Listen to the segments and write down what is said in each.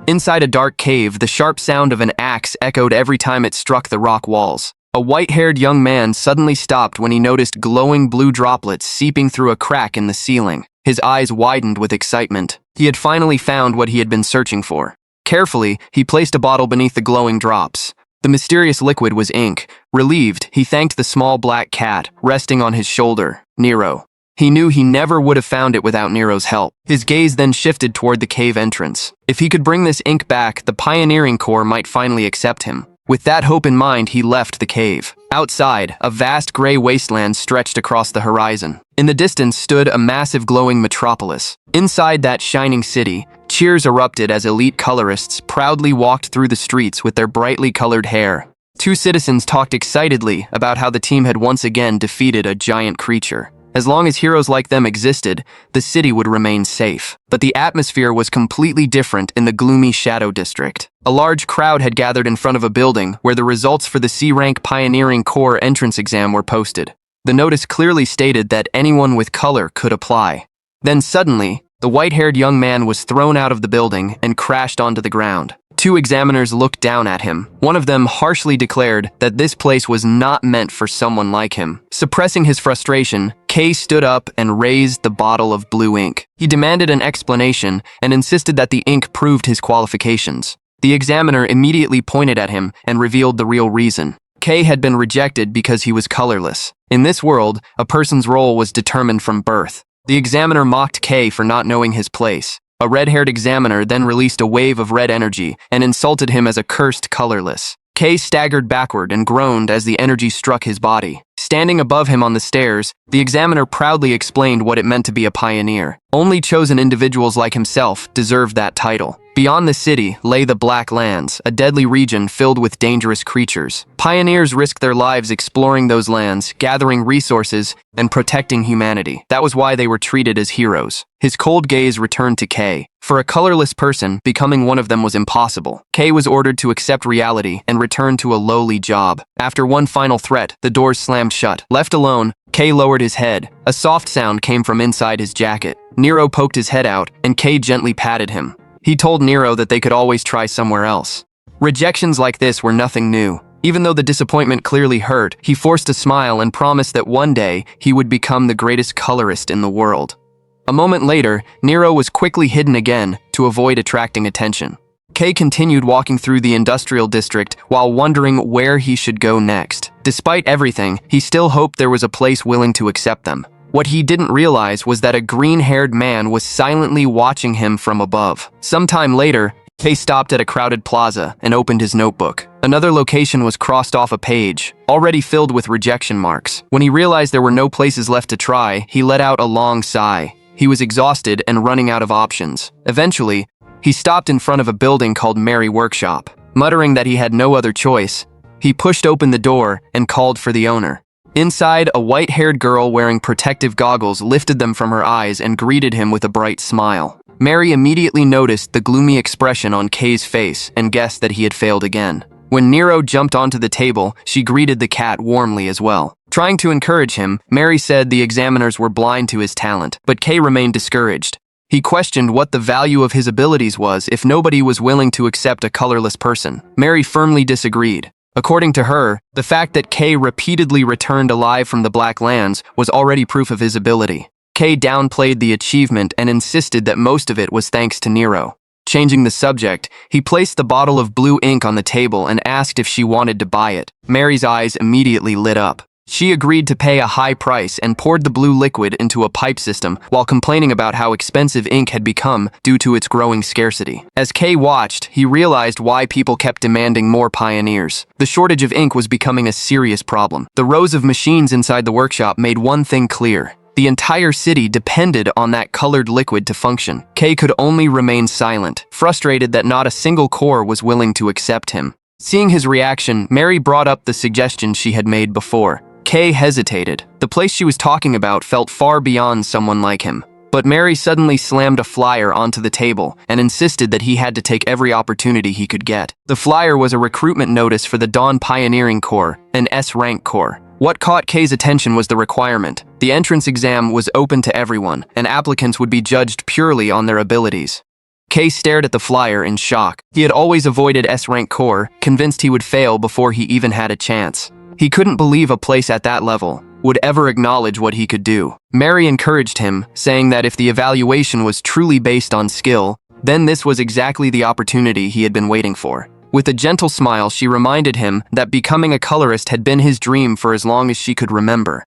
Inside a dark cave, the sharp sound of an axe echoed every time it struck the rock walls. A white-haired young man suddenly stopped when he noticed glowing blue droplets seeping through a crack in the ceiling. His eyes widened with excitement. He had finally found what he had been searching for. Carefully, he placed a bottle beneath the glowing drops. The mysterious liquid was ink. Relieved, he thanked the small black cat, resting on his shoulder, Nero. He knew he never would have found it without Nero's help. His gaze then shifted toward the cave entrance. If he could bring this ink back, the pioneering corps might finally accept him. With that hope in mind, he left the cave. Outside, a vast gray wasteland stretched across the horizon. In the distance stood a massive glowing metropolis. Inside that shining city, cheers erupted as elite colorists proudly walked through the streets with their brightly colored hair. Two citizens talked excitedly about how the team had once again defeated a giant creature. As long as heroes like them existed, the city would remain safe. But the atmosphere was completely different in the gloomy Shadow District. A large crowd had gathered in front of a building where the results for the C-Rank Pioneering Corps entrance exam were posted. The notice clearly stated that anyone with color could apply. Then suddenly, the white-haired young man was thrown out of the building and crashed onto the ground. Two examiners looked down at him. One of them harshly declared that this place was not meant for someone like him. Suppressing his frustration, Kay stood up and raised the bottle of blue ink. He demanded an explanation and insisted that the ink proved his qualifications. The examiner immediately pointed at him and revealed the real reason. Kay had been rejected because he was colorless. In this world, a person's role was determined from birth. The examiner mocked Kay for not knowing his place. A red-haired examiner then released a wave of red energy and insulted him as a cursed colorless. Kay staggered backward and groaned as the energy struck his body. Standing above him on the stairs, the examiner proudly explained what it meant to be a pioneer. Only chosen individuals like himself deserved that title. Beyond the city lay the Black Lands, a deadly region filled with dangerous creatures. Pioneers risked their lives exploring those lands, gathering resources, and protecting humanity. That was why they were treated as heroes. His cold gaze returned to Kay. For a colorless person, becoming one of them was impossible. Kay was ordered to accept reality and return to a lowly job. After one final threat, the doors slammed shut. Left alone, Kay lowered his head. A soft sound came from inside his jacket. Nero poked his head out, and Kay gently patted him. He told Nero that they could always try somewhere else. Rejections like this were nothing new. Even though the disappointment clearly hurt, he forced a smile and promised that one day he would become the greatest colorist in the world. A moment later, Nero was quickly hidden again to avoid attracting attention. Kay continued walking through the industrial district while wondering where he should go next. Despite everything, he still hoped there was a place willing to accept them. What he didn't realize was that a green-haired man was silently watching him from above. Sometime later, Kay stopped at a crowded plaza and opened his notebook. Another location was crossed off a page, already filled with rejection marks. When he realized there were no places left to try, he let out a long sigh. He was exhausted and running out of options. Eventually, he stopped in front of a building called Mary Workshop. Muttering that he had no other choice, he pushed open the door and called for the owner. Inside, a white-haired girl wearing protective goggles lifted them from her eyes and greeted him with a bright smile. Mary immediately noticed the gloomy expression on Kay's face and guessed that he had failed again. When Nero jumped onto the table, she greeted the cat warmly as well. Trying to encourage him, Mary said the examiners were blind to his talent, but Kay remained discouraged. He questioned what the value of his abilities was if nobody was willing to accept a colorless person. Mary firmly disagreed. According to her, the fact that Kay repeatedly returned alive from the Black Lands was already proof of his ability. Kay downplayed the achievement and insisted that most of it was thanks to Nero. Changing the subject, he placed the bottle of blue ink on the table and asked if she wanted to buy it. Mary's eyes immediately lit up. She agreed to pay a high price and poured the blue liquid into a pipe system while complaining about how expensive ink had become due to its growing scarcity. As Kay watched, he realized why people kept demanding more pioneers. The shortage of ink was becoming a serious problem. The rows of machines inside the workshop made one thing clear. The entire city depended on that colored liquid to function. Kay could only remain silent, frustrated that not a single corps was willing to accept him. Seeing his reaction, Mary brought up the suggestion she had made before. Kay hesitated. The place she was talking about felt far beyond someone like him. But Mary suddenly slammed a flyer onto the table and insisted that he had to take every opportunity he could get. The flyer was a recruitment notice for the Dawn Pioneering Corps, an S-rank corps. What caught Kay's attention was the requirement. The entrance exam was open to everyone, and applicants would be judged purely on their abilities. Kay stared at the flyer in shock. He had always avoided S-rank core, convinced he would fail before he even had a chance. He couldn't believe a place at that level would ever acknowledge what he could do. Mary encouraged him, saying that if the evaluation was truly based on skill, then this was exactly the opportunity he had been waiting for. With a gentle smile, she reminded him that becoming a colorist had been his dream for as long as she could remember.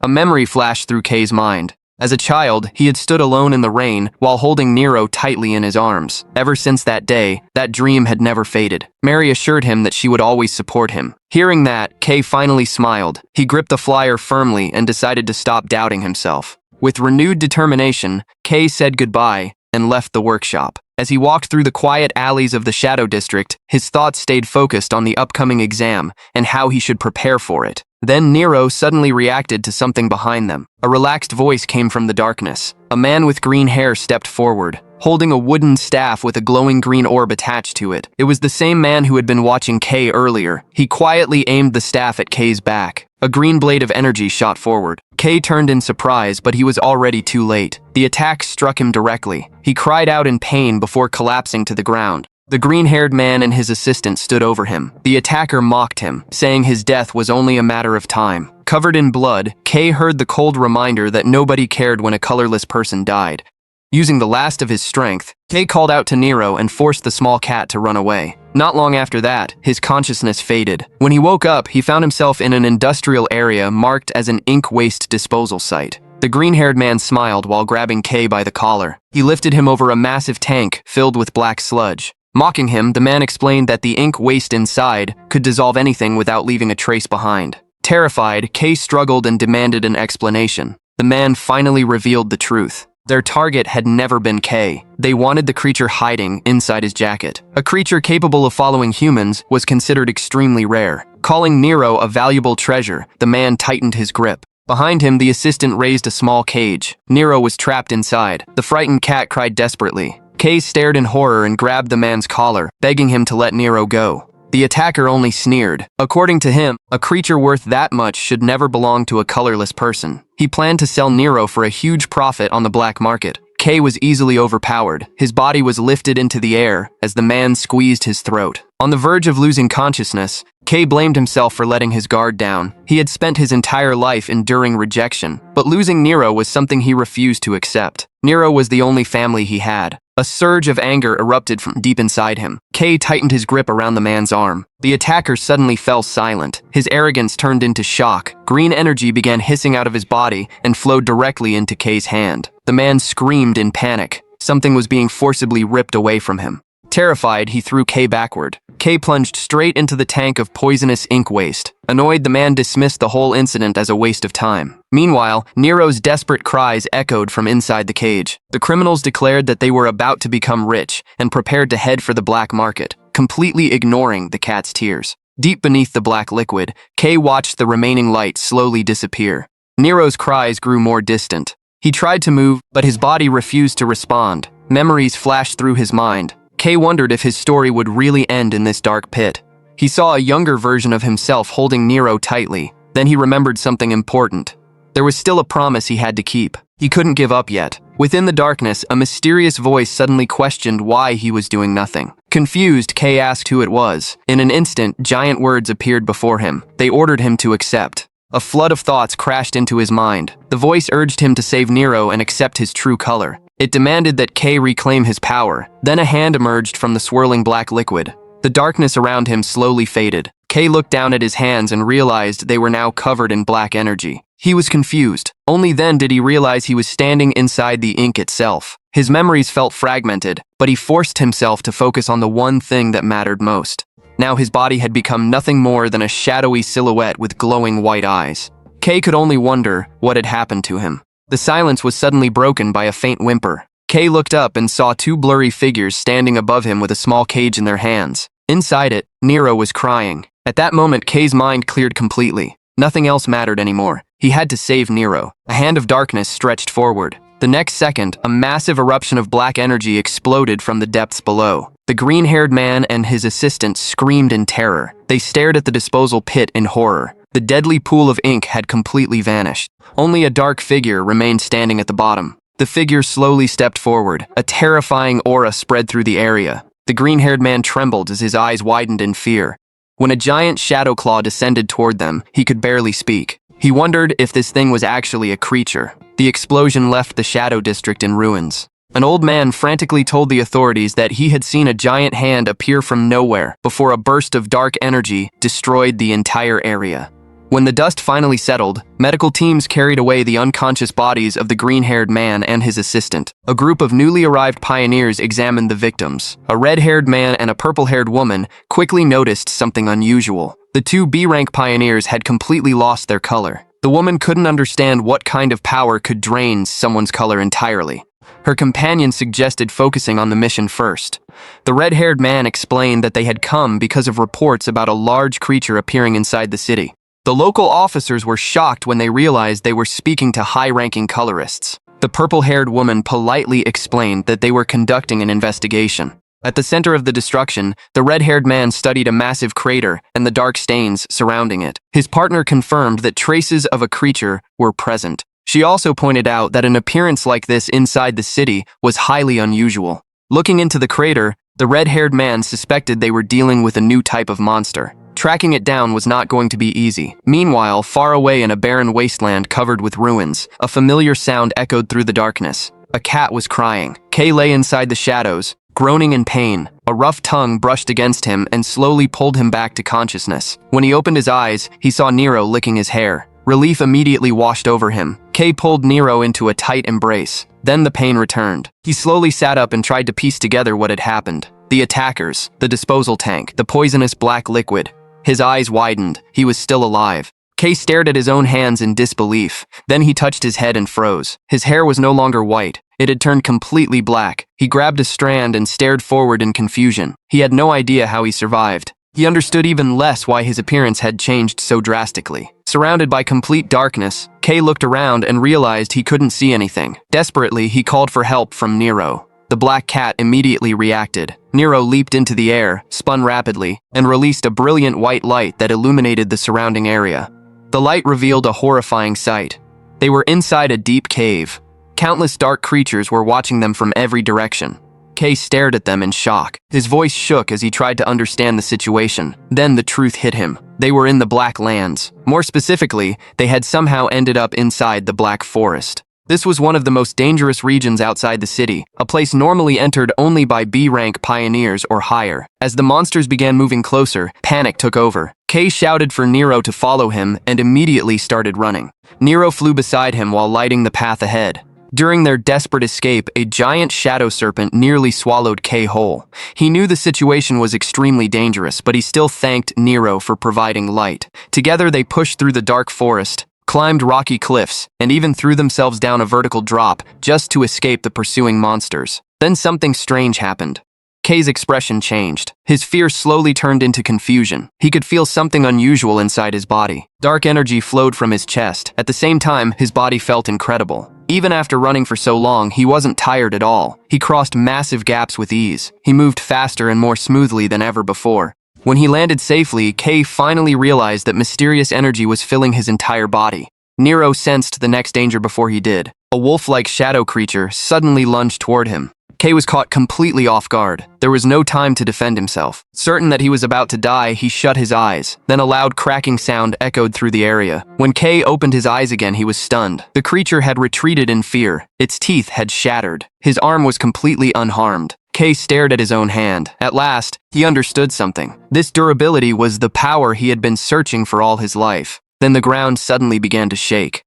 A memory flashed through Kay's mind. As a child, he had stood alone in the rain while holding Nero tightly in his arms. Ever since that day, that dream had never faded. Mary assured him that she would always support him. Hearing that, Kay finally smiled. He gripped the flyer firmly and decided to stop doubting himself. With renewed determination, Kay said goodbye and left the workshop. As he walked through the quiet alleys of the Shadow District, his thoughts stayed focused on the upcoming exam and how he should prepare for it. Then Nero suddenly reacted to something behind them. A relaxed voice came from the darkness. A man with green hair stepped forward, holding a wooden staff with a glowing green orb attached to it. It was the same man who had been watching Kay earlier. He quietly aimed the staff at Kay's back. A green blade of energy shot forward. Kay turned in surprise, but he was already too late. The attack struck him directly. He cried out in pain before collapsing to the ground. The green-haired man and his assistant stood over him. The attacker mocked him, saying his death was only a matter of time. Covered in blood, Kay heard the cold reminder that nobody cared when a colorless person died. Using the last of his strength, Kay called out to Nero and forced the small cat to run away. Not long after that, his consciousness faded. When he woke up, he found himself in an industrial area marked as an ink waste disposal site. The green-haired man smiled while grabbing Kay by the collar. He lifted him over a massive tank filled with black sludge. Mocking him, the man explained that the ink waste inside could dissolve anything without leaving a trace behind. Terrified, Kay struggled and demanded an explanation. The man finally revealed the truth. Their target had never been Kay. They wanted the creature hiding inside his jacket. A creature capable of following humans was considered extremely rare. Calling Nero a valuable treasure, the man tightened his grip. Behind him, the assistant raised a small cage. Nero was trapped inside. The frightened cat cried desperately. Kay stared in horror and grabbed the man's collar, begging him to let Nero go. The attacker only sneered. According to him, a creature worth that much should never belong to a colorless person. He planned to sell Nero for a huge profit on the black market. Kay was easily overpowered. His body was lifted into the air as the man squeezed his throat. On the verge of losing consciousness, Kay blamed himself for letting his guard down. He had spent his entire life enduring rejection, but losing Nero was something he refused to accept. Nero was the only family he had. A surge of anger erupted from deep inside him. Kay tightened his grip around the man's arm. The attacker suddenly fell silent. His arrogance turned into shock. Green energy began hissing out of his body and flowed directly into Kay's hand. The man screamed in panic. Something was being forcibly ripped away from him. Terrified, he threw Kay backward. Kay plunged straight into the tank of poisonous ink waste. Annoyed, the man dismissed the whole incident as a waste of time. Meanwhile, Nero's desperate cries echoed from inside the cage. The criminals declared that they were about to become rich and prepared to head for the black market, completely ignoring the cat's tears. Deep beneath the black liquid, Kay watched the remaining light slowly disappear. Nero's cries grew more distant. He tried to move, but his body refused to respond. Memories flashed through his mind. Kay wondered if his story would really end in this dark pit. He saw a younger version of himself holding Nero tightly. Then he remembered something important. There was still a promise he had to keep. He couldn't give up yet. Within the darkness, a mysterious voice suddenly questioned why he was doing nothing. Confused, Kay asked who it was. In an instant, giant words appeared before him. They ordered him to accept. A flood of thoughts crashed into his mind. The voice urged him to save Nero and accept his true color. It demanded that Kay reclaim his power. Then a hand emerged from the swirling black liquid. The darkness around him slowly faded. Kay looked down at his hands and realized they were now covered in black energy. He was confused. Only then did he realize he was standing inside the ink itself. His memories felt fragmented, but he forced himself to focus on the one thing that mattered most. Now his body had become nothing more than a shadowy silhouette with glowing white eyes. Kay could only wonder what had happened to him. The silence was suddenly broken by a faint whimper. Kay looked up and saw two blurry figures standing above him with a small cage in their hands. Inside it, Nero was crying. At that moment, Kay's mind cleared completely. Nothing else mattered anymore. He had to save Nero. A hand of darkness stretched forward. The next second, a massive eruption of black energy exploded from the depths below. The green-haired man and his assistant screamed in terror. They stared at the disposal pit in horror. The deadly pool of ink had completely vanished. Only a dark figure remained standing at the bottom. The figure slowly stepped forward. A terrifying aura spread through the area. The green-haired man trembled as his eyes widened in fear. When a giant shadow claw descended toward them, he could barely speak. He wondered if this thing was actually a creature. The explosion left the shadow district in ruins. An old man frantically told the authorities that he had seen a giant hand appear from nowhere before a burst of dark energy destroyed the entire area. When the dust finally settled, medical teams carried away the unconscious bodies of the green-haired man and his assistant. A group of newly arrived pioneers examined the victims. A red-haired man and a purple-haired woman quickly noticed something unusual. The two B-rank pioneers had completely lost their color. The woman couldn't understand what kind of power could drain someone's color entirely. Her companion suggested focusing on the mission first. The red-haired man explained that they had come because of reports about a large creature appearing inside the city. The local officers were shocked when they realized they were speaking to high-ranking colorists. The purple-haired woman politely explained that they were conducting an investigation. At the center of the destruction, the red-haired man studied a massive crater and the dark stains surrounding it. His partner confirmed that traces of a creature were present. She also pointed out that an appearance like this inside the city was highly unusual. Looking into the crater, the red-haired man suspected they were dealing with a new type of monster. Tracking it down was not going to be easy. Meanwhile, far away in a barren wasteland covered with ruins, a familiar sound echoed through the darkness. A cat was crying. Kay lay inside the shadows, groaning in pain. A rough tongue brushed against him and slowly pulled him back to consciousness. When he opened his eyes, he saw Nero licking his hair. Relief immediately washed over him. Kay pulled Nero into a tight embrace. Then the pain returned. He slowly sat up and tried to piece together what had happened. The attackers, the disposal tank, the poisonous black liquid. His eyes widened. He was still alive. Kay stared at his own hands in disbelief. Then he touched his head and froze. His hair was no longer white. It had turned completely black. He grabbed a strand and stared forward in confusion. He had no idea how he survived. He understood even less why his appearance had changed so drastically. Surrounded by complete darkness, Kay looked around and realized he couldn't see anything. Desperately, he called for help from Nero. The black cat immediately reacted. Nero leaped into the air, spun rapidly, and released a brilliant white light that illuminated the surrounding area. The light revealed a horrifying sight. They were inside a deep cave. Countless dark creatures were watching them from every direction. Kay stared at them in shock. His voice shook as he tried to understand the situation. Then the truth hit him. They were in the Black Lands. More specifically, they had somehow ended up inside the Black Forest. This was one of the most dangerous regions outside the city, a place normally entered only by B-rank pioneers or higher. As the monsters began moving closer, panic took over. Kay shouted for Nero to follow him and immediately started running. Nero flew beside him while lighting the path ahead. During their desperate escape, a giant shadow serpent nearly swallowed Kay whole. He knew the situation was extremely dangerous, but he still thanked Nero for providing light. Together they pushed through the dark forest, climbed rocky cliffs, and even threw themselves down a vertical drop just to escape the pursuing monsters. Then something strange happened. Kay's expression changed. His fear slowly turned into confusion. He could feel something unusual inside his body. Dark energy flowed from his chest. At the same time, his body felt incredible. Even after running for so long, he wasn't tired at all. He crossed massive gaps with ease. He moved faster and more smoothly than ever before. When he landed safely, Kay finally realized that mysterious energy was filling his entire body. Nero sensed the next danger before he did. A wolf-like shadow creature suddenly lunged toward him. Kay was caught completely off guard. There was no time to defend himself. Certain that he was about to die, he shut his eyes. Then a loud cracking sound echoed through the area. When Kay opened his eyes again, he was stunned. The creature had retreated in fear. Its teeth had shattered. His arm was completely unharmed. Kay stared at his own hand. At last, he understood something. This durability was the power he had been searching for all his life. Then the ground suddenly began to shake.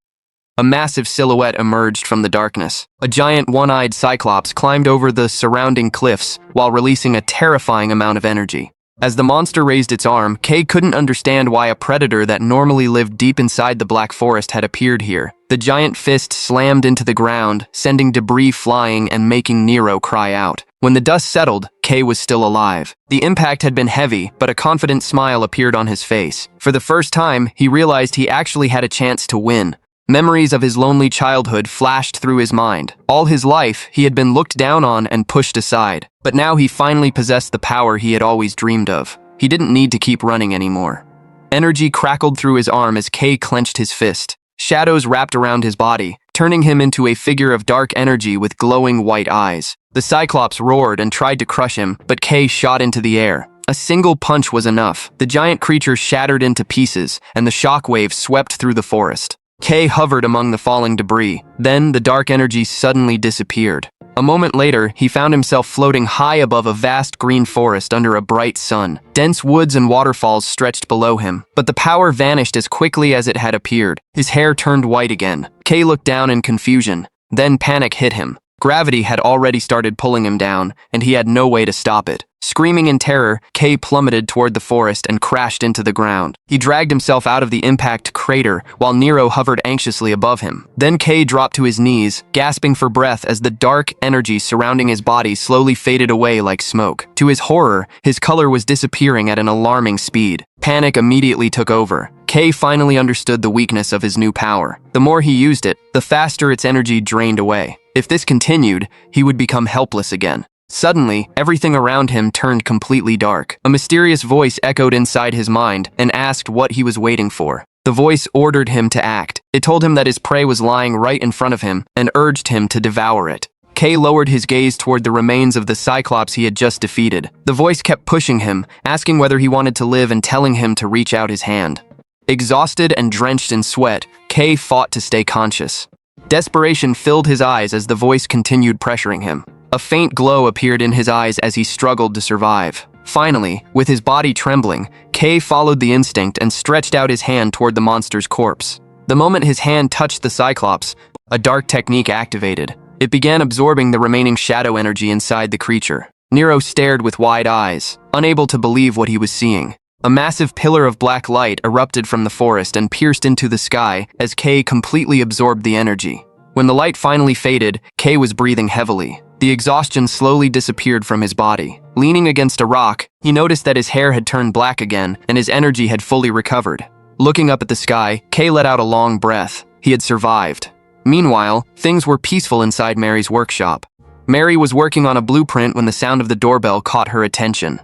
A massive silhouette emerged from the darkness. A giant one-eyed cyclops climbed over the surrounding cliffs while releasing a terrifying amount of energy. As the monster raised its arm, Kay couldn't understand why a predator that normally lived deep inside the Black Forest had appeared here. The giant fist slammed into the ground, sending debris flying and making Nero cry out. When the dust settled, Kay was still alive. The impact had been heavy, but a confident smile appeared on his face. For the first time, he realized he actually had a chance to win. Memories of his lonely childhood flashed through his mind. All his life, he had been looked down on and pushed aside. But now he finally possessed the power he had always dreamed of. He didn't need to keep running anymore. Energy crackled through his arm as Kay clenched his fist. Shadows wrapped around his body, turning him into a figure of dark energy with glowing white eyes. The Cyclops roared and tried to crush him, but K shot into the air. A single punch was enough. The giant creature shattered into pieces, and the shockwave swept through the forest. K hovered among the falling debris. Then the dark energy suddenly disappeared. A moment later, he found himself floating high above a vast green forest under a bright sun. Dense woods and waterfalls stretched below him, but the power vanished as quickly as it had appeared. His hair turned white again. K looked down in confusion. Then panic hit him. Gravity had already started pulling him down, and he had no way to stop it. Screaming in terror, K plummeted toward the forest and crashed into the ground. He dragged himself out of the impact crater while Nero hovered anxiously above him. Then K dropped to his knees, gasping for breath as the dark energy surrounding his body slowly faded away like smoke. To his horror, his color was disappearing at an alarming speed. Panic immediately took over. K finally understood the weakness of his new power. The more he used it, the faster its energy drained away. If this continued, he would become helpless again. Suddenly, everything around him turned completely dark. A mysterious voice echoed inside his mind and asked what he was waiting for. The voice ordered him to act. It told him that his prey was lying right in front of him and urged him to devour it. K lowered his gaze toward the remains of the Cyclops he had just defeated. The voice kept pushing him, asking whether he wanted to live and telling him to reach out his hand. Exhausted and drenched in sweat, K fought to stay conscious. Desperation filled his eyes as the voice continued pressuring him. A faint glow appeared in his eyes as he struggled to survive. Finally, with his body trembling, K followed the instinct and stretched out his hand toward the monster's corpse. The moment his hand touched the Cyclops, a dark technique activated. It began absorbing the remaining shadow energy inside the creature. Nero stared with wide eyes, unable to believe what he was seeing. A massive pillar of black light erupted from the forest and pierced into the sky as K completely absorbed the energy. When the light finally faded, K was breathing heavily. The exhaustion slowly disappeared from his body. Leaning against a rock, he noticed that his hair had turned black again and his energy had fully recovered. Looking up at the sky, K let out a long breath. He had survived. Meanwhile, things were peaceful inside Mary's workshop. Mary was working on a blueprint when the sound of the doorbell caught her attention.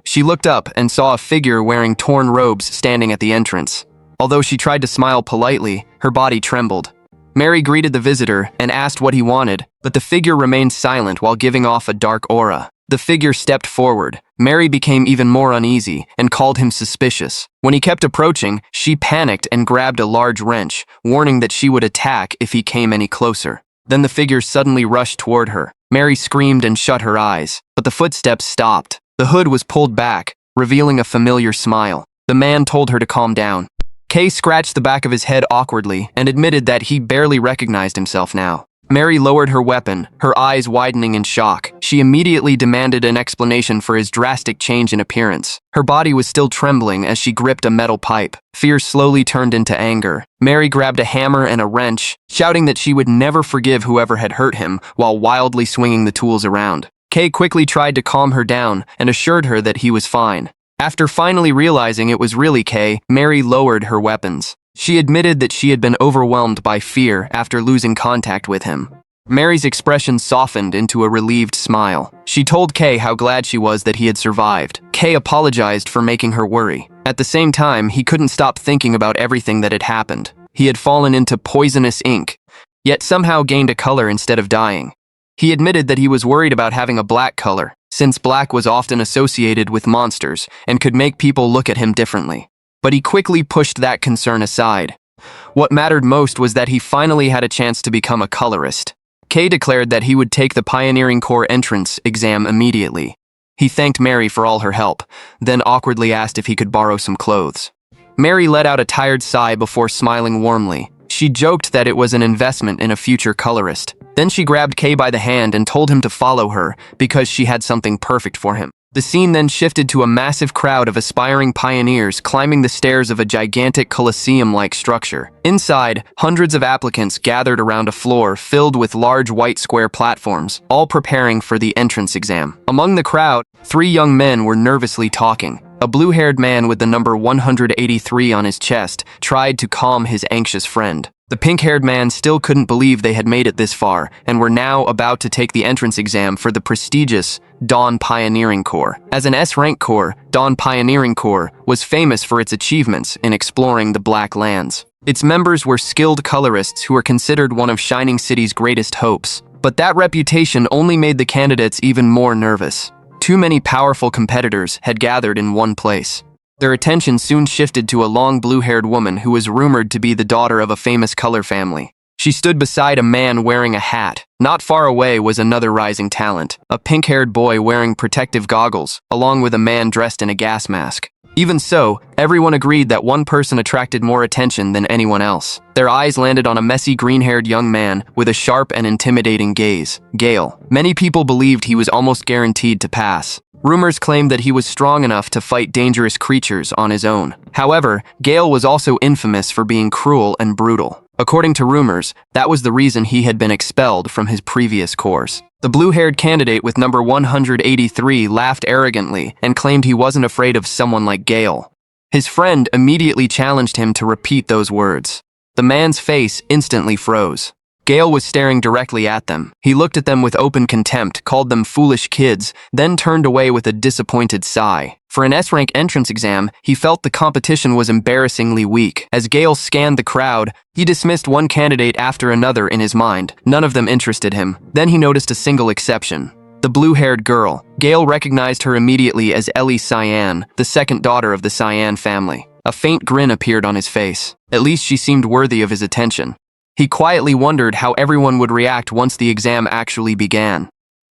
She looked up and saw a figure wearing torn robes standing at the entrance. Although she tried to smile politely, her body trembled. Mary greeted the visitor and asked what he wanted, but the figure remained silent while giving off a dark aura. The figure stepped forward. Mary became even more uneasy and called him suspicious. When he kept approaching, she panicked and grabbed a large wrench, warning that she would attack if he came any closer. Then the figure suddenly rushed toward her. Mary screamed and shut her eyes, but the footsteps stopped. The hood was pulled back, revealing a familiar smile. The man told her to calm down. K scratched the back of his head awkwardly and admitted that he barely recognized himself now. Mary lowered her weapon, her eyes widening in shock. She immediately demanded an explanation for his drastic change in appearance. Her body was still trembling as she gripped a metal pipe. Fear slowly turned into anger. Mary grabbed a hammer and a wrench, shouting that she would never forgive whoever had hurt him while wildly swinging the tools around. K quickly tried to calm her down and assured her that he was fine. After finally realizing it was really K, Mary lowered her weapons. She admitted that she had been overwhelmed by fear after losing contact with him. Mary's expression softened into a relieved smile. She told K how glad she was that he had survived. K apologized for making her worry. At the same time, he couldn't stop thinking about everything that had happened. He had fallen into poisonous ink, yet somehow gained a color instead of dying. He admitted that he was worried about having a black color, since black was often associated with monsters and could make people look at him differently. But he quickly pushed that concern aside. What mattered most was that he finally had a chance to become a colorist. K declared that he would take the Pioneering Corps entrance exam immediately. He thanked Mary for all her help, then awkwardly asked if he could borrow some clothes. Mary let out a tired sigh before smiling warmly. She joked that it was an investment in a future colorist. Then she grabbed K by the hand and told him to follow her because she had something perfect for him. The scene then shifted to a massive crowd of aspiring pioneers climbing the stairs of a gigantic coliseum-like structure. Inside, hundreds of applicants gathered around a floor filled with large white square platforms, all preparing for the entrance exam. Among the crowd, 3 young men were nervously talking. A blue-haired man with the number 183 on his chest tried to calm his anxious friend. The pink-haired man still couldn't believe they had made it this far and were now about to take the entrance exam for the prestigious Dawn Pioneering Corps. As an S-rank corps, Dawn Pioneering Corps was famous for its achievements in exploring the Black Lands. Its members were skilled colorists who were considered one of Shining City's greatest hopes. But that reputation only made the candidates even more nervous. Too many powerful competitors had gathered in one place. Their attention soon shifted to a long blue-haired woman who was rumored to be the daughter of a famous color family. She stood beside a man wearing a hat. Not far away was another rising talent, a pink-haired boy wearing protective goggles, along with a man dressed in a gas mask. Even so, everyone agreed that one person attracted more attention than anyone else. Their eyes landed on a messy green-haired young man with a sharp and intimidating gaze, Gale. Many people believed he was almost guaranteed to pass. Rumors claimed that he was strong enough to fight dangerous creatures on his own. However, Gale was also infamous for being cruel and brutal. According to rumors, that was the reason he had been expelled from his previous course. The blue-haired candidate with number 183 laughed arrogantly and claimed he wasn't afraid of someone like Gale. His friend immediately challenged him to repeat those words. The man's face instantly froze. Gale was staring directly at them. He looked at them with open contempt, called them foolish kids, then turned away with a disappointed sigh. For an S-rank entrance exam, he felt the competition was embarrassingly weak. As Gale scanned the crowd, he dismissed one candidate after another in his mind. None of them interested him. Then he noticed a single exception. The blue-haired girl. Gale recognized her immediately as Ellie Cyan, the second daughter of the Cyan family. A faint grin appeared on his face. At least she seemed worthy of his attention. He quietly wondered how everyone would react once the exam actually began.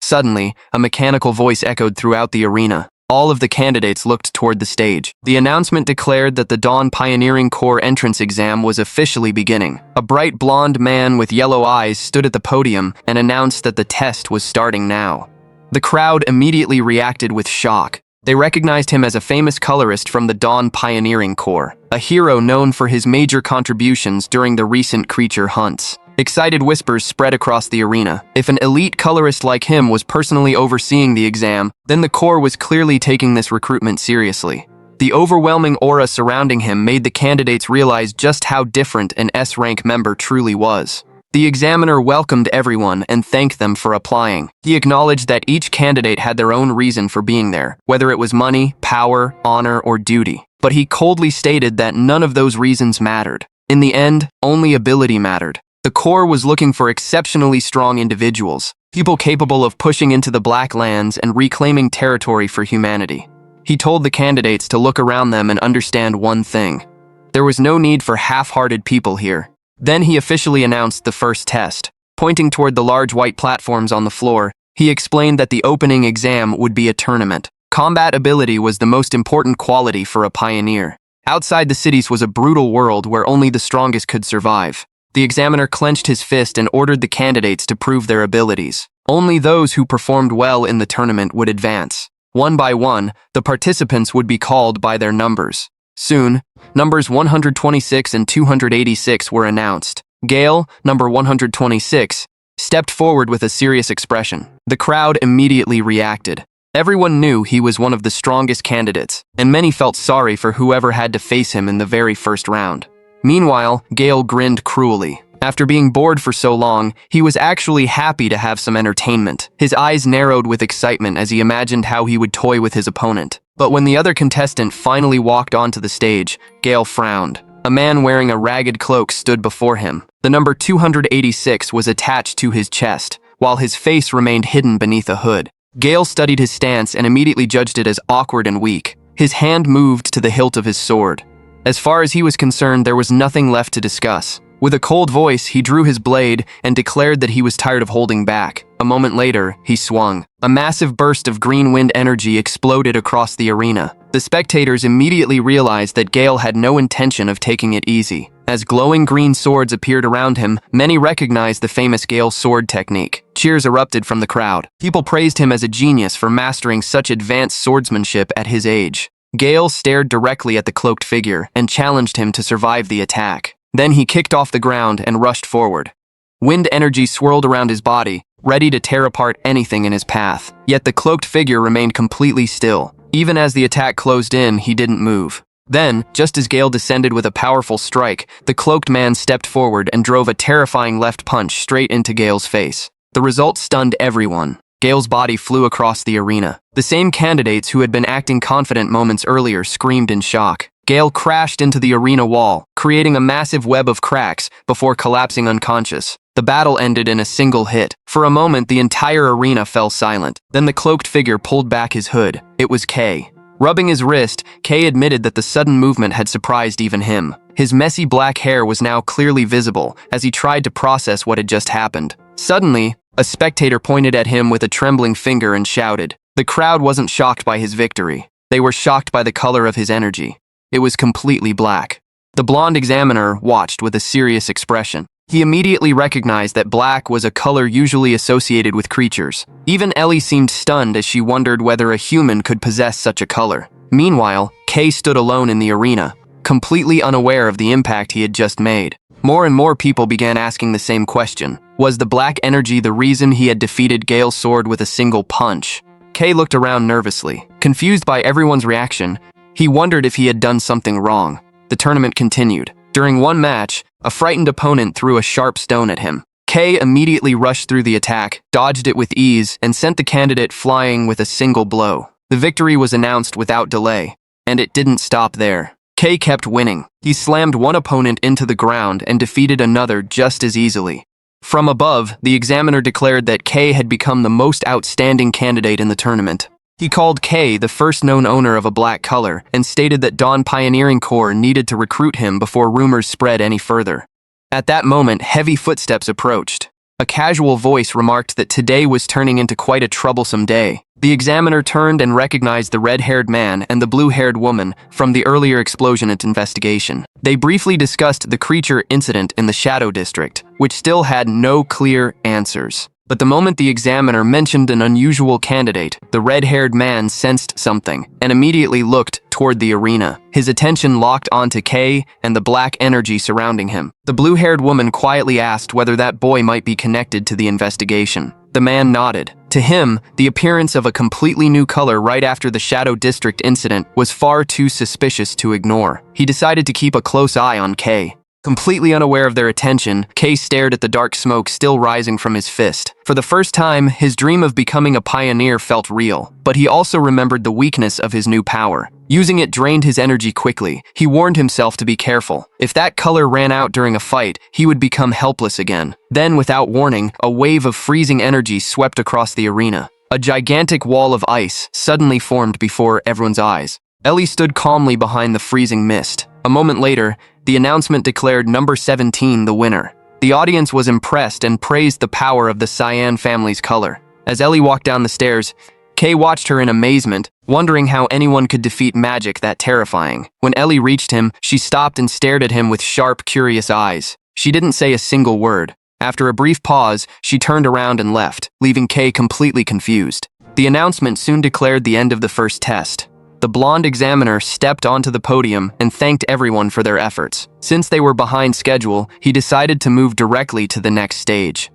Suddenly, a mechanical voice echoed throughout the arena. All of the candidates looked toward the stage. The announcement declared that the Dawn Pioneering Corps entrance exam was officially beginning. A bright blonde man with yellow eyes stood at the podium and announced that the test was starting now. The crowd immediately reacted with shock. They recognized him as a famous colorist from the Dawn Pioneering Corps, a hero known for his major contributions during the recent creature hunts. Excited whispers spread across the arena. If an elite colorist like him was personally overseeing the exam, then the Corps was clearly taking this recruitment seriously. The overwhelming aura surrounding him made the candidates realize just how different an S-rank member truly was. The examiner welcomed everyone and thanked them for applying. He acknowledged that each candidate had their own reason for being there, whether it was money, power, honor, or duty. But he coldly stated that none of those reasons mattered. In the end, only ability mattered. The Corps was looking for exceptionally strong individuals, people capable of pushing into the Black Lands and reclaiming territory for humanity. He told the candidates to look around them and understand one thing. There was no need for half-hearted people here. Then he officially announced the first test. Pointing toward the large white platforms on the floor, he explained that the opening exam would be a tournament. Combat ability was the most important quality for a pioneer. Outside the cities was a brutal world where only the strongest could survive. The examiner clenched his fist and ordered the candidates to prove their abilities. Only those who performed well in the tournament would advance. One by one, the participants would be called by their numbers. Soon, numbers 126 and 286 were announced. Gale, number 126, stepped forward with a serious expression. The crowd immediately reacted. Everyone knew he was one of the strongest candidates, and many felt sorry for whoever had to face him in the very first round. Meanwhile, Gale grinned cruelly. After being bored for so long, he was actually happy to have some entertainment. His eyes narrowed with excitement as he imagined how he would toy with his opponent. But when the other contestant finally walked onto the stage, Gale frowned. A man wearing a ragged cloak stood before him. The number 286 was attached to his chest, while his face remained hidden beneath a hood. Gale studied his stance and immediately judged it as awkward and weak. His hand moved to the hilt of his sword. As far as he was concerned, there was nothing left to discuss. With a cold voice, he drew his blade and declared that he was tired of holding back. A moment later, he swung. A massive burst of green wind energy exploded across the arena. The spectators immediately realized that Gale had no intention of taking it easy. As glowing green swords appeared around him, many recognized the famous Gale sword technique. Cheers erupted from the crowd. People praised him as a genius for mastering such advanced swordsmanship at his age. Gale stared directly at the cloaked figure and challenged him to survive the attack. Then he kicked off the ground and rushed forward. Wind energy swirled around his body, ready to tear apart anything in his path. Yet the cloaked figure remained completely still. Even as the attack closed in, he didn't move. Then, just as Gale descended with a powerful strike, the cloaked man stepped forward and drove a terrifying left punch straight into Gale's face. The result stunned everyone. Gale's body flew across the arena. The same candidates who had been acting confident moments earlier screamed in shock. Gale crashed into the arena wall, creating a massive web of cracks before collapsing unconscious. The battle ended in a single hit. For a moment, the entire arena fell silent. Then the cloaked figure pulled back his hood. It was Kay. Rubbing his wrist, Kay admitted that the sudden movement had surprised even him. His messy black hair was now clearly visible as he tried to process what had just happened. Suddenly, a spectator pointed at him with a trembling finger and shouted. The crowd wasn't shocked by his victory. They were shocked by the color of his energy. It was completely black. The blonde examiner watched with a serious expression. He immediately recognized that black was a color usually associated with creatures. Even Ellie seemed stunned as she wondered whether a human could possess such a color. Meanwhile, Kay stood alone in the arena, completely unaware of the impact he had just made. More and more people began asking the same question. Was the black energy the reason he had defeated Gale's sword with a single punch? Kay looked around nervously. Confused by everyone's reaction, he wondered if he had done something wrong. The tournament continued. During one match, a frightened opponent threw a sharp stone at him. Kay immediately rushed through the attack, dodged it with ease, and sent the candidate flying with a single blow. The victory was announced without delay, and it didn't stop there. Kay kept winning. He slammed one opponent into the ground and defeated another just as easily. From above, the examiner declared that Kay had become the most outstanding candidate in the tournament. He called Kay the first known owner of a black color and stated that Dawn Pioneering Corps needed to recruit him before rumors spread any further. At that moment, heavy footsteps approached. A casual voice remarked that today was turning into quite a troublesome day. The examiner turned and recognized the red-haired man and the blue-haired woman from the earlier explosion and investigation. They briefly discussed the creature incident in the Shadow District, which still had no clear answers. But the moment the examiner mentioned an unusual candidate, the red-haired man sensed something and immediately looked toward the arena. His attention locked onto Kay and the black energy surrounding him. The blue-haired woman quietly asked whether that boy might be connected to the investigation. The man nodded. To him, the appearance of a completely new color right after the Shadow District incident was far too suspicious to ignore. He decided to keep a close eye on Kay. Completely unaware of their attention, Kay stared at the dark smoke still rising from his fist. For the first time, his dream of becoming a pioneer felt real, but he also remembered the weakness of his new power. Using it drained his energy quickly. He warned himself to be careful. If that color ran out during a fight, he would become helpless again. Then, without warning, a wave of freezing energy swept across the arena. A gigantic wall of ice suddenly formed before everyone's eyes. Ellie stood calmly behind the freezing mist. A moment later, the announcement declared number 17 the winner. The audience was impressed and praised the power of the Cyan family's color. As Ellie walked down the stairs, Kay watched her in amazement, wondering how anyone could defeat magic that terrifying. When Ellie reached him, she stopped and stared at him with sharp, curious eyes. She didn't say a single word. After a brief pause, she turned around and left, leaving Kay completely confused. The announcement soon declared the end of the first test. The blonde examiner stepped onto the podium and thanked everyone for their efforts. Since they were behind schedule, he decided to move directly to the next stage.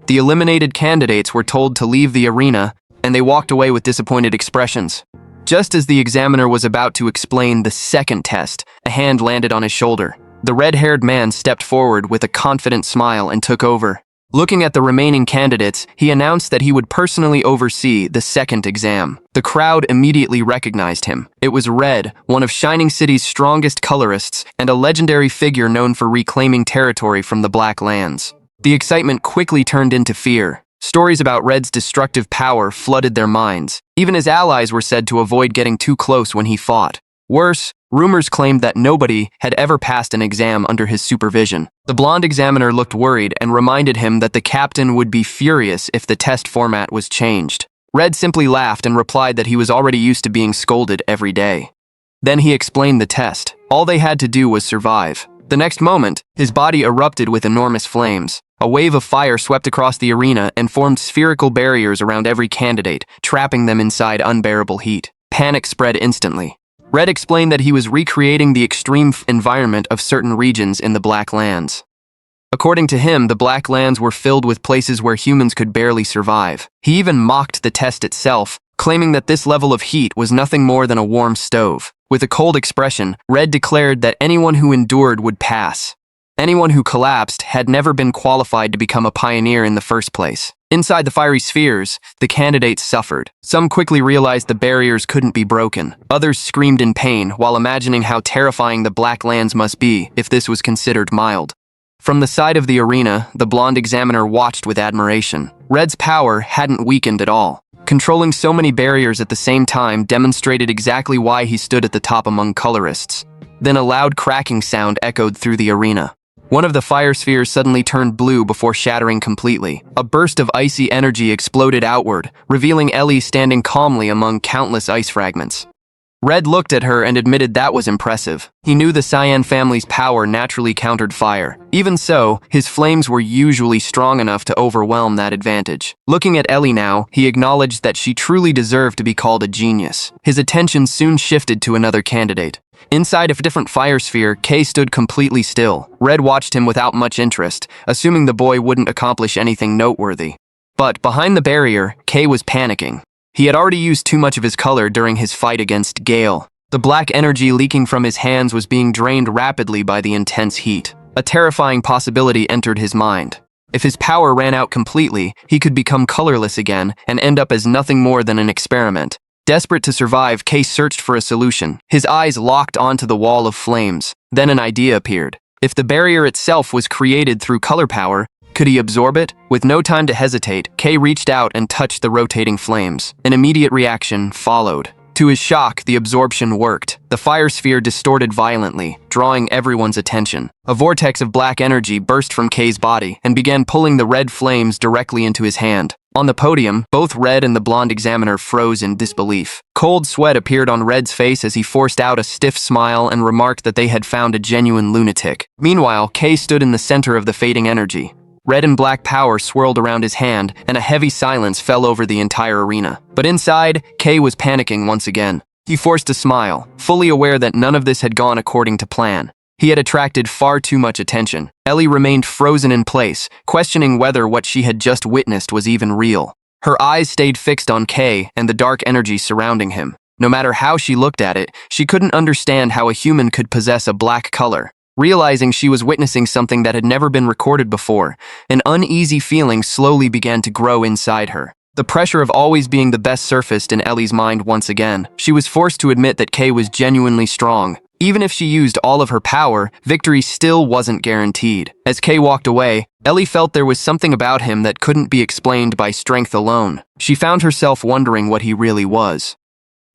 The eliminated candidates were told to leave the arena, and they walked away with disappointed expressions. Just as the examiner was about to explain the second test, a hand landed on his shoulder. The red-haired man stepped forward with a confident smile and took over. Looking at the remaining candidates, he announced that he would personally oversee the second exam. The crowd immediately recognized him. It was Red, one of Shining City's strongest colorists and a legendary figure known for reclaiming territory from the Black Lands. The excitement quickly turned into fear. Stories about Red's destructive power flooded their minds. Even his allies were said to avoid getting too close when he fought. Worse, rumors claimed that nobody had ever passed an exam under his supervision. The blonde examiner looked worried and reminded him that the captain would be furious if the test format was changed. Red simply laughed and replied that he was already used to being scolded every day. Then he explained the test. All they had to do was survive. The next moment, his body erupted with enormous flames. A wave of fire swept across the arena and formed spherical barriers around every candidate, trapping them inside unbearable heat. Panic spread instantly. Red explained that he was recreating the extreme environment of certain regions in the Black Lands. According to him, the Black Lands were filled with places where humans could barely survive. He even mocked the test itself, claiming that this level of heat was nothing more than a warm stove. With a cold expression, Red declared that anyone who endured would pass. Anyone who collapsed had never been qualified to become a pioneer in the first place. Inside the fiery spheres, the candidates suffered. Some quickly realized the barriers couldn't be broken. Others screamed in pain while imagining how terrifying the black lands must be if this was considered mild. From the side of the arena, the blonde examiner watched with admiration. Red's power hadn't weakened at all. Controlling so many barriers at the same time demonstrated exactly why he stood at the top among colorists. Then a loud cracking sound echoed through the arena. One of the fire spheres suddenly turned blue before shattering completely. A burst of icy energy exploded outward, revealing Ellie standing calmly among countless ice fragments. Red looked at her and admitted that was impressive. He knew the Cyan family's power naturally countered fire. Even so, his flames were usually strong enough to overwhelm that advantage. Looking at Ellie now, he acknowledged that she truly deserved to be called a genius. His attention soon shifted to another candidate. Inside a different fire sphere, Kay stood completely still. Red watched him without much interest, assuming the boy wouldn't accomplish anything noteworthy. But behind the barrier, Kay was panicking. He had already used too much of his color during his fight against Gale. The black energy leaking from his hands was being drained rapidly by the intense heat. A terrifying possibility entered his mind. If his power ran out completely, he could become colorless again and end up as nothing more than an experiment. Desperate to survive, Kay searched for a solution. His eyes locked onto the wall of flames. Then an idea appeared. If the barrier itself was created through color power, could he absorb it? With no time to hesitate, Kay reached out and touched the rotating flames. An immediate reaction followed. To his shock, the absorption worked. The fire sphere distorted violently, drawing everyone's attention. A vortex of black energy burst from Kay's body and began pulling the red flames directly into his hand. On the podium, both Red and the blonde examiner froze in disbelief. Cold sweat appeared on Red's face as he forced out a stiff smile and remarked that they had found a genuine lunatic. Meanwhile, Kay stood in the center of the fading energy. Red and black power swirled around his hand, and a heavy silence fell over the entire arena. But inside, Kay was panicking once again. He forced a smile, fully aware that none of this had gone according to plan. He had attracted far too much attention. Ellie remained frozen in place, questioning whether what she had just witnessed was even real. Her eyes stayed fixed on Kay and the dark energy surrounding him. No matter how she looked at it, she couldn't understand how a human could possess a black color. Realizing she was witnessing something that had never been recorded before, an uneasy feeling slowly began to grow inside her. The pressure of always being the best surfaced in Ellie's mind once again. She was forced to admit that Kay was genuinely strong. Even if she used all of her power, victory still wasn't guaranteed. As Kay walked away, Ellie felt there was something about him that couldn't be explained by strength alone. She found herself wondering what he really was.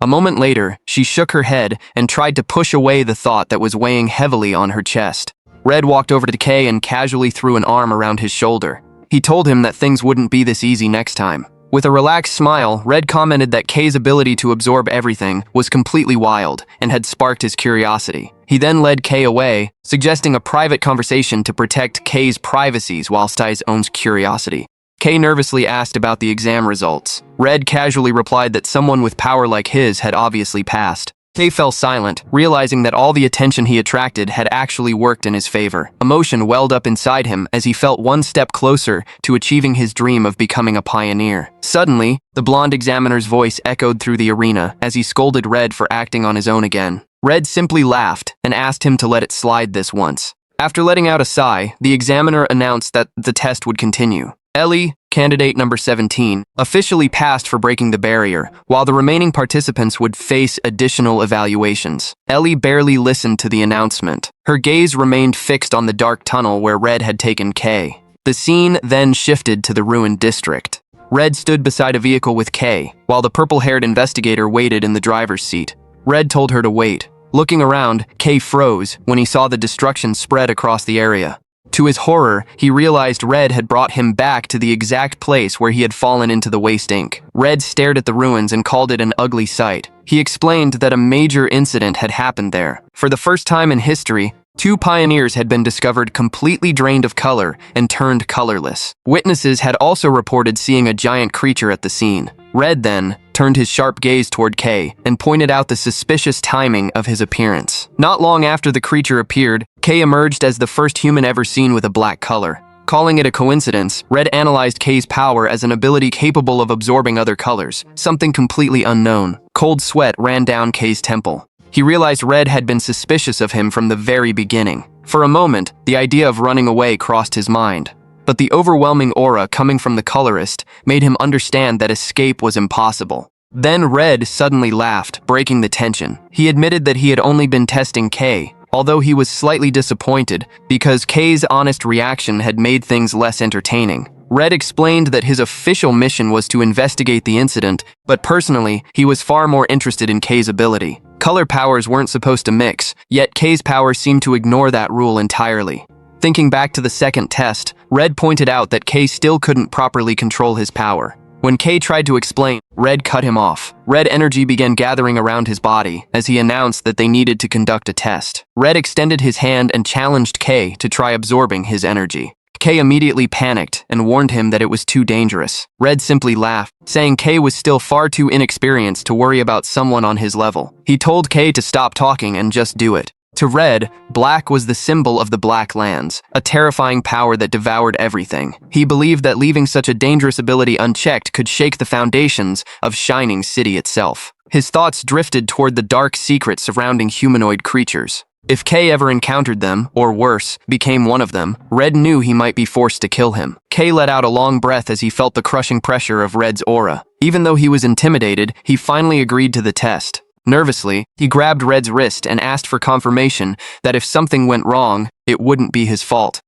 A moment later, she shook her head and tried to push away the thought that was weighing heavily on her chest. Red walked over to Kay and casually threw an arm around his shoulder. He told him that things wouldn't be this easy next time. With a relaxed smile, Red commented that Kay's ability to absorb everything was completely wild and had sparked his curiosity. He then led Kay away, suggesting a private conversation to protect Kay's privacy whilst his own curiosity. Kay nervously asked about the exam results. Red casually replied that someone with power like his had obviously passed. Kay fell silent, realizing that all the attention he attracted had actually worked in his favor. Emotion welled up inside him as he felt one step closer to achieving his dream of becoming a pioneer. Suddenly, the blonde examiner's voice echoed through the arena as he scolded Red for acting on his own again. Red simply laughed and asked him to let it slide this once. After letting out a sigh, the examiner announced that the test would continue. Ellie, candidate number 17, officially passed for breaking the barrier, while the remaining participants would face additional evaluations. Ellie barely listened to the announcement. Her gaze remained fixed on the dark tunnel where Red had taken Kay. The scene then shifted to the ruined district. Red stood beside a vehicle with Kay, while the purple-haired investigator waited in the driver's seat. Red told her to wait. Looking around, Kay froze when he saw the destruction spread across the area. To his horror, he realized Red had brought him back to the exact place where he had fallen into the waste ink. Red stared at the ruins and called it an ugly sight. He explained that a major incident had happened there. For the first time in history, 2 pioneers had been discovered completely drained of color and turned colorless. Witnesses had also reported seeing a giant creature at the scene. Red then turned his sharp gaze toward Kay and pointed out the suspicious timing of his appearance. Not long after the creature appeared, Kay emerged as the first human ever seen with a black color. Calling it a coincidence, Red analyzed K's power as an ability capable of absorbing other colors, something completely unknown. Cold sweat ran down K's temple. He realized Red had been suspicious of him from the very beginning. For a moment, the idea of running away crossed his mind. But the overwhelming aura coming from the Colorist made him understand that escape was impossible. Then Red suddenly laughed, breaking the tension. He admitted that he had only been testing K, although he was slightly disappointed because K's honest reaction had made things less entertaining. Red explained that his official mission was to investigate the incident, but personally, he was far more interested in K's ability. Color powers weren't supposed to mix, yet K's power seemed to ignore that rule entirely. Thinking back to the second test, Red pointed out that K still couldn't properly control his power. When K tried to explain, Red cut him off. Red energy began gathering around his body as he announced that they needed to conduct a test. Red extended his hand and challenged K to try absorbing his energy. K immediately panicked and warned him that it was too dangerous. Red simply laughed, saying K was still far too inexperienced to worry about someone on his level. He told K to stop talking and just do it. To Red, black was the symbol of the Black Lands, a terrifying power that devoured everything. He believed that leaving such a dangerous ability unchecked could shake the foundations of Shining City itself. His thoughts drifted toward the dark secrets surrounding humanoid creatures. If K ever encountered them, or worse, became one of them, Red knew he might be forced to kill him. K let out a long breath as he felt the crushing pressure of Red's aura. Even though he was intimidated, he finally agreed to the test. Nervously, he grabbed Red's wrist and asked for confirmation that if something went wrong, it wouldn't be his fault.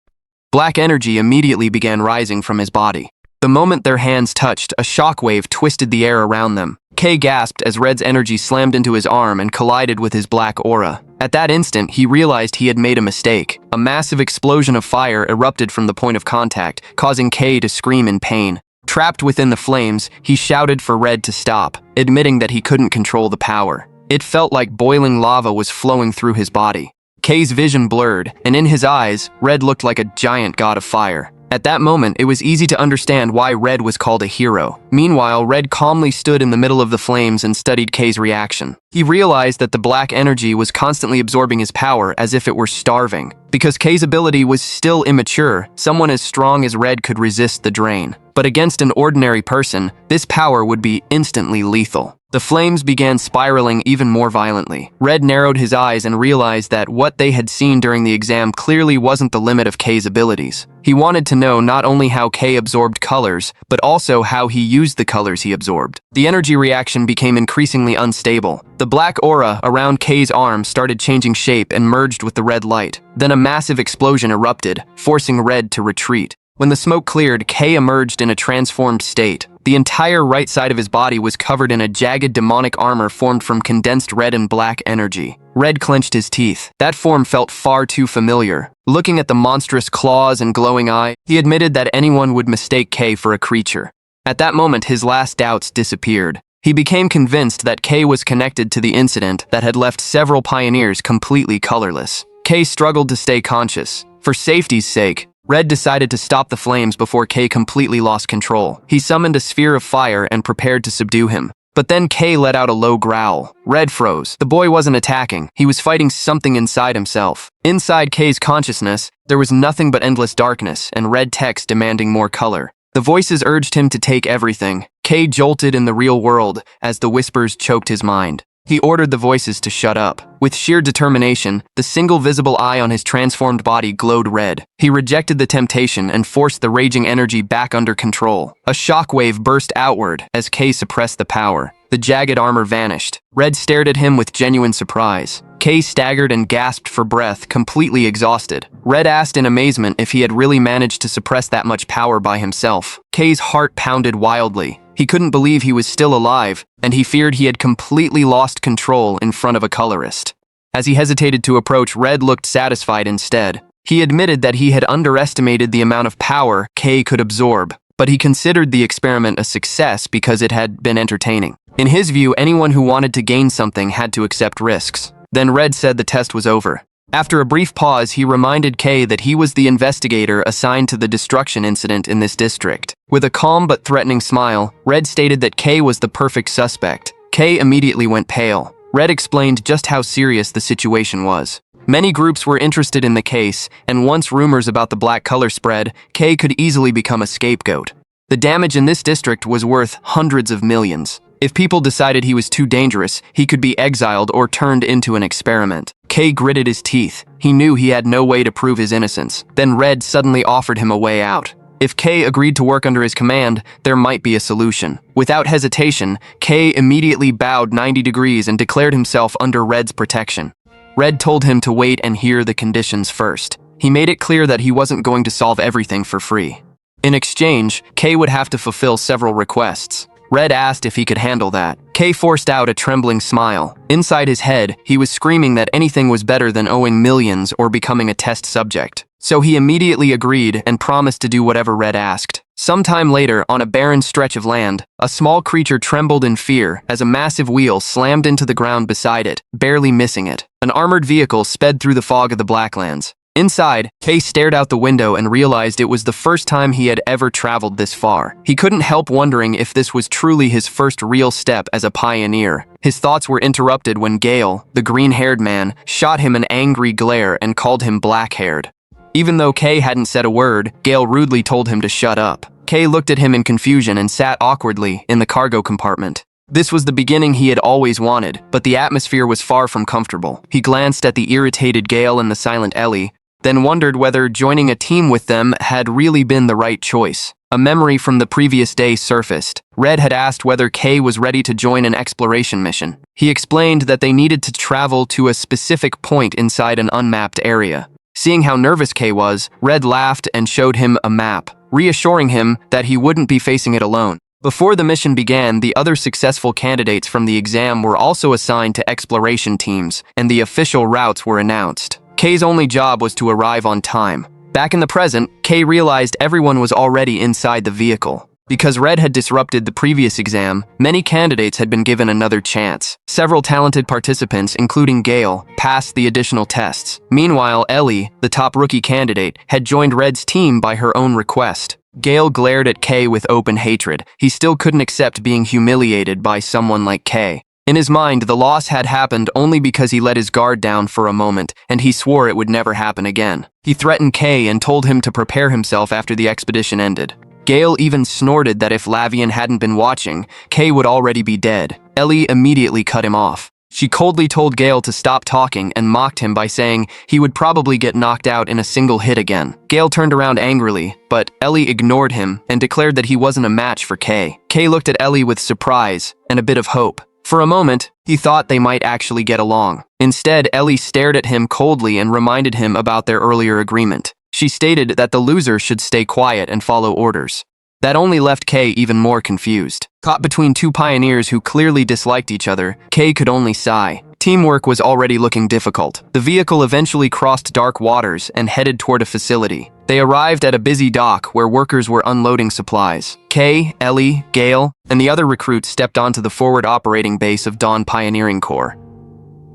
Black energy immediately began rising from his body. The moment their hands touched, a shockwave twisted the air around them. K gasped as Red's energy slammed into his arm and collided with his black aura. At that instant, he realized he had made a mistake. A massive explosion of fire erupted from the point of contact, causing K to scream in pain. Trapped within the flames, he shouted for Red to stop, admitting that he couldn't control the power. It felt like boiling lava was flowing through his body. K's vision blurred, and in his eyes, Red looked like a giant god of fire. At that moment, it was easy to understand why Red was called a hero. Meanwhile, Red calmly stood in the middle of the flames and studied K's reaction. He realized that the black energy was constantly absorbing his power as if it were starving. Because K's ability was still immature, someone as strong as Red could resist the drain. But against an ordinary person, this power would be instantly lethal. The flames began spiraling even more violently. Red narrowed his eyes and realized that what they had seen during the exam clearly wasn't the limit of K's abilities. He wanted to know not only how K absorbed colors, but also how he used the colors he absorbed. The energy reaction became increasingly unstable. The black aura around K's arm started changing shape and merged with the red light. Then a massive explosion erupted, forcing Red to retreat. When the smoke cleared, K emerged in a transformed state. The entire right side of his body was covered in a jagged demonic armor formed from condensed red and black energy. Red clenched his teeth. That form felt far too familiar. Looking at the monstrous claws and glowing eye, he admitted that anyone would mistake K for a creature. At that moment, his last doubts disappeared. He became convinced that K was connected to the incident that had left several pioneers completely colorless. K struggled to stay conscious. For safety's sake, Red decided to stop the flames before K completely lost control. He summoned a sphere of fire and prepared to subdue him. But then K let out a low growl. Red froze. The boy wasn't attacking. He was fighting something inside himself. Inside K's consciousness, there was nothing but endless darkness and red text demanding more color. The voices urged him to take everything. K jolted in the real world as the whispers choked his mind. He ordered the voices to shut up. With sheer determination, the single visible eye on his transformed body glowed red. He rejected the temptation and forced the raging energy back under control. A shockwave burst outward as K suppressed the power. The jagged armor vanished. Red stared at him with genuine surprise. K staggered and gasped for breath, completely exhausted. Red asked in amazement if he had really managed to suppress that much power by himself. K's heart pounded wildly. He couldn't believe he was still alive, and he feared he had completely lost control in front of a colorist. As he hesitated to approach, Red looked satisfied instead. He admitted that he had underestimated the amount of power K could absorb, but he considered the experiment a success because it had been entertaining. In his view, anyone who wanted to gain something had to accept risks. Then Red said the test was over. After a brief pause, he reminded K that he was the investigator assigned to the destruction incident in this district. With a calm but threatening smile, Red stated that K was the perfect suspect. K immediately went pale. Red explained just how serious the situation was. Many groups were interested in the case, and once rumors about the black color spread, K could easily become a scapegoat. The damage in this district was worth hundreds of millions. If people decided he was too dangerous, he could be exiled or turned into an experiment. K gritted his teeth. He knew he had no way to prove his innocence. Then Red suddenly offered him a way out. If K agreed to work under his command, there might be a solution. Without hesitation, K immediately bowed 90 degrees and declared himself under Red's protection. Red told him to wait and hear the conditions first. He made it clear that he wasn't going to solve everything for free. In exchange, K would have to fulfill several requests. Red asked if he could handle that. K forced out a trembling smile. Inside his head, he was screaming that anything was better than owing millions or becoming a test subject. So he immediately agreed and promised to do whatever Red asked. Sometime later, on a barren stretch of land, a small creature trembled in fear as a massive wheel slammed into the ground beside it, barely missing it. An armored vehicle sped through the fog of the Blacklands. Inside, K stared out the window and realized it was the first time he had ever traveled this far. He couldn't help wondering if this was truly his first real step as a pioneer. His thoughts were interrupted when Gale, the green-haired man, shot him an angry glare and called him black-haired. Even though K hadn't said a word, Gale rudely told him to shut up. K looked at him in confusion and sat awkwardly in the cargo compartment. This was the beginning he had always wanted, but the atmosphere was far from comfortable. He glanced at the irritated Gale and the silent Ellie, then wondered whether joining a team with them had really been the right choice. A memory from the previous day surfaced. Red had asked whether K was ready to join an exploration mission. He explained that they needed to travel to a specific point inside an unmapped area. Seeing how nervous K was, Red laughed and showed him a map, reassuring him that he wouldn't be facing it alone. Before the mission began, the other successful candidates from the exam were also assigned to exploration teams, and the official routes were announced. K's only job was to arrive on time. Back in the present, K realized everyone was already inside the vehicle. Because Red had disrupted the previous exam, many candidates had been given another chance. Several talented participants, including Gale, passed the additional tests. Meanwhile, Ellie, the top rookie candidate, had joined Red's team by her own request. Gale glared at K with open hatred. He still couldn't accept being humiliated by someone like K. In his mind, the loss had happened only because he let his guard down for a moment, and he swore it would never happen again. He threatened K and told him to prepare himself after the expedition ended. Gale even snorted that if Lavian hadn't been watching, K would already be dead. Ellie immediately cut him off. She coldly told Gale to stop talking and mocked him by saying he would probably get knocked out in a single hit again. Gale turned around angrily, but Ellie ignored him and declared that he wasn't a match for K. K looked at Ellie with surprise and a bit of hope. For a moment, he thought they might actually get along. Instead, Ellie stared at him coldly and reminded him about their earlier agreement. She stated that the loser should stay quiet and follow orders. That only left K even more confused. Caught between two pioneers who clearly disliked each other, K could only sigh. Teamwork was already looking difficult. The vehicle eventually crossed dark waters and headed toward a facility. They arrived at a busy dock where workers were unloading supplies. K, Ellie, Gale, and the other recruits stepped onto the forward operating base of Dawn Pioneering Corps.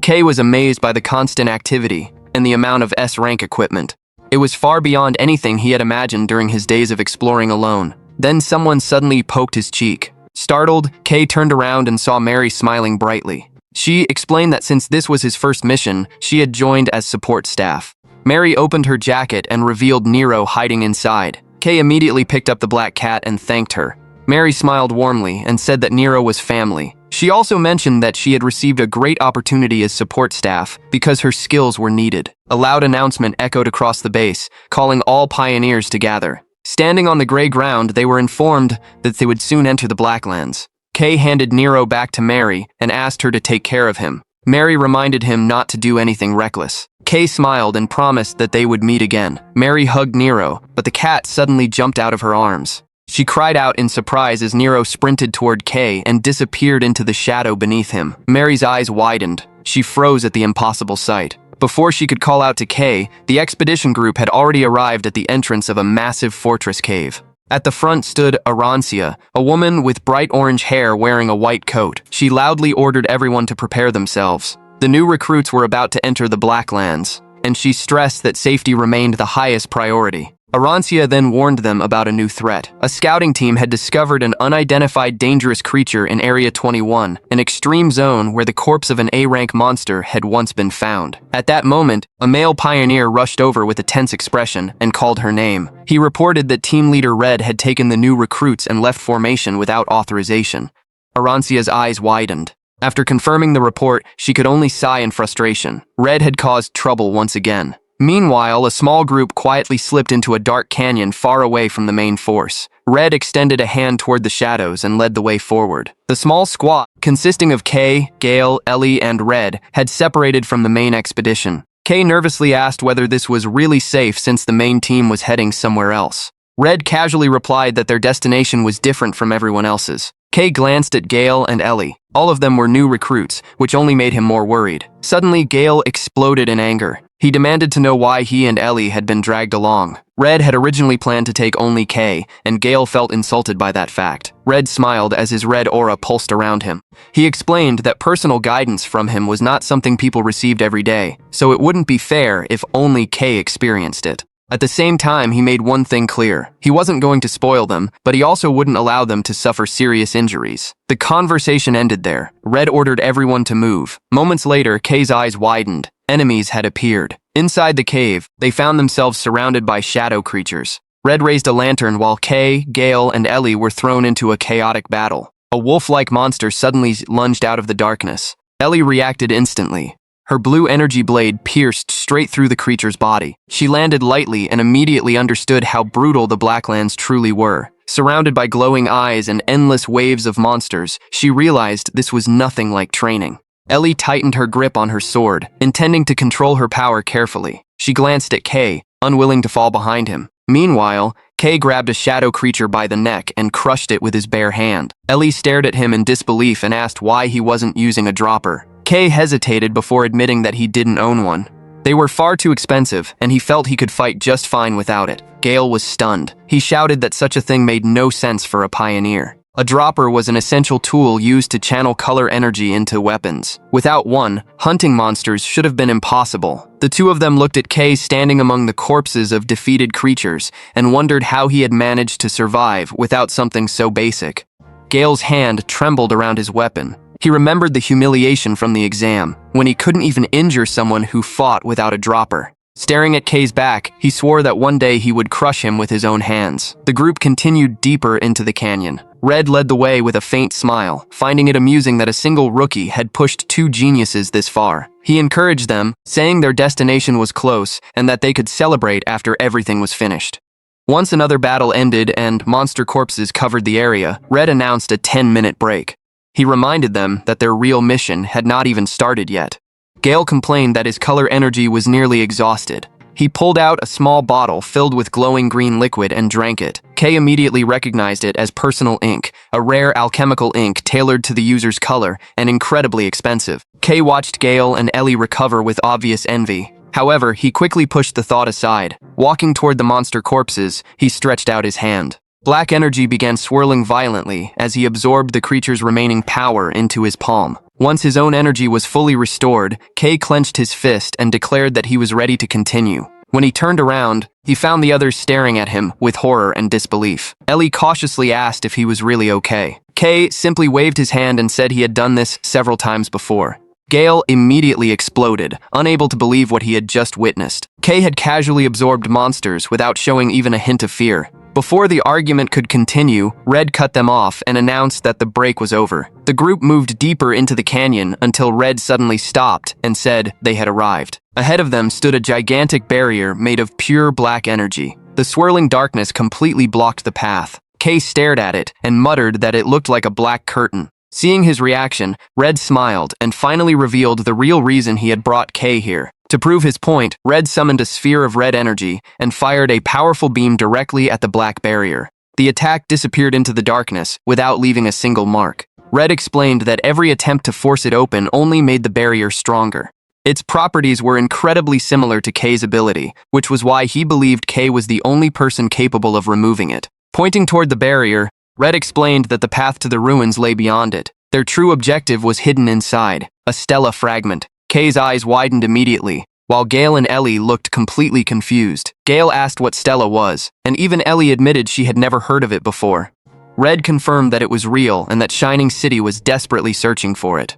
K was amazed by the constant activity and the amount of S-rank equipment. It was far beyond anything he had imagined during his days of exploring alone. Then someone suddenly poked his cheek. Startled, K turned around and saw Mary smiling brightly. She explained that since this was his first mission, she had joined as support staff. Mary opened her jacket and revealed Nero hiding inside. K immediately picked up the black cat and thanked her. Mary smiled warmly and said that Nero was family. She also mentioned that she had received a great opportunity as support staff because her skills were needed. A loud announcement echoed across the base, calling all pioneers to gather. Standing on the gray ground, they were informed that they would soon enter the Blacklands. K handed Nero back to Mary and asked her to take care of him. Mary reminded him not to do anything reckless. K smiled and promised that they would meet again. Mary hugged Nero, but the cat suddenly jumped out of her arms. She cried out in surprise as Nero sprinted toward K and disappeared into the shadow beneath him. Mary's eyes widened. She froze at the impossible sight. Before she could call out to K, the expedition group had already arrived at the entrance of a massive fortress cave. At the front stood Arancia, a woman with bright orange hair wearing a white coat. She loudly ordered everyone to prepare themselves. The new recruits were about to enter the Blacklands, and she stressed that safety remained the highest priority. Arancia then warned them about a new threat. A scouting team had discovered an unidentified dangerous creature in Area 21, an extreme zone where the corpse of an A-rank monster had once been found. At that moment, a male pioneer rushed over with a tense expression and called her name. He reported that team leader Red had taken the new recruits and left formation without authorization. Arancia's eyes widened. After confirming the report, she could only sigh in frustration. Red had caused trouble once again. Meanwhile, a small group quietly slipped into a dark canyon far away from the main force. Red extended a hand toward the shadows and led the way forward. The small squad, consisting of Kay, Gale, Ellie, and Red, had separated from the main expedition. Kay nervously asked whether this was really safe since the main team was heading somewhere else. Red casually replied that their destination was different from everyone else's. Kay glanced at Gale and Ellie. All of them were new recruits, which only made him more worried. Suddenly, Gale exploded in anger. He demanded to know why he and Ellie had been dragged along. Red had originally planned to take only Kay, and Gale felt insulted by that fact. Red smiled as his red aura pulsed around him. He explained that personal guidance from him was not something people received every day, so it wouldn't be fair if only Kay experienced it. At the same time, he made one thing clear. He wasn't going to spoil them, but he also wouldn't allow them to suffer serious injuries. The conversation ended there. Red ordered everyone to move. Moments later, Kay's eyes widened. Enemies had appeared. Inside the cave, they found themselves surrounded by shadow creatures. Red raised a lantern while Kay, Gale, and Ellie were thrown into a chaotic battle. A wolf-like monster suddenly lunged out of the darkness. Ellie reacted instantly. Her blue energy blade pierced straight through the creature's body. She landed lightly and immediately understood how brutal the Blacklands truly were. Surrounded by glowing eyes and endless waves of monsters, she realized this was nothing like training. Ellie tightened her grip on her sword, intending to control her power carefully. She glanced at Kay, unwilling to fall behind him. Meanwhile, Kay grabbed a shadow creature by the neck and crushed it with his bare hand. Ellie stared at him in disbelief and asked why he wasn't using a dropper. Kay hesitated before admitting that he didn't own one. They were far too expensive, and he felt he could fight just fine without it. Gale was stunned. He shouted that such a thing made no sense for a pioneer. A dropper was an essential tool used to channel color energy into weapons. Without one, hunting monsters should have been impossible. The two of them looked at Kay standing among the corpses of defeated creatures and wondered how he had managed to survive without something so basic. Gale's hand trembled around his weapon. He remembered the humiliation from the exam, when he couldn't even injure someone who fought without a dropper. Staring at Kay's back, he swore that one day he would crush him with his own hands. The group continued deeper into the canyon. Red led the way with a faint smile, finding it amusing that a single rookie had pushed two geniuses this far. He encouraged them, saying their destination was close and that they could celebrate after everything was finished. Once another battle ended and monster corpses covered the area, Red announced a 10-minute break. He reminded them that their real mission had not even started yet. Gale complained that his color energy was nearly exhausted. He pulled out a small bottle filled with glowing green liquid and drank it. Kay immediately recognized it as personal ink, a rare alchemical ink tailored to the user's color and incredibly expensive. Kay watched Gale and Ellie recover with obvious envy. However, he quickly pushed the thought aside. Walking toward the monster corpses, he stretched out his hand. Black energy began swirling violently as he absorbed the creature's remaining power into his palm. Once his own energy was fully restored, Kay clenched his fist and declared that he was ready to continue. When he turned around, he found the others staring at him with horror and disbelief. Ellie cautiously asked if he was really okay. Kay simply waved his hand and said he had done this several times before. Gale immediately exploded, unable to believe what he had just witnessed. Kay had casually absorbed monsters without showing even a hint of fear. Before the argument could continue, Red cut them off and announced that the break was over. The group moved deeper into the canyon until Red suddenly stopped and said they had arrived. Ahead of them stood a gigantic barrier made of pure black energy. The swirling darkness completely blocked the path. Kay stared at it and muttered that it looked like a black curtain. Seeing his reaction, Red smiled and finally revealed the real reason he had brought Kay here. To prove his point, Red summoned a sphere of red energy and fired a powerful beam directly at the black barrier. The attack disappeared into the darkness without leaving a single mark. Red explained that every attempt to force it open only made the barrier stronger. Its properties were incredibly similar to Kay's ability, which was why he believed Kay was the only person capable of removing it. Pointing toward the barrier, Red explained that the path to the ruins lay beyond it. Their true objective was hidden inside, a stela fragment. Kay's eyes widened immediately. while Gale and Ellie looked completely confused. Gale asked what Stella was, and even Ellie admitted she had never heard of it before. Red confirmed that it was real and that Shining City was desperately searching for it.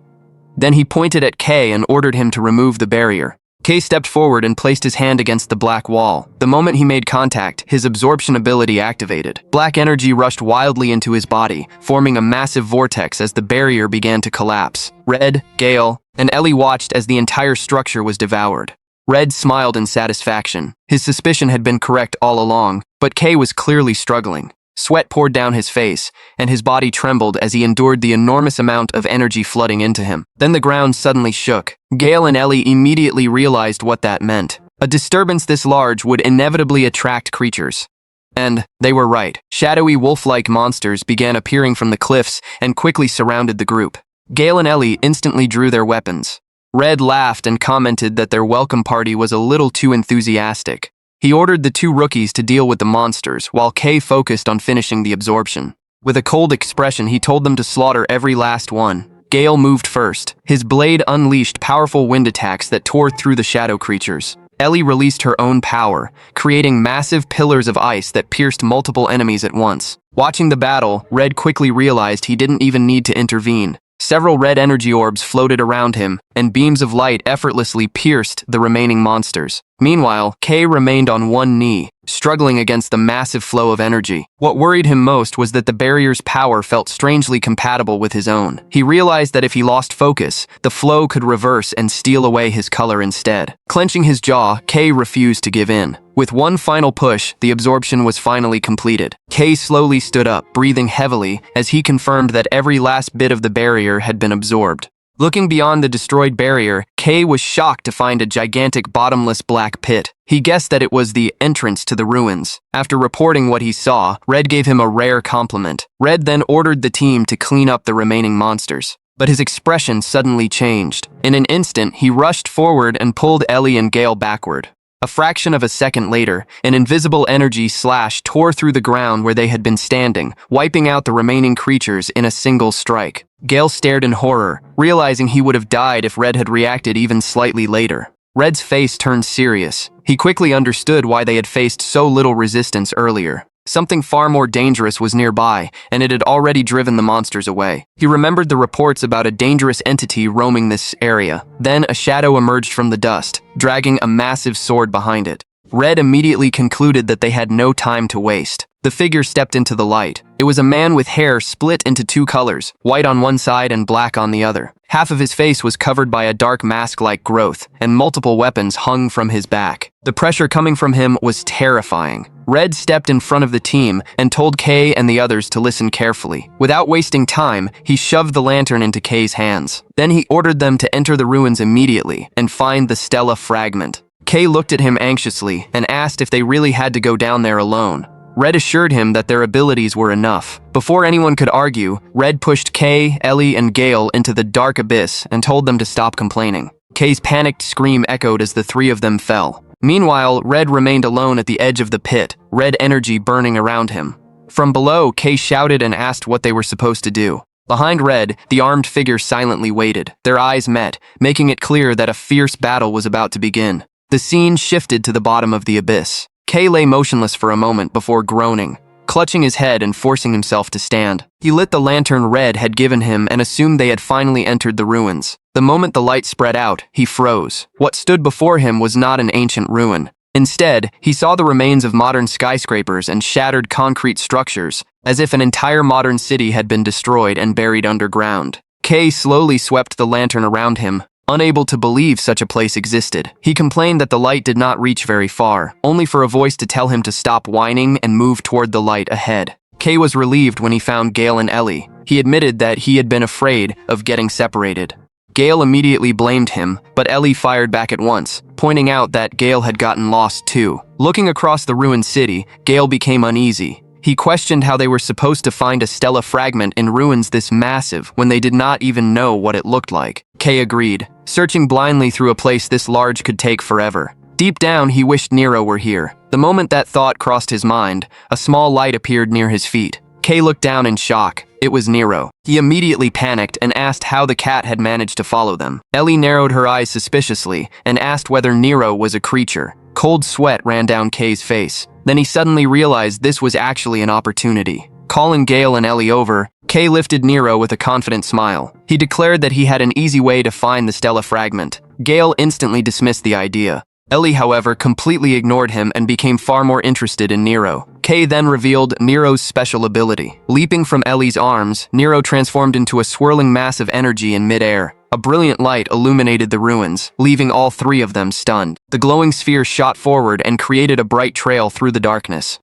Then he pointed at Kay and ordered him to remove the barrier. Kay stepped forward and placed his hand against the black wall. The moment he made contact, his absorption ability activated. Black energy rushed wildly into his body, forming a massive vortex as the barrier began to collapse. Red, Gale, and Ellie watched as the entire structure was devoured. Red smiled in satisfaction. His suspicion had been correct all along, but Kay was clearly struggling. Sweat poured down his face, and his body trembled as he endured the enormous amount of energy flooding into him. Then the ground suddenly shook. Gale and Ellie immediately realized what that meant. A disturbance this large would inevitably attract creatures. And they were right. Shadowy wolf-like monsters began appearing from the cliffs and quickly surrounded the group. Gale and Ellie instantly drew their weapons. Red laughed and commented that their welcome party was a little too enthusiastic. He ordered the two rookies to deal with the monsters, while Kay focused on finishing the absorption. With a cold expression, he told them to slaughter every last one. Gale moved first. His blade unleashed powerful wind attacks that tore through the shadow creatures. Ellie released her own power, creating massive pillars of ice that pierced multiple enemies at once. Watching the battle, Red quickly realized he didn't even need to intervene. Several red energy orbs floated around him, and beams of light effortlessly pierced the remaining monsters. Meanwhile, Kay remained on one knee, struggling against the massive flow of energy. What worried him most was that the barrier's power felt strangely compatible with his own. He realized that if he lost focus, the flow could reverse and steal away his color instead. Clenching his jaw, Kay refused to give in. With one final push, the absorption was finally completed. Kay slowly stood up, breathing heavily, as he confirmed that every last bit of the barrier had been absorbed. Looking beyond the destroyed barrier, Kay was shocked to find a gigantic bottomless black pit. He guessed that it was the entrance to the ruins. After reporting what he saw, Red gave him a rare compliment. Red then ordered the team to clean up the remaining monsters. But his expression suddenly changed. In an instant, he rushed forward and pulled Ellie and Gale backward. A fraction of a second later, an invisible energy slash tore through the ground where they had been standing, wiping out the remaining creatures in a single strike. Gale stared in horror, realizing he would have died if Red had reacted even slightly later. Red's face turned serious. He quickly understood why they had faced so little resistance earlier. Something far more dangerous was nearby, and it had already driven the monsters away. He remembered the reports about a dangerous entity roaming this area. Then a shadow emerged from the dust, dragging a massive sword behind it. Red immediately concluded that they had no time to waste. The figure stepped into the light. It was a man with hair split into two colors, white on one side and black on the other. Half of his face was covered by a dark mask-like growth, and multiple weapons hung from his back. The pressure coming from him was terrifying. Red stepped in front of the team and told Kay and the others to listen carefully. Without wasting time, he shoved the lantern into Kay's hands. Then he ordered them to enter the ruins immediately and find the Stella fragment. Kay looked at him anxiously and asked if they really had to go down there alone. Red assured him that their abilities were enough. Before anyone could argue, Red pushed Kay, Ellie, and Gale into the dark abyss and told them to stop complaining. Kay's panicked scream echoed as the three of them fell. Meanwhile, Red remained alone at the edge of the pit, red energy burning around him. From below, Kay shouted and asked what they were supposed to do. Behind Red, the armed figure silently waited. Their eyes met, making it clear that a fierce battle was about to begin. The scene shifted to the bottom of the abyss. Kay lay motionless for a moment before groaning, clutching his head and forcing himself to stand. He lit the lantern Red had given him and assumed they had finally entered the ruins. The moment the light spread out, he froze. What stood before him was not an ancient ruin. Instead, he saw the remains of modern skyscrapers and shattered concrete structures, as if an entire modern city had been destroyed and buried underground. Kay slowly swept the lantern around him, unable to believe such a place existed. He complained that the light did not reach very far, only for a voice to tell him to stop whining and move toward the light ahead. Kay was relieved when he found Gale and Ellie. He admitted that he had been afraid of getting separated. Gale immediately blamed him, but Ellie fired back at once, pointing out that Gale had gotten lost too. Looking across the ruined city, Gale became uneasy. He questioned how they were supposed to find a Stella fragment in ruins this massive when they did not even know what it looked like. Kay agreed. Searching blindly through a place this large could take forever. Deep down, he wished Nero were here. The moment that thought crossed his mind, a small light appeared near his feet. Kay looked down in shock. It was Nero. He immediately panicked and asked how the cat had managed to follow them. Ellie narrowed her eyes suspiciously and asked whether Nero was a creature. Cold sweat ran down Kay's face. Then he suddenly realized this was actually an opportunity. Calling Gale and Ellie over, Kay lifted Nero with a confident smile. He declared that he had an easy way to find the Stella fragment. Gale instantly dismissed the idea. Ellie, however, completely ignored him and became far more interested in Nero. Kay then revealed Nero's special ability. Leaping from Ellie's arms, Nero transformed into a swirling mass of energy in midair. A brilliant light illuminated the ruins, leaving all three of them stunned. The glowing sphere shot forward and created a bright trail through the darkness.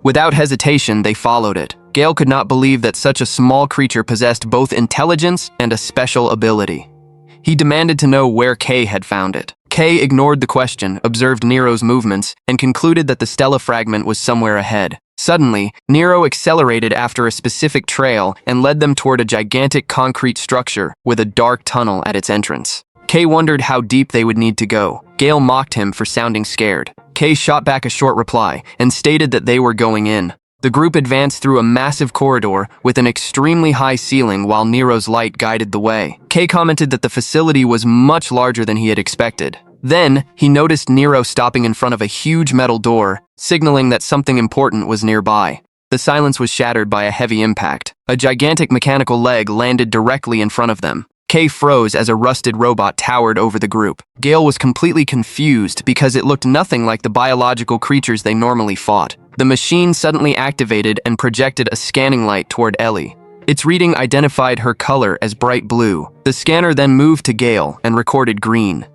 Without hesitation, they followed it. Gale could not believe that such a small creature possessed both intelligence and a special ability. He demanded to know where Kay had found it. Kay ignored the question, observed Nero's movements, and concluded that the Stella fragment was somewhere ahead. Suddenly, Nero accelerated after a specific trail and led them toward a gigantic concrete structure with a dark tunnel at its entrance. Kay wondered how deep they would need to go. Gale mocked him for sounding scared. Kay shot back a short reply and stated that they were going in. The group advanced through a massive corridor with an extremely high ceiling while Nero's light guided the way. Kay commented that the facility was much larger than he had expected. Then, he noticed Nero stopping in front of a huge metal door, signaling that something important was nearby. The silence was shattered by a heavy impact. A gigantic mechanical leg landed directly in front of them. Kay froze as a rusted robot towered over the group. Gale was completely confused because it looked nothing like the biological creatures they normally fought. The machine suddenly activated and projected a scanning light toward Ellie. Its reading identified her color as bright blue. The scanner then moved to Gale and recorded green.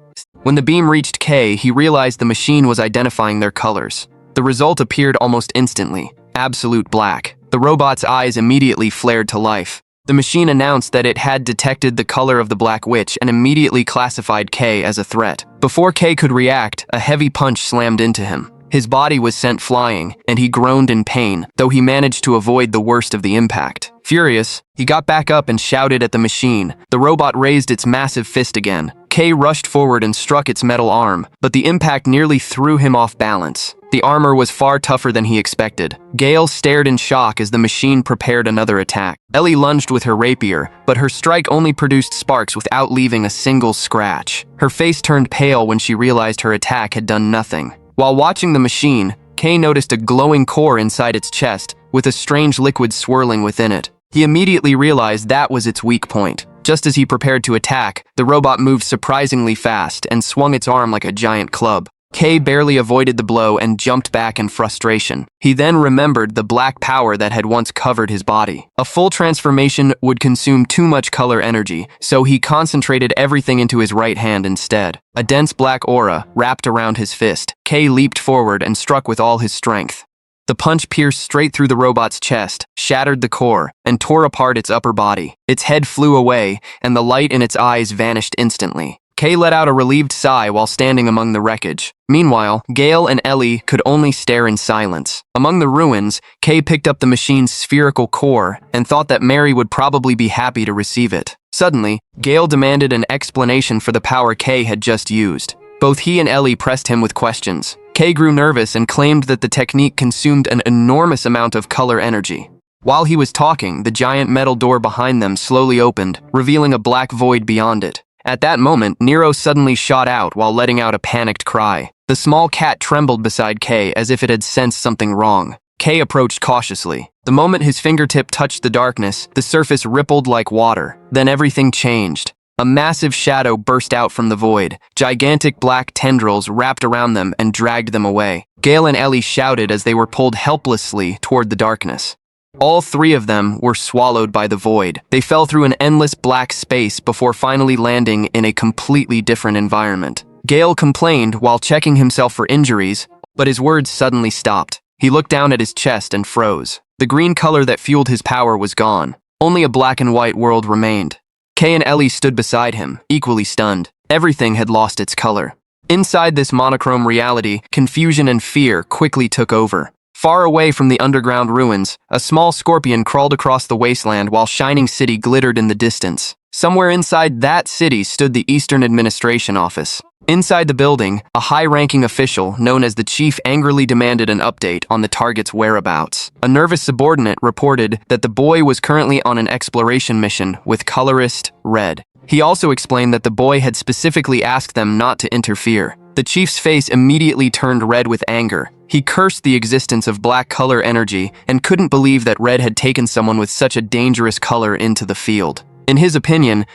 When the beam reached Kay, he realized the machine was identifying their colors. The result appeared almost instantly: absolute black. The robot's eyes immediately flared to life. The machine announced that it had detected the color of the Black Witch and immediately classified Kay as a threat. Before Kay could react, a heavy punch slammed into him. His body was sent flying, and he groaned in pain, though he managed to avoid the worst of the impact. Furious, he got back up and shouted at the machine. The robot raised its massive fist again. Kay rushed forward and struck its metal arm, but the impact nearly threw him off balance. The armor was far tougher than he expected. Gale stared in shock as the machine prepared another attack. Ellie lunged with her rapier, but her strike only produced sparks without leaving a single scratch. Her face turned pale when she realized her attack had done nothing. While watching the machine, Kay noticed a glowing core inside its chest, with a strange liquid swirling within it. He immediately realized that was its weak point. Just as he prepared to attack, the robot moved surprisingly fast and swung its arm like a giant club. Kay barely avoided the blow and jumped back in frustration. He then remembered the black power that had once covered his body. A full transformation would consume too much color energy, so he concentrated everything into his right hand instead. A dense black aura wrapped around his fist. Kay leaped forward and struck with all his strength. The punch pierced straight through the robot's chest, shattered the core, and tore apart its upper body. Its head flew away, and the light in its eyes vanished instantly. Kay let out a relieved sigh while standing among the wreckage. Meanwhile, Gale and Ellie could only stare in silence. Among the ruins, Kay picked up the machine's spherical core and thought that Mary would probably be happy to receive it. Suddenly, Gale demanded an explanation for the power Kay had just used. Both he and Ellie pressed him with questions. Kay grew nervous and claimed that the technique consumed an enormous amount of color energy. While he was talking, the giant metal door behind them slowly opened, revealing a black void beyond it. At that moment, Nero suddenly shot out while letting out a panicked cry. The small cat trembled beside Kay as if it had sensed something wrong. Kay approached cautiously. The moment his fingertip touched the darkness, the surface rippled like water. Then everything changed. A massive shadow burst out from the void. Gigantic black tendrils wrapped around them and dragged them away. Gale and Ellie shouted as they were pulled helplessly toward the darkness. All three of them were swallowed by the void. They fell through an endless black space before finally landing in a completely different environment. Gale complained while checking himself for injuries, but his words suddenly stopped. He looked down at his chest and froze. The green color that fueled his power was gone. Only a black and white world remained. Kay and Ellie stood beside him, equally stunned. Everything had lost its color. Inside this monochrome reality, confusion and fear quickly took over. Far away from the underground ruins, a small scorpion crawled across the wasteland while Shining City glittered in the distance. Somewhere inside that city stood the Eastern Administration Office. Inside the building, a high-ranking official known as the chief angrily demanded an update on the target's whereabouts. A nervous subordinate reported that the boy was currently on an exploration mission with Colorist, Red. He also explained that the boy had specifically asked them not to interfere. The chief's face immediately turned red with anger. He cursed the existence of black color energy and couldn't believe that Red had taken someone with such a dangerous color into the field. In his opinion,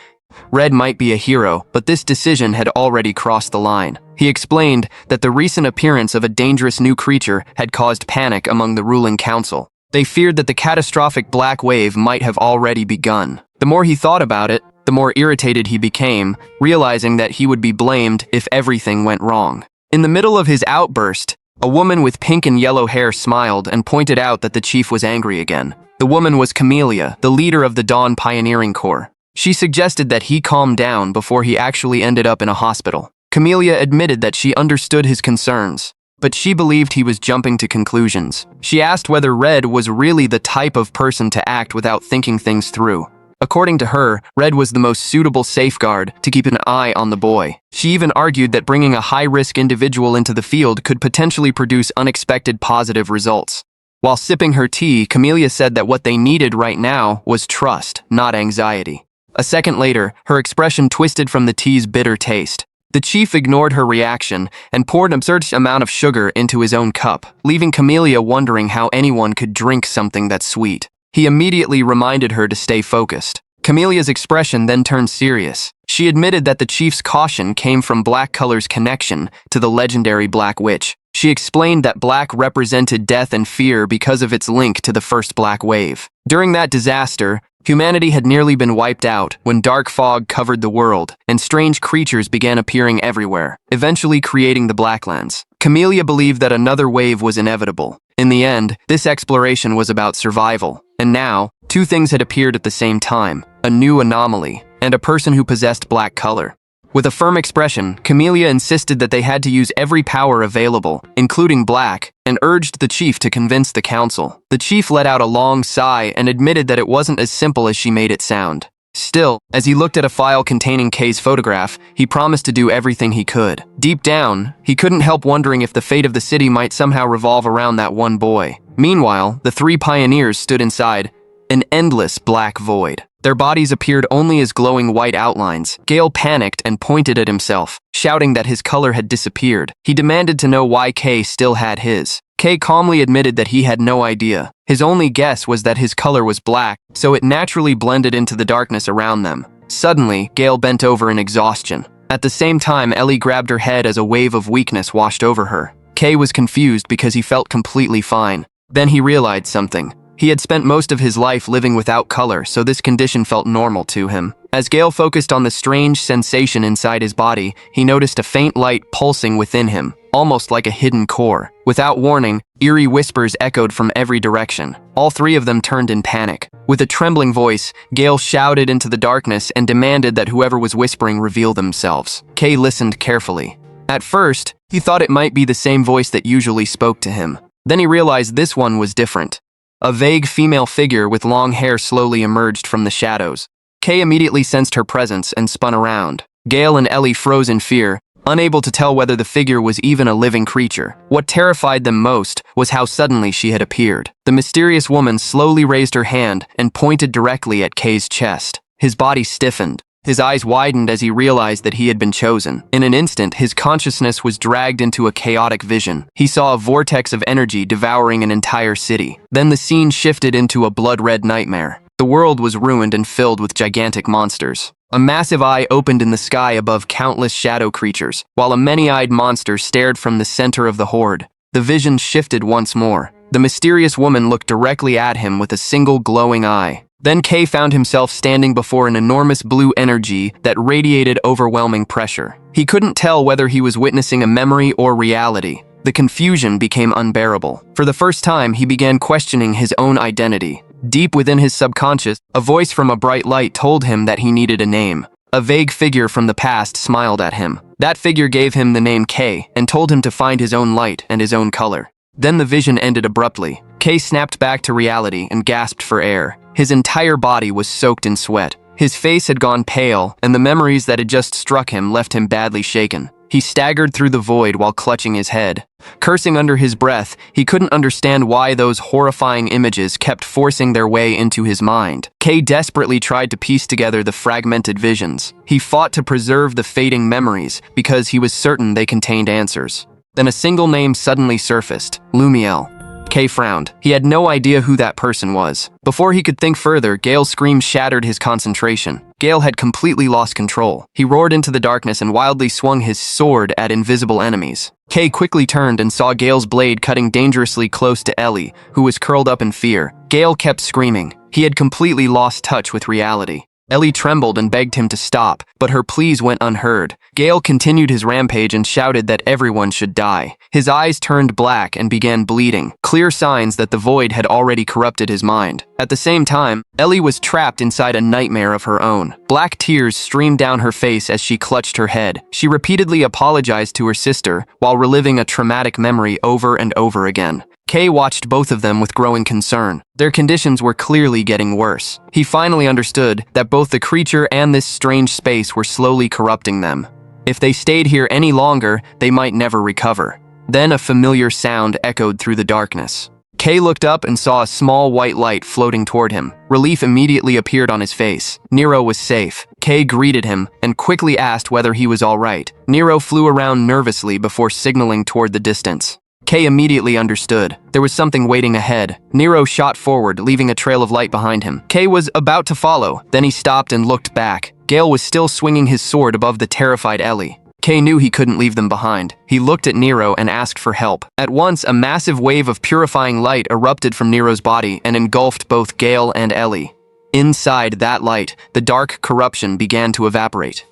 Red might be a hero, but this decision had already crossed the line. He explained that the recent appearance of a dangerous new creature had caused panic among the ruling council. They feared that the catastrophic black wave might have already begun. The more he thought about it, the more irritated he became, realizing that he would be blamed if everything went wrong. In the middle of his outburst, a woman with pink and yellow hair smiled and pointed out that the chief was angry again. The woman was Camellia, the leader of the Dawn Pioneering Corps. She suggested that he calm down before he actually ended up in a hospital. Camellia admitted that she understood his concerns, but she believed he was jumping to conclusions. She asked whether Red was really the type of person to act without thinking things through. According to her, Red was the most suitable safeguard to keep an eye on the boy. She even argued that bringing a high-risk individual into the field could potentially produce unexpected positive results. While sipping her tea, Camellia said that what they needed right now was trust, not anxiety. A second later, her expression twisted from the tea's bitter taste. The chief ignored her reaction and poured an absurd amount of sugar into his own cup, leaving Camellia wondering how anyone could drink something that sweet. He immediately reminded her to stay focused. Camelia's expression then turned serious. She admitted that the chief's caution came from Black Color's connection to the legendary Black Witch. She explained that black represented death and fear because of its link to the first Black Wave. During that disaster, humanity had nearly been wiped out when dark fog covered the world, and strange creatures began appearing everywhere, eventually creating the Blacklands. Camellia believed that another wave was inevitable. In the end, this exploration was about survival, and now, two things had appeared at the same time: a new anomaly, and a person who possessed black color. With a firm expression, Camellia insisted that they had to use every power available, including black, and urged the chief to convince the council. The chief let out a long sigh and admitted that it wasn't as simple as she made it sound. Still, as he looked at a file containing Kay's photograph, he promised to do everything he could. Deep down, he couldn't help wondering if the fate of the city might somehow revolve around that one boy. Meanwhile, the three pioneers stood inside an endless black void. Their bodies appeared only as glowing white outlines. Gale panicked and pointed at himself, shouting that his color had disappeared. He demanded to know why Kay still had his. Kay calmly admitted that he had no idea. His only guess was that his color was black, so it naturally blended into the darkness around them. Suddenly, Gale bent over in exhaustion. At the same time, Ellie grabbed her head as a wave of weakness washed over her. Kay was confused because he felt completely fine. Then he realized something. He had spent most of his life living without color, so this condition felt normal to him. As Gale focused on the strange sensation inside his body, he noticed a faint light pulsing within him, almost like a hidden core. Without warning, eerie whispers echoed from every direction. All three of them turned in panic. With a trembling voice, Gale shouted into the darkness and demanded that whoever was whispering reveal themselves. Kay listened carefully. At first, he thought it might be the same voice that usually spoke to him. Then he realized this one was different. A vague female figure with long hair slowly emerged from the shadows. Kay immediately sensed her presence and spun around. Gale and Ellie froze in fear, unable to tell whether the figure was even a living creature. What terrified them most was how suddenly she had appeared. The mysterious woman slowly raised her hand and pointed directly at Kay's chest. His body stiffened. His eyes widened as he realized that he had been chosen. In an instant, his consciousness was dragged into a chaotic vision. He saw a vortex of energy devouring an entire city. Then the scene shifted into a blood-red nightmare. The world was ruined and filled with gigantic monsters. A massive eye opened in the sky above countless shadow creatures, while a many-eyed monster stared from the center of the horde. The vision shifted once more. The mysterious woman looked directly at him with a single glowing eye. Then Kay found himself standing before an enormous blue energy that radiated overwhelming pressure. He couldn't tell whether he was witnessing a memory or reality. The confusion became unbearable. For the first time, he began questioning his own identity. Deep within his subconscious, a voice from a bright light told him that he needed a name. A vague figure from the past smiled at him. That figure gave him the name Kay and told him to find his own light and his own color. Then the vision ended abruptly. Kay snapped back to reality and gasped for air. His entire body was soaked in sweat. His face had gone pale, and the memories that had just struck him left him badly shaken. He staggered through the void while clutching his head. Cursing under his breath, he couldn't understand why those horrifying images kept forcing their way into his mind. Kay desperately tried to piece together the fragmented visions. He fought to preserve the fading memories because he was certain they contained answers. Then a single name suddenly surfaced: Lumiel. Kay frowned. He had no idea who that person was. Before he could think further, Gale's scream shattered his concentration. Gale had completely lost control. He roared into the darkness and wildly swung his sword at invisible enemies. Kay quickly turned and saw Gale's blade cutting dangerously close to Ellie, who was curled up in fear. Gale kept screaming. He had completely lost touch with reality. Ellie trembled and begged him to stop, but her pleas went unheard. Gale continued his rampage and shouted that everyone should die. His eyes turned black and began bleeding, clear signs that the void had already corrupted his mind. At the same time, Ellie was trapped inside a nightmare of her own. Black tears streamed down her face as she clutched her head. She repeatedly apologized to her sister while reliving a traumatic memory over and over again. Kay watched both of them with growing concern. Their conditions were clearly getting worse. He finally understood that both the creature and this strange space were slowly corrupting them. If they stayed here any longer, they might never recover. Then a familiar sound echoed through the darkness. Kay looked up and saw a small white light floating toward him. Relief immediately appeared on his face. Nero was safe. Kay greeted him and quickly asked whether he was all right. Nero flew around nervously before signaling toward the distance. Kay immediately understood. There was something waiting ahead. Nero shot forward, leaving a trail of light behind him. Kay was about to follow, then he stopped and looked back. Gale was still swinging his sword above the terrified Ellie. Kay knew he couldn't leave them behind. He looked at Nero and asked for help. At once, a massive wave of purifying light erupted from Nero's body and engulfed both Gale and Ellie. Inside that light, the dark corruption began to evaporate.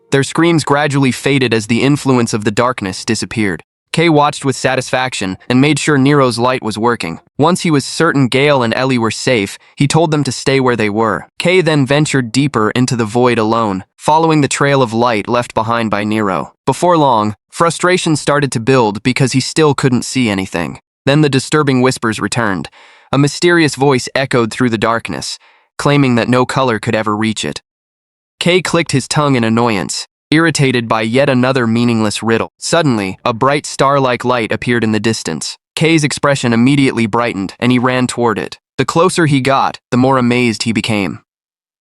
Their screams gradually faded as the influence of the darkness disappeared. Kay watched with satisfaction and made sure Nero's light was working. Once he was certain Gale and Ellie were safe, he told them to stay where they were. Kay then ventured deeper into the void alone, following the trail of light left behind by Nero. Before long, frustration started to build because he still couldn't see anything. Then the disturbing whispers returned. A mysterious voice echoed through the darkness, claiming that no color could ever reach it. Kay clicked his tongue in annoyance, irritated by yet another meaningless riddle. Suddenly, a bright star-like light appeared in the distance. Kay's expression immediately brightened, and he ran toward it. The closer he got, the more amazed he became.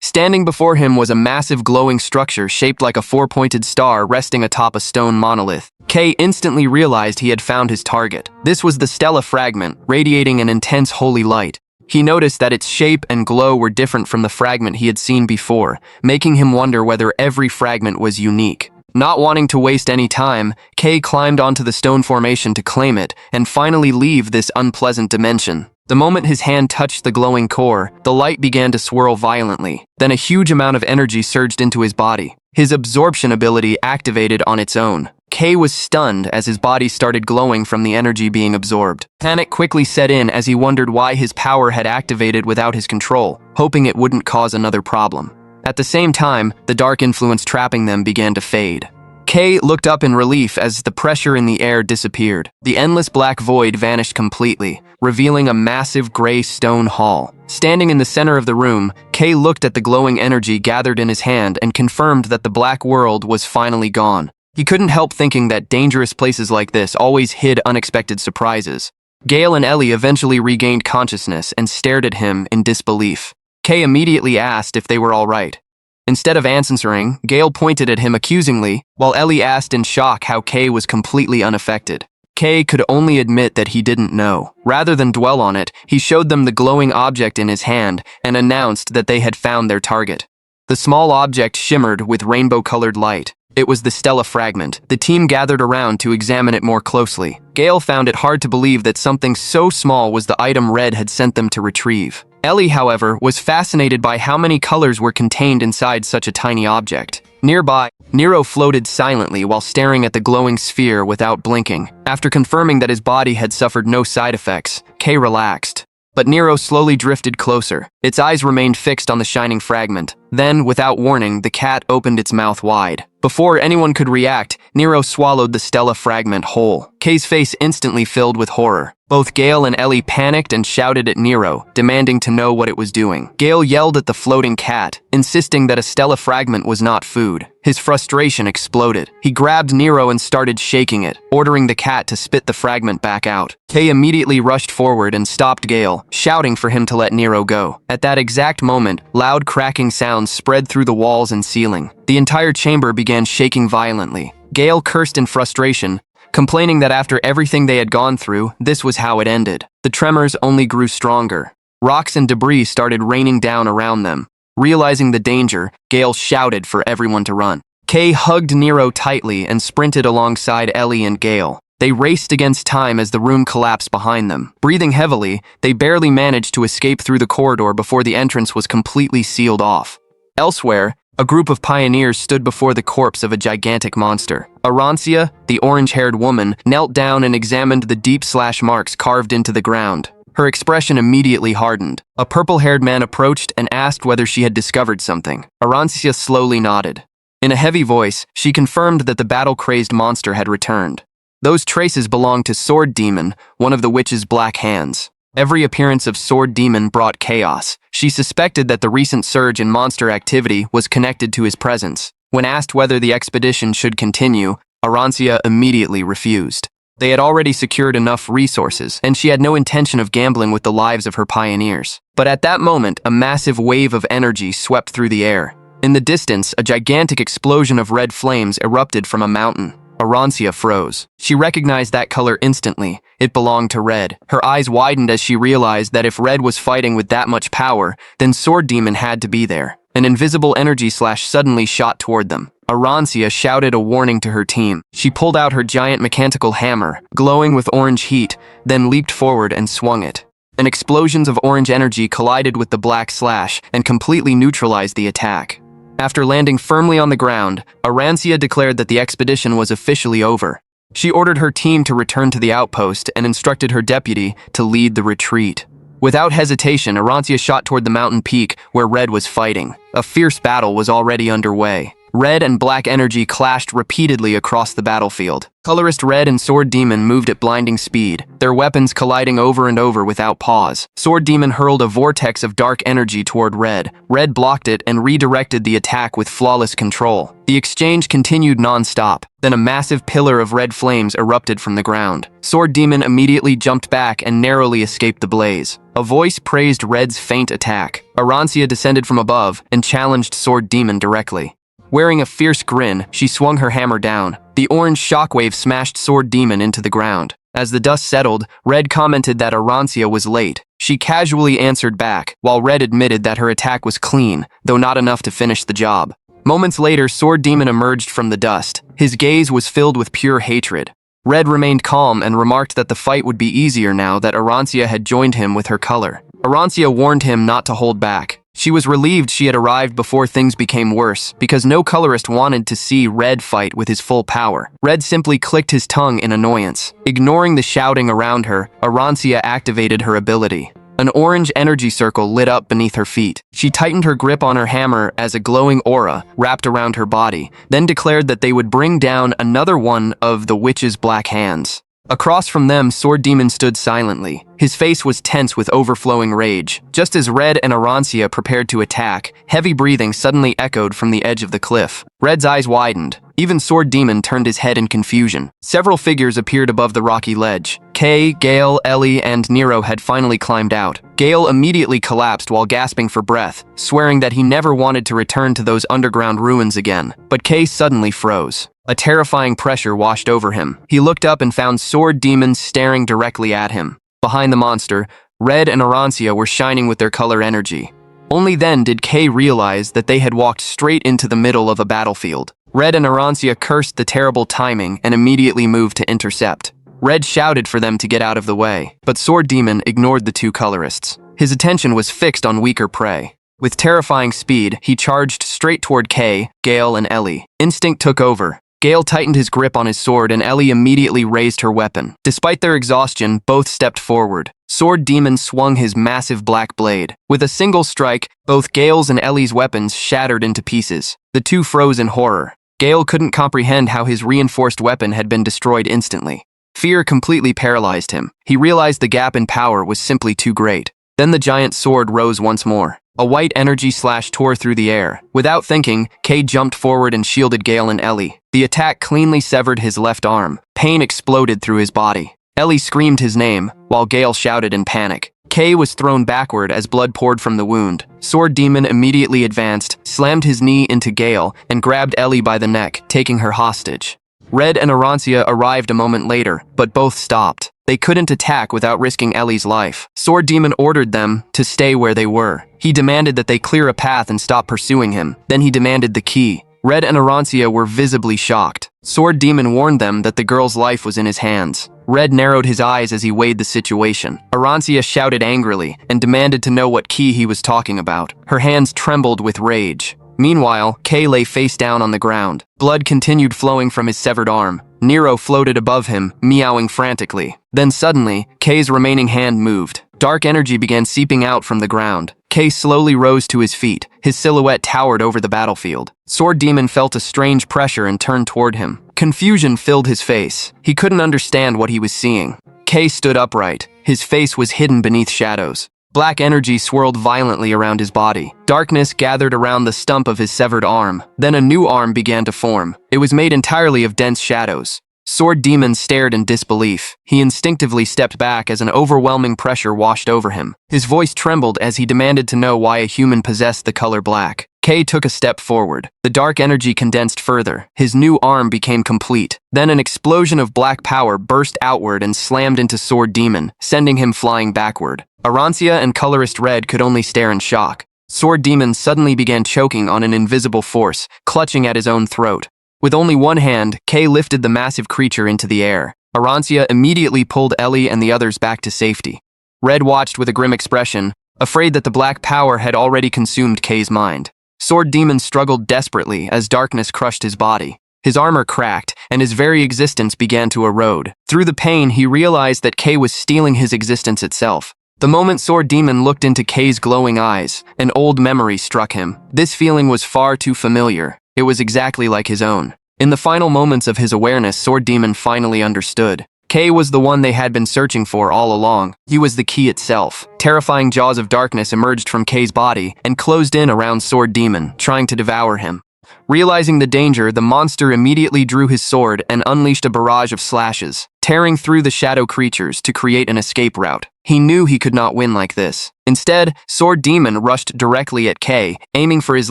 Standing before him was a massive glowing structure shaped like a four-pointed star resting atop a stone monolith. Kay instantly realized he had found his target. This was the Stella fragment, radiating an intense holy light. He noticed that its shape and glow were different from the fragment he had seen before, making him wonder whether every fragment was unique. Not wanting to waste any time, Kay climbed onto the stone formation to claim it and finally leave this unpleasant dimension. The moment his hand touched the glowing core, the light began to swirl violently. Then a huge amount of energy surged into his body. His absorption ability activated on its own. Kay was stunned as his body started glowing from the energy being absorbed. Panic quickly set in as he wondered why his power had activated without his control, hoping it wouldn't cause another problem. At the same time, the dark influence trapping them began to fade. Kay looked up in relief as the pressure in the air disappeared. The endless black void vanished completely, revealing a massive gray stone hall. Standing in the center of the room, Kay looked at the glowing energy gathered in his hand and confirmed that the black world was finally gone. He couldn't help thinking that dangerous places like this always hid unexpected surprises. Gale and Ellie eventually regained consciousness and stared at him in disbelief. Kay immediately asked if they were all right. Instead of answering, Gale pointed at him accusingly, while Ellie asked in shock how Kay was completely unaffected. Kay could only admit that he didn't know. Rather than dwell on it, he showed them the glowing object in his hand and announced that they had found their target. The small object shimmered with rainbow-colored light. It was the Stella fragment. The team gathered around to examine it more closely. Gale found it hard to believe that something so small was the item Red had sent them to retrieve. Ellie, however, was fascinated by how many colors were contained inside such a tiny object. Nearby, Nero floated silently while staring at the glowing sphere without blinking. After confirming that his body had suffered no side effects, Kay relaxed. But Nero slowly drifted closer. Its eyes remained fixed on the shining fragment. Then, without warning, the cat opened its mouth wide. Before anyone could react, Nero swallowed the Stella fragment whole. Kay's face instantly filled with horror. Both Gale and Ellie panicked and shouted at Nero, demanding to know what it was doing. Gale yelled at the floating cat, insisting that a Stella fragment was not food. His frustration exploded. He grabbed Nero and started shaking it, ordering the cat to spit the fragment back out. Kay immediately rushed forward and stopped Gale, shouting for him to let Nero go. At that exact moment, loud cracking sounds spread through the walls and ceiling. The entire chamber began shaking violently. Gale cursed in frustration, complaining that after everything they had gone through, this was how it ended. The tremors only grew stronger. Rocks and debris started raining down around them. Realizing the danger, Gale shouted for everyone to run. Kay hugged Nero tightly and sprinted alongside Ellie and Gale. They raced against time as the room collapsed behind them. Breathing heavily, they barely managed to escape through the corridor before the entrance was completely sealed off. Elsewhere, a group of pioneers stood before the corpse of a gigantic monster. Arancia, the orange-haired woman, knelt down and examined the deep slash marks carved into the ground. Her expression immediately hardened. A purple-haired man approached and asked whether she had discovered something. Arancia slowly nodded. In a heavy voice, she confirmed that the battle-crazed monster had returned. Those traces belonged to Sword Demon, one of the witch's black hands. Every appearance of Sword Demon brought chaos. She suspected that the recent surge in monster activity was connected to his presence. When asked whether the expedition should continue, Arancia immediately refused. They had already secured enough resources, and she had no intention of gambling with the lives of her pioneers. But at that moment, a massive wave of energy swept through the air. In the distance, a gigantic explosion of red flames erupted from a mountain. Arancia froze. She recognized that color instantly. It belonged to Red. Her eyes widened as she realized that if Red was fighting with that much power, then Sword Demon had to be there. An invisible energy slash suddenly shot toward them. Arancia shouted a warning to her team. She pulled out her giant mechanical hammer, glowing with orange heat, then leaped forward and swung it. An explosion of orange energy collided with the black slash and completely neutralized the attack. After landing firmly on the ground, Arancia declared that the expedition was officially over. She ordered her team to return to the outpost and instructed her deputy to lead the retreat. Without hesitation, Arancia shot toward the mountain peak where Red was fighting. A fierce battle was already underway. Red and black energy clashed repeatedly across the battlefield. Colorist Red and Sword Demon moved at blinding speed, their weapons colliding over and over without pause. Sword Demon hurled a vortex of dark energy toward Red. Red blocked it and redirected the attack with flawless control. The exchange continued non-stop. Then a massive pillar of red flames erupted from the ground. Sword Demon immediately jumped back and narrowly escaped the blaze. A voice praised Red's feint attack. Arancia descended from above and challenged Sword Demon directly. Wearing a fierce grin, she swung her hammer down. The orange shockwave smashed Sword Demon into the ground. As the dust settled, Red commented that Arancia was late. She casually answered back, while Red admitted that her attack was clean, though not enough to finish the job. Moments later, Sword Demon emerged from the dust. His gaze was filled with pure hatred. Red remained calm and remarked that the fight would be easier now that Arancia had joined him with her color. Arancia warned him not to hold back. She was relieved she had arrived before things became worse, because no colorist wanted to see Red fight with his full power. Red simply clicked his tongue in annoyance. Ignoring the shouting around her, Arancia activated her ability. An orange energy circle lit up beneath her feet. She tightened her grip on her hammer as a glowing aura wrapped around her body, then declared that they would bring down another one of the witch's black hands. Across from them, Sword Demon stood silently. His face was tense with overflowing rage. Just as Red and Arancia prepared to attack, heavy breathing suddenly echoed from the edge of the cliff. Red's eyes widened. Even Sword Demon turned his head in confusion. Several figures appeared above the rocky ledge. Kay, Gale, Ellie, and Nero had finally climbed out. Gale immediately collapsed while gasping for breath, swearing that he never wanted to return to those underground ruins again. But Kay suddenly froze. A terrifying pressure washed over him. He looked up and found Sword Demon staring directly at him. Behind the monster, Red and Arancia were shining with their color energy. Only then did Kay realize that they had walked straight into the middle of a battlefield. Red and Arancia cursed the terrible timing and immediately moved to intercept. Red shouted for them to get out of the way, but Sword Demon ignored the two colorists. His attention was fixed on weaker prey. With terrifying speed, he charged straight toward Kay, Gale, and Ellie. Instinct took over. Gale tightened his grip on his sword and Ellie immediately raised her weapon. Despite their exhaustion, both stepped forward. Sword Demon swung his massive black blade. With a single strike, both Gale's and Ellie's weapons shattered into pieces. The two froze in horror. Gale couldn't comprehend how his reinforced weapon had been destroyed instantly. Fear completely paralyzed him. He realized the gap in power was simply too great. Then the giant sword rose once more. A white energy slash tore through the air. Without thinking, Kay jumped forward and shielded Gale and Ellie. The attack cleanly severed his left arm. Pain exploded through his body. Ellie screamed his name, while Gale shouted in panic. Kay was thrown backward as blood poured from the wound. Sword Demon immediately advanced, slammed his knee into Gale, and grabbed Ellie by the neck, taking her hostage. Red and Arancia arrived a moment later, but both stopped. They couldn't attack without risking Ellie's life. Sword Demon ordered them to stay where they were. He demanded that they clear a path and stop pursuing him. Then he demanded the key. Red and Arancia were visibly shocked. Sword Demon warned them that the girl's life was in his hands. Red narrowed his eyes as he weighed the situation. Arancia shouted angrily and demanded to know what key he was talking about. Her hands trembled with rage. Meanwhile, Kay lay face down on the ground. Blood continued flowing from his severed arm. Nero floated above him, meowing frantically. Then suddenly, Kay's remaining hand moved. Dark energy began seeping out from the ground. Kay slowly rose to his feet. His silhouette towered over the battlefield. Sword Demon felt a strange pressure and turned toward him. Confusion filled his face. He couldn't understand what he was seeing. Kay stood upright. His face was hidden beneath shadows. Black energy swirled violently around his body. Darkness gathered around the stump of his severed arm. Then a new arm began to form. It was made entirely of dense shadows. Sword Demon stared in disbelief. He instinctively stepped back as an overwhelming pressure washed over him. His voice trembled as he demanded to know why a human possessed the color black. Kay took a step forward. The dark energy condensed further. His new arm became complete. Then an explosion of black power burst outward and slammed into Sword Demon, sending him flying backward. Arancia and Colorist Red could only stare in shock. Sword Demon suddenly began choking on an invisible force, clutching at his own throat. With only one hand, Kay lifted the massive creature into the air. Arancia immediately pulled Ellie and the others back to safety. Red watched with a grim expression, afraid that the black power had already consumed Kay's mind. Sword Demon struggled desperately as darkness crushed his body. His armor cracked, and his very existence began to erode. Through the pain, he realized that Kay was stealing his existence itself. The moment Sword Demon looked into Kay's glowing eyes, an old memory struck him. This feeling was far too familiar. It was exactly like his own. In the final moments of his awareness, Sword Demon finally understood. Kay was the one they had been searching for all along. He was the key itself. Terrifying jaws of darkness emerged from Kay's body and closed in around Sword Demon, trying to devour him. Realizing the danger, the monster immediately drew his sword and unleashed a barrage of slashes, tearing through the shadow creatures to create an escape route. He knew he could not win like this. Instead, Sword Demon rushed directly at Kay, aiming for his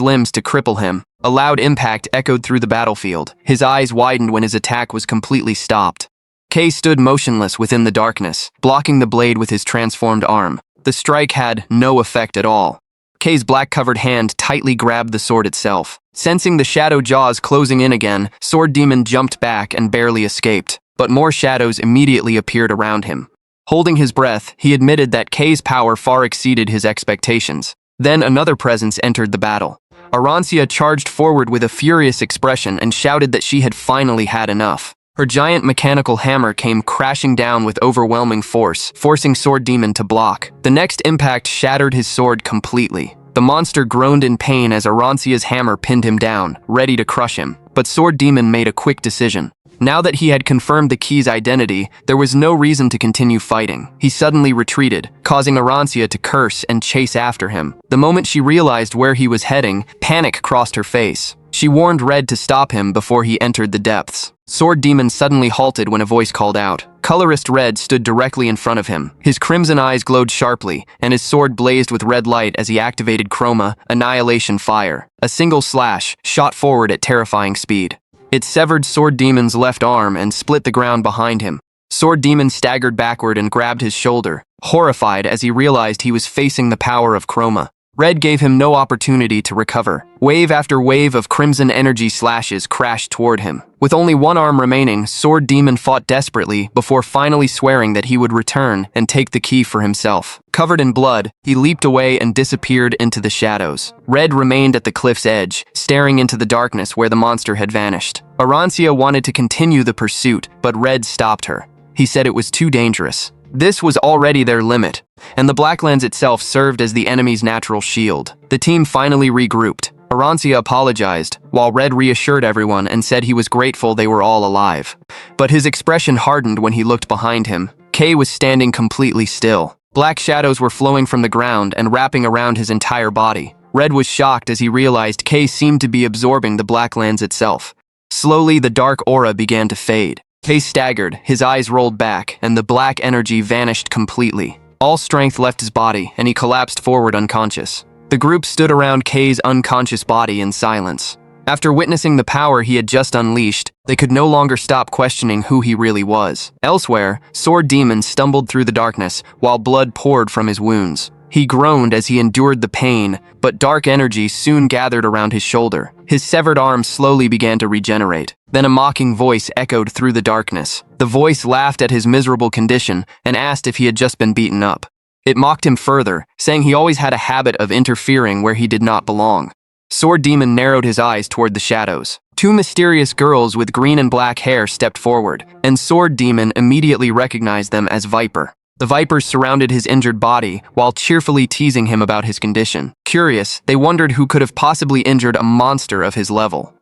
limbs to cripple him. A loud impact echoed through the battlefield. His eyes widened when his attack was completely stopped. Kay stood motionless within the darkness, blocking the blade with his transformed arm. The strike had no effect at all. Kay's black-covered hand tightly grabbed the sword itself. Sensing the shadow jaws closing in again, Sword Demon jumped back and barely escaped, but more shadows immediately appeared around him. Holding his breath, he admitted that Kay's power far exceeded his expectations. Then another presence entered the battle. Arancia charged forward with a furious expression and shouted that she had finally had enough. Her giant mechanical hammer came crashing down with overwhelming force, forcing Sword Demon to block. The next impact shattered his sword completely. The monster groaned in pain as Arancia's hammer pinned him down, ready to crush him. But Sword Demon made a quick decision. Now that he had confirmed the key's identity, there was no reason to continue fighting. He suddenly retreated, causing Arancia to curse and chase after him. The moment she realized where he was heading, panic crossed her face. She warned Red to stop him before he entered the depths. Sword Demon suddenly halted when a voice called out. Colorist Red stood directly in front of him. His crimson eyes glowed sharply, and his sword blazed with red light as he activated Chroma, Annihilation Fire. A single slash shot forward at terrifying speed. It severed Sword Demon's left arm and split the ground behind him. Sword Demon staggered backward and grabbed his shoulder, horrified as he realized he was facing the power of Chroma. Red gave him no opportunity to recover. Wave after wave of crimson energy slashes crashed toward him. With only one arm remaining, Sword Demon fought desperately before finally swearing that he would return and take the key for himself. Covered in blood, he leaped away and disappeared into the shadows. Red remained at the cliff's edge, staring into the darkness where the monster had vanished. Arancia wanted to continue the pursuit, but Red stopped her. He said it was too dangerous. This was already their limit, and the Blacklands itself served as the enemy's natural shield. The team finally regrouped. Arancia apologized, while Red reassured everyone and said he was grateful they were all alive. But his expression hardened when he looked behind him. Kay was standing completely still. Black shadows were flowing from the ground and wrapping around his entire body. Red was shocked as he realized Kay seemed to be absorbing the Blacklands itself. Slowly, the dark aura began to fade. Kay staggered, his eyes rolled back, and the black energy vanished completely. All strength left his body, and he collapsed forward unconscious. The group stood around Kay's unconscious body in silence. After witnessing the power he had just unleashed, they could no longer stop questioning who he really was. Elsewhere, Sword Demon stumbled through the darkness, while blood poured from his wounds. He groaned as he endured the pain, but dark energy soon gathered around his shoulder. His severed arm slowly began to regenerate. Then a mocking voice echoed through the darkness. The voice laughed at his miserable condition and asked if he had just been beaten up. It mocked him further, saying he always had a habit of interfering where he did not belong. Sword Demon narrowed his eyes toward the shadows. Two mysterious girls with green and black hair stepped forward, and Sword Demon immediately recognized them as Viper. The Vipers surrounded his injured body while cheerfully teasing him about his condition. Curious, they wondered who could have possibly injured a monster of his level.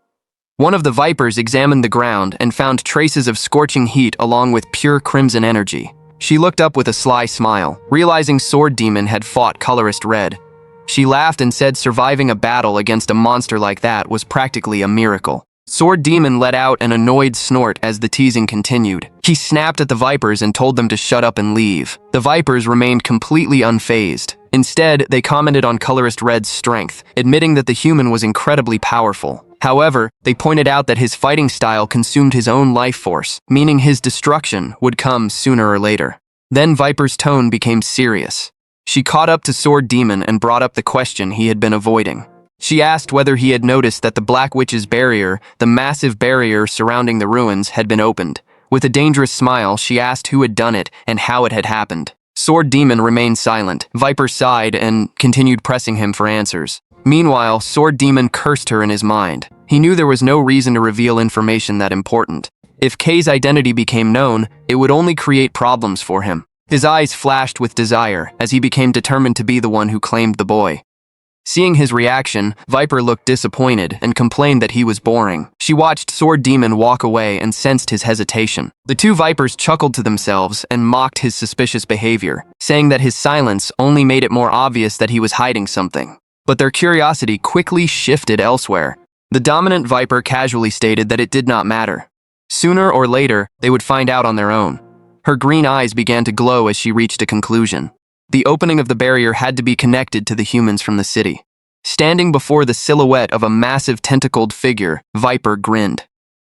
One of the Vipers examined the ground and found traces of scorching heat along with pure crimson energy. She looked up with a sly smile, realizing Sword Demon had fought Colorist Red. She laughed and said surviving a battle against a monster like that was practically a miracle. Sword Demon let out an annoyed snort as the teasing continued. He snapped at the Vipers and told them to shut up and leave. The Vipers remained completely unfazed. Instead, they commented on Colorist Red's strength, admitting that the human was incredibly powerful. However, they pointed out that his fighting style consumed his own life force, meaning his destruction would come sooner or later. Then Viper's tone became serious. She caught up to Sword Demon and brought up the question he had been avoiding. She asked whether he had noticed that the Black Witch's barrier, the massive barrier surrounding the ruins, had been opened. With a dangerous smile, she asked who had done it and how it had happened. Sword Demon remained silent. Viper sighed and continued pressing him for answers. Meanwhile, Sword Demon cursed her in his mind. He knew there was no reason to reveal information that important. If Kay's identity became known, it would only create problems for him. His eyes flashed with desire as he became determined to be the one who claimed the boy. Seeing his reaction, Viper looked disappointed and complained that he was boring. She watched Sword Demon walk away and sensed his hesitation. The two Vipers chuckled to themselves and mocked his suspicious behavior, saying that his silence only made it more obvious that he was hiding something. But their curiosity quickly shifted elsewhere. The dominant Viper casually stated that it did not matter. Sooner or later, they would find out on their own. Her green eyes began to glow as she reached a conclusion. The opening of the barrier had to be connected to the humans from the city. Standing before the silhouette of a massive tentacled figure, Viper grinned.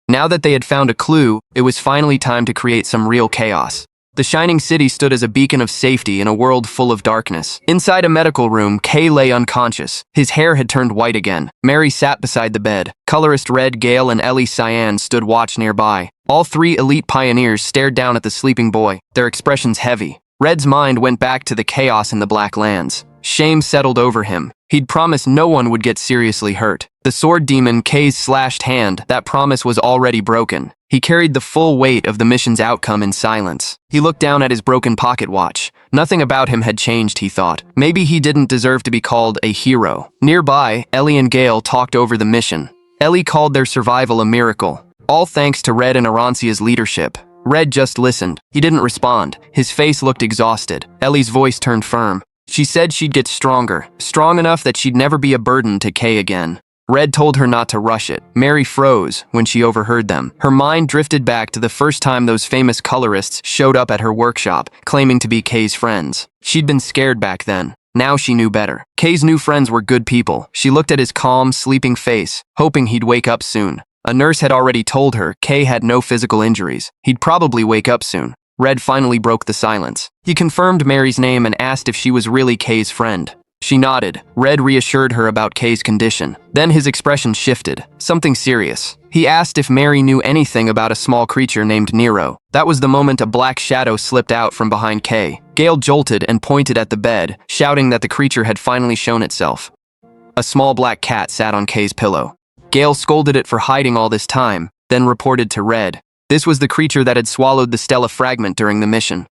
Now that they had found a clue, it was finally time to create some real chaos. The shining city stood as a beacon of safety in a world full of darkness. Inside a medical room, Kay lay unconscious. His hair had turned white again. Mary sat beside the bed. Colorist Red, Gale, and Ellie Cyan stood watch nearby. All three elite pioneers stared down at the sleeping boy, their expressions heavy. Red's mind went back to the chaos in the Black Lands. Shame settled over him. He'd promised no one would get seriously hurt. The Sword Demon, Kay's slashed hand, that promise was already broken. He carried the full weight of the mission's outcome in silence. He looked down at his broken pocket watch. Nothing about him had changed, he thought. Maybe he didn't deserve to be called a hero. Nearby, Ellie and Gale talked over the mission. Ellie called their survival a miracle, all thanks to Red and Arancia's leadership. Red just listened. He didn't respond. His face looked exhausted. Ellie's voice turned firm. She said she'd get stronger, strong enough that she'd never be a burden to Kay again. Red told her not to rush it. Mary froze when she overheard them. Her mind drifted back to the first time those famous colorists showed up at her workshop, claiming to be Kay's friends. She'd been scared back then. Now she knew better. Kay's new friends were good people. She looked at his calm, sleeping face, hoping he'd wake up soon. A nurse had already told her Kay had no physical injuries. He'd probably wake up soon. Red finally broke the silence. He confirmed Mary's name and asked if she was really Kay's friend. She nodded. Red reassured her about Kay's condition. Then his expression shifted. Something serious. He asked if Mary knew anything about a small creature named Nero. That was the moment a black shadow slipped out from behind Kay. Gale jolted and pointed at the bed, shouting that the creature had finally shown itself. A small black cat sat on Kay's pillow. Gale scolded it for hiding all this time, then reported to Red. This was the creature that had swallowed the Stella fragment during the mission.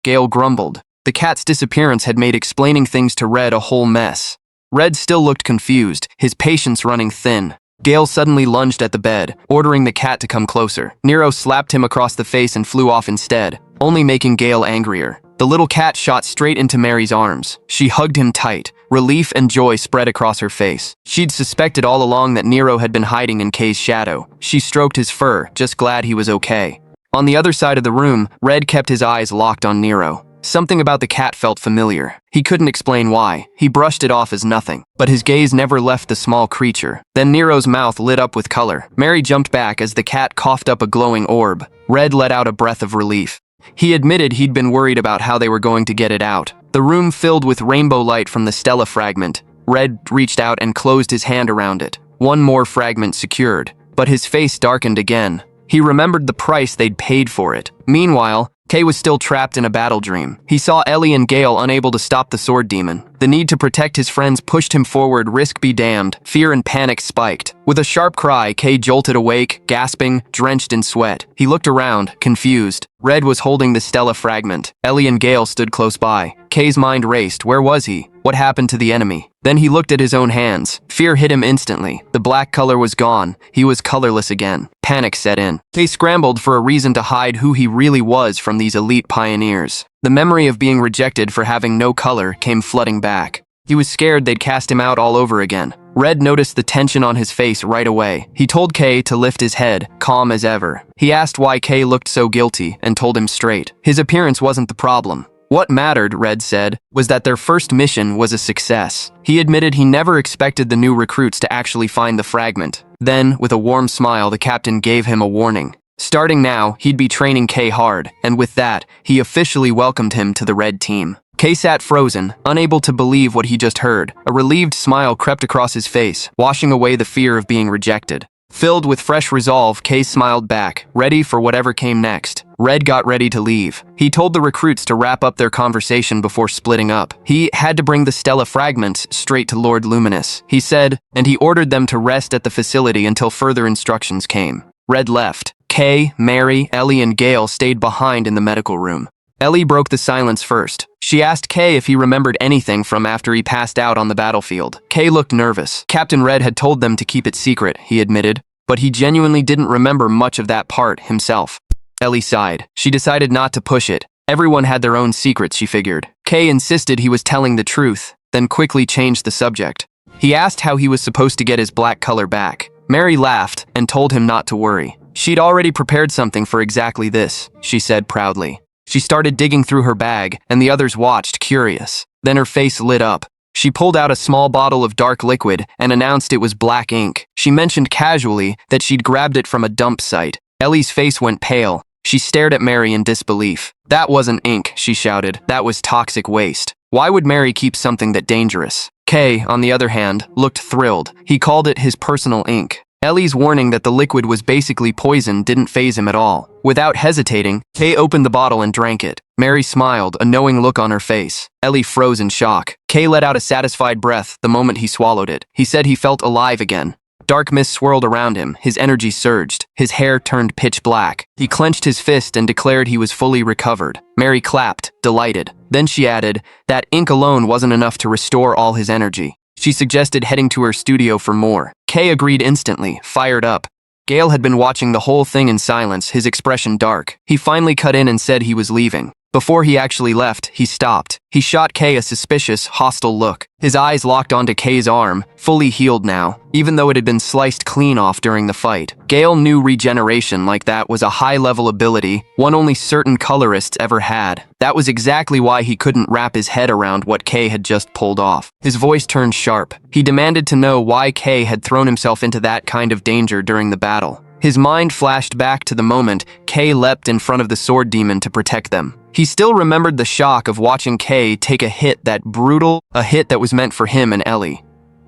Gale grumbled. The cat's disappearance had made explaining things to Red a whole mess. Red still looked confused, his patience running thin. Gale suddenly lunged at the bed, ordering the cat to come closer. Nero slapped him across the face and flew off instead, only making Gale angrier. The little cat shot straight into Mary's arms. She hugged him tight. Relief and joy spread across her face. She'd suspected all along that Nero had been hiding in Kay's shadow. She stroked his fur, just glad he was okay. On the other side of the room, Red kept his eyes locked on Nero. Something about the cat felt familiar. He couldn't explain why. He brushed it off as nothing. But his gaze never left the small creature. Then Nero's mouth lit up with color. Mary jumped back as the cat coughed up a glowing orb. Red let out a breath of relief. He admitted he'd been worried about how they were going to get it out. The room filled with rainbow light from the Stella fragment. Red reached out and closed his hand around it. One more fragment secured. But his face darkened again. He remembered the price they'd paid for it. Meanwhile, Kay was still trapped in a battle dream. He saw Ellie and Gale unable to stop the sword demon. The need to protect his friends pushed him forward, risk be damned. Fear and panic spiked. With a sharp cry, Kay jolted awake, gasping, drenched in sweat. He looked around, confused. Red was holding the Stella fragment. Ellie and Gale stood close by. Kay's mind raced. Where was he? What happened to the enemy? Then he looked at his own hands. Fear hit him instantly. The black color was gone. He was colorless again. Panic set in. Kay scrambled for a reason to hide who he really was from these elite pioneers. The memory of being rejected for having no color came flooding back. He was scared they'd cast him out all over again. Red noticed the tension on his face right away. He told Kay to lift his head, calm as ever. He asked why Kay looked so guilty and told him straight. His appearance wasn't the problem. What mattered, Red said, was that their first mission was a success. He admitted he never expected the new recruits to actually find the fragment. Then, with a warm smile, the captain gave him a warning. Starting now, he'd be training Kay hard, and with that, he officially welcomed him to the Red team. Kay sat frozen, unable to believe what he just heard. A relieved smile crept across his face, washing away the fear of being rejected. Filled with fresh resolve, Kay smiled back, ready for whatever came next. Red got ready to leave. He told the recruits to wrap up their conversation before splitting up. He had to bring the Stella fragments straight to Lord Luminous, he said, and he ordered them to rest at the facility until further instructions came. Red left. Kay, Mary, Ellie, and Gale stayed behind in the medical room. Ellie broke the silence first. She asked Kay if he remembered anything from after he passed out on the battlefield. Kay looked nervous. Captain Red had told them to keep it secret, he admitted, but he genuinely didn't remember much of that part himself. Ellie sighed. She decided not to push it. Everyone had their own secrets, she figured. Kay insisted he was telling the truth, then quickly changed the subject. He asked how he was supposed to get his black color back. Mary laughed and told him not to worry. She'd already prepared something for exactly this, she said proudly. She started digging through her bag, and the others watched, curious. Then her face lit up. She pulled out a small bottle of dark liquid and announced it was black ink. She mentioned casually that she'd grabbed it from a dump site. Ellie's face went pale. She stared at Mary in disbelief. That wasn't ink, she shouted. That was toxic waste. Why would Mary keep something that dangerous? Kay, on the other hand, looked thrilled. He called it his personal ink. Ellie's warning that the liquid was basically poison didn't faze him at all. Without hesitating, Kay opened the bottle and drank it. Mary smiled, a knowing look on her face. Ellie froze in shock. Kay let out a satisfied breath the moment he swallowed it. He said he felt alive again. Dark mist swirled around him, his energy surged. His hair turned pitch black. He clenched his fist and declared he was fully recovered. Mary clapped, delighted. Then she added, that ink alone wasn't enough to restore all his energy. She suggested heading to her studio for more. Kay agreed instantly, fired up. Gale had been watching the whole thing in silence, his expression dark. He finally cut in and said he was leaving. Before he actually left, he stopped. He shot Kay a suspicious, hostile look. His eyes locked onto Kay's arm, fully healed now, even though it had been sliced clean off during the fight. Gale knew regeneration like that was a high-level ability, one only certain colorists ever had. That was exactly why he couldn't wrap his head around what Kay had just pulled off. His voice turned sharp. He demanded to know why Kay had thrown himself into that kind of danger during the battle. His mind flashed back to the moment Kay leapt in front of the sword demon to protect them. He still remembered the shock of watching Kay take a hit that was meant for him and Ellie.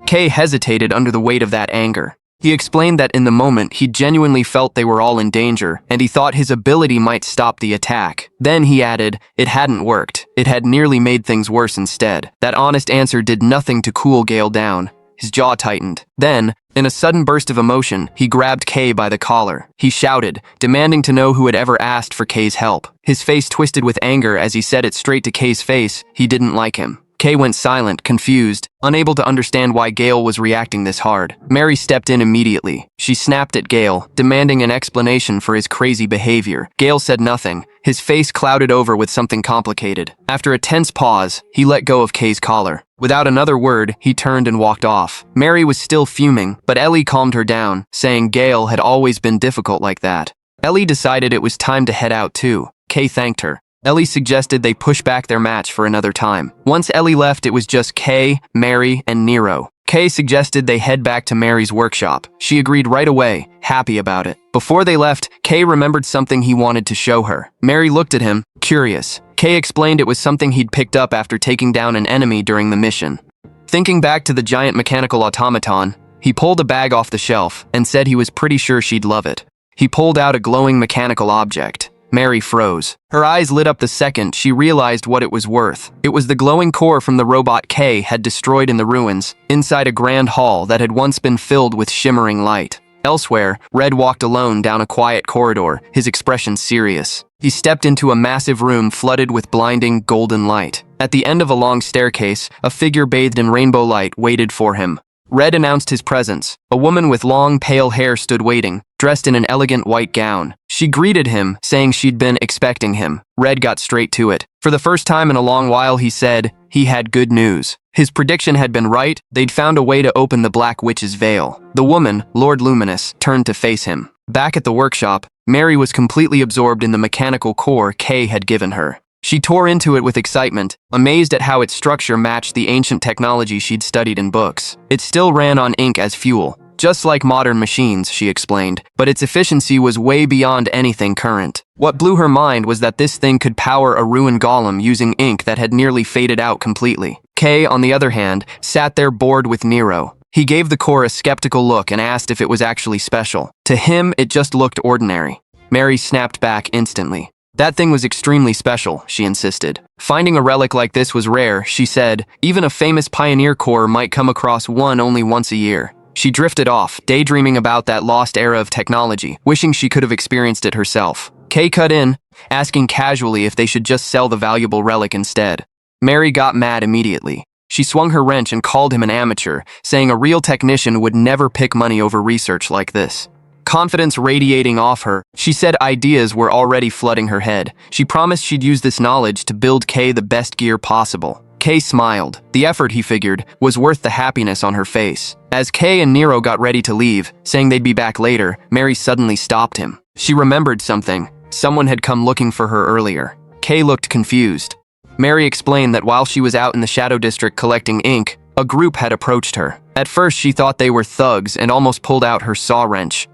Kay hesitated under the weight of that anger. He explained that in the moment he genuinely felt they were all in danger, and he thought his ability might stop the attack. Then he added, it hadn't worked. It had nearly made things worse instead. That honest answer did nothing to cool Gale down. His jaw tightened. Then, In a sudden burst of emotion, he grabbed Kay by the collar. He shouted, demanding to know who had ever asked for Kay's help. His face twisted with anger as he said it straight to Kay's face. He didn't like him. Kay went silent, confused, unable to understand why Gale was reacting this hard. Mary stepped in immediately. She snapped at Gale, demanding an explanation for his crazy behavior. Gale said nothing. His face clouded over with something complicated. After a tense pause, he let go of Kay's collar. Without another word, he turned and walked off. Mary was still fuming, but Ellie calmed her down, saying Gale had always been difficult like that. Ellie decided it was time to head out too. Kay thanked her. Ellie suggested they push back their match for another time. Once Ellie left, it was just Kay, Mary, and Nero. Kay suggested they head back to Mary's workshop. She agreed right away, happy about it. Before they left, Kay remembered something he wanted to show her. Mary looked at him, curious. Kay explained it was something he'd picked up after taking down an enemy during the mission. Thinking back to the giant mechanical automaton, he pulled a bag off the shelf and said he was pretty sure she'd love it. He pulled out a glowing mechanical object. Mary froze. Her eyes lit up the second she realized what it was worth. It was the glowing core from the robot Kay had destroyed in the ruins, inside a grand hall that had once been filled with shimmering light. Elsewhere, Red walked alone down a quiet corridor, his expression serious. He stepped into a massive room flooded with blinding, golden light. At the end of a long staircase, a figure bathed in rainbow light waited for him. Red announced his presence. A woman with long, pale hair stood waiting, dressed in an elegant white gown. She greeted him, saying she'd been expecting him. Red got straight to it. For the first time in a long while, he said he had good news. His prediction had been right. They'd found a way to open the Black Witch's veil. The woman, Lord Luminous, turned to face him. Back at the workshop, Mary was completely absorbed in the mechanical core Kay had given her. She tore into it with excitement, amazed at how its structure matched the ancient technology she'd studied in books. It still ran on ink as fuel, just like modern machines, she explained, but its efficiency was way beyond anything current. What blew her mind was that this thing could power a ruined golem using ink that had nearly faded out completely. Kay, on the other hand, sat there bored with Nero. He gave the core a skeptical look and asked if it was actually special. To him, it just looked ordinary. Mary snapped back instantly. That thing was extremely special, she insisted. Finding a relic like this was rare, she said. Even a famous pioneer core might come across one only once a year. She drifted off, daydreaming about that lost era of technology, wishing she could have experienced it herself. Kay cut in, asking casually if they should just sell the valuable relic instead. Mary got mad immediately. She swung her wrench and called him an amateur, saying a real technician would never pick money over research like this. Confidence radiating off her, she said ideas were already flooding her head. She promised she'd use this knowledge to build Kay the best gear possible. Kay smiled. The effort, he figured, was worth the happiness on her face. As Kay and Nero got ready to leave, saying they'd be back later, Mary suddenly stopped him. She remembered something. Someone had come looking for her earlier. Kay looked confused. Mary explained that while she was out in the Shadow District collecting ink, a group had approached her. At first, she thought they were thugs and almost pulled out her saw wrench.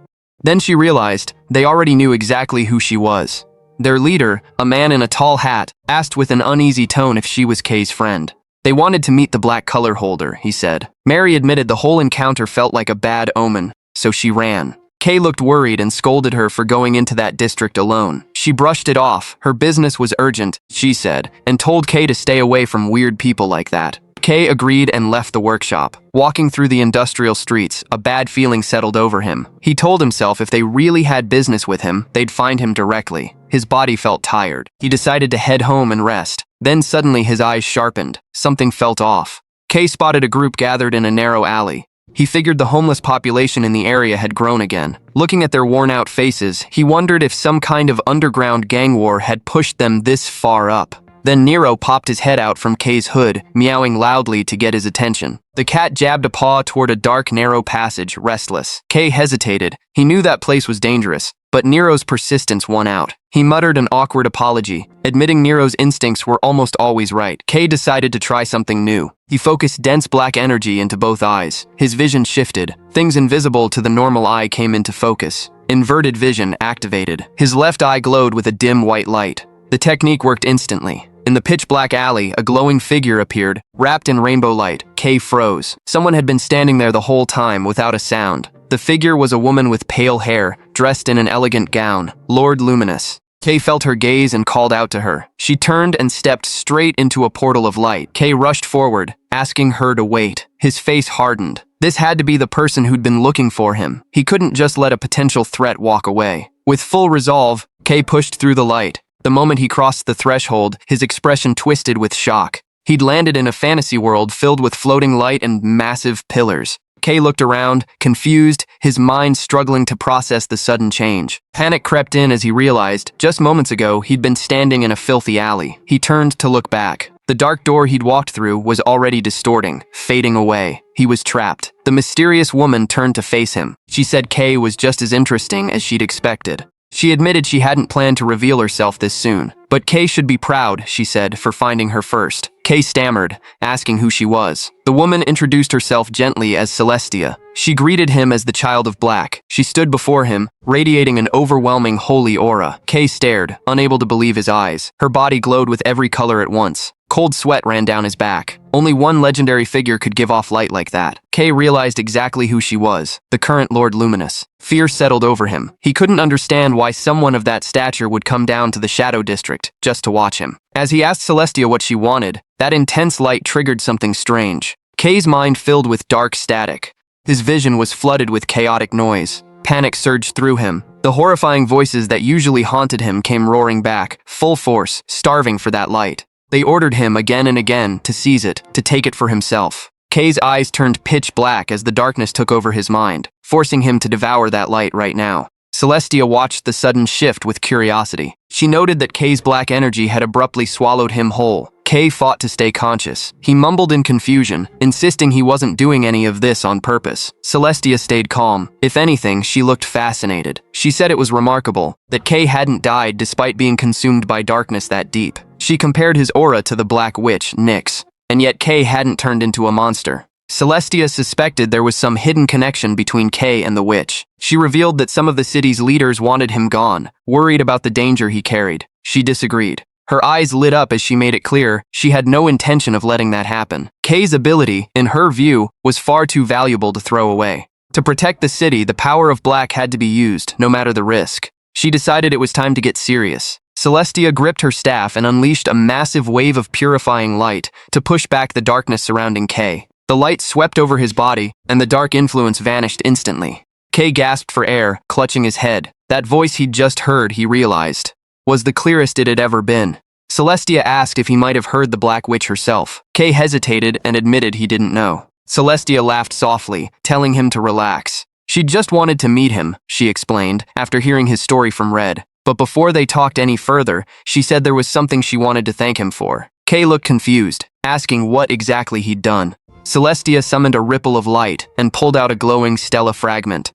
Then she realized they already knew exactly who she was. Their leader, a man in a tall hat, asked with an uneasy tone if she was Kay's friend. They wanted to meet the black color holder, he said. Mary admitted the whole encounter felt like a bad omen, so she ran. Kay looked worried and scolded her for going into that district alone. She brushed it off. Her business was urgent, she said, and told Kay to stay away from weird people like that. Kay agreed and left the workshop. Walking through the industrial streets, a bad feeling settled over him. He told himself if they really had business with him, they'd find him directly. His body felt tired. He decided to head home and rest. Then suddenly his eyes sharpened. Something felt off. Kay spotted a group gathered in a narrow alley. He figured the homeless population in the area had grown again. Looking at their worn-out faces, he wondered if some kind of underground gang war had pushed them this far up. Then Nero popped his head out from Kay's hood, meowing loudly to get his attention. The cat jabbed a paw toward a dark, narrow passage, restless. Kay hesitated. He knew that place was dangerous, but Nero's persistence won out. He muttered an awkward apology, admitting Nero's instincts were almost always right. Kay decided to try something new. He focused dense black energy into both eyes. His vision shifted. Things invisible to the normal eye came into focus. Inverted vision activated. His left eye glowed with a dim white light. The technique worked instantly. In the pitch-black alley, a glowing figure appeared, wrapped in rainbow light. Kay froze. Someone had been standing there the whole time without a sound. The figure was a woman with pale hair, dressed in an elegant gown, Lord Luminous. Kay felt her gaze and called out to her. She turned and stepped straight into a portal of light. Kay rushed forward, asking her to wait. His face hardened. This had to be the person who'd been looking for him. He couldn't just let a potential threat walk away. With full resolve, Kay pushed through the light. The moment he crossed the threshold, his expression twisted with shock. He'd landed in a fantasy world filled with floating light and massive pillars. Kay looked around, confused, his mind struggling to process the sudden change. Panic crept in as he realized, just moments ago, he'd been standing in a filthy alley. He turned to look back. The dark door he'd walked through was already distorting, fading away. He was trapped. The mysterious woman turned to face him. She said Kay was just as interesting as she'd expected. She admitted she hadn't planned to reveal herself this soon. But Kay should be proud, she said, for finding her first. Kay stammered, asking who she was. The woman introduced herself gently as Celestia. She greeted him as the child of black. She stood before him, radiating an overwhelming holy aura. Kay stared, unable to believe his eyes. Her body glowed with every color at once. Cold sweat ran down his back. Only one legendary figure could give off light like that. Kay realized exactly who she was, the current Lord Luminous. Fear settled over him. He couldn't understand why someone of that stature would come down to the Shadow District just to watch him. As he asked Celestia what she wanted, that intense light triggered something strange. Kay's mind filled with dark static. His vision was flooded with chaotic noise. Panic surged through him. The horrifying voices that usually haunted him came roaring back, full force, starving for that light. They ordered him again and again to seize it, to take it for himself. Kay's eyes turned pitch black as the darkness took over his mind, forcing him to devour that light right now. Celestia watched the sudden shift with curiosity. She noted that Kay's black energy had abruptly swallowed him whole. Kay fought to stay conscious. He mumbled in confusion, insisting he wasn't doing any of this on purpose. Celestia stayed calm. If anything, she looked fascinated. She said it was remarkable that Kay hadn't died despite being consumed by darkness that deep. She compared his aura to the Black Witch, Nyx, and yet Kay hadn't turned into a monster. Celestia suspected there was some hidden connection between Kay and the witch. She revealed that some of the city's leaders wanted him gone, worried about the danger he carried. She disagreed. Her eyes lit up as she made it clear she had no intention of letting that happen. Kay's ability, in her view, was far too valuable to throw away. To protect the city, the power of black had to be used, no matter the risk. She decided it was time to get serious. Celestia gripped her staff and unleashed a massive wave of purifying light to push back the darkness surrounding Kay. The light swept over his body, and the dark influence vanished instantly. Kay gasped for air, clutching his head. That voice he'd just heard, he realized, was the clearest it had ever been. Celestia asked if he might have heard the Black Witch herself. Kay hesitated and admitted he didn't know. Celestia laughed softly, telling him to relax. She'd just wanted to meet him, she explained, after hearing his story from Red. But before they talked any further, she said there was something she wanted to thank him for. Kay looked confused, asking what exactly he'd done. Celestia summoned a ripple of light and pulled out a glowing stella fragment.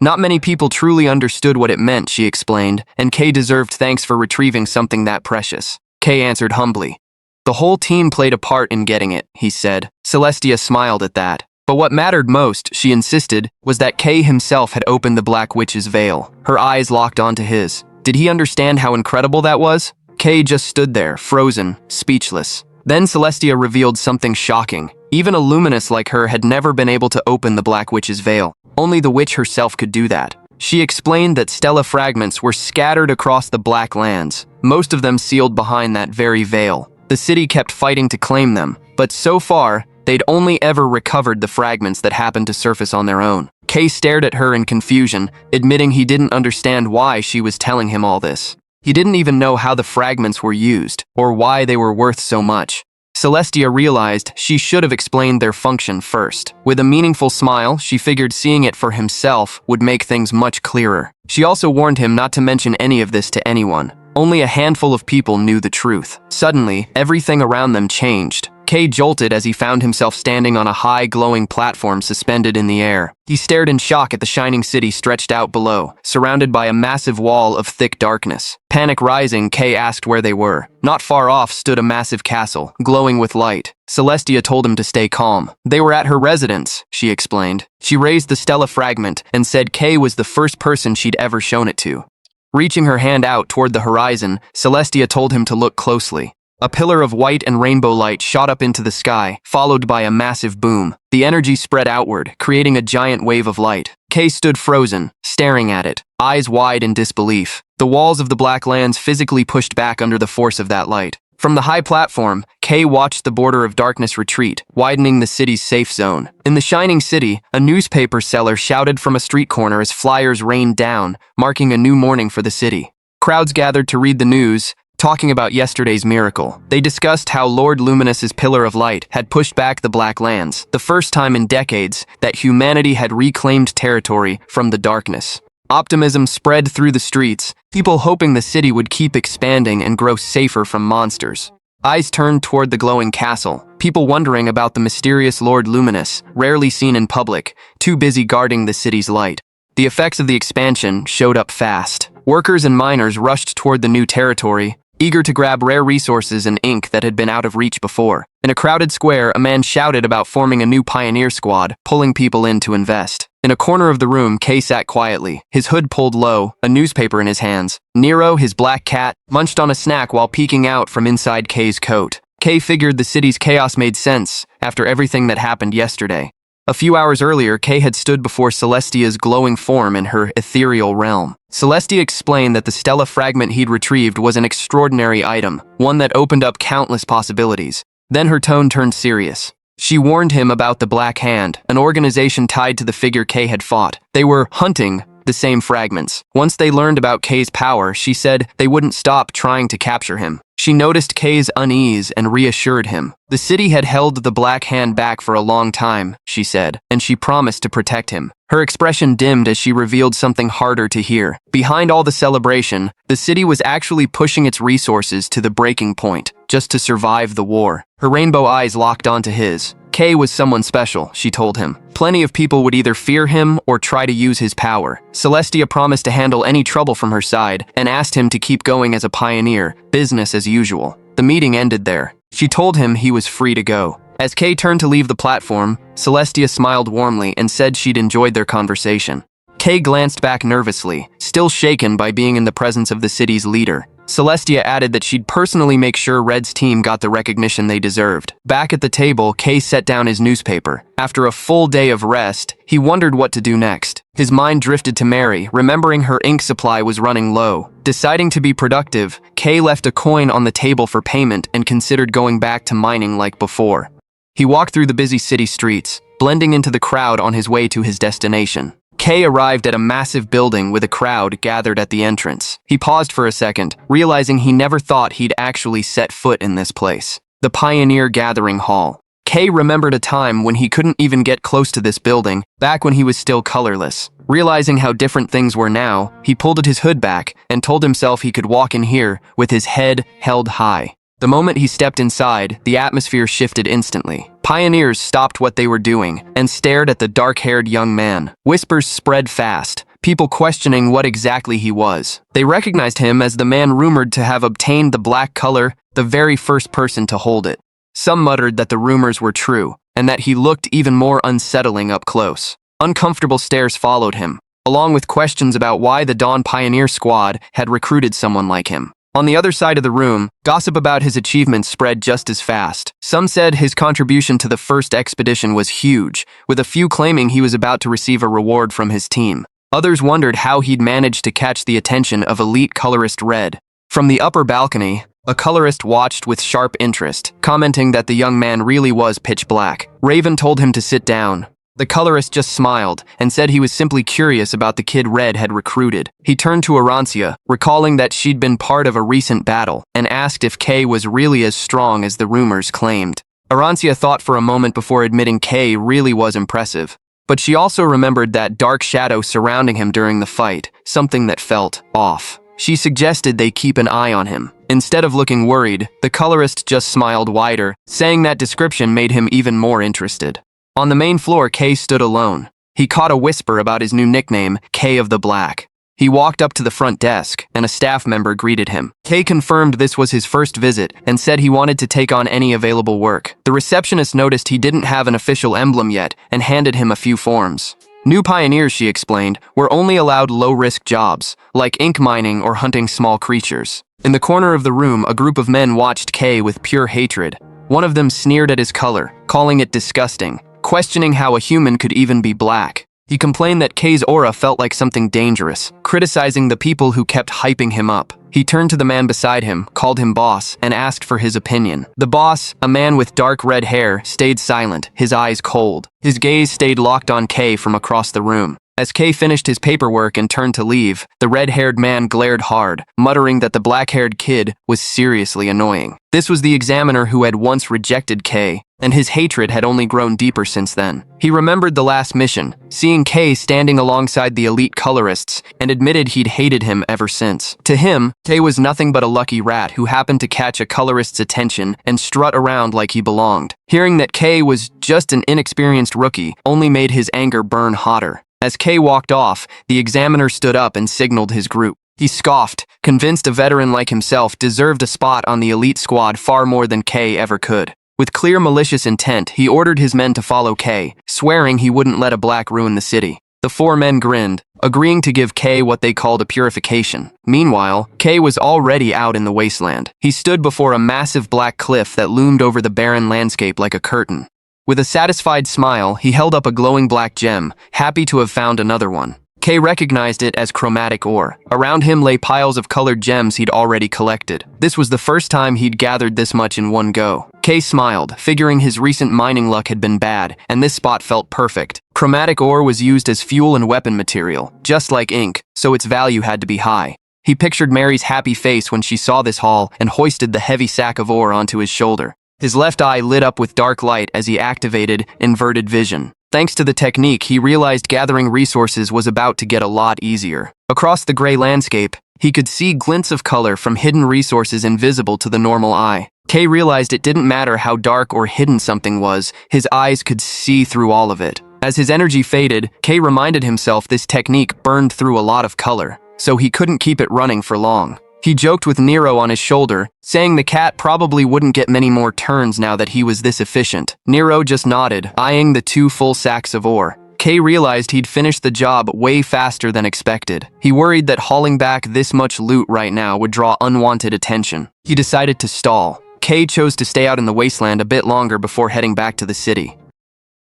Not many people truly understood what it meant, she explained, and Kay deserved thanks for retrieving something that precious. Kay answered humbly. The whole team played a part in getting it, he said. Celestia smiled at that. But what mattered most, she insisted, was that Kay himself had opened the Black Witch's veil. Her eyes locked onto his. Did he understand how incredible that was? Kay just stood there, frozen, speechless. Then Celestia revealed something shocking. Even a luminous like her had never been able to open the Black Witch's veil. Only the witch herself could do that. She explained that stella fragments were scattered across the Black Lands, most of them sealed behind that very veil. The city kept fighting to claim them, but so far, they'd only ever recovered the fragments that happened to surface on their own. Kay stared at her in confusion, admitting he didn't understand why she was telling him all this. He didn't even know how the fragments were used, or why they were worth so much. Celestia realized she should have explained their function first. With a meaningful smile, she figured seeing it for himself would make things much clearer. She also warned him not to mention any of this to anyone. Only a handful of people knew the truth. Suddenly, everything around them changed. Kay jolted as he found himself standing on a high, glowing platform suspended in the air. He stared in shock at the shining city stretched out below, surrounded by a massive wall of thick darkness. Panic rising, Kay asked where they were. Not far off stood a massive castle, glowing with light. Celestia told him to stay calm. They were at her residence, she explained. She raised the stella fragment and said Kay was the first person she'd ever shown it to. Reaching her hand out toward the horizon, Celestia told him to look closely. A pillar of white and rainbow light shot up into the sky, followed by a massive boom. The energy spread outward, creating a giant wave of light. Kay stood frozen, staring at it, eyes wide in disbelief. The walls of the Black Lands physically pushed back under the force of that light. From the high platform, Kay watched the border of darkness retreat, widening the city's safe zone. In the shining city, a newspaper seller shouted from a street corner as flyers rained down, marking a new morning for the city. Crowds gathered to read the news, talking about yesterday's miracle. They discussed how Lord Luminous's pillar of light had pushed back the Black Lands, the first time in decades that humanity had reclaimed territory from the darkness. Optimism spread through the streets, people hoping the city would keep expanding and grow safer from monsters. Eyes turned toward the glowing castle, people wondering about the mysterious Lord Luminous, rarely seen in public, too busy guarding the city's light. The effects of the expansion showed up fast. Workers and miners rushed toward the new territory, eager to grab rare resources and ink that had been out of reach before. In a crowded square, a man shouted about forming a new pioneer squad, pulling people in to invest. In a corner of the room, Kay sat quietly, his hood pulled low, a newspaper in his hands. Nero, his black cat, munched on a snack while peeking out from inside Kay's coat. Kay figured the city's chaos made sense after everything that happened yesterday. A few hours earlier, Kay had stood before Celestia's glowing form in her ethereal realm. Celestia explained that the Stella fragment he'd retrieved was an extraordinary item, one that opened up countless possibilities. Then her tone turned serious. She warned him about the Black Hand, an organization tied to the figure Kay had fought. They were hunting the same fragments. Once they learned about Kay's power, she said they wouldn't stop trying to capture him. She noticed Kay's unease and reassured him. The city had held the Black Hand back for a long time, she said, and she promised to protect him. Her expression dimmed as she revealed something harder to hear. Behind all the celebration, the city was actually pushing its resources to the breaking point, just to survive the war. Her rainbow eyes locked onto his. Kay was someone special, she told him. Plenty of people would either fear him or try to use his power. Celestia promised to handle any trouble from her side and asked him to keep going as a pioneer, business as usual. The meeting ended there. She told him he was free to go. As Kay turned to leave the platform, Celestia smiled warmly and said she'd enjoyed their conversation. Kay glanced back nervously, still shaken by being in the presence of the city's leader. Celestia added that she'd personally make sure Red's team got the recognition they deserved. Back at the table, Kay set down his newspaper. After a full day of rest, he wondered what to do next. His mind drifted to Mary, remembering her ink supply was running low. Deciding to be productive, Kay left a coin on the table for payment and considered going back to mining like before. He walked through the busy city streets, blending into the crowd on his way to his destination. Kay arrived at a massive building with a crowd gathered at the entrance. He paused for a second, realizing he never thought he'd actually set foot in this place. The Pioneer Gathering Hall. Kay remembered a time when he couldn't even get close to this building, back when he was still colorless. Realizing how different things were now, he pulled his hood back and told himself he could walk in here with his head held high. The moment he stepped inside, the atmosphere shifted instantly. Pioneers stopped what they were doing and stared at the dark-haired young man. Whispers spread fast, people questioning what exactly he was. They recognized him as the man rumored to have obtained the black color, the very first person to hold it. Some muttered that the rumors were true, and that he looked even more unsettling up close. Uncomfortable stares followed him, along with questions about why the Dawn Pioneer Squad had recruited someone like him. On the other side of the room, gossip about his achievements spread just as fast. Some said his contribution to the first expedition was huge, with a few claiming he was about to receive a reward from his team. Others wondered how he'd managed to catch the attention of elite colorist Red. From the upper balcony, a colorist watched with sharp interest, commenting that the young man really was pitch black. Raven told him to sit down. The colorist just smiled and said he was simply curious about the kid Red had recruited. He turned to Arancia, recalling that she'd been part of a recent battle, and asked if Kay was really as strong as the rumors claimed. Arancia thought for a moment before admitting Kay really was impressive. But she also remembered that dark shadow surrounding him during the fight, something that felt off. She suggested they keep an eye on him. Instead of looking worried, the colorist just smiled wider, saying that description made him even more interested. On the main floor, Kay stood alone. He caught a whisper about his new nickname, Kay of the Black. He walked up to the front desk, and a staff member greeted him. Kay confirmed this was his first visit and said he wanted to take on any available work. The receptionist noticed he didn't have an official emblem yet and handed him a few forms. New pioneers, she explained, were only allowed low-risk jobs, like ink mining or hunting small creatures. In the corner of the room, a group of men watched Kay with pure hatred. One of them sneered at his color, calling it disgusting, questioning how a human could even be black. He complained that Kay's aura felt like something dangerous, criticizing the people who kept hyping him up. He turned to the man beside him, called him boss, and asked for his opinion. The boss, a man with dark red hair, stayed silent, his eyes cold. His gaze stayed locked on Kay from across the room. As Kay finished his paperwork and turned to leave, the red-haired man glared hard, muttering that the black-haired kid was seriously annoying. This was the examiner who had once rejected Kay, and his hatred had only grown deeper since then. He remembered the last mission, seeing Kay standing alongside the elite colorists, and admitted he'd hated him ever since. To him, Kay was nothing but a lucky rat who happened to catch a colorist's attention and strut around like he belonged. Hearing that Kay was just an inexperienced rookie only made his anger burn hotter. As Kay walked off, the examiner stood up and signaled his group. He scoffed, convinced a veteran like himself deserved a spot on the elite squad far more than Kay ever could. With clear malicious intent, he ordered his men to follow Kay, swearing he wouldn't let a black ruin the city. The 4 men grinned, agreeing to give Kay what they called a purification. Meanwhile, Kay was already out in the wasteland. He stood before a massive black cliff that loomed over the barren landscape like a curtain. With a satisfied smile, he held up a glowing black gem, happy to have found another one. Kay recognized it as chromatic ore. Around him lay piles of colored gems he'd already collected. This was the first time he'd gathered this much in one go. Kay smiled, figuring his recent mining luck had been bad, and this spot felt perfect. Chromatic ore was used as fuel and weapon material, just like ink, so its value had to be high. He pictured Mary's happy face when she saw this haul and hoisted the heavy sack of ore onto his shoulder. His left eye lit up with dark light as he activated inverted vision. Thanks to the technique, he realized gathering resources was about to get a lot easier. Across the gray landscape, he could see glints of color from hidden resources invisible to the normal eye. Kay realized it didn't matter how dark or hidden something was, his eyes could see through all of it. As his energy faded, Kay reminded himself this technique burned through a lot of color, so he couldn't keep it running for long. He joked with Nero on his shoulder, saying the cat probably wouldn't get many more turns now that he was this efficient. Nero just nodded, eyeing the 2 full sacks of ore. Kay realized he'd finished the job way faster than expected. He worried that hauling back this much loot right now would draw unwanted attention. He decided to stall. Kay chose to stay out in the wasteland a bit longer before heading back to the city.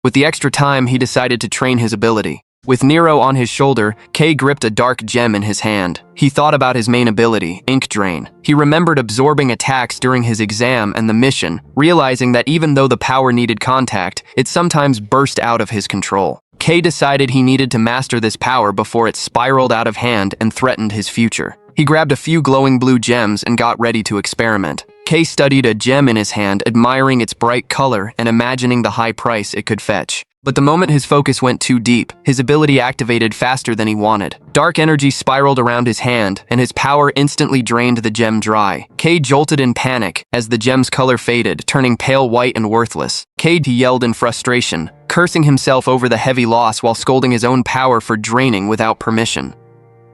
With the extra time, he decided to train his ability. With Nero on his shoulder, Kay gripped a dark gem in his hand. He thought about his main ability, Ink Drain. He remembered absorbing attacks during his exam and the mission, realizing that even though the power needed contact, it sometimes burst out of his control. Kay decided he needed to master this power before it spiraled out of hand and threatened his future. He grabbed a few glowing blue gems and got ready to experiment. Kay studied a gem in his hand, admiring its bright color and imagining the high price it could fetch. But the moment his focus went too deep, his ability activated faster than he wanted. Dark energy spiraled around his hand, and his power instantly drained the gem dry. Kay jolted in panic as the gem's color faded, turning pale white and worthless. Kay yelled in frustration, cursing himself over the heavy loss while scolding his own power for draining without permission.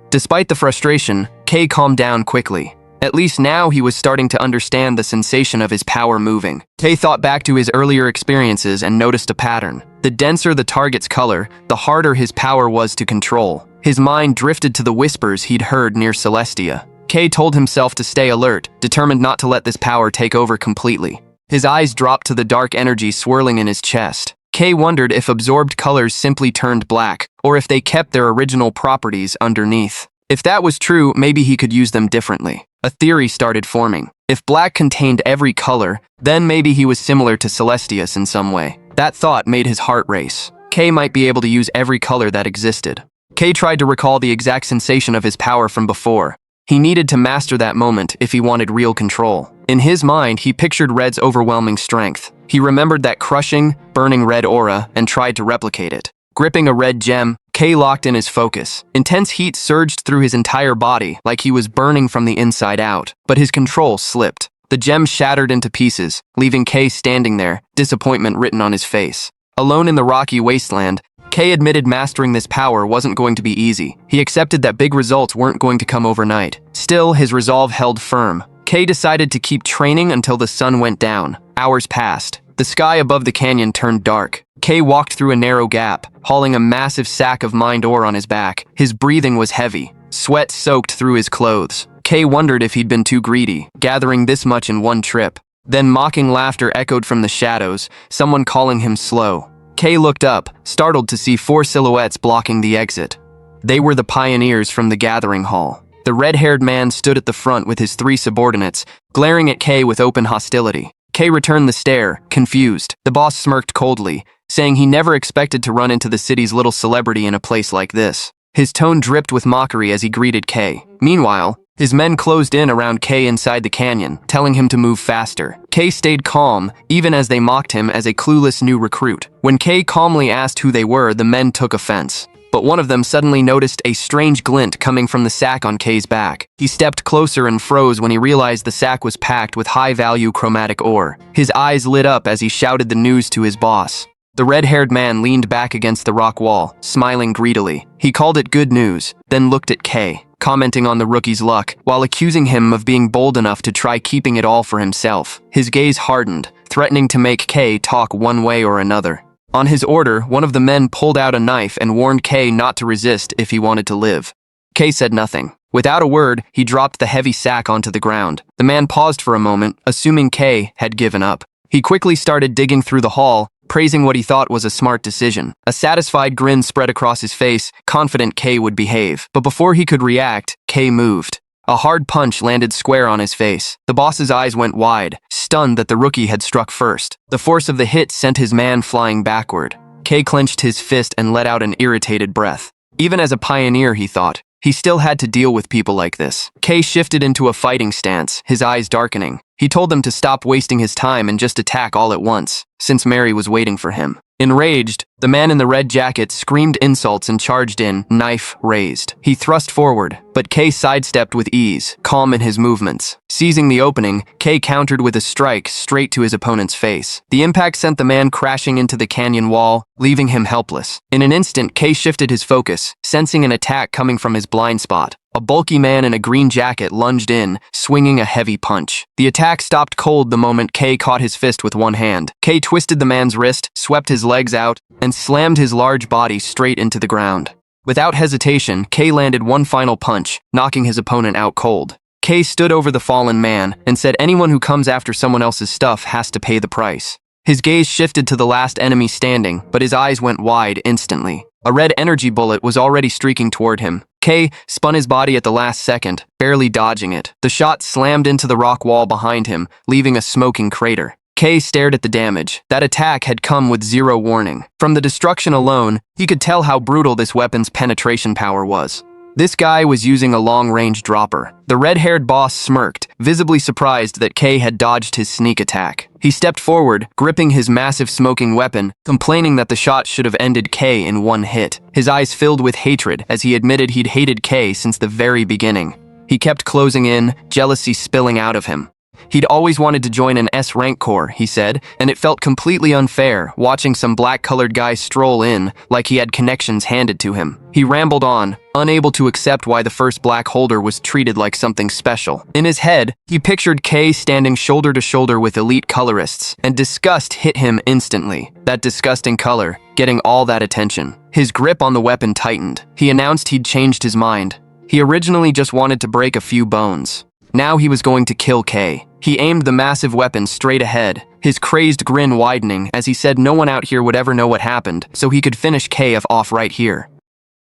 Despite the frustration, Kay calmed down quickly. At least now he was starting to understand the sensation of his power moving. Kay thought back to his earlier experiences and noticed a pattern. The denser the target's color, the harder his power was to control. His mind drifted to the whispers he'd heard near Celestia. Kay told himself to stay alert, determined not to let this power take over completely. His eyes dropped to the dark energy swirling in his chest. Kay wondered if absorbed colors simply turned black, or if they kept their original properties underneath. If that was true, maybe he could use them differently. A theory started forming. If black contained every color, then maybe he was similar to Celestius in some way. That thought made his heart race. Kay might be able to use every color that existed. Kay tried to recall the exact sensation of his power from before. He needed to master that moment if he wanted real control. In his mind, he pictured Red's overwhelming strength. He remembered that crushing, burning red aura and tried to replicate it. Gripping a red gem, Kay locked in his focus. Intense heat surged through his entire body, like he was burning from the inside out, but his control slipped. The gem shattered into pieces, leaving Kay standing there, disappointment written on his face. Alone in the rocky wasteland, Kay admitted mastering this power wasn't going to be easy. He accepted that big results weren't going to come overnight. Still, his resolve held firm. Kay decided to keep training until the sun went down. Hours passed. The sky above the canyon turned dark. Kay walked through a narrow gap, hauling a massive sack of mined ore on his back. His breathing was heavy. Sweat soaked through his clothes. Kay wondered if he'd been too greedy, gathering this much in one trip. Then mocking laughter echoed from the shadows, someone calling him slow. Kay looked up, startled to see 4 silhouettes blocking the exit. They were the pioneers from the gathering hall. The red-haired man stood at the front with his 3 subordinates, glaring at K with open hostility. K returned the stare, confused. The boss smirked coldly, saying he never expected to run into the city's little celebrity in a place like this. His tone dripped with mockery as he greeted K. Meanwhile, his men closed in around K inside the canyon, telling him to move faster. K stayed calm, even as they mocked him as a clueless new recruit. When K calmly asked who they were, the men took offense. But one of them suddenly noticed a strange glint coming from the sack on K's back. He stepped closer and froze when he realized the sack was packed with high-value chromatic ore. His eyes lit up as he shouted the news to his boss. The red-haired man leaned back against the rock wall, smiling greedily. He called it good news, then looked at K, commenting on the rookie's luck, while accusing him of being bold enough to try keeping it all for himself. His gaze hardened, threatening to make K talk one way or another. On his order, one of the men pulled out a knife and warned K not to resist if he wanted to live. K said nothing. Without a word, he dropped the heavy sack onto the ground. The man paused for a moment, assuming K had given up. He quickly started digging through the hall, praising what he thought was a smart decision. A satisfied grin spread across his face, confident K would behave. But before he could react, K moved. A hard punch landed square on his face. The boss's eyes went wide, stunned that the rookie had struck first. The force of the hit sent his man flying backward. K clenched his fist and let out an irritated breath. Even as a pioneer, he thought, he still had to deal with people like this. K shifted into a fighting stance, his eyes darkening. He told them to stop wasting his time and just attack all at once, since Mary was waiting for him. Enraged, the man in the red jacket screamed insults and charged in, knife raised. He thrust forward, but K sidestepped with ease, calm in his movements. Seizing the opening, K countered with a strike straight to his opponent's face. The impact sent the man crashing into the canyon wall, leaving him helpless. In an instant, K shifted his focus, sensing an attack coming from his blind spot. A bulky man in a green jacket lunged in, swinging a heavy punch. The attack stopped cold the moment K caught his fist with one hand. K twisted the man's wrist, swept his legs out, and slammed his large body straight into the ground. Without hesitation, K landed one final punch, knocking his opponent out cold. K stood over the fallen man and said anyone who comes after someone else's stuff has to pay the price. His gaze shifted to the last enemy standing, but his eyes went wide instantly. A red energy bullet was already streaking toward him. K spun his body at the last second, barely dodging it. The shot slammed into the rock wall behind him, leaving a smoking crater. K stared at the damage. That attack had come with zero warning. From the destruction alone, he could tell how brutal this weapon's penetration power was. This guy was using a long-range dropper. The red-haired boss smirked, visibly surprised that K had dodged his sneak attack. He stepped forward, gripping his massive smoking weapon, complaining that the shot should have ended K in one hit. His eyes filled with hatred as he admitted he'd hated K since the very beginning. He kept closing in, jealousy spilling out of him. He'd always wanted to join an S-rank corps, he said, and it felt completely unfair watching some black-colored guy stroll in like he had connections handed to him. He rambled on, unable to accept why the first black holder was treated like something special. In his head, he pictured K standing shoulder to shoulder with elite colorists, and disgust hit him instantly. That disgusting color, getting all that attention. His grip on the weapon tightened. He announced he'd changed his mind. He originally just wanted to break a few bones. Now he was going to kill K. He aimed the massive weapon straight ahead, his crazed grin widening as he said no one out here would ever know what happened, so he could finish K off right here.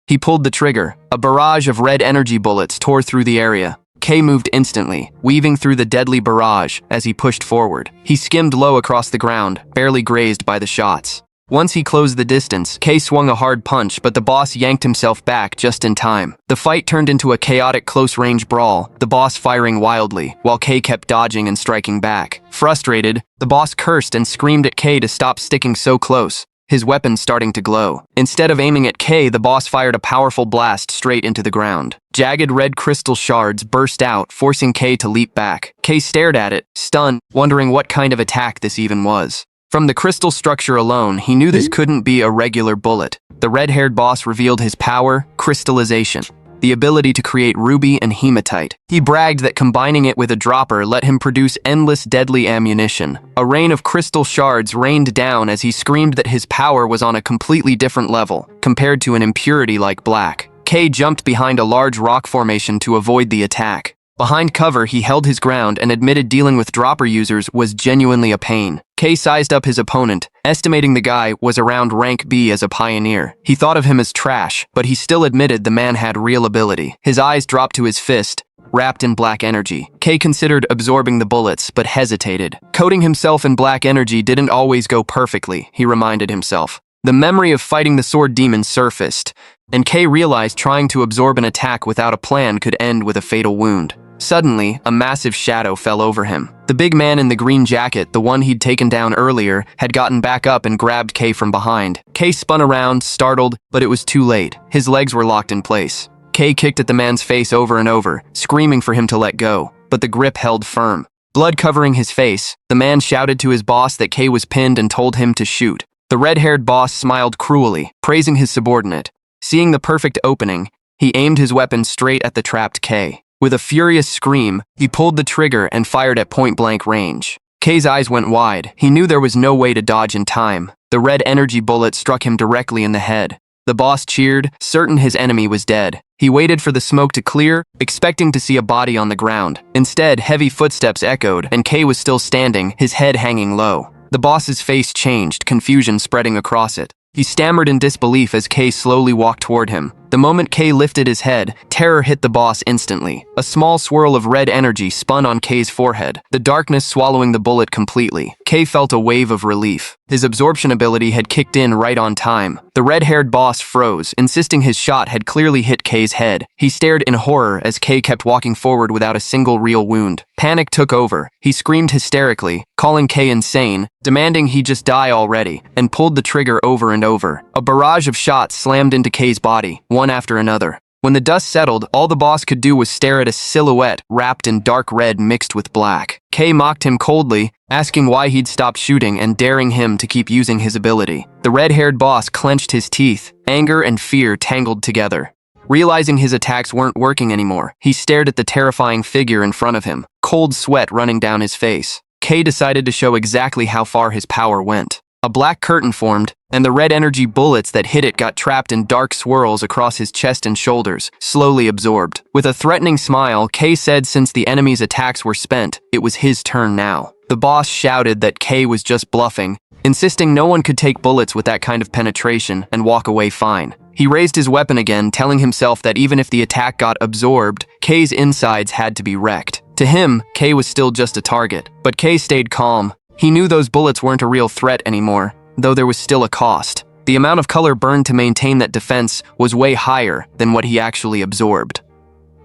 He pulled the trigger. A barrage of red energy bullets tore through the area. K moved instantly, weaving through the deadly barrage as he pushed forward. He skimmed low across the ground, barely grazed by the shots. Once he closed the distance, K swung a hard punch, but the boss yanked himself back just in time. The fight turned into a chaotic close-range brawl, the boss firing wildly, while K kept dodging and striking back. Frustrated, the boss cursed and screamed at K to stop sticking so close, his weapon starting to glow. Instead of aiming at K, the boss fired a powerful blast straight into the ground. Jagged red crystal shards burst out, forcing K to leap back. K stared at it, stunned, wondering what kind of attack this even was. From the crystal structure alone, he knew this couldn't be a regular bullet. The red-haired boss revealed his power, crystallization, the ability to create ruby and hematite. He bragged that combining it with a dropper let him produce endless deadly ammunition. A rain of crystal shards rained down as he screamed that his power was on a completely different level, compared to an impurity like black. K jumped behind a large rock formation to avoid the attack. Behind cover, he held his ground and admitted dealing with dropper users was genuinely a pain. K sized up his opponent, estimating the guy was around rank B as a pioneer. He thought of him as trash, but he still admitted the man had real ability. His eyes dropped to his fist, wrapped in black energy. K considered absorbing the bullets, but hesitated. Coating himself in black energy didn't always go perfectly, he reminded himself. The memory of fighting the sword demon surfaced, and K realized trying to absorb an attack without a plan could end with a fatal wound. Suddenly, a massive shadow fell over him. The big man in the green jacket, the one he'd taken down earlier, had gotten back up and grabbed K from behind. K spun around, startled, but it was too late. His legs were locked in place. K kicked at the man's face over and over, screaming for him to let go, but the grip held firm. Blood covering his face, the man shouted to his boss that K was pinned and told him to shoot. The red-haired boss smiled cruelly, praising his subordinate. Seeing the perfect opening, he aimed his weapon straight at the trapped K. With a furious scream, he pulled the trigger and fired at point-blank range. K's eyes went wide. He knew there was no way to dodge in time. The red energy bullet struck him directly in the head. The boss cheered, certain his enemy was dead. He waited for the smoke to clear, expecting to see a body on the ground. Instead, heavy footsteps echoed, and K was still standing, his head hanging low. The boss's face changed, confusion spreading across it. He stammered in disbelief as K slowly walked toward him. The moment K lifted his head, terror hit the boss instantly. A small swirl of red energy spun on K's forehead, the darkness swallowing the bullet completely. K felt a wave of relief. His absorption ability had kicked in right on time. The red-haired boss froze, insisting his shot had clearly hit K's head. He stared in horror as K kept walking forward without a single real wound. Panic took over. He screamed hysterically, calling K insane, demanding he just die already, and pulled the trigger over and over. A barrage of shots slammed into K's body, one after another. When the dust settled, all the boss could do was stare at a silhouette wrapped in dark red mixed with black. K mocked him coldly, asking why he'd stopped shooting and daring him to keep using his ability. The red-haired boss clenched his teeth, anger and fear tangled together. Realizing his attacks weren't working anymore, he stared at the terrifying figure in front of him, cold sweat running down his face. K decided to show exactly how far his power went. A black curtain formed, and the red energy bullets that hit it got trapped in dark swirls across his chest and shoulders, slowly absorbed. With a threatening smile, K said since the enemy's attacks were spent, it was his turn now. The boss shouted that K was just bluffing, insisting no one could take bullets with that kind of penetration and walk away fine. He raised his weapon again, telling himself that even if the attack got absorbed, K's insides had to be wrecked. To him, K was still just a target, but K stayed calm. He knew those bullets weren't a real threat anymore, though there was still a cost. The amount of color burned to maintain that defense was way higher than what he actually absorbed.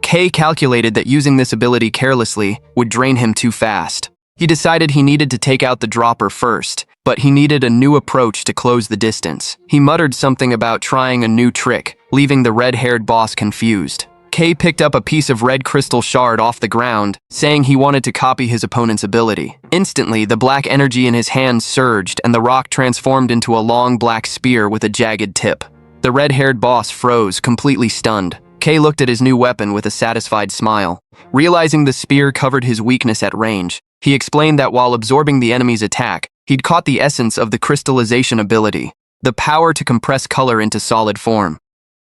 K calculated that using this ability carelessly would drain him too fast. He decided he needed to take out the dropper first, but he needed a new approach to close the distance. He muttered something about trying a new trick, leaving the red-haired boss confused. K picked up a piece of red crystal shard off the ground, saying he wanted to copy his opponent's ability. Instantly, the black energy in his hands surged and the rock transformed into a long black spear with a jagged tip. The red-haired boss froze, completely stunned. K looked at his new weapon with a satisfied smile. Realizing the spear covered his weakness at range, he explained that while absorbing the enemy's attack, he'd caught the essence of the crystallization ability, the power to compress color into solid form.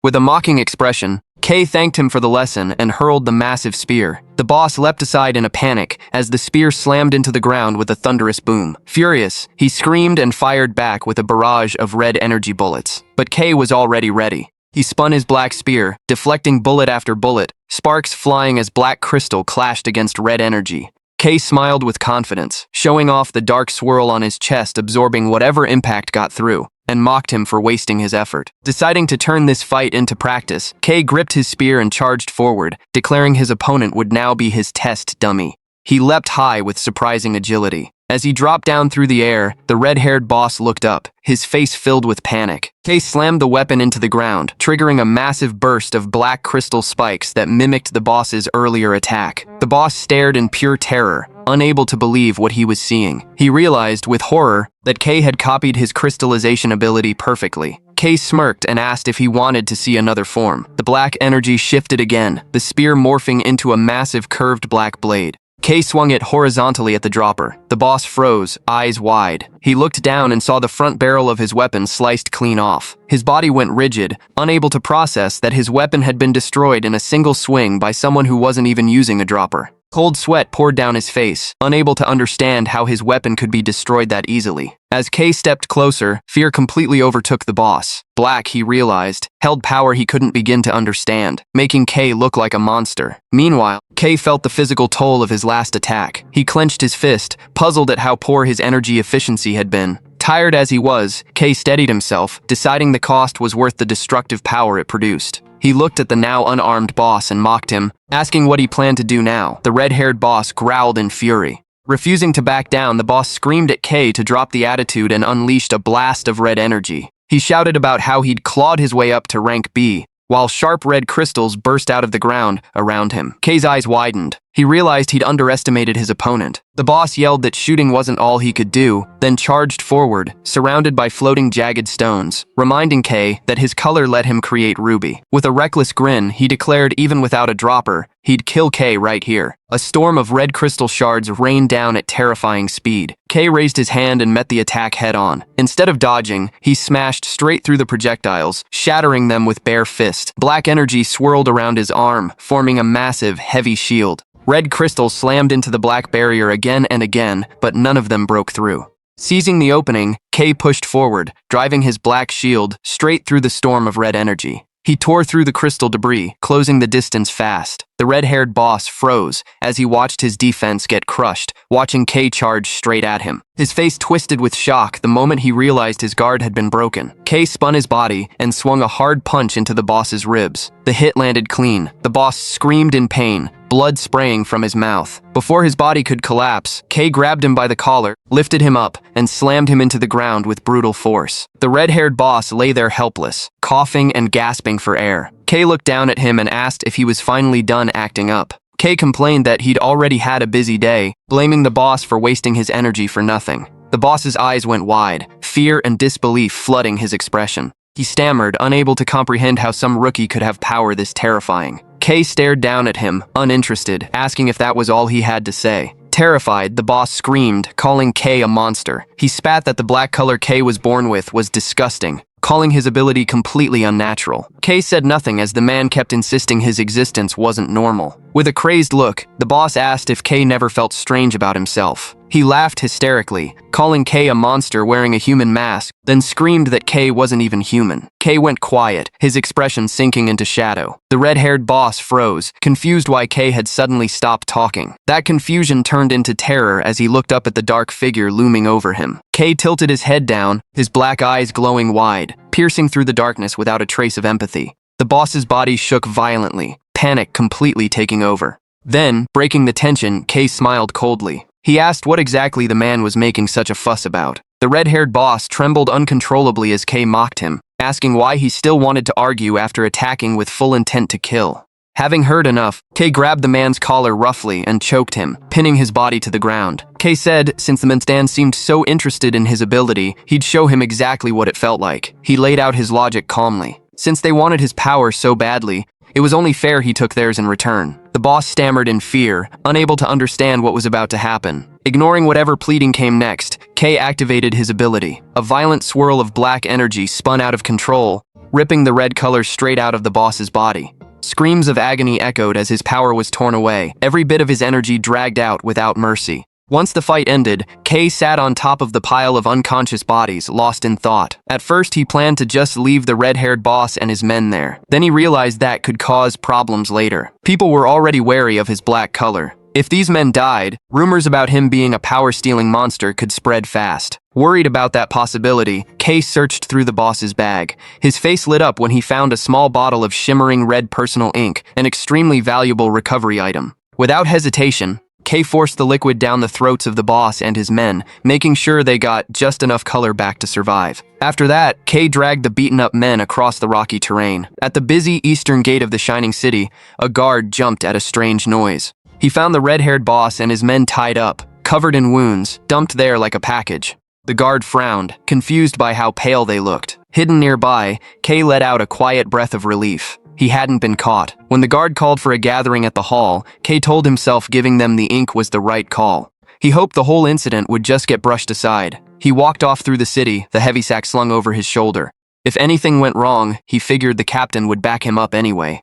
With a mocking expression, K thanked him for the lesson and hurled the massive spear. The boss leapt aside in a panic as the spear slammed into the ground with a thunderous boom. Furious, he screamed and fired back with a barrage of red energy bullets. But K was already ready. He spun his black spear, deflecting bullet after bullet, sparks flying as black crystal clashed against red energy. K smiled with confidence, showing off the dark swirl on his chest absorbing whatever impact got through, and mocked him for wasting his effort. Deciding to turn this fight into practice, K gripped his spear and charged forward, declaring his opponent would now be his test dummy. He leapt high with surprising agility. As he dropped down through the air, the red-haired boss looked up, his face filled with panic. K slammed the weapon into the ground, triggering a massive burst of black crystal spikes that mimicked the boss's earlier attack. The boss stared in pure terror, unable to believe what he was seeing. He realized, with horror, that K had copied his crystallization ability perfectly. K smirked and asked if he wanted to see another form. The black energy shifted again, the spear morphing into a massive curved black blade. K swung it horizontally at the dropper. The boss froze, eyes wide. He looked down and saw the front barrel of his weapon sliced clean off. His body went rigid, unable to process that his weapon had been destroyed in a single swing by someone who wasn't even using a dropper. Cold sweat poured down his face, unable to understand how his weapon could be destroyed that easily. As K stepped closer, fear completely overtook the boss. Black, he realized, held power he couldn't begin to understand, making K look like a monster. Meanwhile, K felt the physical toll of his last attack. He clenched his fist, puzzled at how poor his energy efficiency had been. Tired as he was, K steadied himself, deciding the cost was worth the destructive power it produced. He looked at the now unarmed boss and mocked him, asking what he planned to do now. The red-haired boss growled in fury. Refusing to back down, the boss screamed at K to drop the attitude and unleashed a blast of red energy. He shouted about how he'd clawed his way up to rank B, while sharp red crystals burst out of the ground around him. K's eyes widened. He realized he'd underestimated his opponent. The boss yelled that shooting wasn't all he could do, then charged forward, surrounded by floating jagged stones, reminding K that his color let him create Ruby. With a reckless grin, he declared even without a dropper, he'd kill K right here. A storm of red crystal shards rained down at terrifying speed. K raised his hand and met the attack head-on. Instead of dodging, he smashed straight through the projectiles, shattering them with bare fist. Black energy swirled around his arm, forming a massive, heavy shield. Red crystals slammed into the black barrier again and again, but none of them broke through. Seizing the opening, K pushed forward, driving his black shield straight through the storm of red energy. He tore through the crystal debris, closing the distance fast. The red-haired boss froze as he watched his defense get crushed, watching K charge straight at him. His face twisted with shock the moment he realized his guard had been broken. K spun his body and swung a hard punch into the boss's ribs. The hit landed clean. The boss screamed in pain, blood spraying from his mouth. Before his body could collapse, K grabbed him by the collar, lifted him up, and slammed him into the ground with brutal force. The red-haired boss lay there helpless, coughing and gasping for air. K looked down at him and asked if he was finally done acting up. K complained that he'd already had a busy day, blaming the boss for wasting his energy for nothing. The boss's eyes went wide, fear and disbelief flooding his expression. He stammered, unable to comprehend how some rookie could have power this terrifying. K stared down at him, uninterested, asking if that was all he had to say. Terrified, the boss screamed, calling K a monster. He spat that the black color K was born with was disgusting, calling his ability completely unnatural. K said nothing as the man kept insisting his existence wasn't normal. With a crazed look, the boss asked if K never felt strange about himself. He laughed hysterically, calling K a monster wearing a human mask, then screamed that K wasn't even human. K went quiet, his expression sinking into shadow. The red-haired boss froze, confused why K had suddenly stopped talking. That confusion turned into terror as he looked up at the dark figure looming over him. K tilted his head down, his black eyes glowing wide, piercing through the darkness without a trace of empathy. The boss's body shook violently, panic completely taking over. Then, breaking the tension, K smiled coldly. He asked what exactly the man was making such a fuss about. The red-haired boss trembled uncontrollably as K mocked him, asking why he still wanted to argue after attacking with full intent to kill. Having heard enough, K grabbed the man's collar roughly and choked him, pinning his body to the ground. K said, since the man seemed so interested in his ability, he'd show him exactly what it felt like. He laid out his logic calmly. Since they wanted his power so badly, it was only fair he took theirs in return. The boss stammered in fear, unable to understand what was about to happen. Ignoring whatever pleading came next, K activated his ability. A violent swirl of black energy spun out of control, ripping the red color straight out of the boss's body. Screams of agony echoed as his power was torn away, every bit of his energy dragged out without mercy. Once the fight ended, K sat on top of the pile of unconscious bodies, lost in thought. At first, he planned to just leave the red-haired boss and his men there. Then he realized that could cause problems later. People were already wary of his black color. If these men died, rumors about him being a power-stealing monster could spread fast. Worried about that possibility, K searched through the boss's bag. His face lit up when he found a small bottle of shimmering red personal ink, an extremely valuable recovery item. Without hesitation, K forced the liquid down the throats of the boss and his men, making sure they got just enough color back to survive. After that, K dragged the beaten-up men across the rocky terrain. At the busy eastern gate of the Shining City, a guard jumped at a strange noise. He found the red-haired boss and his men tied up, covered in wounds, dumped there like a package. The guard frowned, confused by how pale they looked. Hidden nearby, K let out a quiet breath of relief. He hadn't been caught. When the guard called for a gathering at the hall, K told himself giving them the ink was the right call. He hoped the whole incident would just get brushed aside. He walked off through the city, the heavy sack slung over his shoulder. If anything went wrong, he figured the captain would back him up anyway.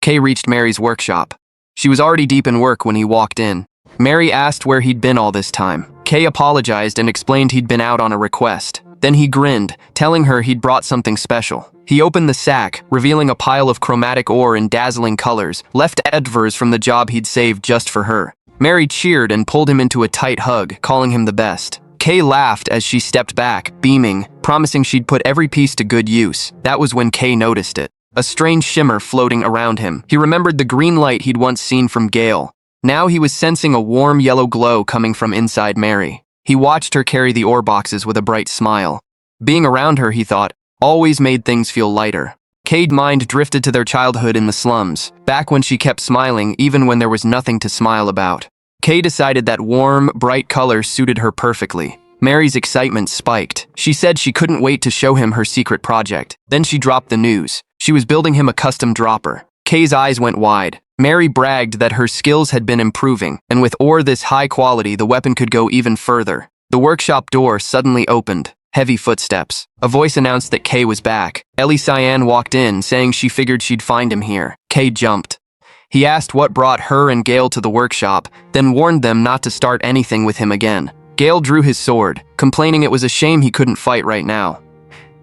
K reached Mary's workshop. She was already deep in work when he walked in. Mary asked where he'd been all this time. Kay apologized and explained he'd been out on a request. Then he grinned, telling her he'd brought something special. He opened the sack, revealing a pile of chromatic ore in dazzling colors, left advers from the job he'd saved just for her. Mary cheered and pulled him into a tight hug, calling him the best. Kay laughed as she stepped back, beaming, promising she'd put every piece to good use. That was when Kay noticed it. A strange shimmer floating around him. He remembered the green light he'd once seen from Gale. Now he was sensing a warm yellow glow coming from inside Mary. He watched her carry the ore boxes with a bright smile. Being around her, he thought, always made things feel lighter. Kay's mind drifted to their childhood in the slums, back when she kept smiling even when there was nothing to smile about. Kay decided that warm, bright color suited her perfectly. Mary's excitement spiked. She said she couldn't wait to show him her secret project. Then she dropped the news. She was building him a custom dropper. Kay's eyes went wide. Mary bragged that her skills had been improving, and with ore this high quality, the weapon could go even further. The workshop door suddenly opened. Heavy footsteps. A voice announced that Kay was back. Ellie Cyan walked in, saying she figured she'd find him here. Kay jumped. He asked what brought her and Gale to the workshop, then warned them not to start anything with him again. Gale drew his sword, complaining it was a shame he couldn't fight right now.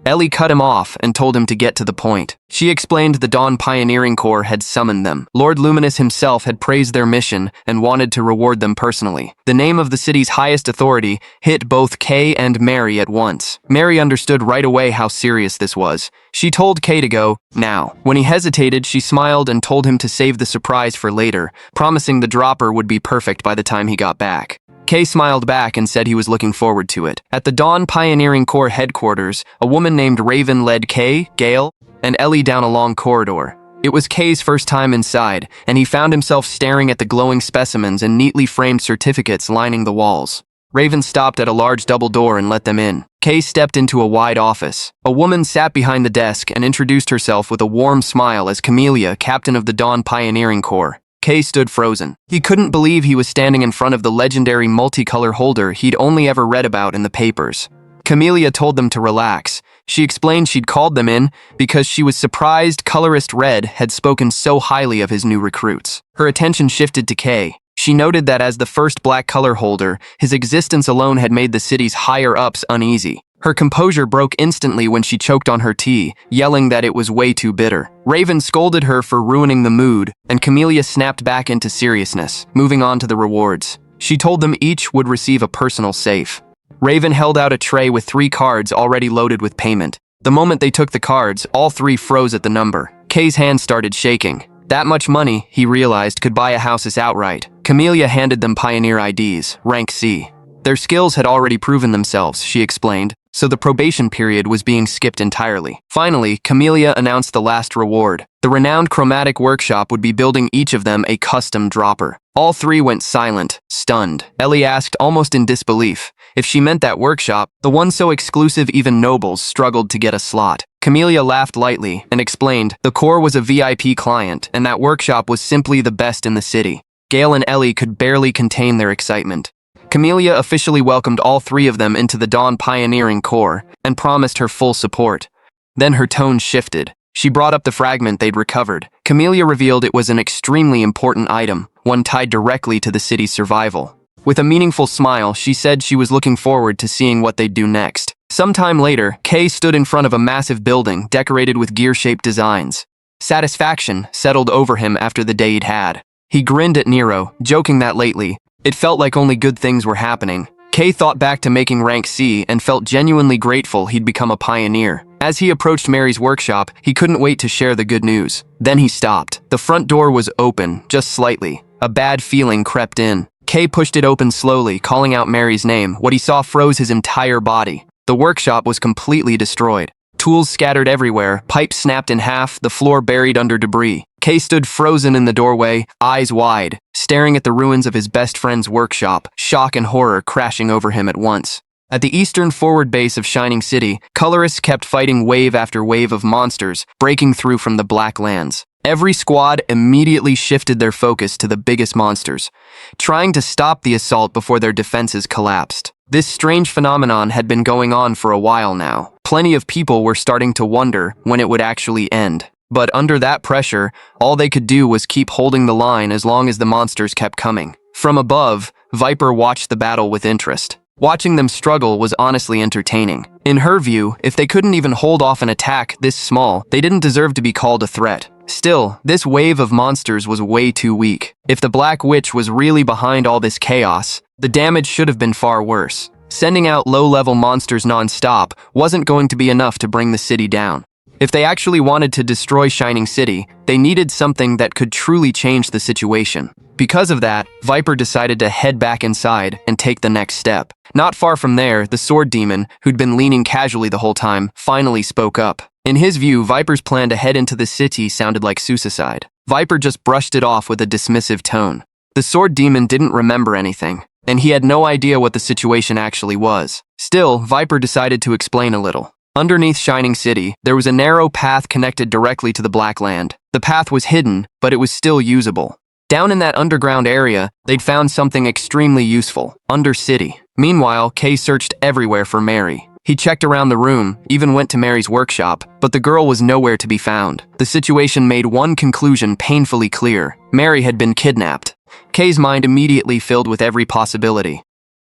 Ellie cut him off and told him to get to the point. She explained the Dawn Pioneering Corps had summoned them. Lord Luminous himself had praised their mission and wanted to reward them personally. The name of the city's highest authority hit both Kay and Mary at once. Mary understood right away how serious this was. She told Kay to go now. When he hesitated, she smiled and told him to save the surprise for later, promising the dropper would be perfect by the time he got back. Kay smiled back and said he was looking forward to it. At the Dawn Pioneering Corps headquarters, a woman named Raven led Kay, Gale, and Ellie down a long corridor. It was Kay's first time inside, and he found himself staring at the glowing specimens and neatly framed certificates lining the walls. Raven stopped at a large double door and let them in. Kay stepped into a wide office. A woman sat behind the desk and introduced herself with a warm smile as Camellia, captain of the Dawn Pioneering Corps. Kay stood frozen. He couldn't believe he was standing in front of the legendary multicolor holder he'd only ever read about in the papers. Camellia told them to relax. She explained she'd called them in because she was surprised Colorist Red had spoken so highly of his new recruits. Her attention shifted to Kay. She noted that as the first black color holder, his existence alone had made the city's higher-ups uneasy. Her composure broke instantly when she choked on her tea, yelling that it was way too bitter. Raven scolded her for ruining the mood, and Camellia snapped back into seriousness, moving on to the rewards. She told them each would receive a personal safe. Raven held out a tray with 3 cards already loaded with payment. The moment they took the cards, all 3 froze at the number. Kay's hand started shaking. That much money, he realized, could buy a houses outright. Camellia handed them Pioneer IDs, rank C. Their skills had already proven themselves, she explained, so the probation period was being skipped entirely. Finally, Camellia announced the last reward. The renowned Chromatic Workshop would be building each of them a custom dropper. All 3 went silent, stunned. Ellie asked, almost in disbelief, if she meant that workshop, the one so exclusive even nobles struggled to get a slot. Camellia laughed lightly and explained the Corps was a VIP client and that workshop was simply the best in the city. Gale and Ellie could barely contain their excitement. Camellia officially welcomed all 3 of them into the Dawn Pioneering Corps and promised her full support. Then her tone shifted. She brought up the fragment they'd recovered. Camellia revealed it was an extremely important item, one tied directly to the city's survival. With a meaningful smile, she said she was looking forward to seeing what they'd do next. Sometime later, Kay stood in front of a massive building decorated with gear-shaped designs. Satisfaction settled over him after the day he'd had. He grinned at Nero, joking that lately, it felt like only good things were happening. Kay thought back to making rank C and felt genuinely grateful he'd become a pioneer. As he approached Mary's workshop, he couldn't wait to share the good news. Then he stopped. The front door was open, just slightly. A bad feeling crept in. Kay pushed it open slowly, calling out Mary's name. What he saw froze his entire body. The workshop was completely destroyed. Tools scattered everywhere, pipes snapped in half, the floor buried under debris. Kay stood frozen in the doorway, eyes wide, staring at the ruins of his best friend's workshop, shock and horror crashing over him at once. At the eastern forward base of Shining City, Colorists kept fighting wave after wave of monsters, breaking through from the Black Lands. Every squad immediately shifted their focus to the biggest monsters, trying to stop the assault before their defenses collapsed. This strange phenomenon had been going on for a while now. Plenty of people were starting to wonder when it would actually end. But under that pressure, all they could do was keep holding the line as long as the monsters kept coming. From above, Viper watched the battle with interest. Watching them struggle was honestly entertaining. In her view, if they couldn't even hold off an attack this small, they didn't deserve to be called a threat. Still, this wave of monsters was way too weak. If the Black Witch was really behind all this chaos, the damage should have been far worse. Sending out low-level monsters non-stop wasn't going to be enough to bring the city down. If they actually wanted to destroy Shining City, they needed something that could truly change the situation. Because of that, Viper decided to head back inside and take the next step. Not far from there, the sword demon, who'd been leaning casually the whole time, finally spoke up. In his view, Viper's plan to head into the city sounded like suicide. Viper just brushed it off with a dismissive tone. The sword demon didn't remember anything, and he had no idea what the situation actually was. Still, Viper decided to explain a little. Underneath Shining City, there was a narrow path connected directly to the Black Land. The path was hidden, but it was still usable. Down in that underground area, they'd found something extremely useful: Undercity. Meanwhile, Kay searched everywhere for Mary. He checked around the room, even went to Mary's workshop, but the girl was nowhere to be found. The situation made one conclusion painfully clear: Mary had been kidnapped. Kay's mind immediately filled with every possibility.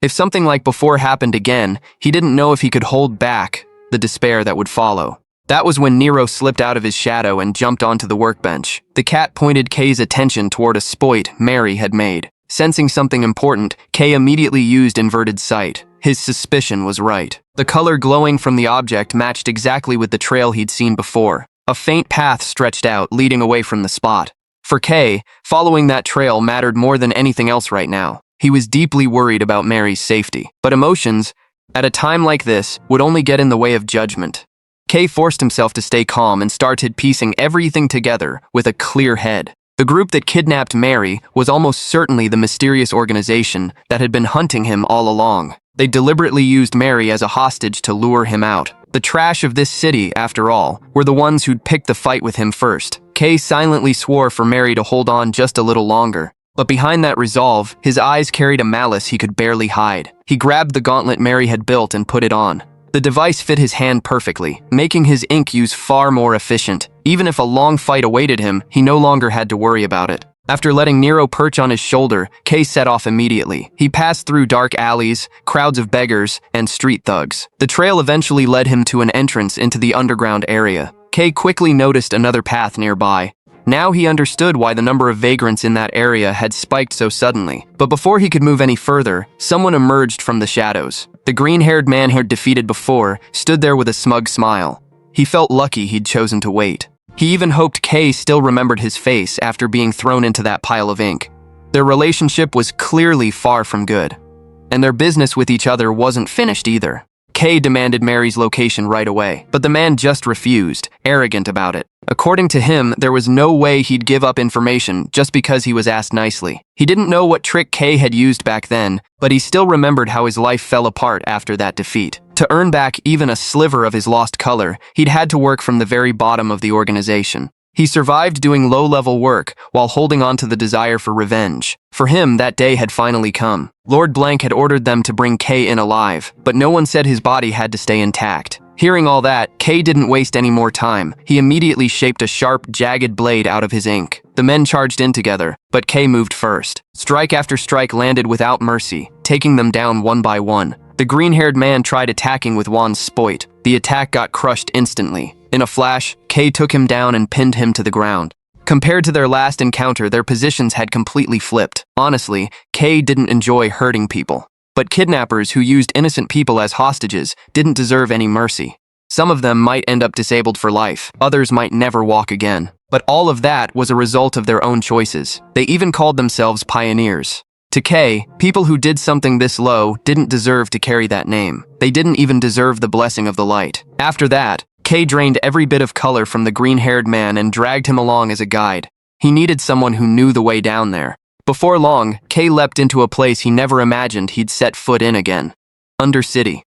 If something like before happened again, he didn't know if he could hold back the despair that would follow. That was when Nero slipped out of his shadow and jumped onto the workbench. The cat pointed Kay's attention toward a spoit Mary had made. Sensing something important, Kay immediately used inverted sight. His suspicion was right. The color glowing from the object matched exactly with the trail he'd seen before. A faint path stretched out, leading away from the spot. For Kay, following that trail mattered more than anything else right now. He was deeply worried about Mary's safety. But emotions, at a time like this, would only get in the way of judgment. Kay forced himself to stay calm and started piecing everything together with a clear head. The group that kidnapped Mary was almost certainly the mysterious organization that had been hunting him all along. They deliberately used Mary as a hostage to lure him out. The trash of this city, after all, were the ones who'd picked the fight with him first. Kay silently swore for Mary to hold on just a little longer. But behind that resolve, his eyes carried a malice he could barely hide. He grabbed the gauntlet Mary had built and put it on. The device fit his hand perfectly, making his ink use far more efficient. Even if a long fight awaited him, he no longer had to worry about it. After letting Nero perch on his shoulder, Kay set off immediately. He passed through dark alleys, crowds of beggars, and street thugs. The trail eventually led him to an entrance into the underground area. Kay quickly noticed another path nearby. Now he understood why the number of vagrants in that area had spiked so suddenly. But before he could move any further, someone emerged from the shadows. The green-haired man he'd defeated before stood there with a smug smile. He felt lucky he'd chosen to wait. He even hoped Kay still remembered his face after being thrown into that pile of ink. Their relationship was clearly far from good, and their business with each other wasn't finished either. Kay demanded Mary's location right away, but the man just refused, arrogant about it. According to him, there was no way he'd give up information just because he was asked nicely. He didn't know what trick Kay had used back then, but he still remembered how his life fell apart after that defeat. To earn back even a sliver of his lost color, he'd had to work from the very bottom of the organization. He survived doing low-level work while holding on to the desire for revenge. For him, that day had finally come. Lord Blank had ordered them to bring Kay in alive, but no one said his body had to stay intact. Hearing all that, Kay didn't waste any more time. He immediately shaped a sharp, jagged blade out of his ink. The men charged in together, but Kay moved first. Strike after strike landed without mercy, taking them down one by one. The green-haired man tried attacking with Juan's spoit. The attack got crushed instantly. In a flash, Kay took him down and pinned him to the ground. Compared to their last encounter, their positions had completely flipped. Honestly, Kay didn't enjoy hurting people. But kidnappers who used innocent people as hostages didn't deserve any mercy. Some of them might end up disabled for life, others might never walk again. But all of that was a result of their own choices. They even called themselves pioneers. To Kay, people who did something this low didn't deserve to carry that name. They didn't even deserve the blessing of the light. After that, Kay drained every bit of color from the green-haired man and dragged him along as a guide. He needed someone who knew the way down there. Before long, Kay leapt into a place he never imagined he'd set foot in again. Undercity.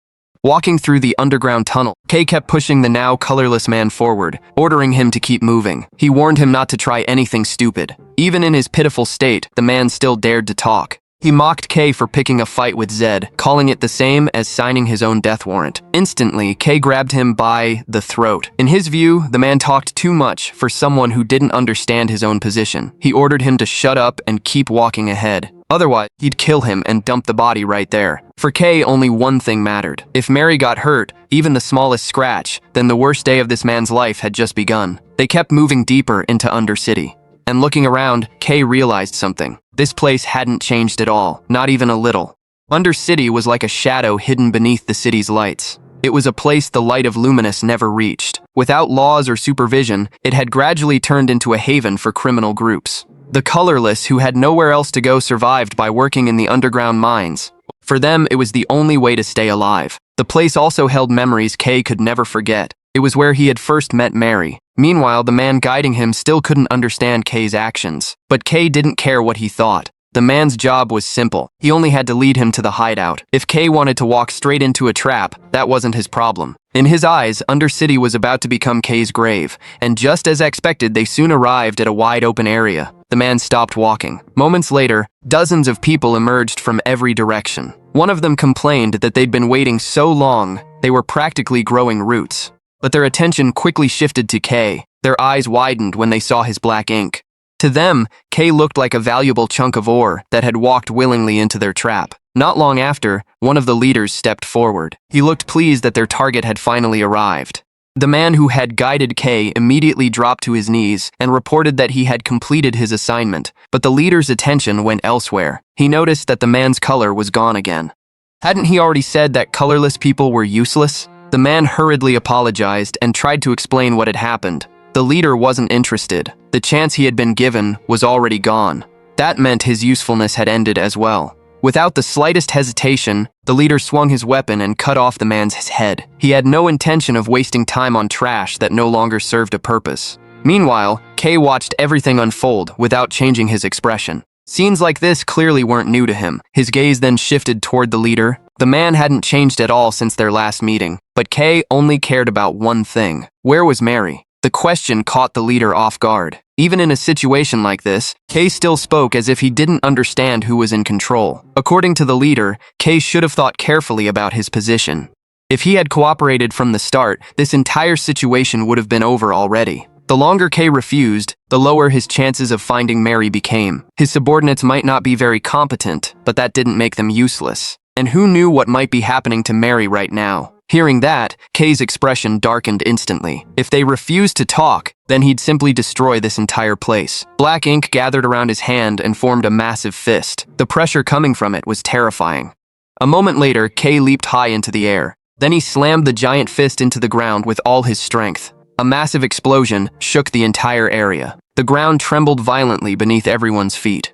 Walking through the underground tunnel, Kay kept pushing the now colorless man forward, ordering him to keep moving. He warned him not to try anything stupid. Even in his pitiful state, the man still dared to talk. He mocked K for picking a fight with Zed, calling it the same as signing his own death warrant. Instantly, K grabbed him by the throat. In his view, the man talked too much for someone who didn't understand his own position. He ordered him to shut up and keep walking ahead. Otherwise, he'd kill him and dump the body right there. For K, only one thing mattered. If Mary got hurt, even the smallest scratch, then the worst day of this man's life had just begun. They kept moving deeper into Undercity. And looking around, Kay realized something. This place hadn't changed at all, not even a little. Undercity was like a shadow hidden beneath the city's lights. It was a place the light of Luminous never reached. Without laws or supervision, it had gradually turned into a haven for criminal groups. The Colorless, who had nowhere else to go, survived by working in the underground mines. For them, it was the only way to stay alive. The place also held memories Kay could never forget. It was where he had first met Mary. Meanwhile, the man guiding him still couldn't understand Kay's actions. But Kay didn't care what he thought. The man's job was simple. He only had to lead him to the hideout. If Kay wanted to walk straight into a trap, that wasn't his problem. In his eyes, Undercity was about to become Kay's grave, and just as expected, they soon arrived at a wide-open area. The man stopped walking. Moments later, dozens of people emerged from every direction. One of them complained that they'd been waiting so long, they were practically growing roots. But their attention quickly shifted to Kay. Their eyes widened when they saw his black ink. To them, Kay looked like a valuable chunk of ore that had walked willingly into their trap. Not long after, one of the leaders stepped forward. He looked pleased that their target had finally arrived. The man who had guided Kay immediately dropped to his knees and reported that he had completed his assignment, but the leader's attention went elsewhere. He noticed that the man's color was gone again. Hadn't he already said that colorless people were useless? The man hurriedly apologized and tried to explain what had happened. The leader wasn't interested. The chance he had been given was already gone. That meant his usefulness had ended as well. Without the slightest hesitation, the leader swung his weapon and cut off the man's head. He had no intention of wasting time on trash that no longer served a purpose. Meanwhile, Kay watched everything unfold without changing his expression. Scenes like this clearly weren't new to him. His gaze then shifted toward the leader. The man hadn't changed at all since their last meeting, but Kay only cared about one thing. Where was Mary? The question caught the leader off guard. Even in a situation like this, Kay still spoke as if he didn't understand who was in control. According to the leader, Kay should have thought carefully about his position. If he had cooperated from the start, this entire situation would have been over already. The longer Kay refused, the lower his chances of finding Mary became. His subordinates might not be very competent, but that didn't make them useless. And who knew what might be happening to Mary right now? Hearing that, Kay's expression darkened instantly. If they refused to talk, then he'd simply destroy this entire place. Black ink gathered around his hand and formed a massive fist. The pressure coming from it was terrifying. A moment later, Kay leaped high into the air. Then he slammed the giant fist into the ground with all his strength. A massive explosion shook the entire area. The ground trembled violently beneath everyone's feet.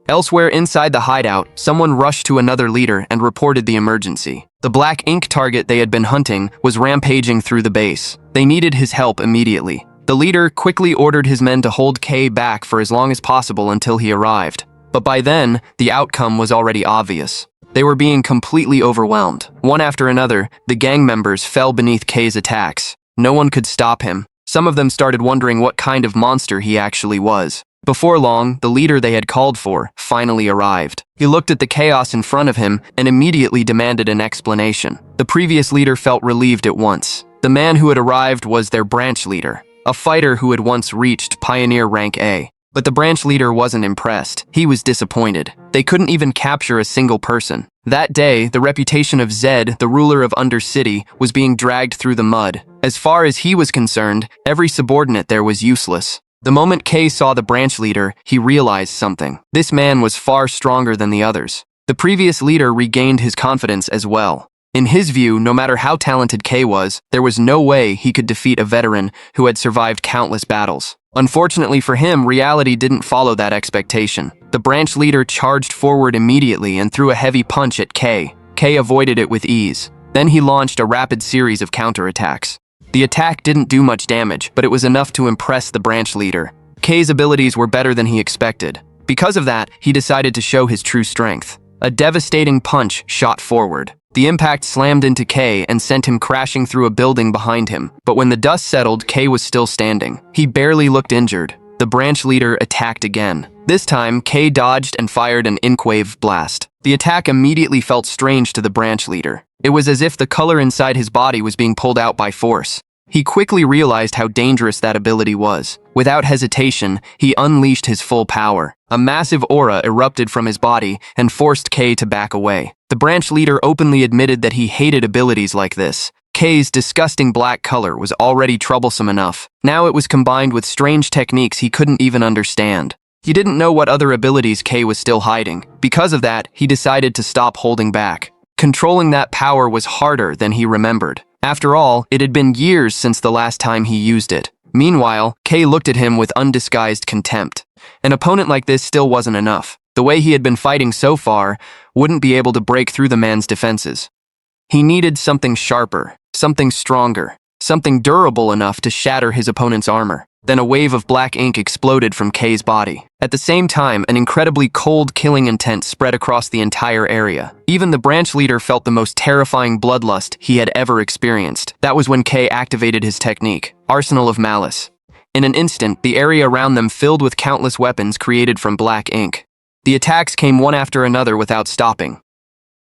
Elsewhere inside the hideout, someone rushed to another leader and reported the emergency. The black ink target they had been hunting was rampaging through the base. They needed his help immediately. The leader quickly ordered his men to hold Kay back for as long as possible until he arrived. But by then, the outcome was already obvious. They were being completely overwhelmed. One after another, the gang members fell beneath Kay's attacks. No one could stop him. Some of them started wondering what kind of monster he actually was. Before long, the leader they had called for finally arrived. He looked at the chaos in front of him and immediately demanded an explanation. The previous leader felt relieved at once. The man who had arrived was their branch leader, a fighter who had once reached Pioneer Rank A. But the branch leader wasn't impressed. He was disappointed. They couldn't even capture a single person. That day, the reputation of Zed, the ruler of Undercity, was being dragged through the mud. As far as he was concerned, every subordinate there was useless. The moment Kay saw the branch leader, he realized something. This man was far stronger than the others. The previous leader regained his confidence as well. In his view, no matter how talented Kay was, there was no way he could defeat a veteran who had survived countless battles. Unfortunately for him, reality didn't follow that expectation. The branch leader charged forward immediately and threw a heavy punch at Kay. Kay avoided it with ease. Then he launched a rapid series of counterattacks. The attack didn't do much damage, but it was enough to impress the branch leader. Kay's abilities were better than he expected. Because of that, he decided to show his true strength. A devastating punch shot forward. The impact slammed into Kay and sent him crashing through a building behind him. But when the dust settled, Kay was still standing. He barely looked injured. the branch leader attacked again. This time, K dodged and fired an inkwave blast. The attack immediately felt strange to the branch leader. It was as if the color inside his body was being pulled out by force. He quickly realized how dangerous that ability was. Without hesitation, he unleashed his full power. A massive aura erupted from his body and forced K to back away. The branch leader openly admitted that he hated abilities like this. K's disgusting black color was already troublesome enough. Now it was combined with strange techniques he couldn't even understand. He didn't know what other abilities K was still hiding. Because of that, he decided to stop holding back. Controlling that power was harder than he remembered. After all, it had been years since the last time he used it. Meanwhile, K looked at him with undisguised contempt. An opponent like this still wasn't enough. The way he had been fighting so far wouldn't be able to break through the man's defenses. He needed something sharper, something stronger, something durable enough to shatter his opponent's armor. Then a wave of black ink exploded from K's body. At the same time, an incredibly cold killing intent spread across the entire area. Even the branch leader felt the most terrifying bloodlust he had ever experienced. That was when K activated his technique, Arsenal of Malice. In an instant, the area around them filled with countless weapons created from black ink. The attacks came one after another without stopping.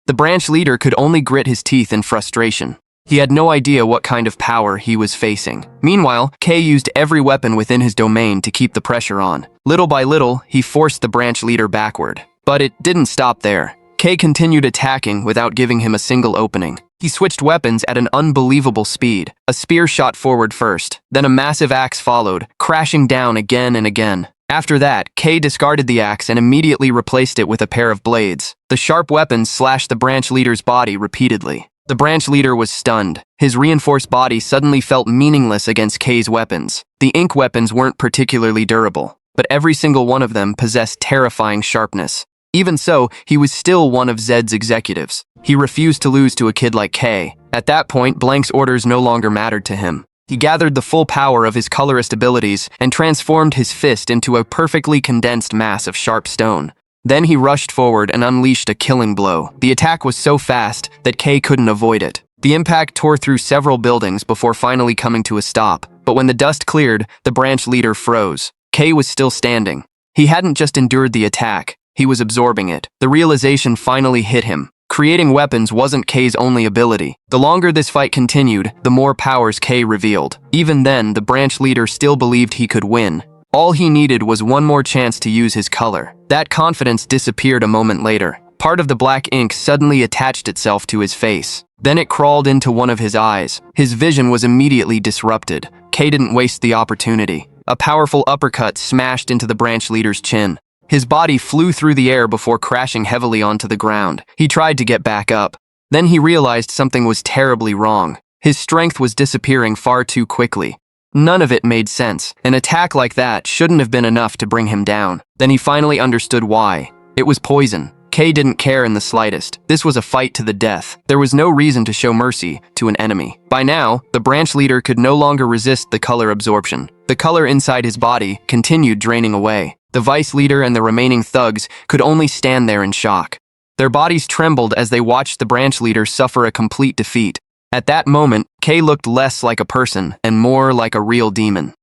The branch leader could only grit his teeth in frustration. He had no idea what kind of power he was facing. Meanwhile, K used every weapon within his domain to keep the pressure on. Little by little, he forced the branch leader backward. But it didn't stop there. K continued attacking without giving him a single opening. He switched weapons at an unbelievable speed. A spear shot forward first, then a massive axe followed, crashing down again and again. After that, K discarded the axe and immediately replaced it with a pair of blades. The sharp weapons slashed the branch leader's body repeatedly. The branch leader was stunned. His reinforced body suddenly felt meaningless against K's weapons. The ink weapons weren't particularly durable, but every single one of them possessed terrifying sharpness. Even so, he was still one of Zed's executives. He refused to lose to a kid like K. At that point, Blank's orders no longer mattered to him. He gathered the full power of his colorist abilities and transformed his fist into a perfectly condensed mass of sharp stone. Then he rushed forward and unleashed a killing blow. The attack was so fast that K couldn't avoid it. The impact tore through several buildings before finally coming to a stop. But when the dust cleared, the branch leader froze. K was still standing. He hadn't just endured the attack, he was absorbing it. The realization finally hit him. Creating weapons wasn't K's only ability. The longer this fight continued, the more powers K revealed. Even then, the branch leader still believed he could win. All he needed was one more chance to use his color. That confidence disappeared a moment later. Part of the black ink suddenly attached itself to his face. Then it crawled into one of his eyes. His vision was immediately disrupted. K didn't waste the opportunity. A powerful uppercut smashed into the branch leader's chin. His body flew through the air before crashing heavily onto the ground. He tried to get back up. Then he realized something was terribly wrong. His strength was disappearing far too quickly. None of it made sense. An attack like that shouldn't have been enough to bring him down. Then he finally understood why. It was poison. K didn't care in the slightest. This was a fight to the death. There was no reason to show mercy to an enemy. By now, the branch leader could no longer resist the color absorption. The color inside his body continued draining away. The vice leader and the remaining thugs could only stand there in shock. Their bodies trembled as they watched the branch leader suffer a complete defeat. At that moment, K looked less like a person and more like a real demon.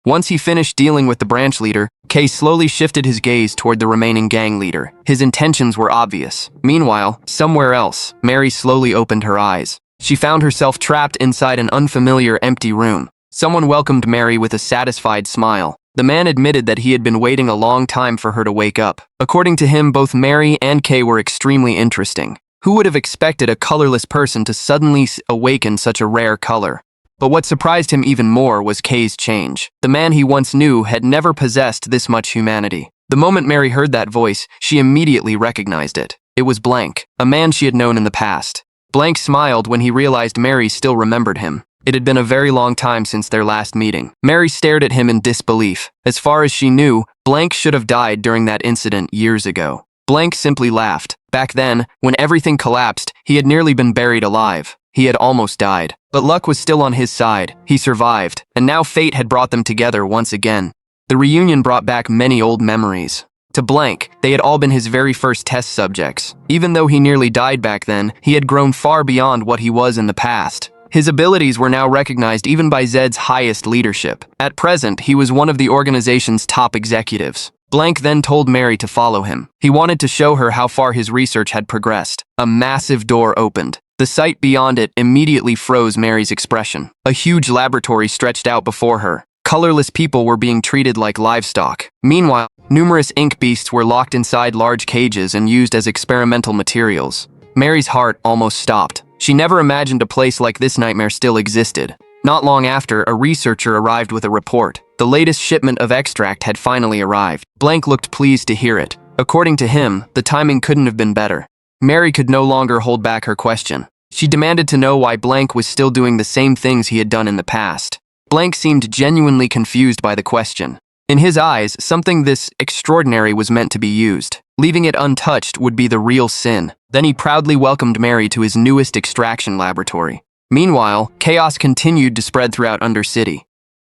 Once he finished dealing with the branch leader, K slowly shifted his gaze toward the remaining gang leader. His intentions were obvious. Meanwhile, somewhere else, Mary slowly opened her eyes. She found herself trapped inside an unfamiliar empty room. Someone welcomed Mary with a satisfied smile. The man admitted that he had been waiting a long time for her to wake up. According to him, both Mary and K were extremely interesting. Who would have expected a colorless person to suddenly awaken such a rare color? But what surprised him even more was K's change. The man he once knew had never possessed this much humanity. The moment Mary heard that voice, she immediately recognized it. It was Blank, a man she had known in the past. Blank smiled when he realized Mary still remembered him. It had been a very long time since their last meeting. Mary stared at him in disbelief. As far as she knew, Blank should have died during that incident years ago. Blank simply laughed. Back then, when everything collapsed, he had nearly been buried alive. He had almost died. But luck was still on his side. He survived, and now fate had brought them together once again. The reunion brought back many old memories. To Blank, they had all been his very first test subjects. Even though he nearly died back then, he had grown far beyond what he was in the past. His abilities were now recognized even by Zed's highest leadership. At present, he was one of the organization's top executives. Blank then told Mary to follow him. He wanted to show her how far his research had progressed. A massive door opened. The sight beyond it immediately froze Mary's expression. A huge laboratory stretched out before her. Colorless people were being treated like livestock. Meanwhile, numerous ink beasts were locked inside large cages and used as experimental materials. Mary's heart almost stopped. She never imagined a place like this nightmare still existed. Not long after, a researcher arrived with a report. The latest shipment of extract had finally arrived. Blank looked pleased to hear it. According to him, the timing couldn't have been better. Mary could no longer hold back her question. She demanded to know why Blank was still doing the same things he had done in the past. Blank seemed genuinely confused by the question. In his eyes, something this extraordinary was meant to be used. Leaving it untouched would be the real sin. Then he proudly welcomed Mary to his newest extraction laboratory. Meanwhile, chaos continued to spread throughout Undercity.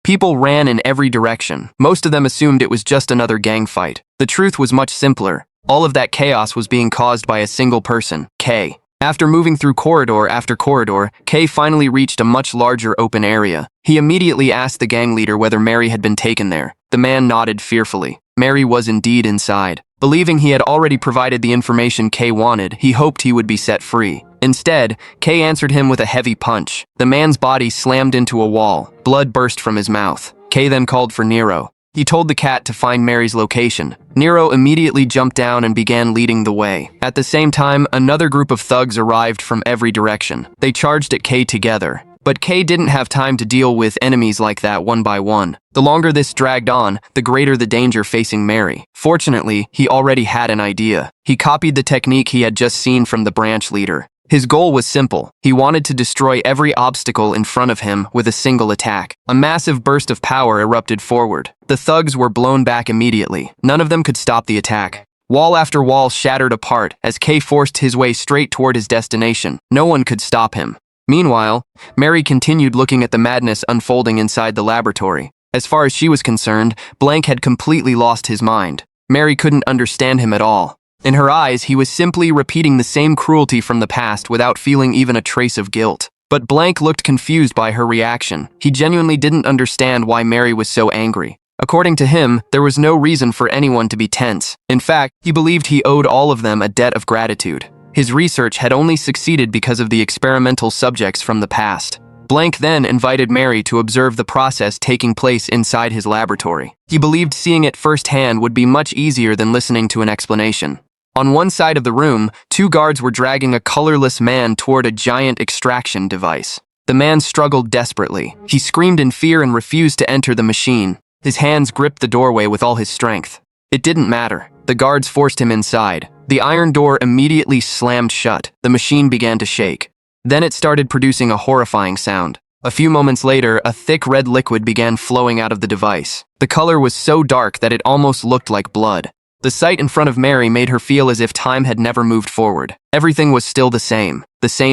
People ran in every direction. Most of them assumed it was just another gang fight. The truth was much simpler. All of that chaos was being caused by a single person, K. After moving through corridor after corridor, K finally reached a much larger open area. He immediately asked the gang leader whether Mary had been taken there. The man nodded fearfully. Mary was indeed inside. Believing he had already provided the information K wanted, he hoped he would be set free. Instead, K answered him with a heavy punch. The man's body slammed into a wall. Blood burst from his mouth. K then called for Nero. He told the cat to find Mary's location. Nero immediately jumped down and began leading the way. At the same time, another group of thugs arrived from every direction. They charged at K together. But K didn't have time to deal with enemies like that one by one. The longer this dragged on, the greater the danger facing Mary. Fortunately, he already had an idea. He copied the technique he had just seen from the branch leader. His goal was simple. He wanted to destroy every obstacle in front of him with a single attack. A massive burst of power erupted forward. The thugs were blown back immediately. None of them could stop the attack. Wall after wall shattered apart as K forced his way straight toward his destination. No one could stop him. Meanwhile, Mary continued looking at the madness unfolding inside the laboratory. As far as she was concerned, Blank had completely lost his mind. Mary couldn't understand him at all. In her eyes, he was simply repeating the same cruelty from the past without feeling even a trace of guilt. But Blank looked confused by her reaction. He genuinely didn't understand why Mary was so angry. According to him, there was no reason for anyone to be tense. In fact, he believed he owed all of them a debt of gratitude. His research had only succeeded because of the experimental subjects from the past. Blank then invited Mary to observe the process taking place inside his laboratory. He believed seeing it firsthand would be much easier than listening to an explanation. On one side of the room, two guards were dragging a colorless man toward a giant extraction device. The man struggled desperately. He screamed in fear and refused to enter the machine. His hands gripped the doorway with all his strength. It didn't matter. The guards forced him inside. The iron door immediately slammed shut. The machine began to shake. Then it started producing a horrifying sound. A few moments later, a thick red liquid began flowing out of the device. The color was so dark that it almost looked like blood. The sight in front of Mary made her feel as if time had never moved forward. Everything was still the same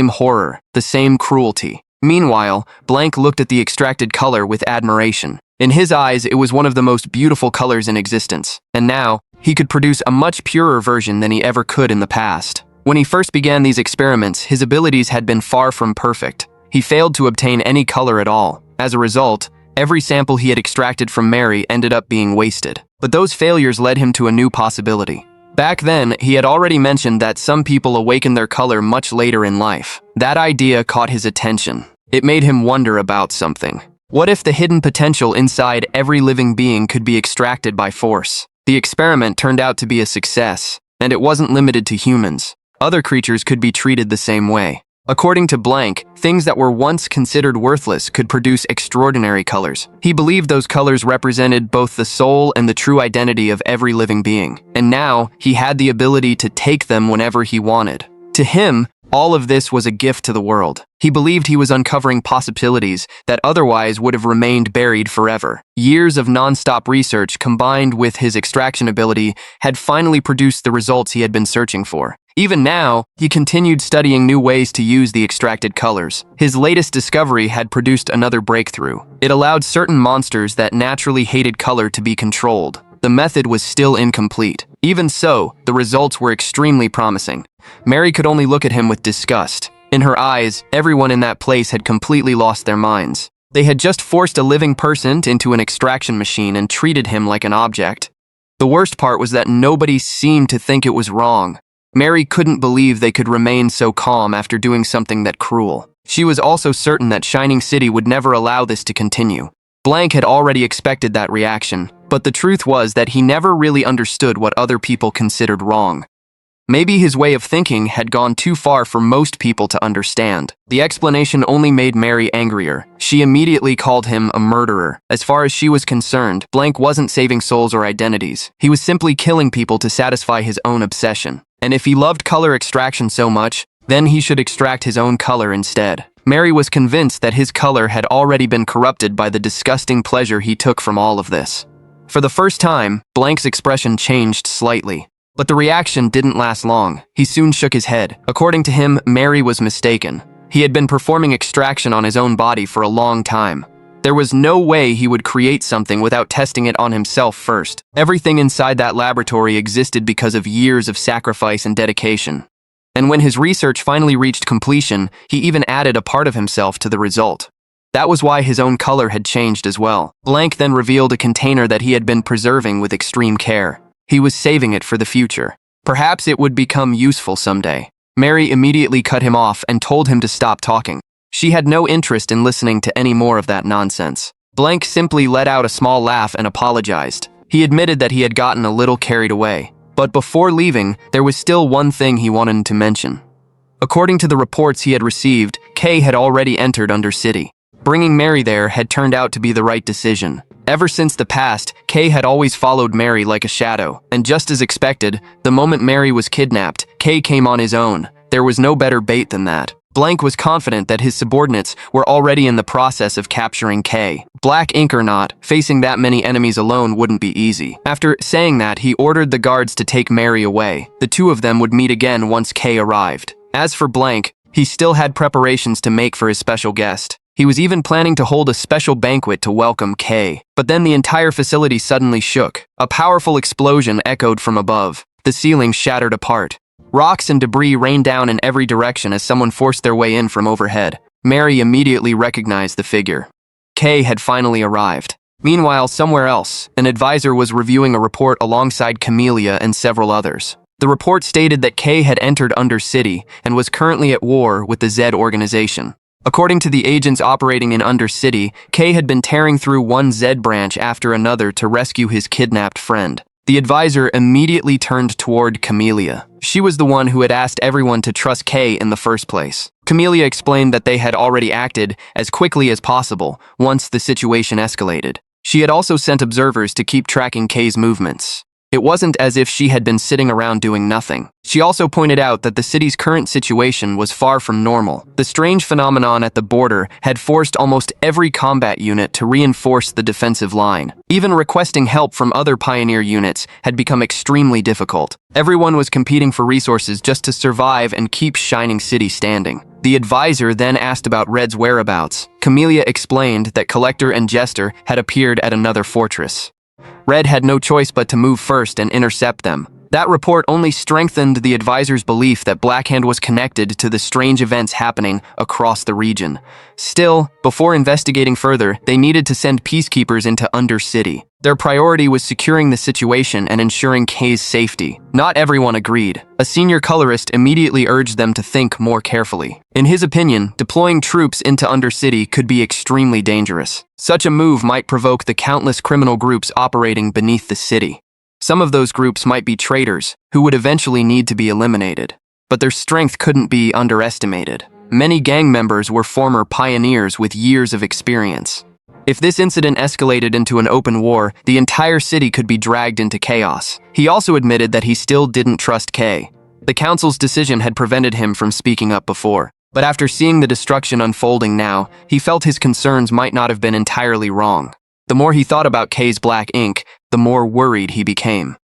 horror, the same cruelty. Meanwhile, Blank looked at the extracted color with admiration. In his eyes, it was one of the most beautiful colors in existence. And now, he could produce a much purer version than he ever could in the past. When he first began these experiments, his abilities had been far from perfect. He failed to obtain any color at all. As a result, every sample he had extracted from Mary ended up being wasted. But those failures led him to a new possibility. Back then, he had already mentioned that some people awaken their color much later in life. That idea caught his attention. It made him wonder about something. What if the hidden potential inside every living being could be extracted by force? The experiment turned out to be a success, and it wasn't limited to humans. Other creatures could be treated the same way. According to Blank, things that were once considered worthless could produce extraordinary colors. He believed those colors represented both the soul and the true identity of every living being. And now, he had the ability to take them whenever he wanted. To him, all of this was a gift to the world. He believed he was uncovering possibilities that otherwise would have remained buried forever. Years of non-stop research combined with his extraction ability had finally produced the results he had been searching for. Even now, he continued studying new ways to use the extracted colors. His latest discovery had produced another breakthrough. It allowed certain monsters that naturally hated color to be controlled. The method was still incomplete. Even so, the results were extremely promising. Mary could only look at him with disgust. In her eyes, everyone in that place had completely lost their minds. They had just forced a living person into an extraction machine and treated him like an object. The worst part was that nobody seemed to think it was wrong. Mary couldn't believe they could remain so calm after doing something that cruel. She was also certain that Shining City would never allow this to continue. Blank had already expected that reaction, but the truth was that he never really understood what other people considered wrong. Maybe his way of thinking had gone too far for most people to understand. The explanation only made Mary angrier. She immediately called him a murderer. As far as she was concerned, Blank wasn't saving souls or identities. He was simply killing people to satisfy his own obsession. And if he loved color extraction so much, then he should extract his own color instead. Mary was convinced that his color had already been corrupted by the disgusting pleasure he took from all of this. For the first time, Blank's expression changed slightly. But the reaction didn't last long. He soon shook his head. According to him, Mary was mistaken. He had been performing extraction on his own body for a long time. There was no way he would create something without testing it on himself first. Everything inside that laboratory existed because of years of sacrifice and dedication. And when his research finally reached completion, he even added a part of himself to the result. That was why his own color had changed as well. Blank then revealed a container that he had been preserving with extreme care. He was saving it for the future. Perhaps it would become useful someday. Mary immediately cut him off and told him to stop talking. She had no interest in listening to any more of that nonsense. Blank simply let out a small laugh and apologized. He admitted that he had gotten a little carried away. But before leaving, there was still one thing he wanted to mention. According to the reports he had received, Kay had already entered Undercity. Bringing Mary there had turned out to be the right decision. Ever since the past, Kay had always followed Mary like a shadow, and just as expected, the moment Mary was kidnapped, Kay came on his own. There was no better bait than that. Blank was confident that his subordinates were already in the process of capturing Kay. Black ink or not, facing that many enemies alone wouldn't be easy. After saying that, he ordered the guards to take Mary away. The two of them would meet again once Kay arrived. As for Blank, he still had preparations to make for his special guest. He was even planning to hold a special banquet to welcome Kay. But then the entire facility suddenly shook. A powerful explosion echoed from above. The ceiling shattered apart. Rocks and debris rained down in every direction as someone forced their way in from overhead. Mary immediately recognized the figure. Kay had finally arrived. Meanwhile, somewhere else, an advisor was reviewing a report alongside Camellia and several others. The report stated that Kay had entered Undercity and was currently at war with the Z organization. According to the agents operating in Undercity, Kay had been tearing through one Z branch after another to rescue his kidnapped friend. The advisor immediately turned toward Camellia. She was the one who had asked everyone to trust Kay in the first place. Camellia explained that they had already acted as quickly as possible once the situation escalated. She had also sent observers to keep tracking Kay's movements. It wasn't as if she had been sitting around doing nothing. She also pointed out that the city's current situation was far from normal. The strange phenomenon at the border had forced almost every combat unit to reinforce the defensive line. Even requesting help from other pioneer units had become extremely difficult. Everyone was competing for resources just to survive and keep Shining City standing. The advisor then asked about Red's whereabouts. Camellia explained that Collector and Jester had appeared at another fortress. Red had no choice but to move first and intercept them. That report only strengthened the advisor's belief that Blackhand was connected to the strange events happening across the region. Still, before investigating further, they needed to send peacekeepers into Undercity. Their priority was securing the situation and ensuring Kay's safety. Not everyone agreed. A senior colorist immediately urged them to think more carefully. In his opinion, deploying troops into Undercity could be extremely dangerous. Such a move might provoke the countless criminal groups operating beneath the city. Some of those groups might be traitors, who would eventually need to be eliminated. But their strength couldn't be underestimated. Many gang members were former pioneers with years of experience. If this incident escalated into an open war, the entire city could be dragged into chaos. He also admitted that he still didn't trust Kay. The council's decision had prevented him from speaking up before. But after seeing the destruction unfolding now, he felt his concerns might not have been entirely wrong. The more he thought about Kay's black ink, the more worried he became.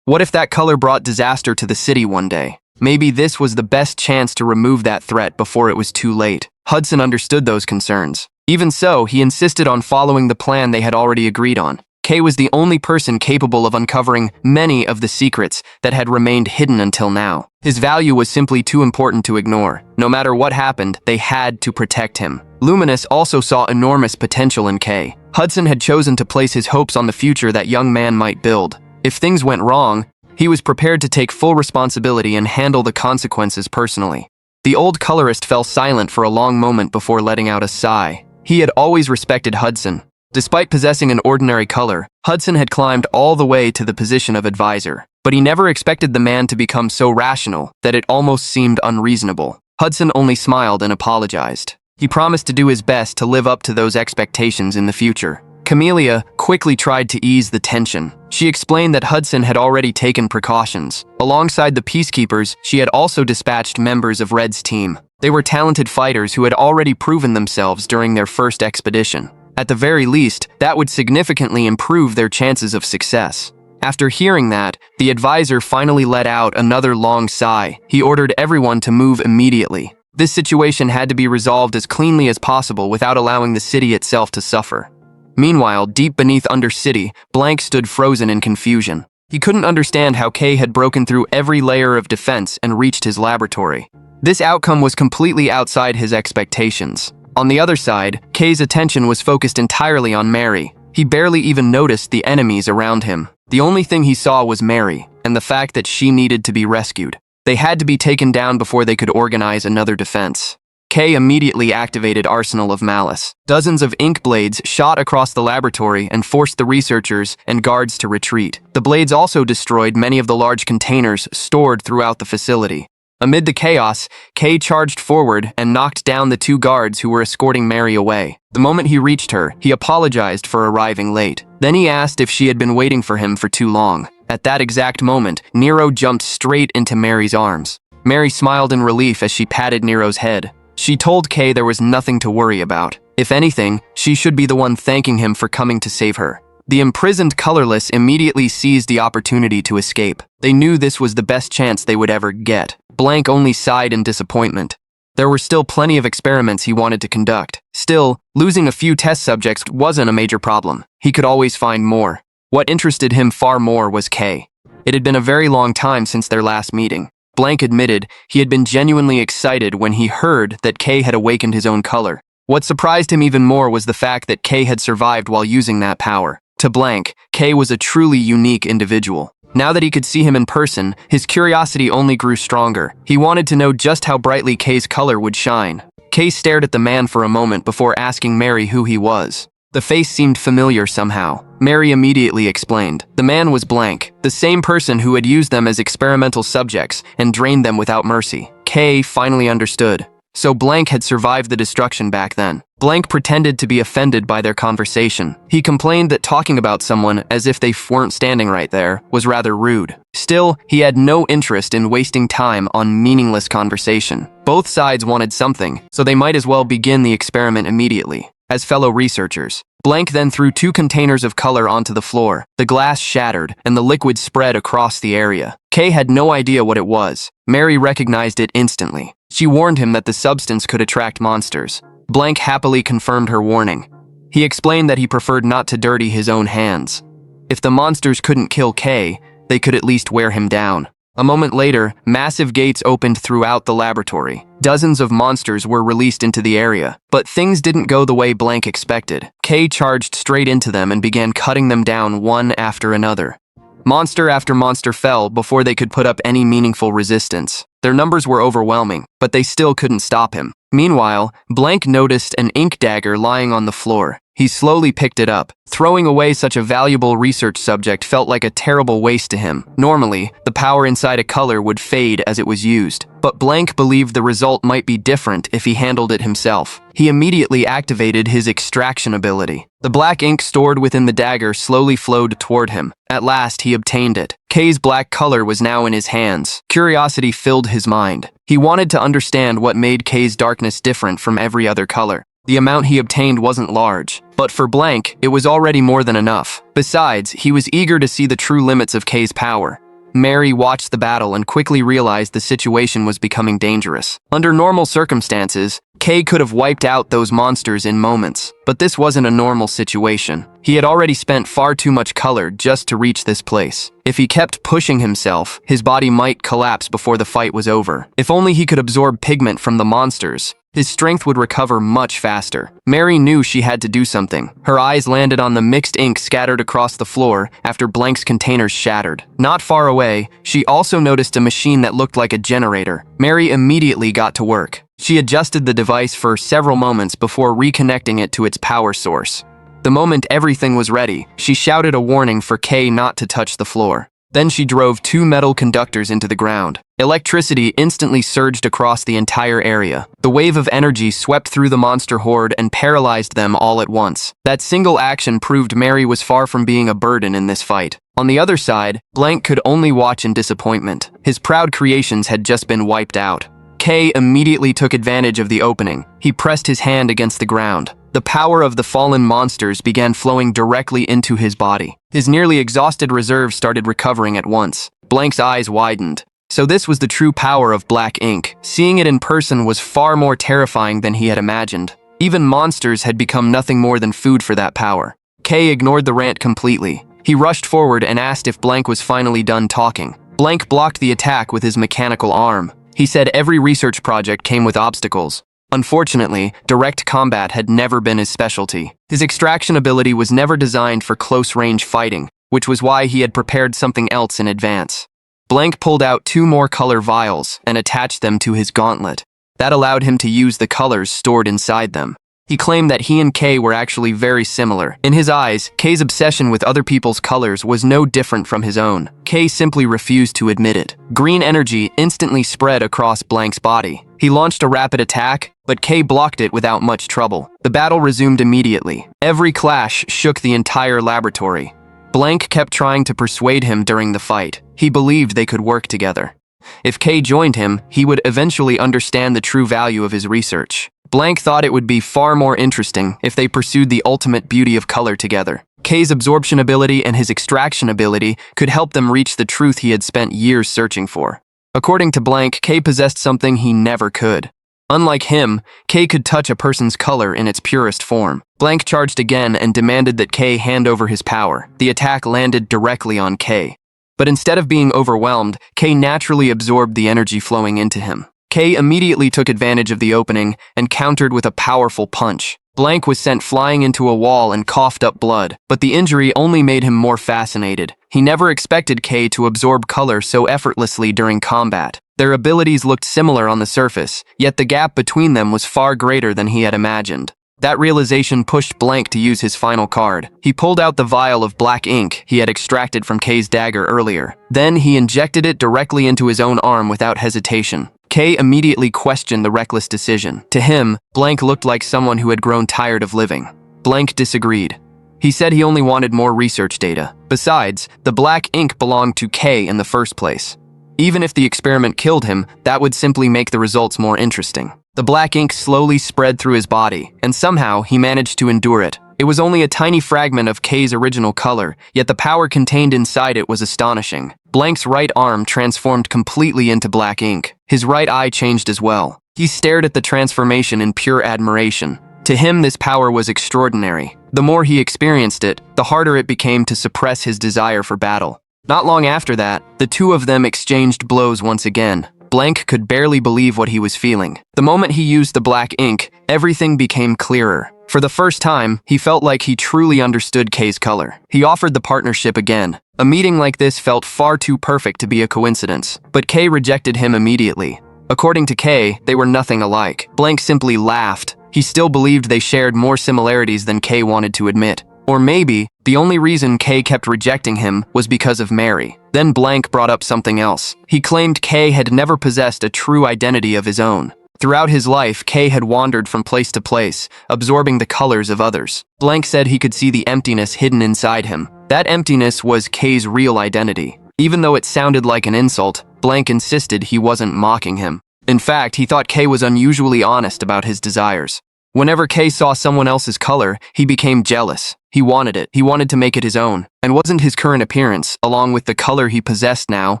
What if that color brought disaster to the city one day? Maybe this was the best chance to remove that threat before it was too late. Hudson understood those concerns. Even so, he insisted on following the plan they had already agreed on. Kay was the only person capable of uncovering many of the secrets that had remained hidden until now. His value was simply too important to ignore. No matter what happened, they had to protect him. Luminous also saw enormous potential in Kay. Hudson had chosen to place his hopes on the future that young man might build. If things went wrong, he was prepared to take full responsibility and handle the consequences personally. The old colorist fell silent for a long moment before letting out a sigh. He had always respected Hudson. Despite possessing an ordinary color, Hudson had climbed all the way to the position of advisor. But he never expected the man to become so rational that it almost seemed unreasonable. Hudson only smiled and apologized. He promised to do his best to live up to those expectations in the future. Camellia quickly tried to ease the tension. She explained that Hudson had already taken precautions. Alongside the peacekeepers, she had also dispatched members of Red's team. They were talented fighters who had already proven themselves during their first expedition. At the very least, that would significantly improve their chances of success. After hearing that, the advisor finally let out another long sigh. He ordered everyone to move immediately. This situation had to be resolved as cleanly as possible without allowing the city itself to suffer. Meanwhile, deep beneath Undercity, Blank stood frozen in confusion. He couldn't understand how Kay had broken through every layer of defense and reached his laboratory. This outcome was completely outside his expectations. On the other side, Kay's attention was focused entirely on Mary. He barely even noticed the enemies around him. The only thing he saw was Mary, and the fact that she needed to be rescued. They had to be taken down before they could organize another defense. Kay immediately activated Arsenal of Malice. Dozens of ink blades shot across the laboratory and forced the researchers and guards to retreat. The blades also destroyed many of the large containers stored throughout the facility. Amid the chaos, Kay charged forward and knocked down the two guards who were escorting Mary away. The moment he reached her, he apologized for arriving late. Then he asked if she had been waiting for him for too long. At that exact moment, Nero jumped straight into Mary's arms. Mary smiled in relief as she patted Nero's head. She told Kay there was nothing to worry about. If anything, she should be the one thanking him for coming to save her. The imprisoned Colorless immediately seized the opportunity to escape. They knew this was the best chance they would ever get. Blank only sighed in disappointment. There were still plenty of experiments he wanted to conduct. Still, losing a few test subjects wasn't a major problem. He could always find more. What interested him far more was Kay. It had been a very long time since their last meeting. Blank admitted he had been genuinely excited when he heard that Kay had awakened his own color. What surprised him even more was the fact that Kay had survived while using that power. To Blank, Kay was a truly unique individual. Now that he could see him in person, his curiosity only grew stronger. He wanted to know just how brightly Kay's color would shine. Kay stared at the man for a moment before asking Mary who he was. The face seemed familiar somehow. Mary immediately explained. The man was Blank, the same person who had used them as experimental subjects and drained them without mercy. Kay finally understood. So Blank had survived the destruction back then. Blank pretended to be offended by their conversation. He complained that talking about someone as if they weren't standing right there was rather rude. Still, he had no interest in wasting time on meaningless conversation. Both sides wanted something, so they might as well begin the experiment immediately. As fellow researchers, Blank then threw 2 containers of color onto the floor. The glass shattered, and the liquid spread across the area. Kay had no idea what it was. Mary recognized it instantly. She warned him that the substance could attract monsters. Blank happily confirmed her warning. He explained that he preferred not to dirty his own hands. If the monsters couldn't kill Kay, they could at least wear him down. A moment later, massive gates opened throughout the laboratory. Dozens of monsters were released into the area, but things didn't go the way Blank expected. Kay charged straight into them and began cutting them down one after another. Monster after monster fell before they could put up any meaningful resistance. Their numbers were overwhelming, but they still couldn't stop him. Meanwhile, Blank noticed an ink dagger lying on the floor. He slowly picked it up. Throwing away such a valuable research subject felt like a terrible waste to him. Normally, the power inside a color would fade as it was used, but Blank believed the result might be different if he handled it himself. He immediately activated his extraction ability. The black ink stored within the dagger slowly flowed toward him. At last, he obtained it. Kay's black color was now in his hands. Curiosity filled his mind. He wanted to understand what made Kay's darkness different from every other color. The amount he obtained wasn't large, but for Blank, it was already more than enough. Besides, he was eager to see the true limits of Kay's power. Mary watched the battle and quickly realized the situation was becoming dangerous. Under normal circumstances, Kay could have wiped out those monsters in moments, but this wasn't a normal situation. He had already spent far too much color just to reach this place. If he kept pushing himself, his body might collapse before the fight was over. If only he could absorb pigment from the monsters, his strength would recover much faster. Mary knew she had to do something. Her eyes landed on the mixed ink scattered across the floor after Blank's containers shattered. Not far away, she also noticed a machine that looked like a generator. Mary immediately got to work. She adjusted the device for several moments before reconnecting it to its power source. The moment everything was ready, she shouted a warning for Kay not to touch the floor. Then she drove 2 metal conductors into the ground. Electricity instantly surged across the entire area. The wave of energy swept through the monster horde and paralyzed them all at once. That single action proved Mary was far from being a burden in this fight. On the other side, Blank could only watch in disappointment. His proud creations had just been wiped out. Kay immediately took advantage of the opening. He pressed his hand against the ground. The power of the fallen monsters began flowing directly into his body. His nearly exhausted reserves started recovering at once. Blank's eyes widened. So this was the true power of black ink. Seeing it in person was far more terrifying than he had imagined. Even monsters had become nothing more than food for that power. Kay ignored the rant completely. He rushed forward and asked if Blank was finally done talking. Blank blocked the attack with his mechanical arm. He said every research project came with obstacles. Unfortunately, direct combat had never been his specialty. His extraction ability was never designed for close-range fighting, which was why he had prepared something else in advance. Blank pulled out 2 more color vials and attached them to his gauntlet. That allowed him to use the colors stored inside them. He claimed that he and Kay were actually very similar. In his eyes, Kay's obsession with other people's colors was no different from his own. Kay simply refused to admit it. Green energy instantly spread across Blank's body. He launched a rapid attack, but Kay blocked it without much trouble. The battle resumed immediately. Every clash shook the entire laboratory. Blank kept trying to persuade him during the fight. He believed they could work together. If Kay joined him, he would eventually understand the true value of his research. Blank thought it would be far more interesting if they pursued the ultimate beauty of color together. Kay's absorption ability and his extraction ability could help them reach the truth he had spent years searching for. According to Blank, Kay possessed something he never could. Unlike him, Kay could touch a person's color in its purest form. Blank charged again and demanded that Kay hand over his power. The attack landed directly on Kay. But instead of being overwhelmed, Kay naturally absorbed the energy flowing into him. Kay immediately took advantage of the opening and countered with a powerful punch. Blank was sent flying into a wall and coughed up blood, but the injury only made him more fascinated. He never expected Kay to absorb color so effortlessly during combat. Their abilities looked similar on the surface, yet the gap between them was far greater than he had imagined. That realization pushed Blank to use his final card. He pulled out the vial of black ink he had extracted from Kay's dagger earlier. Then he injected it directly into his own arm without hesitation. Kay immediately questioned the reckless decision. To him, Blank looked like someone who had grown tired of living. Blank disagreed. He said he only wanted more research data. Besides, the black ink belonged to Kay in the first place. Even if the experiment killed him, that would simply make the results more interesting. The black ink slowly spread through his body, and somehow he managed to endure it. It was only a tiny fragment of Kay's original color, yet the power contained inside it was astonishing. Blank's right arm transformed completely into black ink. His right eye changed as well. He stared at the transformation in pure admiration. To him, this power was extraordinary. The more he experienced it, the harder it became to suppress his desire for battle. Not long after that, the two of them exchanged blows once again. Blank could barely believe what he was feeling. The moment he used the black ink, everything became clearer. For the first time, he felt like he truly understood Kay's color. He offered the partnership again. A meeting like this felt far too perfect to be a coincidence, but Kay rejected him immediately. According to Kay, they were nothing alike. Blank simply laughed. He still believed they shared more similarities than Kay wanted to admit. Or maybe, the only reason Kay kept rejecting him was because of Mary. Then Blank brought up something else. He claimed Kay had never possessed a true identity of his own. Throughout his life, Kay had wandered from place to place, absorbing the colors of others. Blank said he could see the emptiness hidden inside him. That emptiness was Kay's real identity. Even though it sounded like an insult, Blank insisted he wasn't mocking him. In fact, he thought Kay was unusually honest about his desires. Whenever K saw someone else's color, he became jealous. He wanted it. He wanted to make it his own. And wasn't his current appearance, along with the color he possessed now,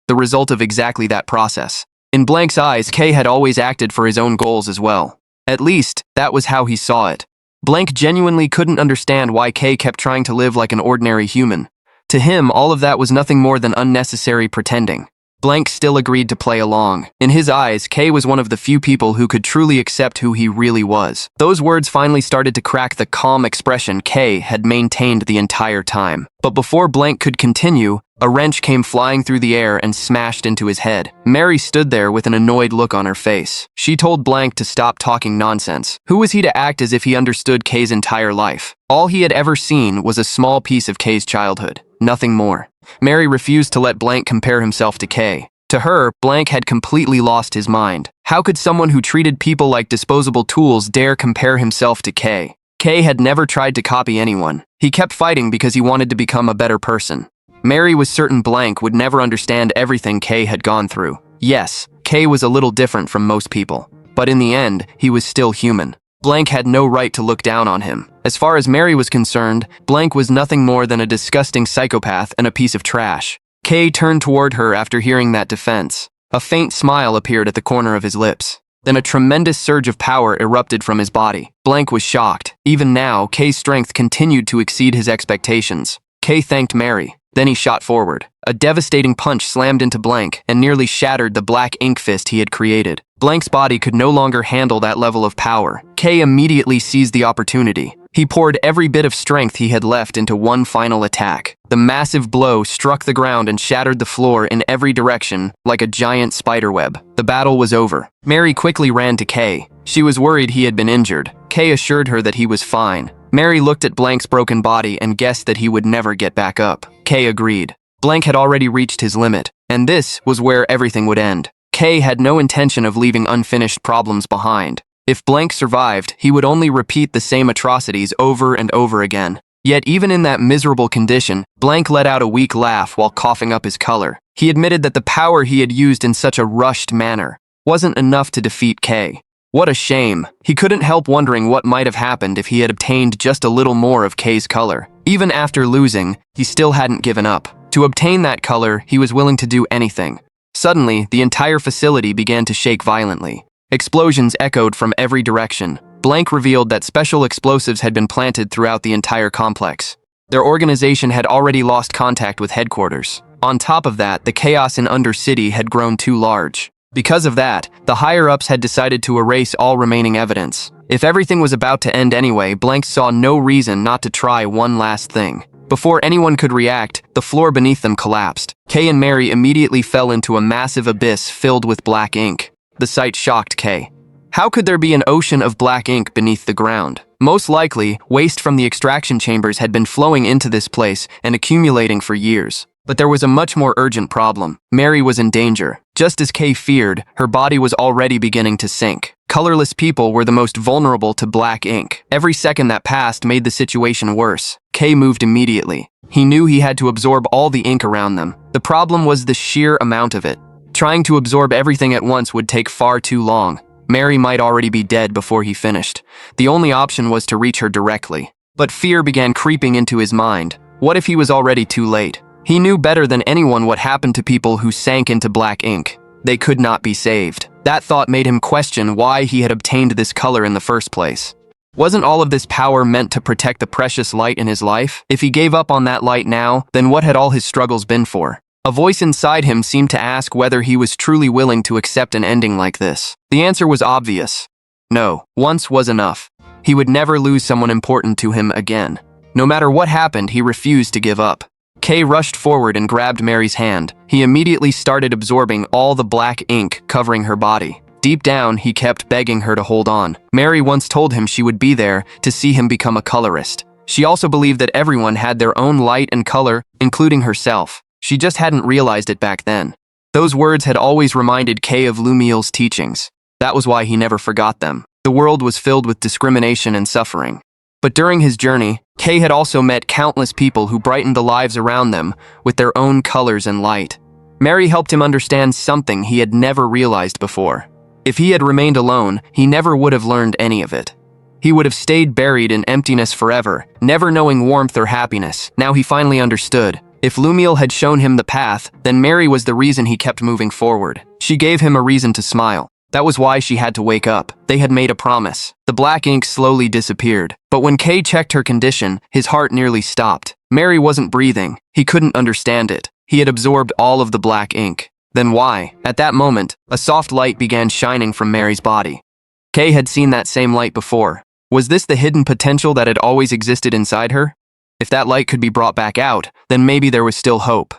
the result of exactly that process? In Blank's eyes, K had always acted for his own goals as well. At least, that was how he saw it. Blank genuinely couldn't understand why K kept trying to live like an ordinary human. To him, all of that was nothing more than unnecessary pretending. Blank still agreed to play along. In his eyes, K was one of the few people who could truly accept who he really was. Those words finally started to crack the calm expression K had maintained the entire time. But before Blank could continue, a wrench came flying through the air and smashed into his head. Mary stood there with an annoyed look on her face. She told Blank to stop talking nonsense. Who was he to act as if he understood K's entire life? All he had ever seen was a small piece of K's childhood. Nothing more. Mary refused to let Blank compare himself to K. To her, Blank had completely lost his mind. How could someone who treated people like disposable tools dare compare himself to K? K had never tried to copy anyone. He kept fighting because he wanted to become a better person. Mary was certain Blank would never understand everything K had gone through. Yes, K was a little different from most people. But in the end, he was still human. Blank had no right to look down on him. As far as Mary was concerned, Blank was nothing more than a disgusting psychopath and a piece of trash. K turned toward her after hearing that defense. A faint smile appeared at the corner of his lips. Then a tremendous surge of power erupted from his body. Blank was shocked. Even now, K's strength continued to exceed his expectations. K thanked Mary. Then he shot forward. A devastating punch slammed into Blank and nearly shattered the black ink fist he had created. Blank's body could no longer handle that level of power. K immediately seized the opportunity. He poured every bit of strength he had left into one final attack. The massive blow struck the ground and shattered the floor in every direction like a giant spiderweb. The battle was over. Mary quickly ran to K. She was worried he had been injured. K assured her that he was fine. Mary looked at Blank's broken body and guessed that he would never get back up. K agreed. Blank had already reached his limit, and this was where everything would end. K had no intention of leaving unfinished problems behind. If Blank survived, he would only repeat the same atrocities over and over again. Yet even in that miserable condition, Blank let out a weak laugh while coughing up his color. He admitted that the power he had used in such a rushed manner wasn't enough to defeat K. What a shame. He couldn't help wondering what might have happened if he had obtained just a little more of K's color. Even after losing, he still hadn't given up. To obtain that color, he was willing to do anything. Suddenly, the entire facility began to shake violently. Explosions echoed from every direction. Blank revealed that special explosives had been planted throughout the entire complex. Their organization had already lost contact with headquarters. On top of that, the chaos in Undercity had grown too large. Because of that, the higher-ups had decided to erase all remaining evidence. If everything was about to end anyway, Blank saw no reason not to try one last thing. Before anyone could react, the floor beneath them collapsed. K and Mary immediately fell into a massive abyss filled with black ink. The sight shocked K. How could there be an ocean of black ink beneath the ground? Most likely, waste from the extraction chambers had been flowing into this place and accumulating for years. But there was a much more urgent problem. Mary was in danger. Just as K feared, her body was already beginning to sink. Colorless people were the most vulnerable to black ink. Every second that passed made the situation worse. K moved immediately. He knew he had to absorb all the ink around them. The problem was the sheer amount of it. Trying to absorb everything at once would take far too long. Mary might already be dead before he finished. The only option was to reach her directly. But fear began creeping into his mind. What if he was already too late? He knew better than anyone what happened to people who sank into black ink. They could not be saved. That thought made him question why he had obtained this color in the first place. Wasn't all of this power meant to protect the precious light in his life? If he gave up on that light now, then what had all his struggles been for? A voice inside him seemed to ask whether he was truly willing to accept an ending like this. The answer was obvious. No, once was enough. He would never lose someone important to him again. No matter what happened, he refused to give up. K rushed forward and grabbed Mary's hand. He immediately started absorbing all the black ink covering her body. Deep down, he kept begging her to hold on. Mary once told him she would be there to see him become a colorist. She also believed that everyone had their own light and color, including herself. She just hadn't realized it back then. Those words had always reminded K of Lumiel's teachings. That was why he never forgot them. The world was filled with discrimination and suffering. But during his journey, K had also met countless people who brightened the lives around them with their own colors and light. Mary helped him understand something he had never realized before. If he had remained alone, he never would have learned any of it. He would have stayed buried in emptiness forever, never knowing warmth or happiness. Now he finally understood. If Lumiel had shown him the path, then Mary was the reason he kept moving forward. She gave him a reason to smile. That was why she had to wake up. They had made a promise. The black ink slowly disappeared. But when Kay checked her condition, his heart nearly stopped. Mary wasn't breathing. He couldn't understand it. He had absorbed all of the black ink. Then why? At that moment, a soft light began shining from Mary's body. Kay had seen that same light before. Was this the hidden potential that had always existed inside her? If that light could be brought back out, then maybe there was still hope.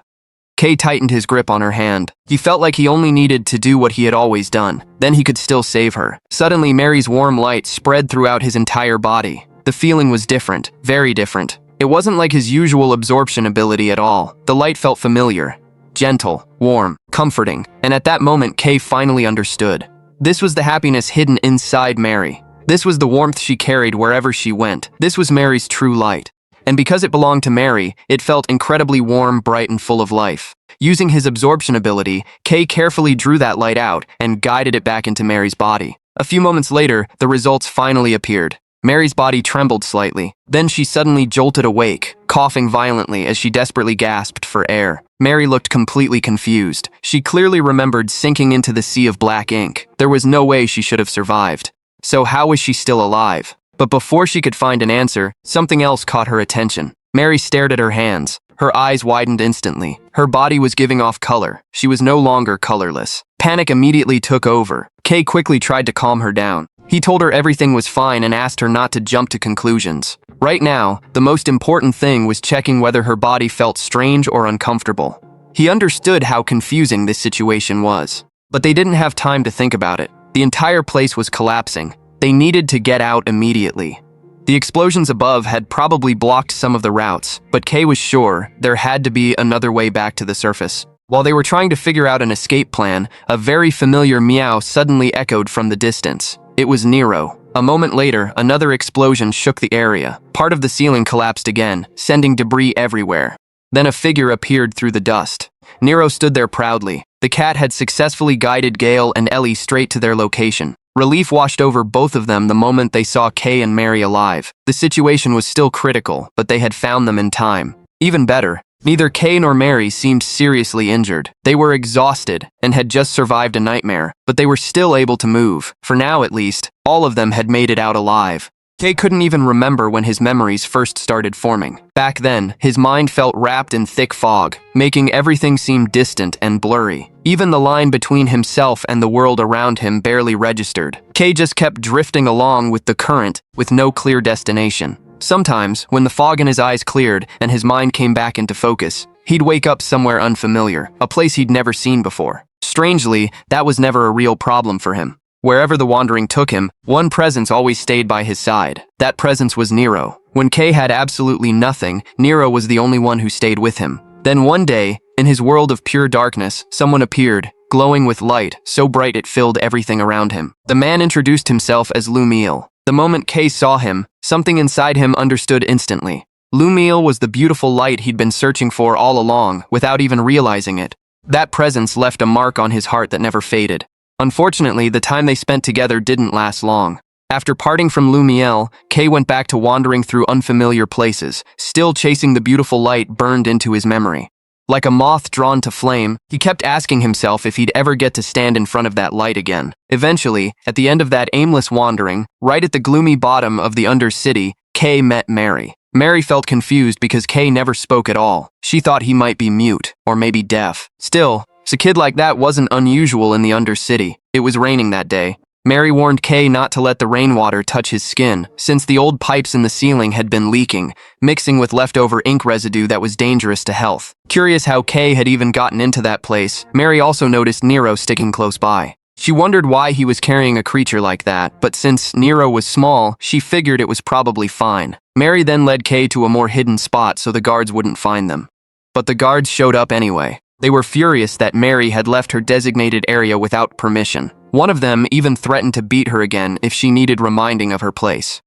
Kay tightened his grip on her hand. He felt like he only needed to do what he had always done. Then he could still save her. Suddenly, Mary's warm light spread throughout his entire body. The feeling was different, very different. It wasn't like his usual absorption ability at all. The light felt familiar, gentle, warm, comforting, and at that moment, Kay finally understood. This was the happiness hidden inside Mary. This was the warmth she carried wherever she went. This was Mary's true light. And because it belonged to Mary, it felt incredibly warm, bright, and full of life. Using his absorption ability, Kay carefully drew that light out and guided it back into Mary's body. A few moments later, the results finally appeared. Mary's body trembled slightly. Then she suddenly jolted awake, coughing violently as she desperately gasped for air. Mary looked completely confused. She clearly remembered sinking into the sea of black ink. There was no way she should have survived. So how was she still alive? But before she could find an answer, something else caught her attention. Mary stared at her hands. Her eyes widened instantly. Her body was giving off color. She was no longer colorless. Panic immediately took over. Kay quickly tried to calm her down. He told her everything was fine and asked her not to jump to conclusions. Right now, the most important thing was checking whether her body felt strange or uncomfortable. He understood how confusing this situation was. But they didn't have time to think about it. The entire place was collapsing. They needed to get out immediately. The explosions above had probably blocked some of the routes, but Kay was sure there had to be another way back to the surface. While they were trying to figure out an escape plan, a very familiar meow suddenly echoed from the distance. It was Nero. A moment later, another explosion shook the area. Part of the ceiling collapsed again, sending debris everywhere. Then a figure appeared through the dust. Nero stood there proudly. The cat had successfully guided Gale and Ellie straight to their location. Relief washed over both of them the moment they saw Kay and Mary alive. The situation was still critical, but they had found them in time. Even better, neither Kay nor Mary seemed seriously injured. They were exhausted and had just survived a nightmare, but they were still able to move. For now, at least, all of them had made it out alive. Kay couldn't even remember when his memories first started forming. Back then, his mind felt wrapped in thick fog, making everything seem distant and blurry. Even the line between himself and the world around him barely registered. Kay just kept drifting along with the current, with no clear destination. Sometimes, when the fog in his eyes cleared and his mind came back into focus, he'd wake up somewhere unfamiliar, a place he'd never seen before. Strangely, that was never a real problem for him. Wherever the wandering took him, one presence always stayed by his side. That presence was Nero. When Kay had absolutely nothing, Nero was the only one who stayed with him. Then one day, in his world of pure darkness, someone appeared, glowing with light, so bright it filled everything around him. The man introduced himself as Lumiel. The moment Kay saw him, something inside him understood instantly. Lumiel was the beautiful light he'd been searching for all along, without even realizing it. That presence left a mark on his heart that never faded. Unfortunately, the time they spent together didn't last long. After parting from Lumiel, Kay went back to wandering through unfamiliar places, still chasing the beautiful light burned into his memory. Like a moth drawn to flame, he kept asking himself if he'd ever get to stand in front of that light again. Eventually, at the end of that aimless wandering, right at the gloomy bottom of the Undercity, Kay met Mary. Mary felt confused because Kay never spoke at all. She thought he might be mute, or maybe deaf. Still, a kid like that wasn't unusual in the Undercity. It was raining that day. Mary warned Kay not to let the rainwater touch his skin, since the old pipes in the ceiling had been leaking, mixing with leftover ink residue that was dangerous to health. Curious how Kay had even gotten into that place, Mary also noticed Nero sticking close by. She wondered why he was carrying a creature like that, but since Nero was small, she figured it was probably fine. Mary then led Kay to a more hidden spot so the guards wouldn't find them. But the guards showed up anyway. They were furious that Mary had left her designated area without permission. One of them even threatened to beat her again if she needed reminding of her place.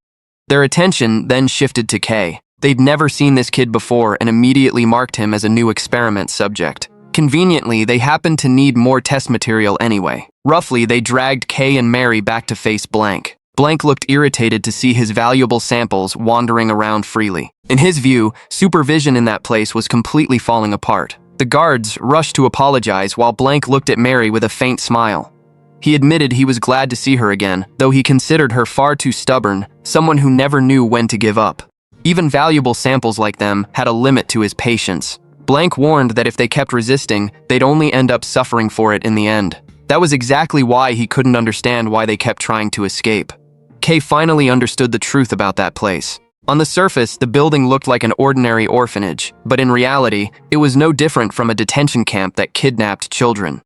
Their attention then shifted to Kay. They'd never seen this kid before and immediately marked him as a new experiment subject. Conveniently, they happened to need more test material anyway. Roughly, they dragged Kay and Mary back to face blank. Blank looked irritated to see his valuable samples wandering around freely. In his view, supervision in that place was completely falling apart. The guards rushed to apologize while Blank looked at Mary with a faint smile. He admitted he was glad to see her again, though he considered her far too stubborn, someone who never knew when to give up. Even valuable samples like them had a limit to his patience. Blank warned that if they kept resisting, they'd only end up suffering for it in the end. That was exactly why he couldn't understand why they kept trying to escape. Kay finally understood the truth about that place. On the surface, the building looked like an ordinary orphanage, but in reality, it was no different from a detention camp that kidnapped children.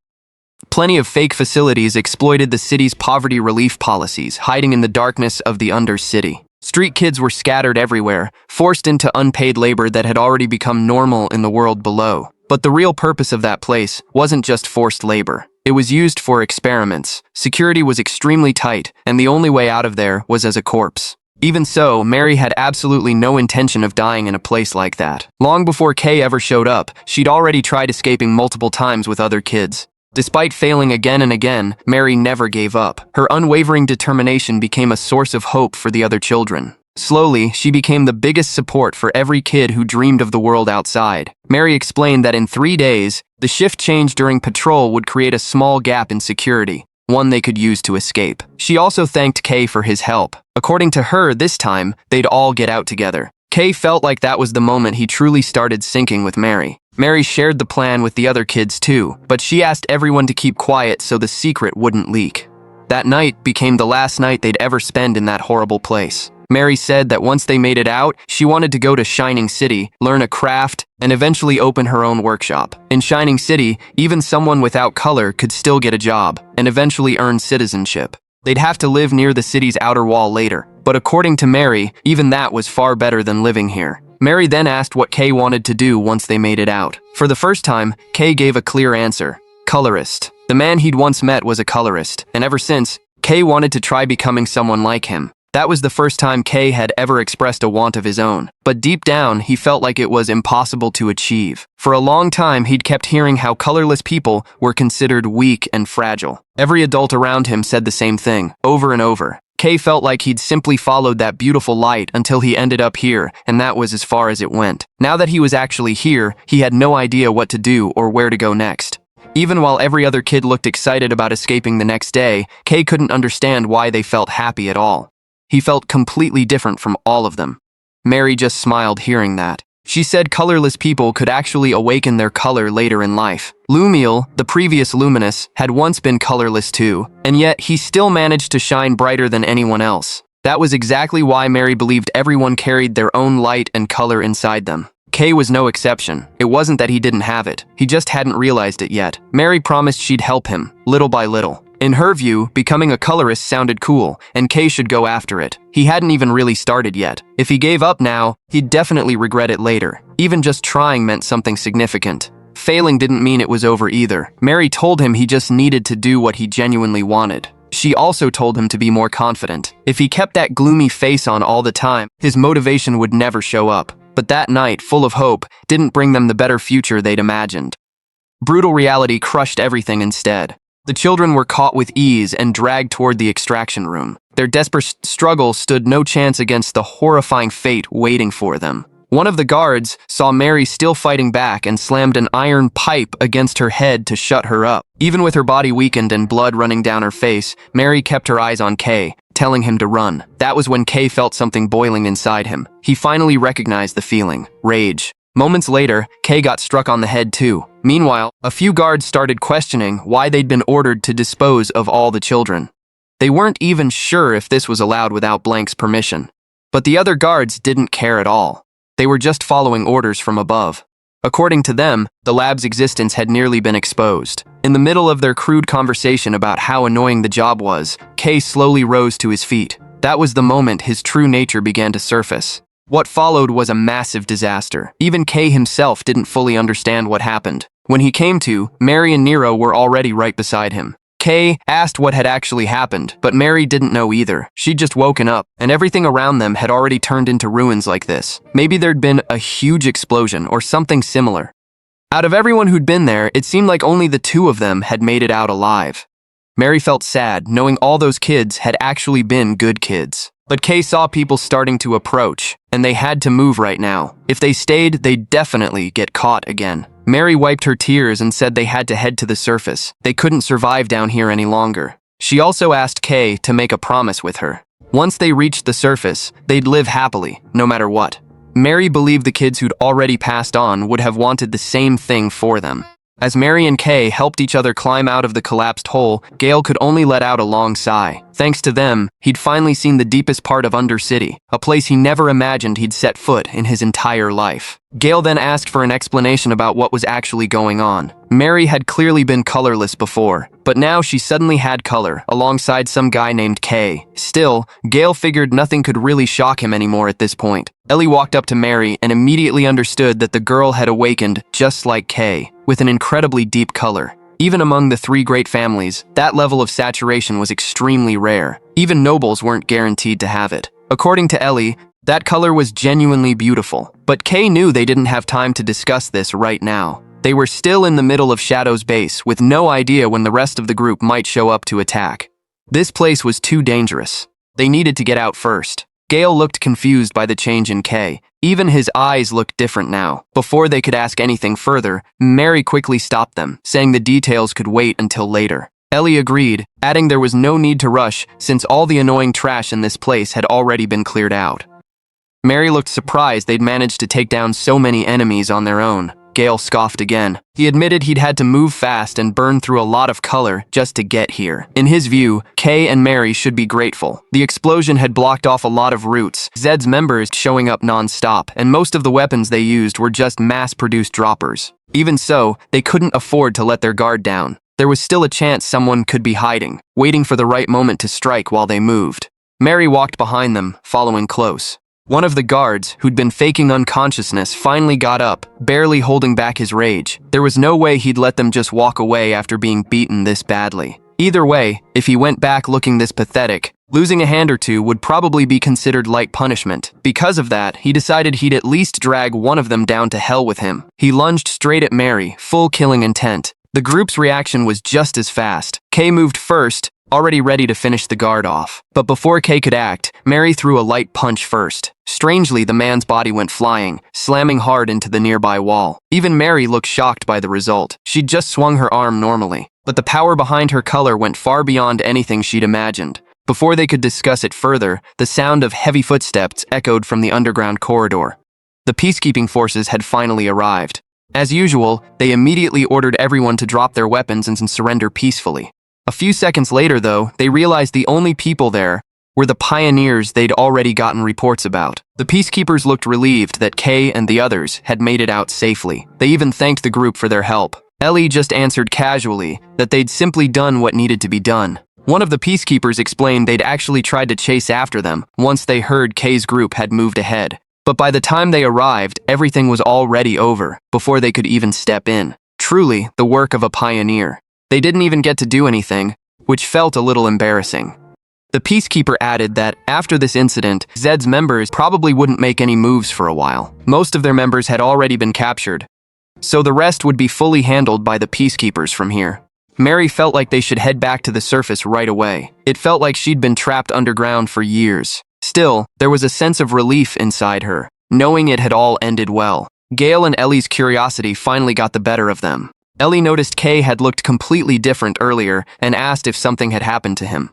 Plenty of fake facilities exploited the city's poverty relief policies, hiding in the darkness of the undercity. Street kids were scattered everywhere, forced into unpaid labor that had already become normal in the world below. But the real purpose of that place wasn't just forced labor. It was used for experiments. Security was extremely tight, and the only way out of there was as a corpse. Even so, Mary had absolutely no intention of dying in a place like that. Long before Kay ever showed up, she'd already tried escaping multiple times with other kids. Despite failing again and again, Mary never gave up. Her unwavering determination became a source of hope for the other children. Slowly, she became the biggest support for every kid who dreamed of the world outside. Mary explained that in 3 days, the shift change during patrol would create a small gap in security, one they could use to escape. She also thanked Kay for his help. According to her, this time, they'd all get out together. Kay felt like that was the moment he truly started syncing with Mary. Mary shared the plan with the other kids too, but she asked everyone to keep quiet so the secret wouldn't leak. That night became the last night they'd ever spend in that horrible place. Mary said that once they made it out, she wanted to go to Shining City, learn a craft, and eventually open her own workshop. In Shining City, even someone without color could still get a job, and eventually earn citizenship. They'd have to live near the city's outer wall later, but according to Mary, even that was far better than living here. Mary then asked what Kay wanted to do once they made it out. For the first time, Kay gave a clear answer: colorist. The man he'd once met was a colorist, and ever since, Kay wanted to try becoming someone like him. That was the first time Kay had ever expressed a want of his own, but deep down, he felt like it was impossible to achieve. For a long time, he'd kept hearing how colorless people were considered weak and fragile. Every adult around him said the same thing, over and over. Kay felt like he'd simply followed that beautiful light until he ended up here, and that was as far as it went. Now that he was actually here, he had no idea what to do or where to go next. Even while every other kid looked excited about escaping the next day, Kay couldn't understand why they felt happy at all. He felt completely different from all of them. Mary just smiled hearing that. She said colorless people could actually awaken their color later in life. Lumiel, the previous Luminous, had once been colorless too, and yet he still managed to shine brighter than anyone else. That was exactly why Mary believed everyone carried their own light and color inside them. Kay was no exception. It wasn't that he didn't have it, he just hadn't realized it yet. Mary promised she'd help him, little by little. In her view, becoming a colorist sounded cool, and Kay should go after it. He hadn't even really started yet. If he gave up now, he'd definitely regret it later. Even just trying meant something significant. Failing didn't mean it was over either. Mary told him he just needed to do what he genuinely wanted. She also told him to be more confident. If he kept that gloomy face on all the time, his motivation would never show up. But that night, full of hope, didn't bring them the better future they'd imagined. Brutal reality crushed everything instead. The children were caught with ease and dragged toward the extraction room. Their desperate struggle stood no chance against the horrifying fate waiting for them. One of the guards saw Mary still fighting back and slammed an iron pipe against her head to shut her up. Even with her body weakened and blood running down her face, Mary kept her eyes on Kay, telling him to run. That was when Kay felt something boiling inside him. He finally recognized the feeling: rage. Moments later, Kay got struck on the head too. Meanwhile, a few guards started questioning why they'd been ordered to dispose of all the children. They weren't even sure if this was allowed without Blank's permission. But the other guards didn't care at all. They were just following orders from above. According to them, the lab's existence had nearly been exposed. In the middle of their crude conversation about how annoying the job was, Kay slowly rose to his feet. That was the moment his true nature began to surface. What followed was a massive disaster. Even Kay himself didn't fully understand what happened. When he came to, Mary and Nero were already right beside him. Kay asked what had actually happened, but Mary didn't know either. She'd just woken up, and everything around them had already turned into ruins like this. Maybe there'd been a huge explosion or something similar. Out of everyone who'd been there, it seemed like only the two of them had made it out alive. Mary felt sad, knowing all those kids had actually been good kids. But Kay saw people starting to approach, and they had to move right now. If they stayed, they'd definitely get caught again. Mary wiped her tears and said they had to head to the surface. They couldn't survive down here any longer. She also asked Kay to make a promise with her. Once they reached the surface, they'd live happily, no matter what. Mary believed the kids who'd already passed on would have wanted the same thing for them. As Mary and Kay helped each other climb out of the collapsed hole, Gale could only let out a long sigh. Thanks to them, he'd finally seen the deepest part of Undercity, a place he never imagined he'd set foot in his entire life. Gale then asked for an explanation about what was actually going on. Mary had clearly been colorless before, but now she suddenly had color, alongside some guy named Kay. Still, Gale figured nothing could really shock him anymore at this point. Ellie walked up to Mary and immediately understood that the girl had awakened just like Kay, with an incredibly deep color. Even among the three great families, that level of saturation was extremely rare. Even nobles weren't guaranteed to have it. According to Ellie, that color was genuinely beautiful. But Kay knew they didn't have time to discuss this right now. They were still in the middle of Shadow's base, with no idea when the rest of the group might show up to attack. This place was too dangerous. They needed to get out first. Gale looked confused by the change in Kay. Even his eyes looked different now. Before they could ask anything further, Mary quickly stopped them, saying the details could wait until later. Ellie agreed, adding there was no need to rush since all the annoying trash in this place had already been cleared out. Mary looked surprised they'd managed to take down so many enemies on their own. Gale scoffed again. He admitted he'd had to move fast and burn through a lot of color just to get here. In his view, Kay and Mary should be grateful. The explosion had blocked off a lot of routes, Zed's members showing up non-stop, and most of the weapons they used were just mass-produced droppers. Even so, they couldn't afford to let their guard down. There was still a chance someone could be hiding, waiting for the right moment to strike while they moved. Mary walked behind them, following close. One of the guards, who'd been faking unconsciousness, finally got up, barely holding back his rage. There was no way he'd let them just walk away after being beaten this badly. Either way, if he went back looking this pathetic, losing a hand or two would probably be considered light punishment. Because of that, he decided he'd at least drag one of them down to hell with him. He lunged straight at Mary, full killing intent. The group's reaction was just as fast. Kay moved first, already ready to finish the guard off. But before Kay could act, Mary threw a light punch first. Strangely, the man's body went flying, slamming hard into the nearby wall. Even Mary looked shocked by the result. She'd just swung her arm normally. But the power behind her color went far beyond anything she'd imagined. Before they could discuss it further, the sound of heavy footsteps echoed from the underground corridor. The peacekeeping forces had finally arrived. As usual, they immediately ordered everyone to drop their weapons and surrender peacefully. A few seconds later, though, they realized the only people there were the pioneers they'd already gotten reports about. The peacekeepers looked relieved that Kay and the others had made it out safely. They even thanked the group for their help. Ellie just answered casually that they'd simply done what needed to be done. One of the peacekeepers explained they'd actually tried to chase after them once they heard Kay's group had moved ahead. But by the time they arrived, everything was already over, before they could even step in. Truly, the work of a pioneer. They didn't even get to do anything, which felt a little embarrassing. The peacekeeper added that, after this incident, Zed's members probably wouldn't make any moves for a while. Most of their members had already been captured, so the rest would be fully handled by the peacekeepers from here. Mary felt like they should head back to the surface right away. It felt like she'd been trapped underground for years. Still, there was a sense of relief inside her, knowing it had all ended well. Gale and Ellie's curiosity finally got the better of them. Ellie noticed Kay had looked completely different earlier and asked if something had happened to him.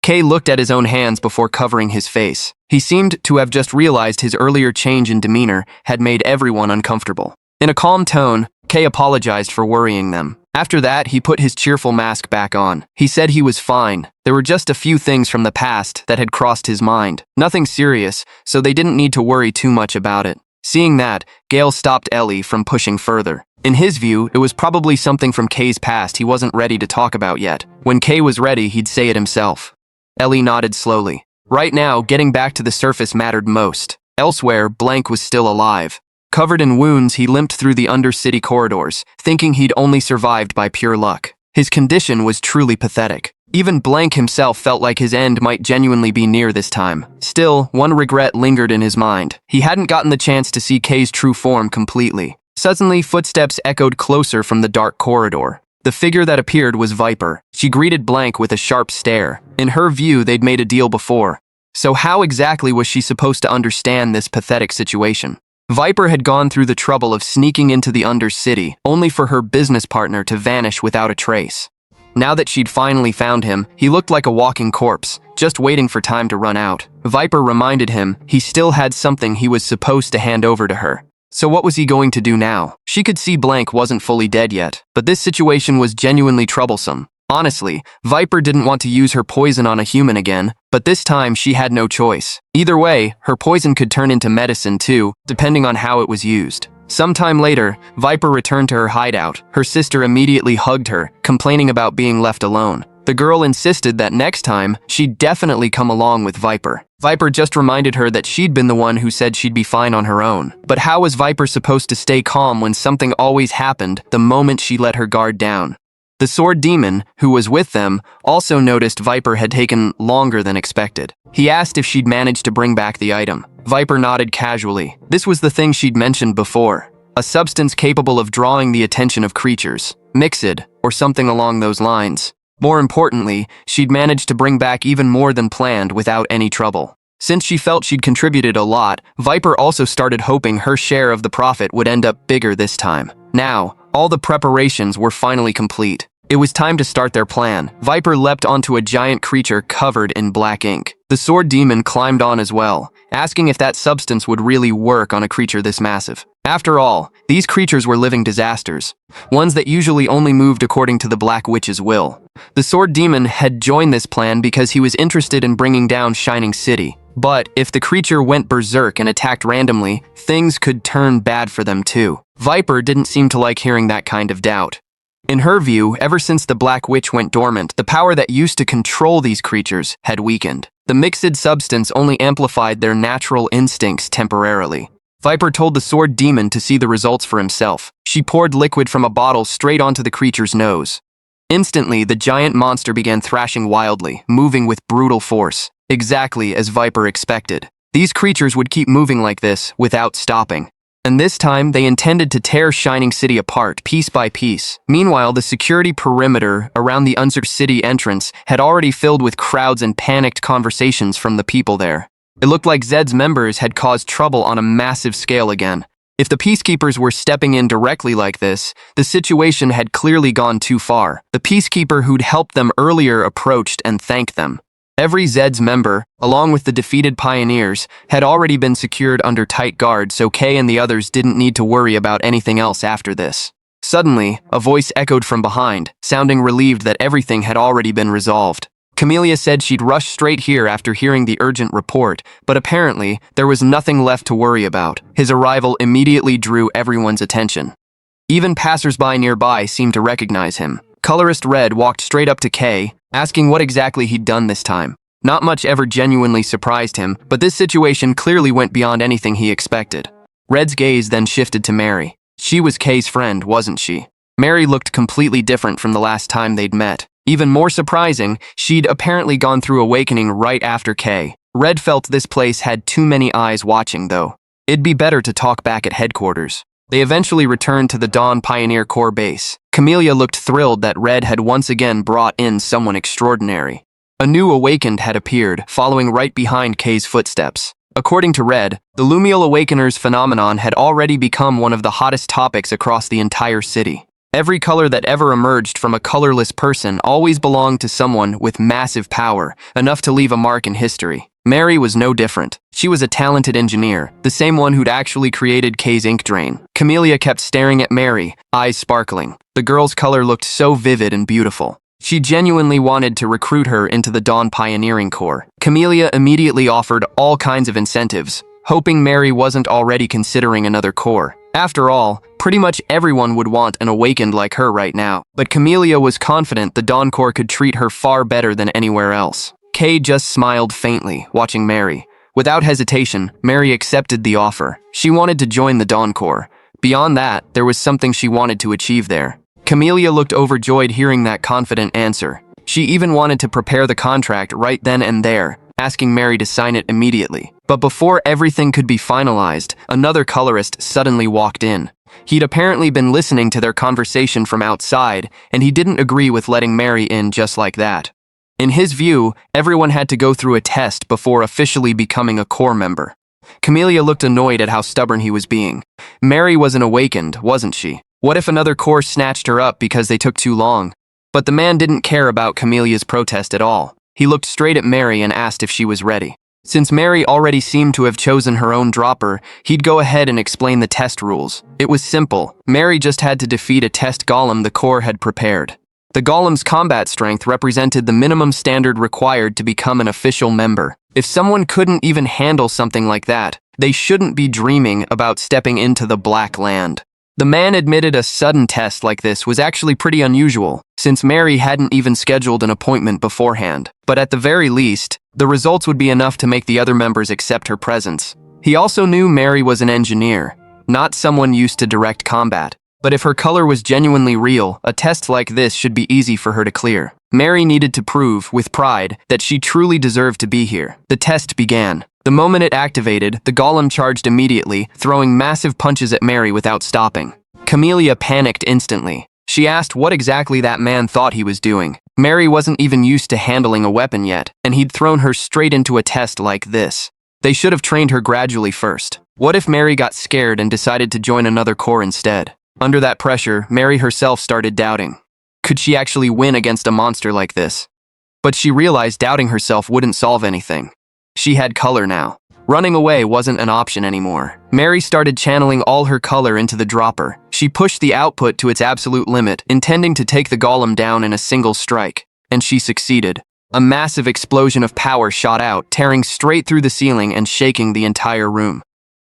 Kay looked at his own hands before covering his face. He seemed to have just realized his earlier change in demeanor had made everyone uncomfortable. In a calm tone, Kay apologized for worrying them. After that, he put his cheerful mask back on. He said he was fine. There were just a few things from the past that had crossed his mind. Nothing serious, so they didn't need to worry too much about it. Seeing that, Gale stopped Ellie from pushing further. In his view, it was probably something from Kay's past he wasn't ready to talk about yet. When Kay was ready, he'd say it himself. Ellie nodded slowly. Right now, getting back to the surface mattered most. Elsewhere, Blank was still alive. Covered in wounds, he limped through the undercity corridors, thinking he'd only survived by pure luck. His condition was truly pathetic. Even Blank himself felt like his end might genuinely be near this time. Still, one regret lingered in his mind. He hadn't gotten the chance to see Kay's true form completely. Suddenly, footsteps echoed closer from the dark corridor. The figure that appeared was Viper. She greeted Blank with a sharp stare. In her view, they'd made a deal before. So how exactly was she supposed to understand this pathetic situation? Viper had gone through the trouble of sneaking into the Undercity, only for her business partner to vanish without a trace. Now that she'd finally found him, he looked like a walking corpse, just waiting for time to run out. Viper reminded him he still had something he was supposed to hand over to her. So what was he going to do now? She could see Blank wasn't fully dead yet, but this situation was genuinely troublesome. Honestly, Viper didn't want to use her poison on a human again, but this time she had no choice. Either way, her poison could turn into medicine too, depending on how it was used. Sometime later, Viper returned to her hideout. Her sister immediately hugged her, complaining about being left alone. The girl insisted that next time, she'd definitely come along with Viper. Viper just reminded her that she'd been the one who said she'd be fine on her own. But how was Viper supposed to stay calm when something always happened the moment she let her guard down? The sword demon, who was with them, also noticed Viper had taken longer than expected. He asked if she'd managed to bring back the item. Viper nodded casually. This was the thing she'd mentioned before. A substance capable of drawing the attention of creatures. Mixid, or something along those lines. More importantly, she'd managed to bring back even more than planned without any trouble. Since she felt she'd contributed a lot, Viper also started hoping her share of the profit would end up bigger this time. Now, all the preparations were finally complete. It was time to start their plan. Viper leapt onto a giant creature covered in black ink. The sword demon climbed on as well, asking if that substance would really work on a creature this massive. After all, these creatures were living disasters, ones that usually only moved according to the Black Witch's will. The sword demon had joined this plan because he was interested in bringing down Shining City. But if the creature went berserk and attacked randomly, things could turn bad for them too. Viper didn't seem to like hearing that kind of doubt. In her view, ever since the Black Witch went dormant, the power that used to control these creatures had weakened. The mixed substance only amplified their natural instincts temporarily. Viper told the sword demon to see the results for himself. She poured liquid from a bottle straight onto the creature's nose. Instantly, the giant monster began thrashing wildly, moving with brutal force, exactly as Viper expected. These creatures would keep moving like this without stopping. And this time, they intended to tear Shining City apart, piece by piece. Meanwhile, the security perimeter around the Undercity entrance had already filled with crowds and panicked conversations from the people there. It looked like Zed's members had caused trouble on a massive scale again. If the peacekeepers were stepping in directly like this, the situation had clearly gone too far. The peacekeeper who'd helped them earlier approached and thanked them. Every Zed's member, along with the defeated pioneers, had already been secured under tight guard, so Kay and the others didn't need to worry about anything else after this. Suddenly, a voice echoed from behind, sounding relieved that everything had already been resolved. Camellia said she'd rush straight here after hearing the urgent report, but apparently, there was nothing left to worry about. His arrival immediately drew everyone's attention. Even passersby nearby seemed to recognize him. Colorist Red walked straight up to Kay, asking what exactly he'd done this time. Not much ever genuinely surprised him, but this situation clearly went beyond anything he expected. Red's gaze then shifted to Mary. She was Kay's friend, wasn't she? Mary looked completely different from the last time they'd met. Even more surprising, she'd apparently gone through awakening right after Kay. Red felt this place had too many eyes watching, though. It'd be better to talk back at headquarters. They eventually returned to the Dawn Pioneer Corps base. Camellia looked thrilled that Red had once again brought in someone extraordinary. A new awakened had appeared, following right behind Kay's footsteps. According to Red, the Lumial Awakeners phenomenon had already become one of the hottest topics across the entire city. Every color that ever emerged from a colorless person always belonged to someone with massive power, enough to leave a mark in history. Mary was no different. She was a talented engineer, the same one who'd actually created Kay's ink drain. Camellia kept staring at Mary, eyes sparkling. The girl's color looked so vivid and beautiful. She genuinely wanted to recruit her into the Dawn Pioneering Corps. Camellia immediately offered all kinds of incentives, hoping Mary wasn't already considering another corps. After all, pretty much everyone would want an awakened like her right now. But Camellia was confident the Dawn Corps could treat her far better than anywhere else. Kay just smiled faintly, watching Mary. Without hesitation, Mary accepted the offer. She wanted to join the Dawn Corps. Beyond that, there was something she wanted to achieve there. Camellia looked overjoyed hearing that confident answer. She even wanted to prepare the contract right then and there, asking Mary to sign it immediately. But before everything could be finalized, another colorist suddenly walked in. He'd apparently been listening to their conversation from outside, and he didn't agree with letting Mary in just like that. In his view, everyone had to go through a test before officially becoming a core member. Camellia looked annoyed at how stubborn he was being. Mary wasn't awakened, wasn't she? What if another core snatched her up because they took too long? But the man didn't care about Camellia's protest at all. He looked straight at Mary and asked if she was ready. Since Mary already seemed to have chosen her own dropper, he'd go ahead and explain the test rules. It was simple. Mary just had to defeat a test golem the core had prepared. The golem's combat strength represented the minimum standard required to become an official member. If someone couldn't even handle something like that, they shouldn't be dreaming about stepping into the Black Land. The man admitted a sudden test like this was actually pretty unusual, since Mary hadn't even scheduled an appointment beforehand. But at the very least, the results would be enough to make the other members accept her presence. He also knew Mary was an engineer, not someone used to direct combat. But if her color was genuinely real, a test like this should be easy for her to clear. Mary needed to prove, with pride, that she truly deserved to be here. The test began. The moment it activated, the golem charged immediately, throwing massive punches at Mary without stopping. Camellia panicked instantly. She asked what exactly that man thought he was doing. Mary wasn't even used to handling a weapon yet, and he'd thrown her straight into a test like this. They should have trained her gradually first. What if Mary got scared and decided to join another core instead? Under that pressure, Mary herself started doubting. Could she actually win against a monster like this? But she realized doubting herself wouldn't solve anything. She had color now. Running away wasn't an option anymore. Mary started channeling all her color into the dropper. She pushed the output to its absolute limit, intending to take the golem down in a single strike. And she succeeded. A massive explosion of power shot out, tearing straight through the ceiling and shaking the entire room.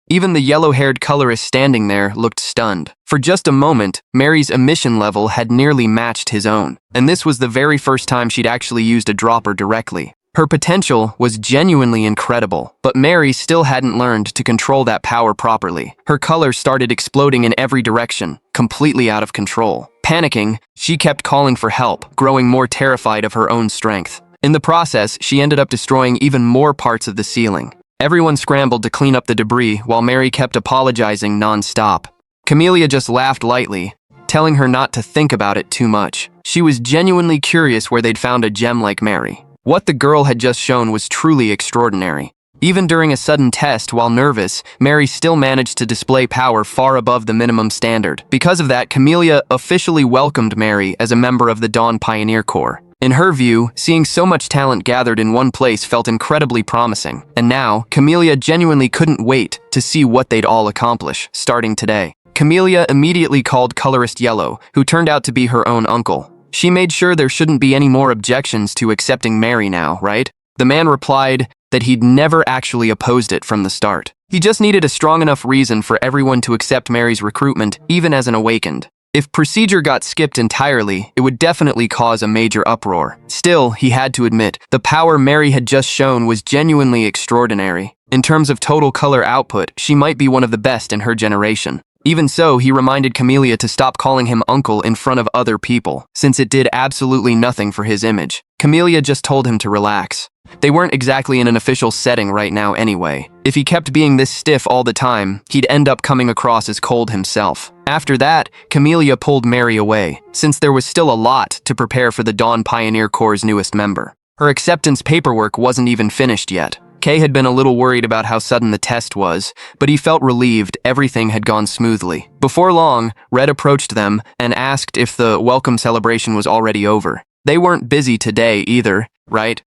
Even the yellow-haired colorist standing there looked stunned. For just a moment, Mary's emission level had nearly matched his own, and this was the very first time she'd actually used a dropper directly. Her potential was genuinely incredible, but Mary still hadn't learned to control that power properly. Her color started exploding in every direction, completely out of control. Panicking, she kept calling for help, growing more terrified of her own strength. In the process, she ended up destroying even more parts of the ceiling. Everyone scrambled to clean up the debris while Mary kept apologizing non-stop. Camellia just laughed lightly, telling her not to think about it too much. She was genuinely curious where they'd found a gem like Mary. What the girl had just shown was truly extraordinary. Even during a sudden test while nervous, Mary still managed to display power far above the minimum standard. Because of that, Camellia officially welcomed Mary as a member of the Dawn Pioneer Corps. In her view, seeing so much talent gathered in one place felt incredibly promising, and now, Camellia genuinely couldn't wait to see what they'd all accomplish, starting today. Camellia immediately called Colorist Yellow, who turned out to be her own uncle. She made sure there shouldn't be any more objections to accepting Mary now, right? The man replied that he'd never actually opposed it from the start. He just needed a strong enough reason for everyone to accept Mary's recruitment, even as an awakened. If procedure got skipped entirely, it would definitely cause a major uproar. Still, he had to admit, the power Mary had just shown was genuinely extraordinary. In terms of total color output, she might be one of the best in her generation. Even so, he reminded Camellia to stop calling him uncle in front of other people, since it did absolutely nothing for his image. Camellia just told him to relax. They weren't exactly in an official setting right now anyway. If he kept being this stiff all the time, he'd end up coming across as cold himself. After that, Camellia pulled Mary away, since there was still a lot to prepare for the Dawn Pioneer Corps' newest member. Her acceptance paperwork wasn't even finished yet. Kay had been a little worried about how sudden the test was, but he felt relieved everything had gone smoothly. Before long, Red approached them and asked if the welcome celebration was already over. They weren't busy today either, right?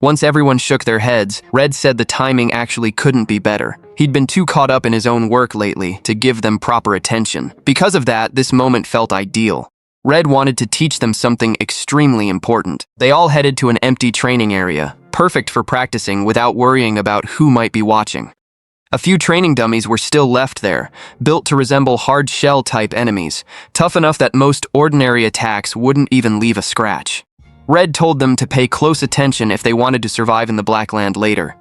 Once everyone shook their heads, Red said the timing actually couldn't be better. He'd been too caught up in his own work lately to give them proper attention. Because of that, this moment felt ideal. Red wanted to teach them something extremely important. They all headed to an empty training area, perfect for practicing without worrying about who might be watching. A few training dummies were still left there, built to resemble hard shell-type enemies, tough enough that most ordinary attacks wouldn't even leave a scratch. Red told them to pay close attention if they wanted to survive in the Black Land later.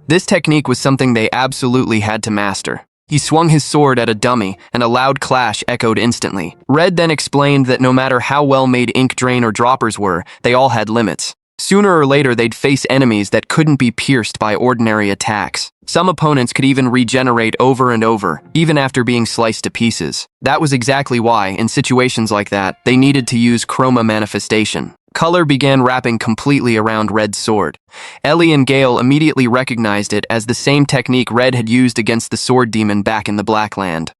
This technique was something they absolutely had to master. He swung his sword at a dummy, and a loud clash echoed instantly. Red then explained that no matter how well-made ink drain or droppers were, they all had limits. Sooner or later, they'd face enemies that couldn't be pierced by ordinary attacks. Some opponents could even regenerate over and over, even after being sliced to pieces. That was exactly why, in situations like that, they needed to use chroma manifestation. Color began wrapping completely around Red's sword. Ellie and Gale immediately recognized it as the same technique Red had used against the sword demon back in the Black Land.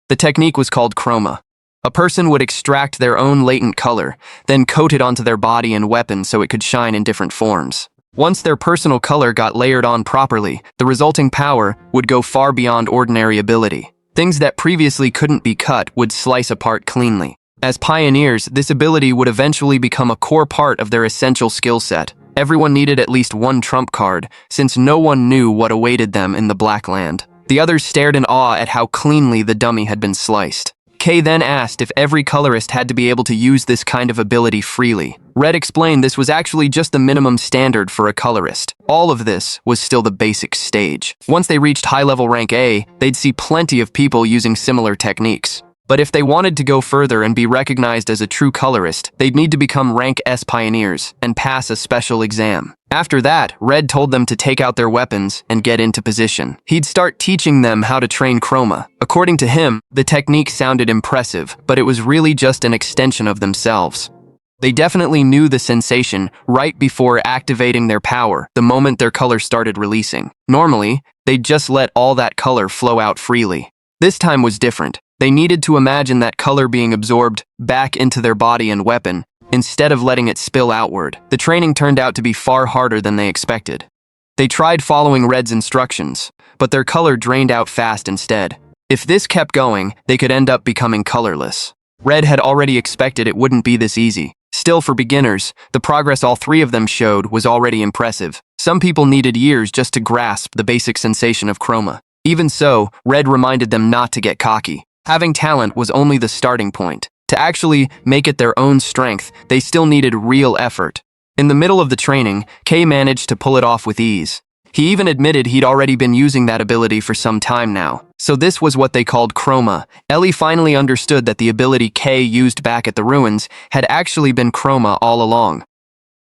The technique was called chroma. A person would extract their own latent color, then coat it onto their body and weapon so it could shine in different forms. Once their personal color got layered on properly, the resulting power would go far beyond ordinary ability. Things that previously couldn't be cut would slice apart cleanly. As pioneers, this ability would eventually become a core part of their essential skill set. Everyone needed at least one trump card, since no one knew what awaited them in the Black Land. The others stared in awe at how cleanly the dummy had been sliced. Kay then asked if every colorist had to be able to use this kind of ability freely. Red explained this was actually just the minimum standard for a colorist. All of this was still the basic stage. Once they reached high-level rank A, they'd see plenty of people using similar techniques. But if they wanted to go further and be recognized as a true colorist, they'd need to become rank S pioneers and pass a special exam. After that, Red told them to take out their weapons and get into position. He'd start teaching them how to train chroma. According to him, the technique sounded impressive, but it was really just an extension of themselves. They definitely knew the sensation right before activating their power, the moment their color started releasing. Normally, they'd just let all that color flow out freely. This time was different. They needed to imagine that color being absorbed back into their body and weapon, instead of letting it spill outward. The training turned out to be far harder than they expected. They tried following Red's instructions, but their color drained out fast instead. If this kept going, they could end up becoming colorless. Red had already expected it wouldn't be this easy. Still, for beginners, the progress all three of them showed was already impressive. Some people needed years just to grasp the basic sensation of chroma. Even so, Red reminded them not to get cocky. Having talent was only the starting point. To actually make it their own strength, they still needed real effort. In the middle of the training, Kay managed to pull it off with ease. He even admitted he'd already been using that ability for some time now. So this was what they called chroma. Ellie finally understood that the ability Kay used back at the ruins had actually been chroma all along.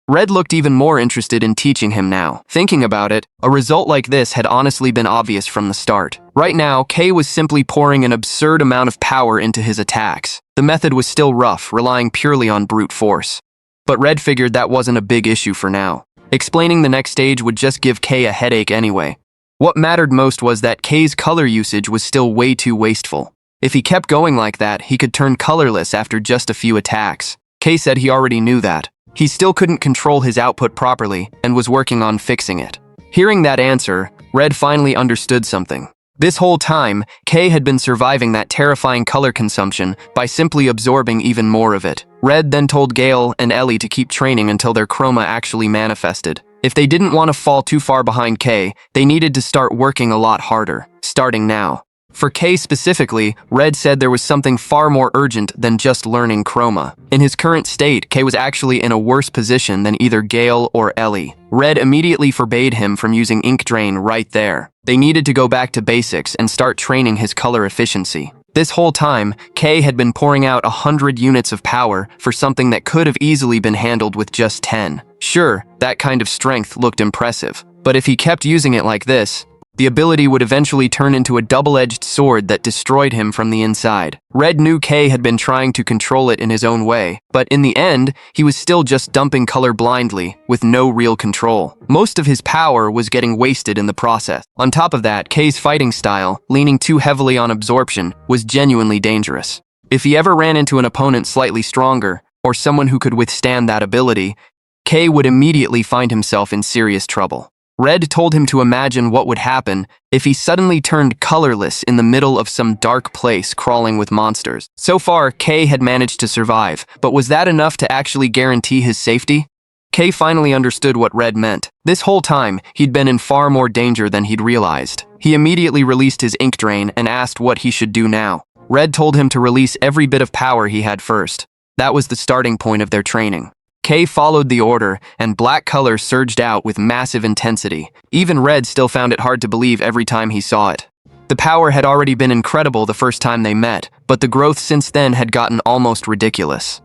Red looked even more interested in teaching him now. Thinking about it, a result like this had honestly been obvious from the start. Right now, Kay was simply pouring an absurd amount of power into his attacks. The method was still rough, relying purely on brute force. But Red figured that wasn't a big issue for now. Explaining the next stage would just give Kay a headache anyway. What mattered most was that Kay's color usage was still way too wasteful. If he kept going like that, he could turn colorless after just a few attacks. Kay said he already knew that. He still couldn't control his output properly and was working on fixing it. Hearing that answer, Red finally understood something. This whole time, Kay had been surviving that terrifying color consumption by simply absorbing even more of it. Red then told Gale and Ellie to keep training until their chroma actually manifested. If they didn't want to fall too far behind Kay, they needed to start working a lot harder, starting now. For Kay specifically, Red said there was something far more urgent than just learning chroma. In his current state, Kay was actually in a worse position than either Gale or Ellie. Red immediately forbade him from using ink drain right there. They needed to go back to basics and start training his color efficiency. This whole time, Kay had been pouring out 100 units of power for something that could have easily been handled with just 10. Sure, that kind of strength looked impressive, but if he kept using it like this, the ability would eventually turn into a double-edged sword that destroyed him from the inside. Red knew Kay had been trying to control it in his own way, but in the end, he was still just dumping color blindly, with no real control. Most of his power was getting wasted in the process. On top of that, Kay's fighting style, leaning too heavily on absorption, was genuinely dangerous. If he ever ran into an opponent slightly stronger, or someone who could withstand that ability, Kay would immediately find himself in serious trouble. Red told him to imagine what would happen if he suddenly turned colorless in the middle of some dark place crawling with monsters. So far, Kay had managed to survive, but was that enough to actually guarantee his safety? Kay finally understood what Red meant. This whole time, he'd been in far more danger than he'd realized. He immediately released his ink drain and asked what he should do now. Red told him to release every bit of power he had first. That was the starting point of their training. Kay followed the order, and black color surged out with massive intensity. Even Red still found it hard to believe every time he saw it. The power had already been incredible the first time they met, but the growth since then had gotten almost ridiculous.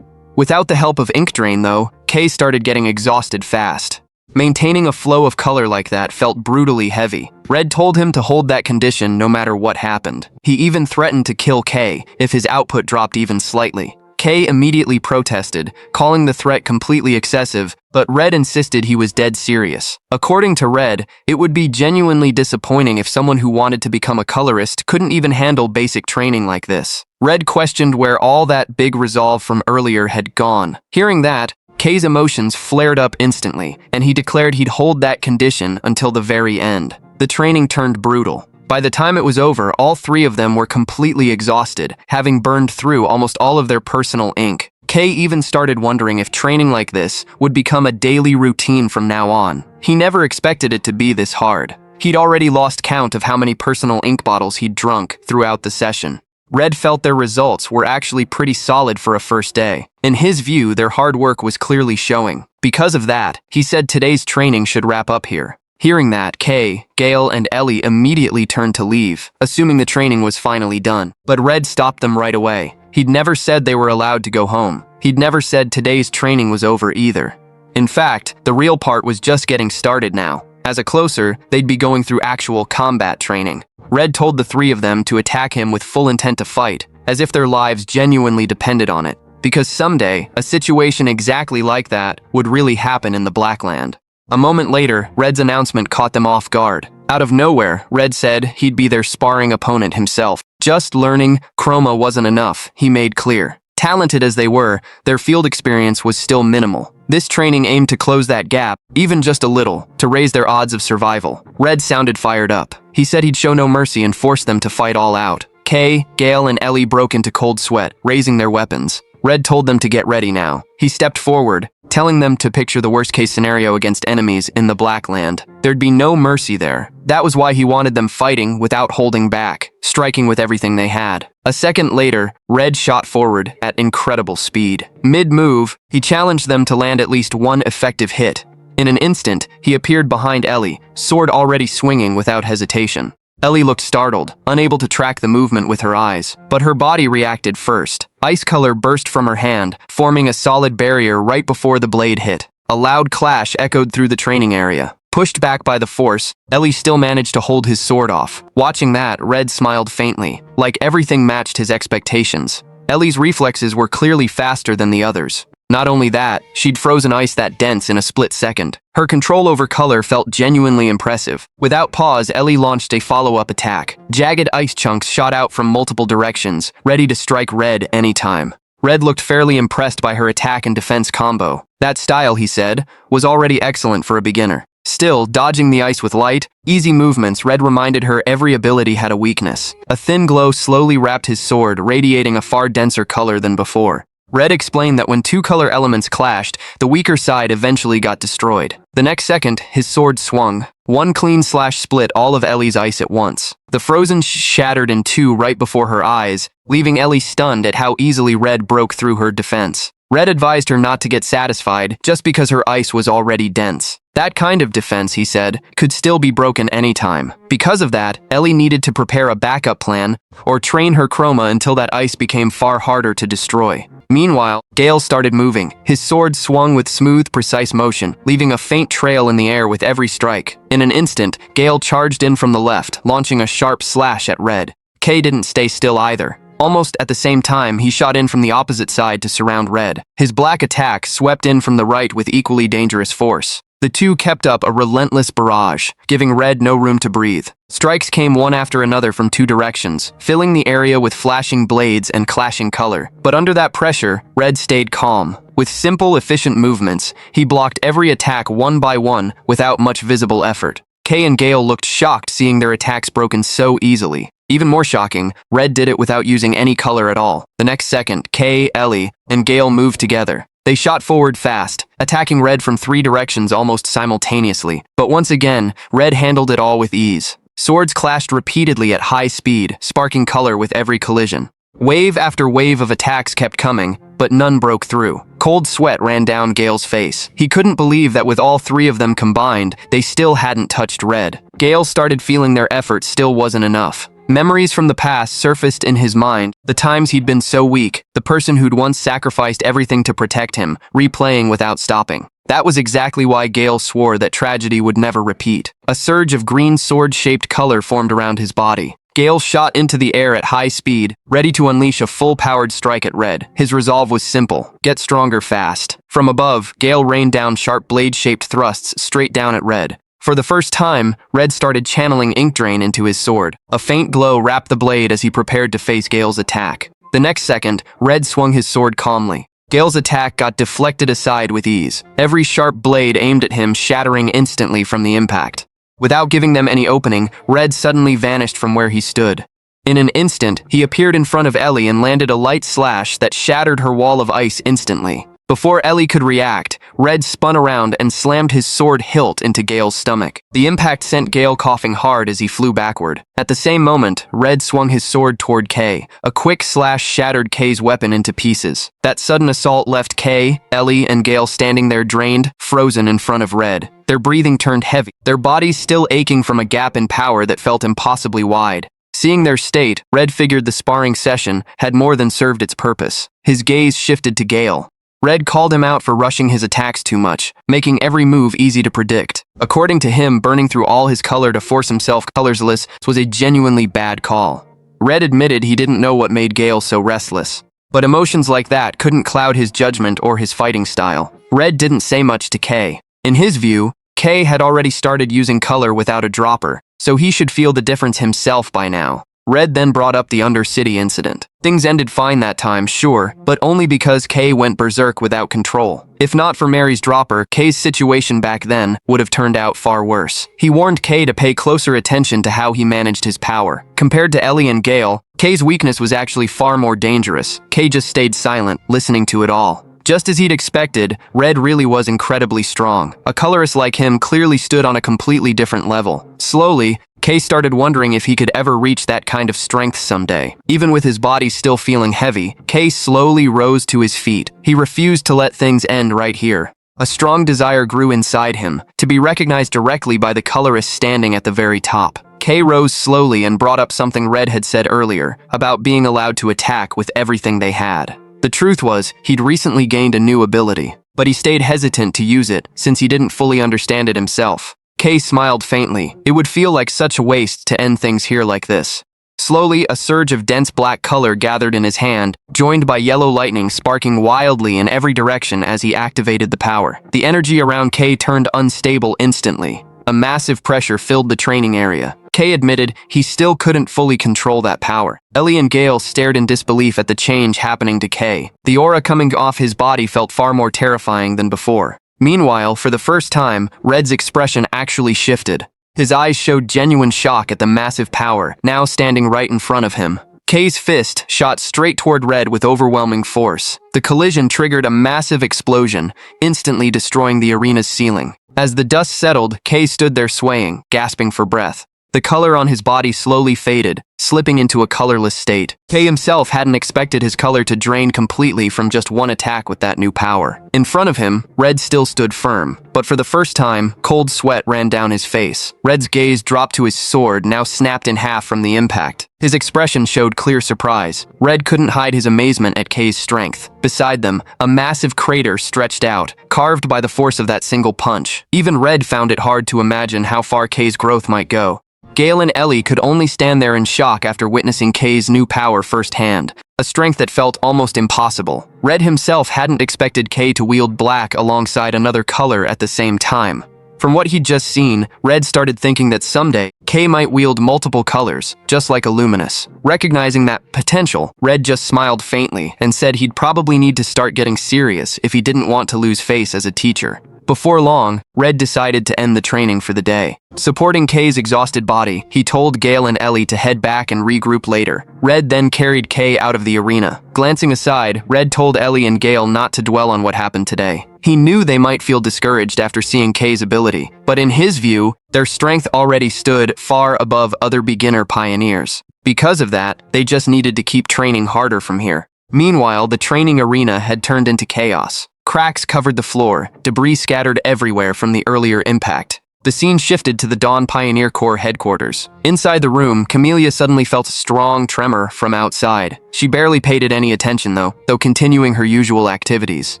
Without the help of ink drain, though, Kay started getting exhausted fast. Maintaining a flow of color like that felt brutally heavy. Red told him to hold that condition no matter what happened. He even threatened to kill Kay if his output dropped even slightly. Kay immediately protested, calling the threat completely excessive, but Red insisted he was dead serious. According to Red, it would be genuinely disappointing if someone who wanted to become a colorist couldn't even handle basic training like this. Red questioned where all that big resolve from earlier had gone. Hearing that, Kay's emotions flared up instantly, and he declared he'd hold that condition until the very end. The training turned brutal. By the time it was over, all three of them were completely exhausted, having burned through almost all of their personal ink. Kay even started wondering if training like this would become a daily routine from now on. He never expected it to be this hard. He'd already lost count of how many personal ink bottles he'd drunk throughout the session. Red felt their results were actually pretty solid for a first day. In his view, their hard work was clearly showing. Because of that, he said today's training should wrap up here. Hearing that, Kay, Gale, and Ellie immediately turned to leave, assuming the training was finally done. But Red stopped them right away. He'd never said they were allowed to go home. He'd never said today's training was over either. In fact, the real part was just getting started now. As a closer, they'd be going through actual combat training. Red told the three of them to attack him with full intent to fight, as if their lives genuinely depended on it. Because someday, a situation exactly like that would really happen in the Blackland. A moment later, Red's announcement caught them off guard. Out of nowhere, Red said he'd be their sparring opponent himself. Just learning chroma wasn't enough, he made clear. Talented as they were, their field experience was still minimal. This training aimed to close that gap, even just a little, to raise their odds of survival. Red sounded fired up. He said he'd show no mercy and force them to fight all out. Kay, Gale, and Ellie broke into cold sweat, raising their weapons. Red told them to get ready now. He stepped forward, telling them to picture the worst-case scenario against enemies in the Blackland. There'd be no mercy there. That was why he wanted them fighting without holding back, striking with everything they had. A second later, Red shot forward at incredible speed. Mid-move, he challenged them to land at least one effective hit. In an instant, he appeared behind Ellie, sword already swinging without hesitation. Ellie looked startled, unable to track the movement with her eyes, but her body reacted first. Ice color burst from her hand, forming a solid barrier right before the blade hit. A loud clash echoed through the training area. Pushed back by the force, Ellie still managed to hold his sword off. Watching that, Red smiled faintly, like everything matched his expectations. Ellie's reflexes were clearly faster than the others. Not only that, she'd frozen ice that dense in a split second. Her control over color felt genuinely impressive. Without pause, Ellie launched a follow-up attack. Jagged ice chunks shot out from multiple directions, ready to strike Red anytime. Red looked fairly impressed by her attack and defense combo. That style, he said, was already excellent for a beginner. Still, dodging the ice with light, easy movements, Red reminded her every ability had a weakness. A thin glow slowly wrapped his sword, radiating a far denser color than before. Red explained that when two color elements clashed, the weaker side eventually got destroyed. The next second, his sword swung. One clean slash split all of Ellie's ice at once. The frozen shattered in two right before her eyes, leaving Ellie stunned at how easily Red broke through her defense. Red advised her not to get satisfied just because her ice was already dense. That kind of defense, he said, could still be broken anytime. Because of that, Ellie needed to prepare a backup plan or train her chroma until that ice became far harder to destroy. Meanwhile, Gale started moving. His sword swung with smooth, precise motion, leaving a faint trail in the air with every strike. In an instant, Gale charged in from the left, launching a sharp slash at Red. Kay didn't stay still either. Almost at the same time, he shot in from the opposite side to surround Red. His black attack swept in from the right with equally dangerous force. The two kept up a relentless barrage, giving Red no room to breathe. Strikes came one after another from two directions, filling the area with flashing blades and clashing color. But under that pressure, Red stayed calm. With simple, efficient movements, he blocked every attack one by one without much visible effort. Kay and Gale looked shocked seeing their attacks broken so easily. Even more shocking, Red did it without using any color at all. The next second, Kay, Ellie, and Gale moved together. They shot forward fast, attacking Red from three directions almost simultaneously. But once again, Red handled it all with ease. Swords clashed repeatedly at high speed, sparking color with every collision. Wave after wave of attacks kept coming, but none broke through. Cold sweat ran down Gale's face. He couldn't believe that with all three of them combined, they still hadn't touched Red. Gale started feeling their effort still wasn't enough. Memories from the past surfaced in his mind, the times he'd been so weak, the person who'd once sacrificed everything to protect him, replaying without stopping. That was exactly why Gale swore that tragedy would never repeat. A surge of green sword-shaped color formed around his body. Gale shot into the air at high speed, ready to unleash a full-powered strike at Red. His resolve was simple: get stronger fast. From above, Gale rained down sharp blade-shaped thrusts straight down at Red. For the first time, Red started channeling ink drain into his sword. A faint glow wrapped the blade as he prepared to face Gale's attack. The next second, Red swung his sword calmly. Gale's attack got deflected aside with ease. Every sharp blade aimed at him shattering instantly from the impact. Without giving them any opening, Red suddenly vanished from where he stood. In an instant, he appeared in front of Ellie and landed a light slash that shattered her wall of ice instantly. Before Ellie could react, Red spun around and slammed his sword hilt into Gale's stomach. The impact sent Gale coughing hard as he flew backward. At the same moment, Red swung his sword toward Kay. A quick slash shattered Kay's weapon into pieces. That sudden assault left Kay, Ellie, and Gale standing there drained, frozen in front of Red. Their breathing turned heavy, their bodies still aching from a gap in power that felt impossibly wide. Seeing their state, Red figured the sparring session had more than served its purpose. His gaze shifted to Gale. Red called him out for rushing his attacks too much, making every move easy to predict. According to him, burning through all his color to force himself colorless was a genuinely bad call. Red admitted he didn't know what made Gale so restless. But emotions like that couldn't cloud his judgment or his fighting style. Red didn't say much to Kay. In his view, Kay had already started using color without a dropper, so he should feel the difference himself by now. Red then brought up the Undercity incident. Things ended fine that time, sure, but only because Kay went berserk without control. If not for Mary's dropper, Kay's situation back then would have turned out far worse. He warned Kay to pay closer attention to how he managed his power. Compared to Ellie and Gale, Kay's weakness was actually far more dangerous. Kay just stayed silent, listening to it all. Just as he'd expected, Red really was incredibly strong. A colorist like him clearly stood on a completely different level. Slowly, Kay started wondering if he could ever reach that kind of strength someday. Even with his body still feeling heavy, Kay slowly rose to his feet. He refused to let things end right here. A strong desire grew inside him, to be recognized directly by the colorist standing at the very top. Kay rose slowly and brought up something Red had said earlier, about being allowed to attack with everything they had. The truth was, he'd recently gained a new ability, but he stayed hesitant to use it since he didn't fully understand it himself. Kay smiled faintly. It would feel like such a waste to end things here like this. Slowly, a surge of dense black color gathered in his hand, joined by yellow lightning sparking wildly in every direction as he activated the power. The energy around Kay turned unstable instantly. A massive pressure filled the training area. Kay admitted he still couldn't fully control that power. Ellie and Gale stared in disbelief at the change happening to Kay. The aura coming off his body felt far more terrifying than before. Meanwhile, for the first time, Red's expression actually shifted. His eyes showed genuine shock at the massive power, now standing right in front of him. Kay's fist shot straight toward Red with overwhelming force. The collision triggered a massive explosion, instantly destroying the arena's ceiling. As the dust settled, Kay stood there swaying, gasping for breath. The color on his body slowly faded, slipping into a colorless state. Kay himself hadn't expected his color to drain completely from just one attack with that new power. In front of him, Red still stood firm, but for the first time, cold sweat ran down his face. Red's gaze dropped to his sword, now snapped in half from the impact. His expression showed clear surprise. Red couldn't hide his amazement at Kay's strength. Beside them, a massive crater stretched out, carved by the force of that single punch. Even Red found it hard to imagine how far Kay's growth might go. Gale and Ellie could only stand there in shock after witnessing Kay's new power firsthand, a strength that felt almost impossible. Red himself hadn't expected Kay to wield black alongside another color at the same time. From what he'd just seen, Red started thinking that someday, Kay might wield multiple colors, just like Illuminous. Recognizing that potential, Red just smiled faintly and said he'd probably need to start getting serious if he didn't want to lose face as a teacher. Before long, Red decided to end the training for the day. Supporting Kay's exhausted body, he told Gale and Ellie to head back and regroup later. Red then carried Kay out of the arena. Glancing aside, Red told Ellie and Gale not to dwell on what happened today. He knew they might feel discouraged after seeing Kay's ability, but in his view, their strength already stood far above other beginner pioneers. Because of that, they just needed to keep training harder from here. Meanwhile, the training arena had turned into chaos. Cracks covered the floor, debris scattered everywhere from the earlier impact. The scene shifted to the Dawn Pioneer Corps headquarters. Inside the room, Camellia suddenly felt a strong tremor from outside. She barely paid it any attention though continuing her usual activities.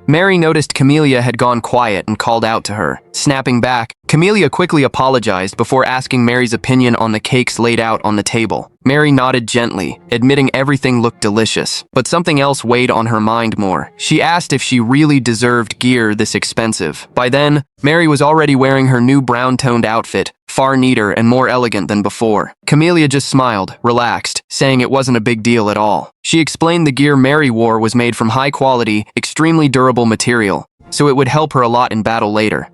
Mary noticed Camellia had gone quiet and called out to her. Snapping back, Camellia quickly apologized before asking Mary's opinion on the cakes laid out on the table. Mary nodded gently, admitting everything looked delicious. But something else weighed on her mind more. She asked if she really deserved gear this expensive. By then, Mary was already wearing her new brown-toned outfit, far neater and more elegant than before. Camellia just smiled, relaxed, saying it wasn't a big deal at all. She explained the gear Mary wore was made from high-quality, extremely durable material, so it would help her a lot in battle later.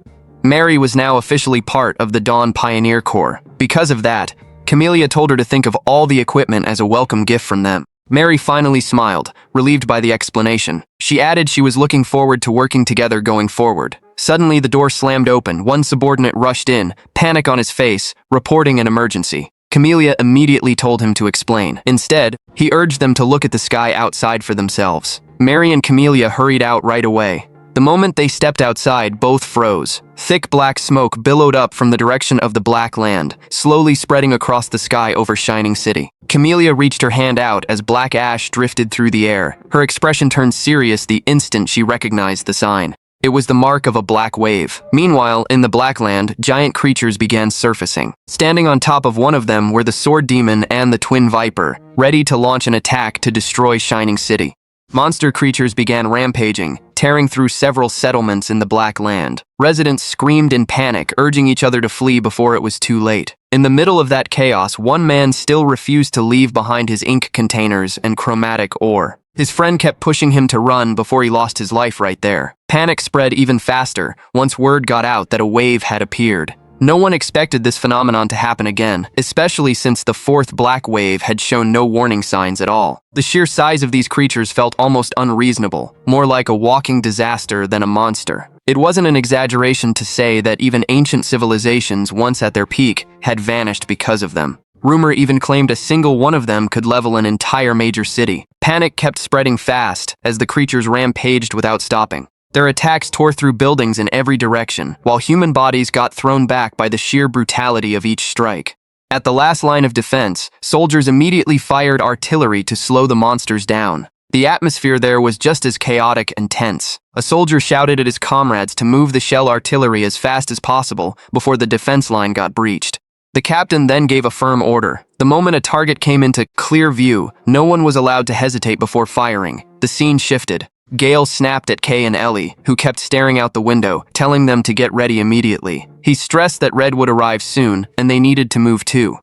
Mary was now officially part of the Dawn Pioneer Corps. Because of that, Camellia told her to think of all the equipment as a welcome gift from them. Mary finally smiled, relieved by the explanation. She added she was looking forward to working together going forward. Suddenly, the door slammed open. One subordinate rushed in, panic on his face, reporting an emergency. Camellia immediately told him to explain. Instead, he urged them to look at the sky outside for themselves. Mary and Camellia hurried out right away. The moment they stepped outside, both froze. Thick black smoke billowed up from the direction of the black land, slowly spreading across the sky over Shining City. Camellia reached her hand out as black ash drifted through the air. Her expression turned serious the instant she recognized the sign. It was the mark of a black wave. Meanwhile, in the Black Land, giant creatures began surfacing. Standing on top of one of them were the Sword Demon and the Twin Viper, ready to launch an attack to destroy Shining City. Monster creatures began rampaging, tearing through several settlements in the Black Land. Residents screamed in panic, urging each other to flee before it was too late. In the middle of that chaos, one man still refused to leave behind his ink containers and chromatic ore. His friend kept pushing him to run before he lost his life right there. Panic spread even faster once word got out that a wave had appeared. No one expected this phenomenon to happen again, especially since the fourth black wave had shown no warning signs at all. The sheer size of these creatures felt almost unreasonable, more like a walking disaster than a monster. It wasn't an exaggeration to say that even ancient civilizations, once at their peak, had vanished because of them. Rumor even claimed a single one of them could level an entire major city. Panic kept spreading fast as the creatures rampaged without stopping. Their attacks tore through buildings in every direction, while human bodies got thrown back by the sheer brutality of each strike. At the last line of defense, soldiers immediately fired artillery to slow the monsters down. The atmosphere there was just as chaotic and tense. A soldier shouted at his comrades to move the shell artillery as fast as possible before the defense line got breached. The captain then gave a firm order. The moment a target came into clear view, no one was allowed to hesitate before firing. The scene shifted. Gale snapped at Kay and Ellie, who kept staring out the window, telling them to get ready immediately. He stressed that Red would arrive soon, and they needed to move too.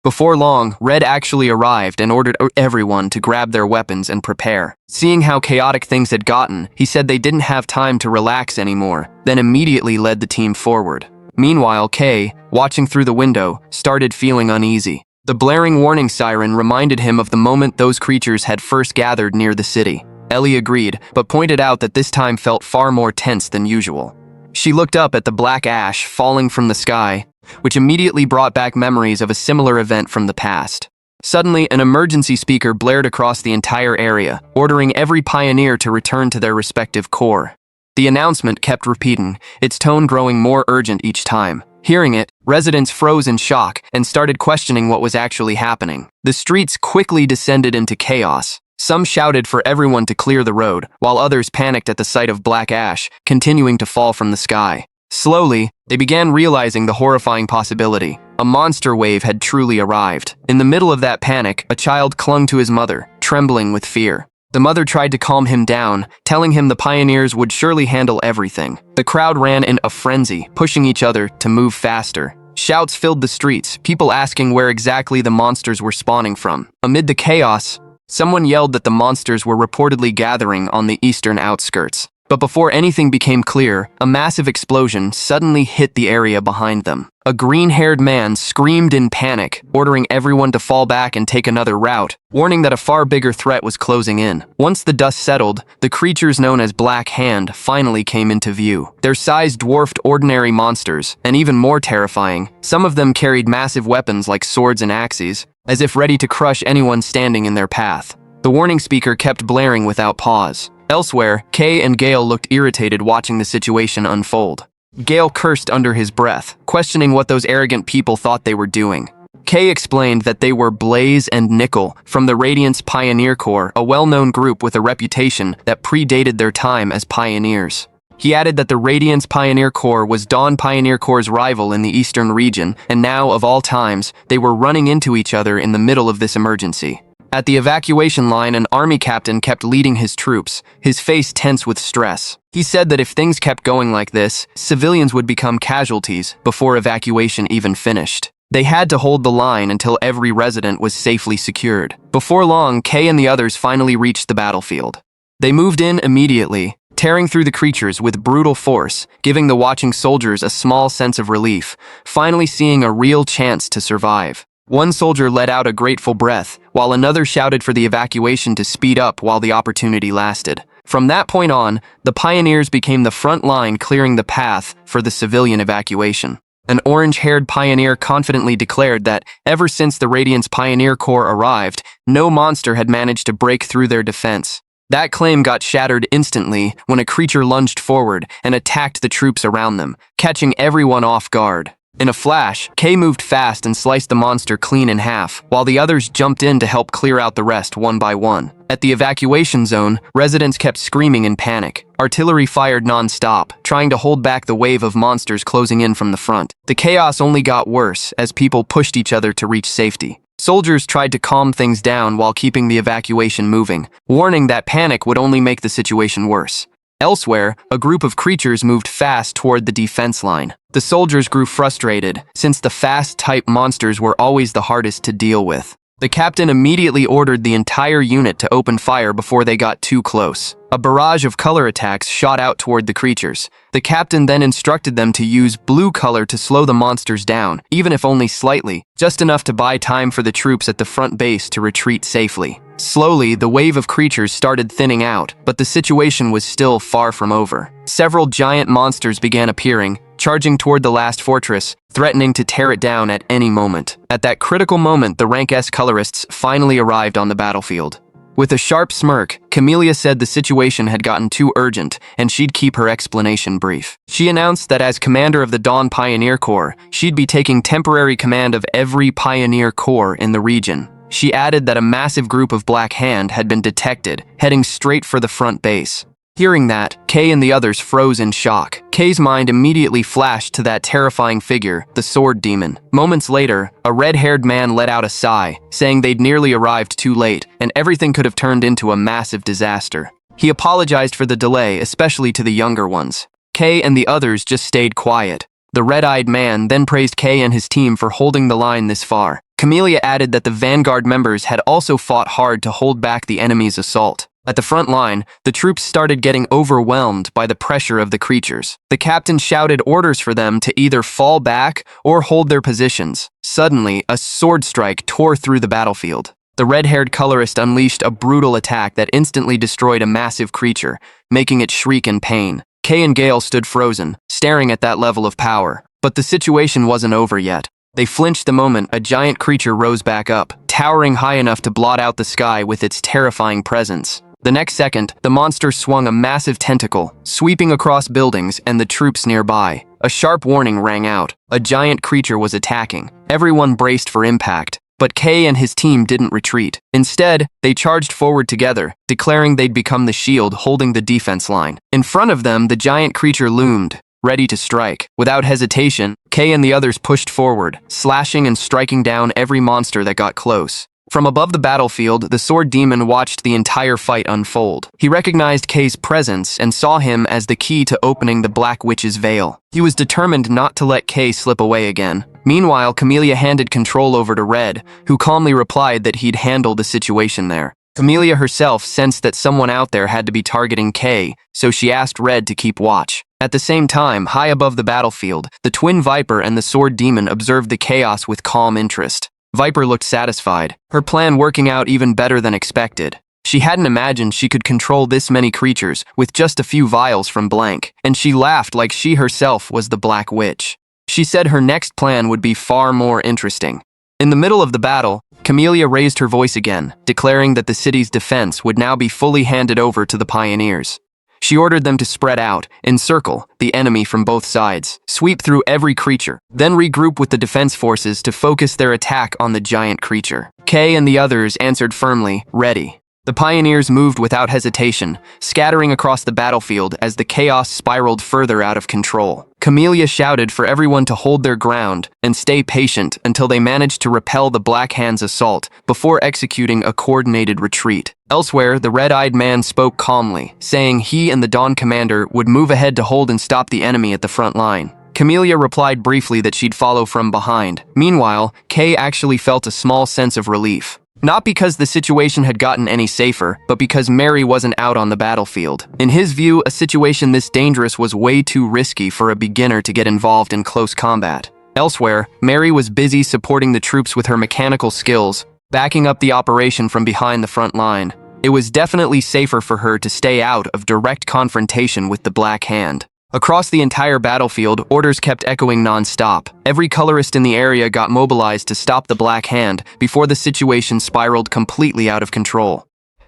Before long, Red actually arrived and ordered everyone to grab their weapons and prepare. Seeing how chaotic things had gotten, he said they didn't have time to relax anymore, then immediately led the team forward. Meanwhile, Kay, watching through the window, started feeling uneasy. The blaring warning siren reminded him of the moment those creatures had first gathered near the city. Ellie agreed, but pointed out that this time felt far more tense than usual. She looked up at the black ash falling from the sky, which immediately brought back memories of a similar event from the past. Suddenly, an emergency speaker blared across the entire area, ordering every pioneer to return to their respective corps. The announcement kept repeating, its tone growing more urgent each time. Hearing it, residents froze in shock and started questioning what was actually happening. The streets quickly descended into chaos. Some shouted for everyone to clear the road, while others panicked at the sight of black ash continuing to fall from the sky. Slowly, they began realizing the horrifying possibility. A monster wave had truly arrived. In the middle of that panic, a child clung to his mother, trembling with fear. The mother tried to calm him down, telling him the pioneers would surely handle everything. The crowd ran in a frenzy, pushing each other to move faster. Shouts filled the streets, people asking where exactly the monsters were spawning from. Amid the chaos, someone yelled that the monsters were reportedly gathering on the eastern outskirts. But before anything became clear, a massive explosion suddenly hit the area behind them. A green-haired man screamed in panic, ordering everyone to fall back and take another route, warning that a far bigger threat was closing in. Once the dust settled, the creatures known as Black Hand finally came into view. Their size dwarfed ordinary monsters, and even more terrifying, some of them carried massive weapons like swords and axes, as if ready to crush anyone standing in their path. The warning speaker kept blaring without pause. Elsewhere, Kay and Gale looked irritated watching the situation unfold. Gale cursed under his breath, questioning what those arrogant people thought they were doing. Kay explained that they were Blaze and Nickel from the Radiance Pioneer Corps, a well-known group with a reputation that predated their time as pioneers. He added that the Radiance Pioneer Corps was Dawn Pioneer Corps' rival in the eastern region, and now, of all times, they were running into each other in the middle of this emergency. At the evacuation line, an army captain kept leading his troops, his face tense with stress. He said that if things kept going like this, civilians would become casualties before evacuation even finished. They had to hold the line until every resident was safely secured. Before long, Kay and the others finally reached the battlefield. They moved in immediately, tearing through the creatures with brutal force, giving the watching soldiers a small sense of relief, finally seeing a real chance to survive. One soldier let out a grateful breath, while another shouted for the evacuation to speed up while the opportunity lasted. From that point on, the pioneers became the front line, clearing the path for the civilian evacuation. An orange-haired pioneer confidently declared that, ever since the Radiance Pioneer Corps arrived, no monster had managed to break through their defense. That claim got shattered instantly when a creature lunged forward and attacked the troops around them, catching everyone off guard. In a flash, Kay moved fast and sliced the monster clean in half, while the others jumped in to help clear out the rest one by one. At the evacuation zone, residents kept screaming in panic. Artillery fired non-stop, trying to hold back the wave of monsters closing in from the front. The chaos only got worse as people pushed each other to reach safety. Soldiers tried to calm things down while keeping the evacuation moving, warning that panic would only make the situation worse. Elsewhere, a group of creatures moved fast toward the defense line. The soldiers grew frustrated, since the fast-type monsters were always the hardest to deal with. The captain immediately ordered the entire unit to open fire before they got too close. A barrage of color attacks shot out toward the creatures. The captain then instructed them to use blue color to slow the monsters down, even if only slightly, just enough to buy time for the troops at the front base to retreat safely. Slowly, the wave of creatures started thinning out, but the situation was still far from over. Several giant monsters began appearing, charging toward the last fortress, threatening to tear it down at any moment. At that critical moment, the Rank S colorists finally arrived on the battlefield. With a sharp smirk, Camellia said the situation had gotten too urgent and she'd keep her explanation brief. She announced that as commander of the Dawn Pioneer Corps, she'd be taking temporary command of every Pioneer Corps in the region. She added that a massive group of Black Hand had been detected, heading straight for the front base. Hearing that, Kay and the others froze in shock. Kay's mind immediately flashed to that terrifying figure, the Sword Demon. Moments later, a red-haired man let out a sigh, saying they'd nearly arrived too late, and everything could have turned into a massive disaster. He apologized for the delay, especially to the younger ones. Kay and the others just stayed quiet. The red-eyed man then praised Kay and his team for holding the line this far. Camellia added that the Vanguard members had also fought hard to hold back the enemy's assault. At the front line, the troops started getting overwhelmed by the pressure of the creatures. The captain shouted orders for them to either fall back or hold their positions. Suddenly, a sword strike tore through the battlefield. The red-haired colorist unleashed a brutal attack that instantly destroyed a massive creature, making it shriek in pain. Kay and Gale stood frozen, staring at that level of power. But the situation wasn't over yet. They flinched the moment a giant creature rose back up, towering high enough to blot out the sky with its terrifying presence. The next second, the monster swung a massive tentacle, sweeping across buildings and the troops nearby. A sharp warning rang out. A giant creature was attacking. Everyone braced for impact. But Kay and his team didn't retreat. Instead, they charged forward together, declaring they'd become the shield holding the defense line. In front of them, the giant creature loomed, ready to strike. Without hesitation, Kay and the others pushed forward, slashing and striking down every monster that got close. From above the battlefield, the Sword Demon watched the entire fight unfold. He recognized Kay's presence and saw him as the key to opening the Black Witch's veil. He was determined not to let Kay slip away again. Meanwhile, Camellia handed control over to Red, who calmly replied that he'd handle the situation there. Camellia herself sensed that someone out there had to be targeting Kay, so she asked Red to keep watch. At the same time, high above the battlefield, the Twin Viper and the Sword Demon observed the chaos with calm interest. Viper looked satisfied, her plan working out even better than expected. She hadn't imagined she could control this many creatures with just a few vials from blank, and she laughed like she herself was the Black Witch. She said her next plan would be far more interesting. In the middle of the battle, Camellia raised her voice again, declaring that the city's defense would now be fully handed over to the pioneers. She ordered them to spread out, encircle the enemy from both sides, sweep through every creature, then regroup with the defense forces to focus their attack on the giant creature. Kay and the others answered firmly, ready. The pioneers moved without hesitation, scattering across the battlefield as the chaos spiraled further out of control. Camellia shouted for everyone to hold their ground and stay patient until they managed to repel the Black Hand's assault before executing a coordinated retreat. Elsewhere, the red-eyed man spoke calmly, saying he and the Dawn commander would move ahead to hold and stop the enemy at the front line. Camellia replied briefly that she'd follow from behind. Meanwhile, Kay actually felt a small sense of relief. Not because the situation had gotten any safer, but because Mary wasn't out on the battlefield. In his view, a situation this dangerous was way too risky for a beginner to get involved in close combat. Elsewhere, Mary was busy supporting the troops with her mechanical skills, backing up the operation from behind the front line. It was definitely safer for her to stay out of direct confrontation with the Black Hand. Across the entire battlefield, orders kept echoing non-stop. Every colorist in the area got mobilized to stop the Black Hand before the situation spiraled completely out of control.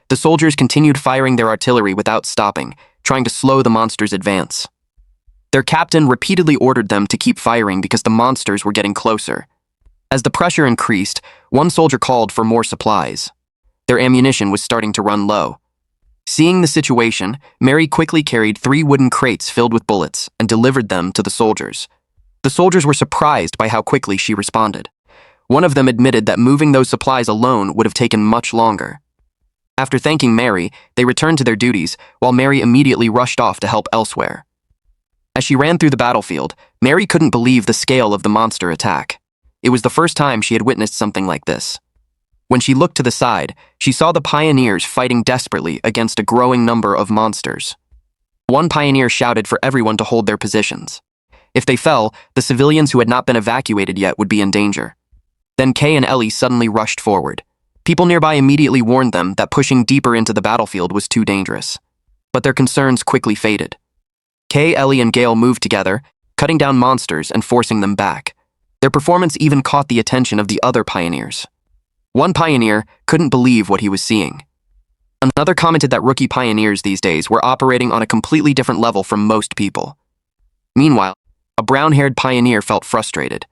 The soldiers continued firing their artillery without stopping, trying to slow the monster's advance. Their captain repeatedly ordered them to keep firing because the monsters were getting closer. As the pressure increased, one soldier called for more supplies. Their ammunition was starting to run low. Seeing the situation, Mary quickly carried 3 wooden crates filled with bullets and delivered them to the soldiers. The soldiers were surprised by how quickly she responded. One of them admitted that moving those supplies alone would have taken much longer. After thanking Mary, they returned to their duties, while Mary immediately rushed off to help elsewhere. As she ran through the battlefield, Mary couldn't believe the scale of the monster attack. It was the first time she had witnessed something like this. When she looked to the side, she saw the pioneers fighting desperately against a growing number of monsters. One pioneer shouted for everyone to hold their positions. If they fell, the civilians who had not been evacuated yet would be in danger. Then Kay and Ellie suddenly rushed forward. People nearby immediately warned them that pushing deeper into the battlefield was too dangerous. But their concerns quickly faded. Kay, Ellie, and Gale moved together, cutting down monsters and forcing them back. Their performance even caught the attention of the other pioneers. One pioneer couldn't believe what he was seeing. Another commented that rookie pioneers these days were operating on a completely different level from most people. Meanwhile, a brown-haired pioneer felt frustrated.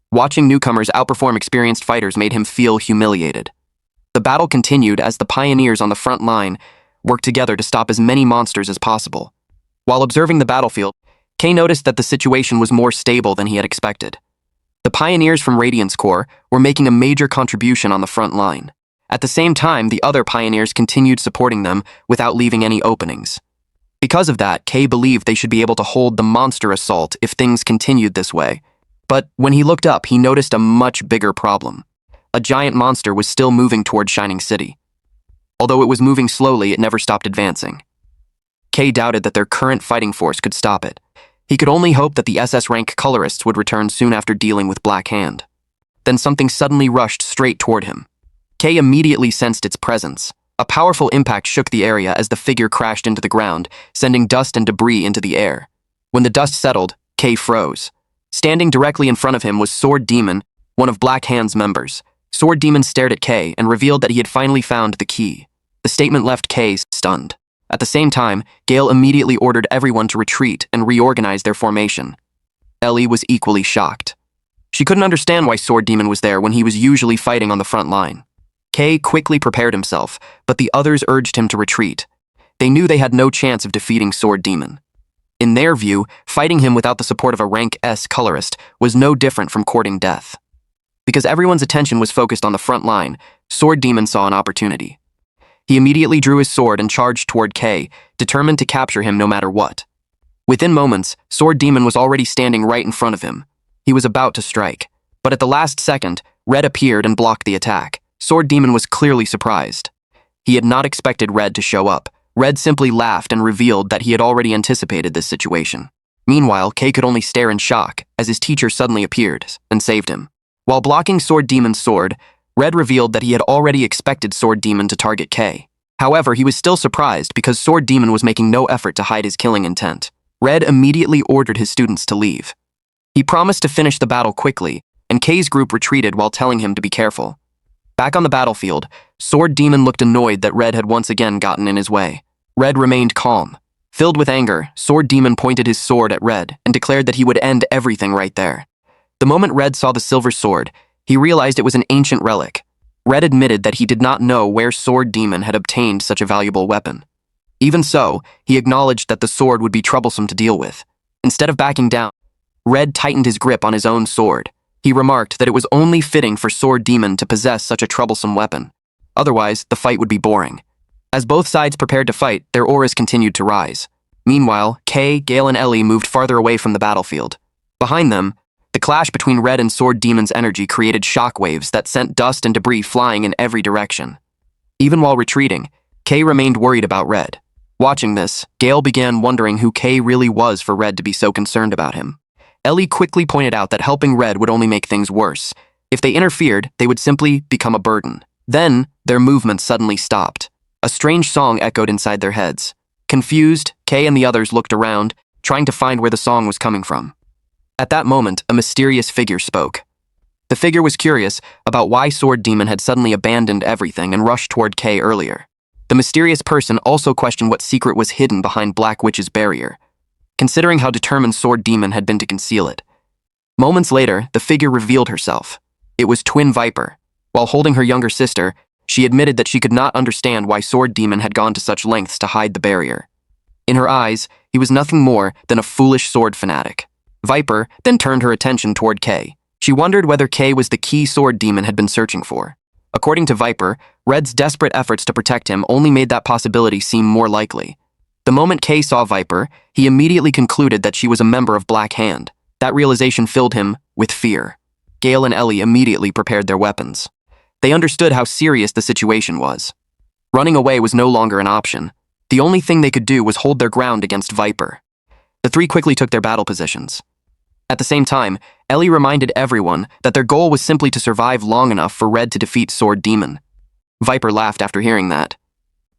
Watching newcomers outperform experienced fighters made him feel humiliated. The battle continued as the pioneers on the front line worked together to stop as many monsters as possible. While observing the battlefield, Kay noticed that the situation was more stable than he had expected. The pioneers from Radiance Corps were making a major contribution on the front line. At the same time, the other pioneers continued supporting them without leaving any openings. Because of that, Kay believed they should be able to hold the monster assault if things continued this way. But when he looked up, he noticed a much bigger problem. A giant monster was still moving toward Shining City. Although it was moving slowly, it never stopped advancing. Kay doubted that their current fighting force could stop it. He could only hope that the SS-rank Colorists would return soon after dealing with Black Hand. Then something suddenly rushed straight toward him. Kay immediately sensed its presence. A powerful impact shook the area as the figure crashed into the ground, sending dust and debris into the air. When the dust settled, Kay froze. Standing directly in front of him was Sword Demon, one of Black Hand's members. Sword Demon stared at Kay and revealed that he had finally found the key. The statement left Kay stunned. At the same time, Gale immediately ordered everyone to retreat and reorganize their formation. Ellie was equally shocked. She couldn't understand why Sword Demon was there when he was usually fighting on the front line. Kay quickly prepared himself, but the others urged him to retreat. They knew they had no chance of defeating Sword Demon. In their view, fighting him without the support of a rank S colorist was no different from courting death. Because everyone's attention was focused on the front line, Sword Demon saw an opportunity. He immediately drew his sword and charged toward Kay, determined to capture him no matter what. Within moments, Sword Demon was already standing right in front of him. He was about to strike, but at the last second, Red appeared and blocked the attack. Sword Demon was clearly surprised. He had not expected Red to show up. Red simply laughed and revealed that he had already anticipated this situation. Meanwhile, Kay could only stare in shock as his teacher suddenly appeared and saved him. While blocking Sword Demon's sword, Red revealed that he had already expected Sword Demon to target Kay. However, he was still surprised because Sword Demon was making no effort to hide his killing intent. Red immediately ordered his students to leave. He promised to finish the battle quickly, and Kay's group retreated while telling him to be careful. Back on the battlefield, Sword Demon looked annoyed that Red had once again gotten in his way. Red remained calm. Filled with anger, Sword Demon pointed his sword at Red and declared that he would end everything right there. The moment Red saw the silver sword, he realized it was an ancient relic. Red admitted that he did not know where Sword Demon had obtained such a valuable weapon. Even so, he acknowledged that the sword would be troublesome to deal with. Instead of backing down, Red tightened his grip on his own sword. He remarked that it was only fitting for Sword Demon to possess such a troublesome weapon. Otherwise, the fight would be boring. As both sides prepared to fight, their auras continued to rise. Meanwhile, Kay, Gale, and Ellie moved farther away from the battlefield. Behind them, the clash between Red and Sword Demon's energy created shockwaves that sent dust and debris flying in every direction. Even while retreating, Kay remained worried about Red. Watching this, Gale began wondering who Kay really was for Red to be so concerned about him. Ellie quickly pointed out that helping Red would only make things worse. If they interfered, they would simply become a burden. Then, their movements suddenly stopped. A strange song echoed inside their heads. Confused, Kay and the others looked around, trying to find where the song was coming from. At that moment, a mysterious figure spoke. The figure was curious about why Sword Demon had suddenly abandoned everything and rushed toward Kay earlier. The mysterious person also questioned what secret was hidden behind Black Witch's barrier, considering how determined Sword Demon had been to conceal it. Moments later, the figure revealed herself. It was Twin Viper. While holding her younger sister, she admitted that she could not understand why Sword Demon had gone to such lengths to hide the barrier. In her eyes, he was nothing more than a foolish sword fanatic. Viper then turned her attention toward Kay. She wondered whether Kay was the key Sword Demon had been searching for. According to Viper, Red's desperate efforts to protect him only made that possibility seem more likely. The moment Kay saw Viper, he immediately concluded that she was a member of Black Hand. That realization filled him with fear. Gale and Ellie immediately prepared their weapons. They understood how serious the situation was. Running away was no longer an option. The only thing they could do was hold their ground against Viper. The three quickly took their battle positions. At the same time, Ellie reminded everyone that their goal was simply to survive long enough for Red to defeat Sword Demon. Viper laughed after hearing that.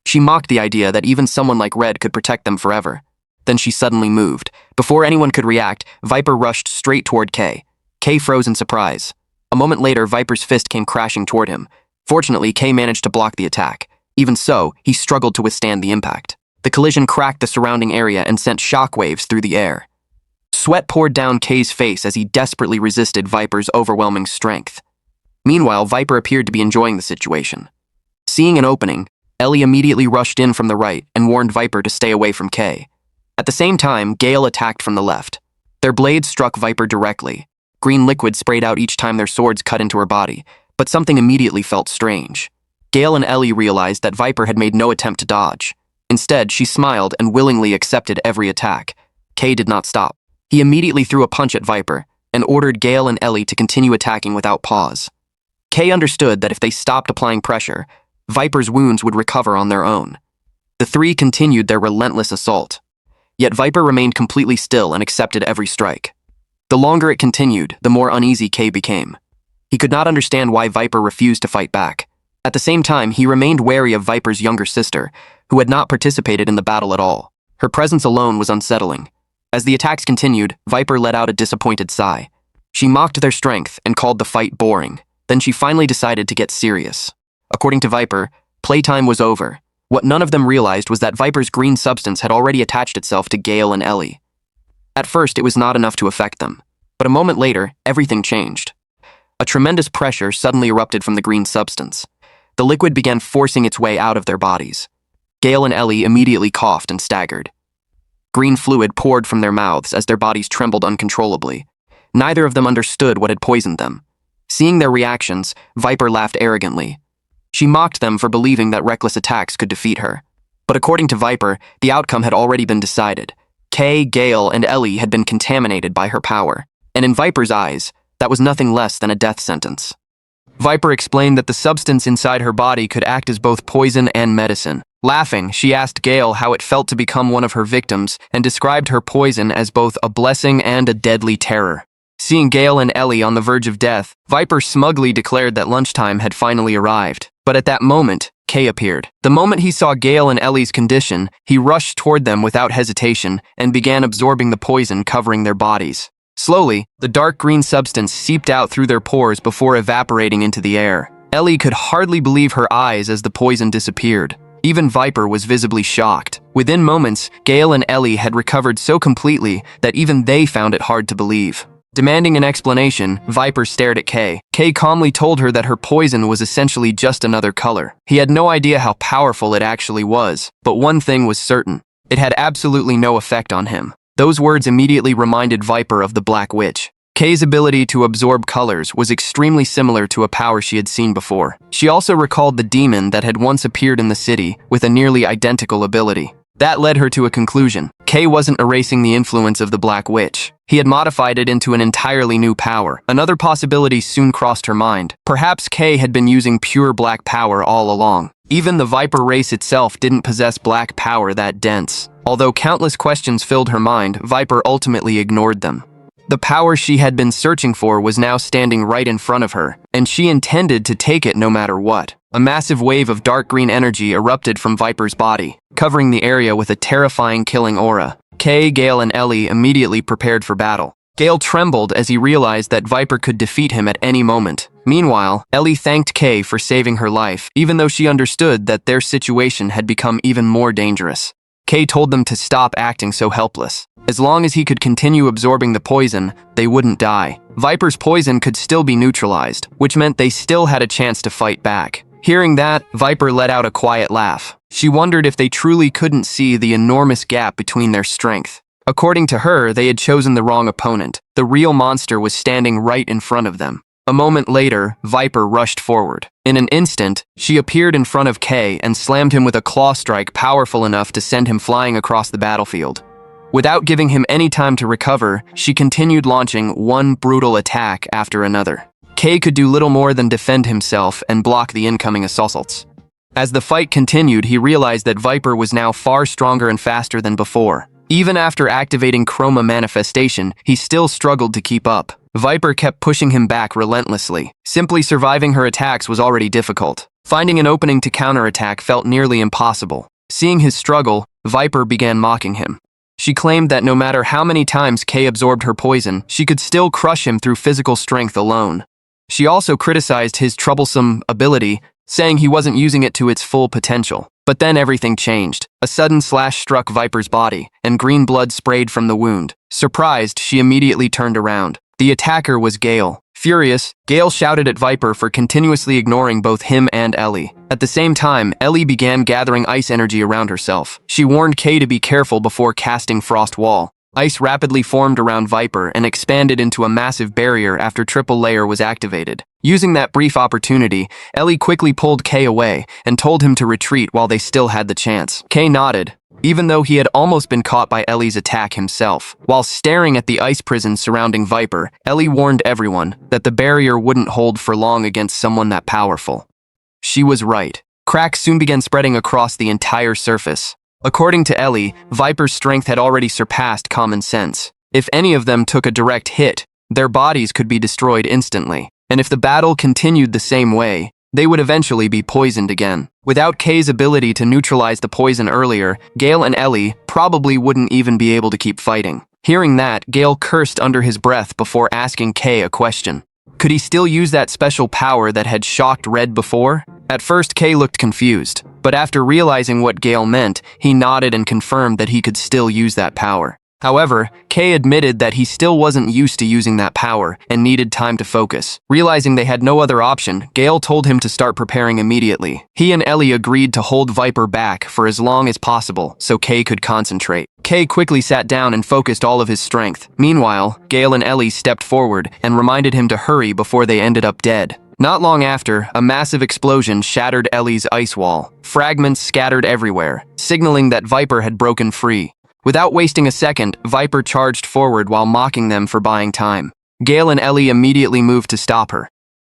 She mocked the idea that even someone like Red could protect them forever. Then she suddenly moved. Before anyone could react, Viper rushed straight toward Kay. Kay froze in surprise. A moment later, Viper's fist came crashing toward him. Fortunately, Kay managed to block the attack. Even so, he struggled to withstand the impact. The collision cracked the surrounding area and sent shockwaves through the air. Sweat poured down Kay's face as he desperately resisted Viper's overwhelming strength. Meanwhile, Viper appeared to be enjoying the situation. Seeing an opening, Ellie immediately rushed in from the right and warned Viper to stay away from Kay. At the same time, Gale attacked from the left. Their blades struck Viper directly. Green liquid sprayed out each time their swords cut into her body, but something immediately felt strange. Gale and Ellie realized that Viper had made no attempt to dodge. Instead, she smiled and willingly accepted every attack. Kay did not stop. He immediately threw a punch at Viper and ordered Gale and Ellie to continue attacking without pause. Kay understood that if they stopped applying pressure, Viper's wounds would recover on their own. The three continued their relentless assault. Yet Viper remained completely still and accepted every strike. The longer it continued, the more uneasy Kay became. He could not understand why Viper refused to fight back. At the same time, he remained wary of Viper's younger sister, who had not participated in the battle at all. Her presence alone was unsettling. As the attacks continued, Viper let out a disappointed sigh. She mocked their strength and called the fight boring. Then she finally decided to get serious. According to Viper, playtime was over. What none of them realized was that Viper's green substance had already attached itself to Gale and Ellie. At first, it was not enough to affect them. But a moment later, everything changed. A tremendous pressure suddenly erupted from the green substance. The liquid began forcing its way out of their bodies. Gale and Ellie immediately coughed and staggered. Green fluid poured from their mouths as their bodies trembled uncontrollably. Neither of them understood what had poisoned them. Seeing their reactions, Viper laughed arrogantly. She mocked them for believing that reckless attacks could defeat her. But according to Viper, the outcome had already been decided. Kay, Gale, and Ellie had been contaminated by her power. And in Viper's eyes, that was nothing less than a death sentence. Viper explained that the substance inside her body could act as both poison and medicine. Laughing, she asked Gale how it felt to become one of her victims and described her poison as both a blessing and a deadly terror. Seeing Gale and Ellie on the verge of death, Viper smugly declared that lunchtime had finally arrived. But at that moment, Kay appeared. The moment he saw Gale and Ellie's condition, he rushed toward them without hesitation and began absorbing the poison covering their bodies. Slowly, the dark green substance seeped out through their pores before evaporating into the air. Ellie could hardly believe her eyes as the poison disappeared. Even Viper was visibly shocked. Within moments, Gale and Ellie had recovered so completely that even they found it hard to believe. Demanding an explanation, Viper stared at Kay. Kay calmly told her that her poison was essentially just another color. He had no idea how powerful it actually was, but one thing was certain. It had absolutely no effect on him. Those words immediately reminded Viper of the Black Witch. Kay's ability to absorb colors was extremely similar to a power she had seen before. She also recalled the demon that had once appeared in the city with a nearly identical ability. That led her to a conclusion. Kay wasn't erasing the influence of the Black Witch. He had modified it into an entirely new power. Another possibility soon crossed her mind. Perhaps Kay had been using pure black power all along. Even the Viper race itself didn't possess black power that dense. Although countless questions filled her mind, Viper ultimately ignored them. The power she had been searching for was now standing right in front of her, and she intended to take it no matter what. A massive wave of dark green energy erupted from Viper's body, covering the area with a terrifying killing aura. Kay, Gale, and Ellie immediately prepared for battle. Gale trembled as he realized that Viper could defeat him at any moment. Meanwhile, Ellie thanked Kay for saving her life, even though she understood that their situation had become even more dangerous. Kay told them to stop acting so helpless. As long as he could continue absorbing the poison, they wouldn't die. Viper's poison could still be neutralized, which meant they still had a chance to fight back. Hearing that, Viper let out a quiet laugh. She wondered if they truly couldn't see the enormous gap between their strength. According to her, they had chosen the wrong opponent. The real monster was standing right in front of them. A moment later, Viper rushed forward. In an instant, she appeared in front of Kay and slammed him with a claw strike powerful enough to send him flying across the battlefield. Without giving him any time to recover, she continued launching one brutal attack after another. Kay could do little more than defend himself and block the incoming assaults. As the fight continued, he realized that Viper was now far stronger and faster than before. Even after activating Chroma Manifestation, he still struggled to keep up. Viper kept pushing him back relentlessly. Simply surviving her attacks was already difficult. Finding an opening to counterattack felt nearly impossible. Seeing his struggle, Viper began mocking him. She claimed that no matter how many times Kay absorbed her poison, she could still crush him through physical strength alone. She also criticized his troublesome ability, saying he wasn't using it to its full potential. But then everything changed. A sudden slash struck Viper's body, and green blood sprayed from the wound. Surprised, she immediately turned around. The attacker was Gale. Furious, Gale shouted at Viper for continuously ignoring both him and Ellie. At the same time, Ellie began gathering ice energy around herself. She warned Kay to be careful before casting Frost Wall. Ice rapidly formed around Viper and expanded into a massive barrier after Triple Layer was activated. Using that brief opportunity, Ellie quickly pulled Kay away and told him to retreat while they still had the chance. Kay nodded, even though he had almost been caught by Ellie's attack himself. While staring at the ice prison surrounding Viper, Ellie warned everyone that the barrier wouldn't hold for long against someone that powerful. She was right. Cracks soon began spreading across the entire surface. According to Ellie, Viper's strength had already surpassed common sense. If any of them took a direct hit, their bodies could be destroyed instantly. And if the battle continued the same way, they would eventually be poisoned again. Without Kay's ability to neutralize the poison earlier, Gale and Ellie probably wouldn't even be able to keep fighting. Hearing that, Gale cursed under his breath before asking Kay a question. Could he still use that special power that had shocked Red before? At first, Kay looked confused, but after realizing what Gale meant, he nodded and confirmed that he could still use that power. However, Kay admitted that he still wasn't used to using that power and needed time to focus. Realizing they had no other option, Gale told him to start preparing immediately. He and Ellie agreed to hold Viper back for as long as possible so Kay could concentrate. Kay quickly sat down and focused all of his strength. Meanwhile, Gale and Ellie stepped forward and reminded him to hurry before they ended up dead. Not long after, a massive explosion shattered Ellie's ice wall. Fragments scattered everywhere, signaling that Viper had broken free. Without wasting a second, Viper charged forward while mocking them for buying time. Gale and Ellie immediately moved to stop her.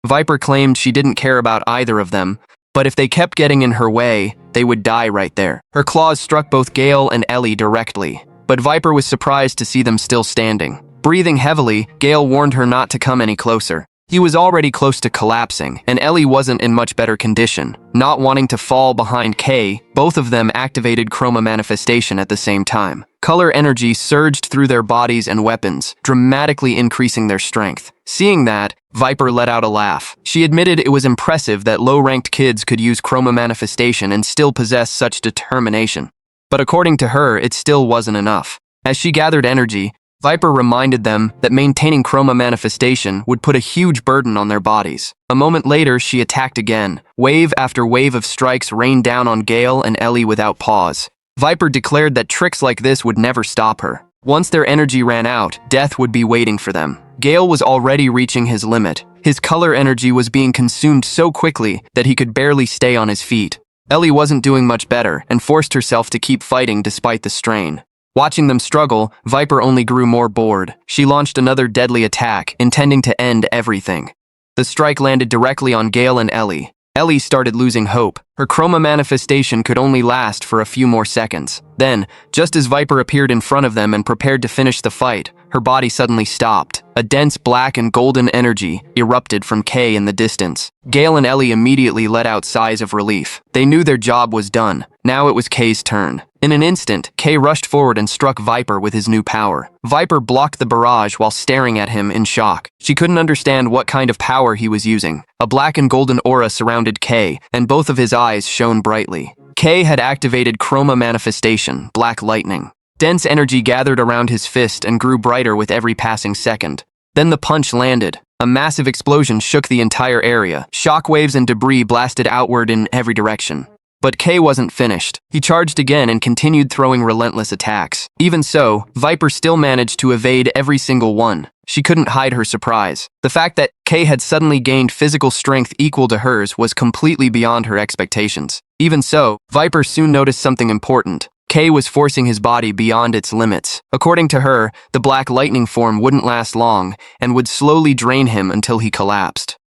Viper claimed she didn't care about either of them, but if they kept getting in her way, they would die right there. Her claws struck both Gale and Ellie directly, but Viper was surprised to see them still standing. Breathing heavily, Gale warned her not to come any closer. He was already close to collapsing, and Ellie wasn't in much better condition. Not wanting to fall behind Kay, both of them activated Chroma Manifestation at the same time. color energy surged through their bodies and weapons, dramatically increasing their strength. Seeing that, Viper let out a laugh. She admitted it was impressive that low-ranked kids could use chroma manifestation and still possess such determination. But according to her, it still wasn't enough. As she gathered energy, Viper reminded them that maintaining chroma manifestation would put a huge burden on their bodies. A moment later, she attacked again. Wave after wave of strikes rained down on Gale and Ellie without pause. Viper declared that tricks like this would never stop her. Once their energy ran out, death would be waiting for them. Gale was already reaching his limit. His color energy was being consumed so quickly that he could barely stay on his feet. Ellie wasn't doing much better and forced herself to keep fighting despite the strain. Watching them struggle, Viper only grew more bored. She launched another deadly attack, intending to end everything. The strike landed directly on Gale and Ellie. Ellie started losing hope. Her chroma manifestation could only last for a few more seconds. Then, just as Viper appeared in front of them and prepared to finish the fight, her body suddenly stopped. A dense black and golden energy erupted from Kay in the distance. Gale and Ellie immediately let out sighs of relief. They knew their job was done. Now it was Kay's turn. In an instant, Kay rushed forward and struck Viper with his new power. Viper blocked the barrage while staring at him in shock. She couldn't understand what kind of power he was using. A black and golden aura surrounded Kay, and both of his eyes shone brightly. Kay had activated chroma manifestation, black lightning. Dense energy gathered around his fist and grew brighter with every passing second. Then the punch landed. A massive explosion shook the entire area. Shockwaves and debris blasted outward in every direction. But Kay wasn't finished. He charged again and continued throwing relentless attacks. Even so, Viper still managed to evade every single one. She couldn't hide her surprise. The fact that Kay had suddenly gained physical strength equal to hers was completely beyond her expectations. Even so, Viper soon noticed something important. Kay was forcing his body beyond its limits. According to her, the black lightning form wouldn't last long and would slowly drain him until he collapsed.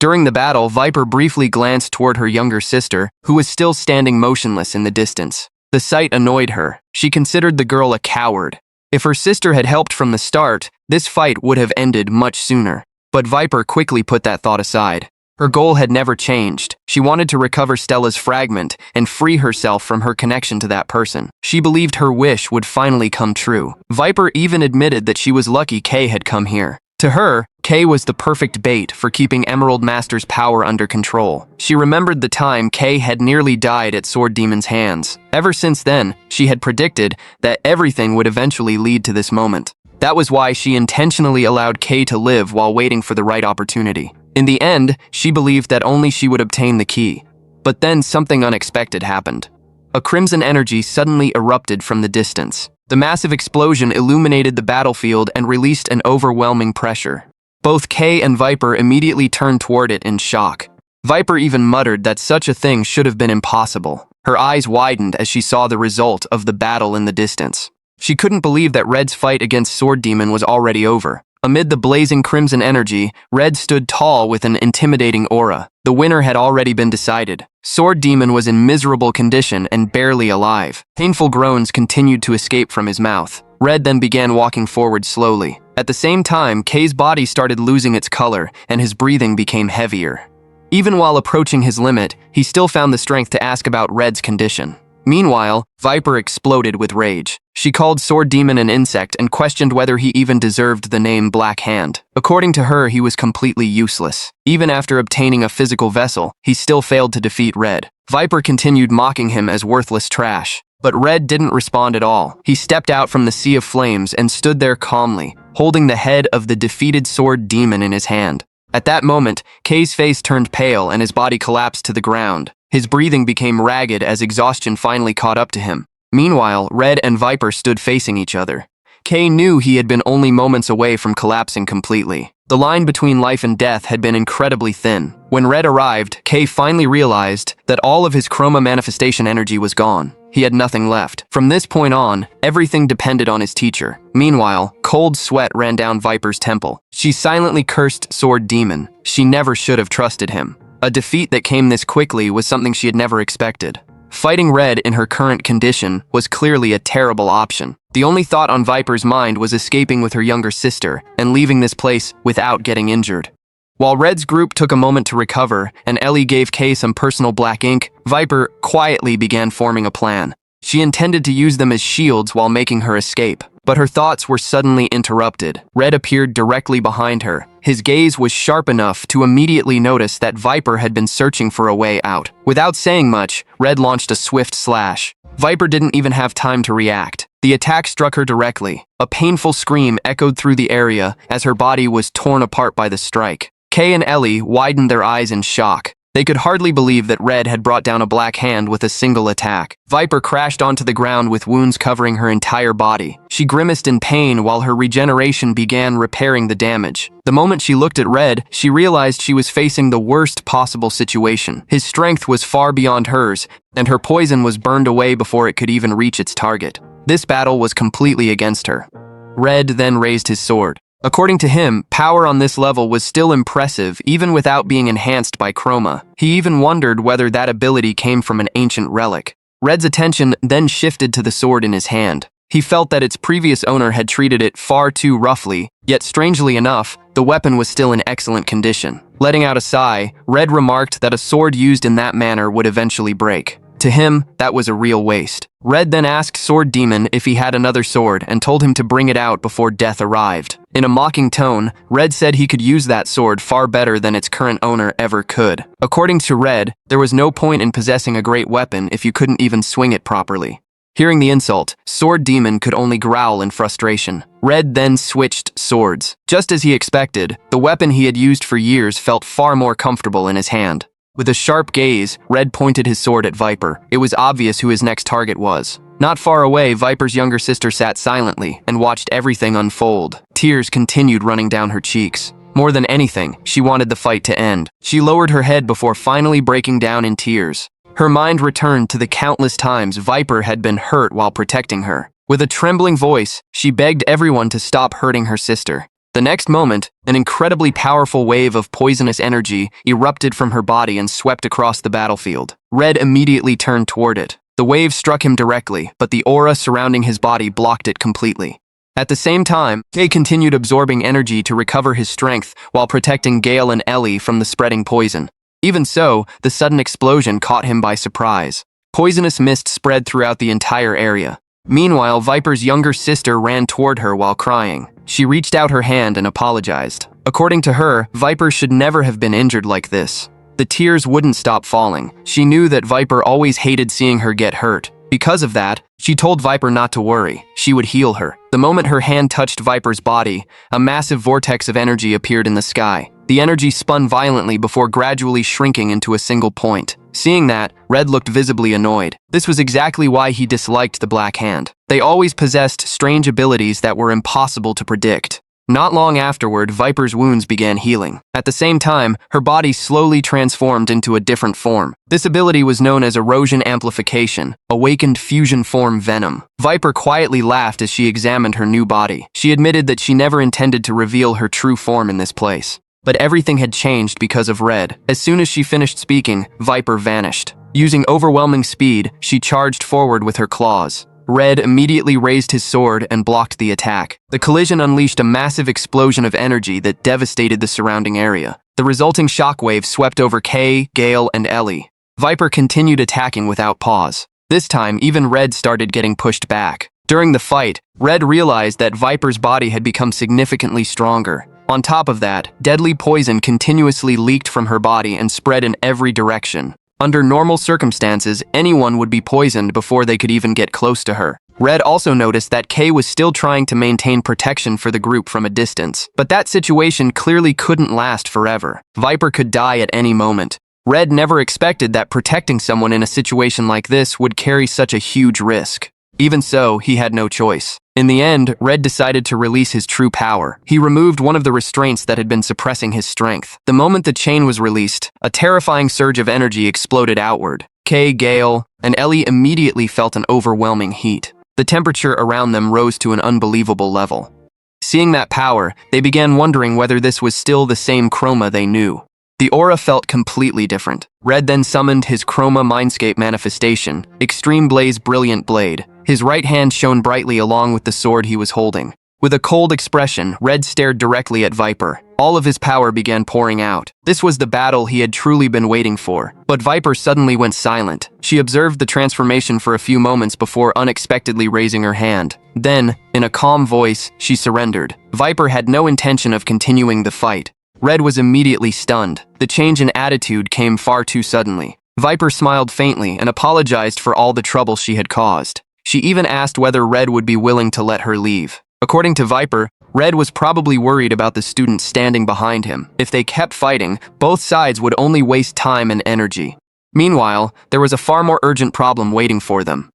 During the battle, Viper briefly glanced toward her younger sister, who was still standing motionless in the distance. The sight annoyed her. She considered the girl a coward. If her sister had helped from the start, this fight would have ended much sooner. But Viper quickly put that thought aside. Her goal had never changed. She wanted to recover Stella's fragment and free herself from her connection to that person. She believed her wish would finally come true. Viper even admitted that she was lucky Kay had come here. To her, Kay was the perfect bait for keeping Emerald Master's power under control. She remembered the time Kay had nearly died at Sword Demon's hands. Ever since then, she had predicted that everything would eventually lead to this moment. That was why she intentionally allowed Kay to live while waiting for the right opportunity. In the end, she believed that only she would obtain the key. But then something unexpected happened. A crimson energy suddenly erupted from the distance. The massive explosion illuminated the battlefield and released an overwhelming pressure. Both Kay and Viper immediately turned toward it in shock. Viper even muttered that such a thing should have been impossible. Her eyes widened as she saw the result of the battle in the distance. She couldn't believe that Red's fight against Sword Demon was already over. Amid the blazing crimson energy, Red stood tall with an intimidating aura. The winner had already been decided. Sword Demon was in miserable condition and barely alive. Painful groans continued to escape from his mouth. Red then began walking forward slowly. At the same time, Kay's body started losing its color and his breathing became heavier. Even while approaching his limit, he still found the strength to ask about Red's condition. Meanwhile, Viper exploded with rage. She called Sword Demon an insect and questioned whether he even deserved the name Black Hand. According to her, he was completely useless. Even after obtaining a physical vessel, he still failed to defeat Red. Viper continued mocking him as worthless trash. But Red didn't respond at all. He stepped out from the sea of flames and stood there calmly, holding the head of the defeated Sword Demon in his hand. At that moment, Kay's face turned pale and his body collapsed to the ground. His breathing became ragged as exhaustion finally caught up to him. Meanwhile, Red and Viper stood facing each other. Kay knew he had been only moments away from collapsing completely. The line between life and death had been incredibly thin. When Red arrived, Kay finally realized that all of his chroma manifestation energy was gone. He had nothing left. From this point on, everything depended on his teacher. Meanwhile, cold sweat ran down Viper's temple. She silently cursed Sword Demon. She never should have trusted him. A defeat that came this quickly was something she had never expected. Fighting Red in her current condition was clearly a terrible option. The only thought on Viper's mind was escaping with her younger sister and leaving this place without getting injured. While Red's group took a moment to recover and Ellie gave Kay some personal black ink, Viper quietly began forming a plan. She intended to use them as shields while making her escape. But her thoughts were suddenly interrupted. Red appeared directly behind her. His gaze was sharp enough to immediately notice that Viper had been searching for a way out. Without saying much, Red launched a swift slash. Viper didn't even have time to react. The attack struck her directly. A painful scream echoed through the area as her body was torn apart by the strike. Kay and Ellie widened their eyes in shock. They could hardly believe that Red had brought down a black hand with a single attack. Viper crashed onto the ground with wounds covering her entire body. She grimaced in pain while her regeneration began repairing the damage. The moment she looked at Red, she realized she was facing the worst possible situation. His strength was far beyond hers, and her poison was burned away before it could even reach its target. This battle was completely against her. Red then raised his sword. According to him, power on this level was still impressive even without being enhanced by chroma. He even wondered whether that ability came from an ancient relic. Red's attention then shifted to the sword in his hand. He felt that its previous owner had treated it far too roughly, yet strangely enough, the weapon was still in excellent condition. Letting out a sigh, Red remarked that a sword used in that manner would eventually break. To him, that was a real waste. Red then asked Sword Demon if he had another sword and told him to bring it out before death arrived. In a mocking tone, Red said he could use that sword far better than its current owner ever could. According to Red, there was no point in possessing a great weapon if you couldn't even swing it properly. Hearing the insult, Sword Demon could only growl in frustration. Red then switched swords. Just as he expected, the weapon he had used for years felt far more comfortable in his hand. With a sharp gaze, Red pointed his sword at Viper. It was obvious who his next target was. Not far away, Viper's younger sister sat silently and watched everything unfold. Tears continued running down her cheeks. More than anything, she wanted the fight to end. She lowered her head before finally breaking down in tears. Her mind returned to the countless times Viper had been hurt while protecting her. With a trembling voice, she begged everyone to stop hurting her sister. The next moment, an incredibly powerful wave of poisonous energy erupted from her body and swept across the battlefield. Red immediately turned toward it. The wave struck him directly, but the aura surrounding his body blocked it completely. At the same time, Kay continued absorbing energy to recover his strength while protecting Gale and Ellie from the spreading poison. Even so, the sudden explosion caught him by surprise. Poisonous mist spread throughout the entire area. Meanwhile, Viper's younger sister ran toward her while crying. She reached out her hand and apologized. According to her, Viper should never have been injured like this. The tears wouldn't stop falling. She knew that Viper always hated seeing her get hurt. Because of that, she told Viper not to worry. She would heal her. The moment her hand touched Viper's body, a massive vortex of energy appeared in the sky. The energy spun violently before gradually shrinking into a single point. Seeing that, Red looked visibly annoyed. This was exactly why he disliked the Black Hand. They always possessed strange abilities that were impossible to predict. Not long afterward, Viper's wounds began healing. At the same time, her body slowly transformed into a different form. This ability was known as erosion amplification, awakened fusion form venom. Viper quietly laughed as she examined her new body. She admitted that she never intended to reveal her true form in this place. But everything had changed because of Red. As soon as she finished speaking, Viper vanished. Using overwhelming speed, she charged forward with her claws. Red immediately raised his sword and blocked the attack. The collision unleashed a massive explosion of energy that devastated the surrounding area. The resulting shockwave swept over Kay, Gale, and Ellie. Viper continued attacking without pause. This time, even Red started getting pushed back. During the fight, Red realized that Viper's body had become significantly stronger. On top of that, deadly poison continuously leaked from her body and spread in every direction. Under normal circumstances, anyone would be poisoned before they could even get close to her. Red also noticed that Kay was still trying to maintain protection for the group from a distance. But that situation clearly couldn't last forever. Viper could die at any moment. Red never expected that protecting someone in a situation like this would carry such a huge risk. Even so, he had no choice. In the end, Red decided to release his true power. He removed one of the restraints that had been suppressing his strength. The moment the chain was released, a terrifying surge of energy exploded outward. Kay, Gale, and Ellie immediately felt an overwhelming heat. The temperature around them rose to an unbelievable level. Seeing that power, they began wondering whether this was still the same chroma they knew. The aura felt completely different. Red then summoned his Chroma Mindscape manifestation, Extreme Blaze Brilliant Blade. His right hand shone brightly along with the sword he was holding. With a cold expression, Red stared directly at Viper. All of his power began pouring out. This was the battle he had truly been waiting for. But Viper suddenly went silent. She observed the transformation for a few moments before unexpectedly raising her hand. Then, in a calm voice, she surrendered. Viper had no intention of continuing the fight. Red was immediately stunned. The change in attitude came far too suddenly. Viper smiled faintly and apologized for all the trouble she had caused. She even asked whether Red would be willing to let her leave. According to Viper, Red was probably worried about the students standing behind him. If they kept fighting, both sides would only waste time and energy. Meanwhile, there was a far more urgent problem waiting for them.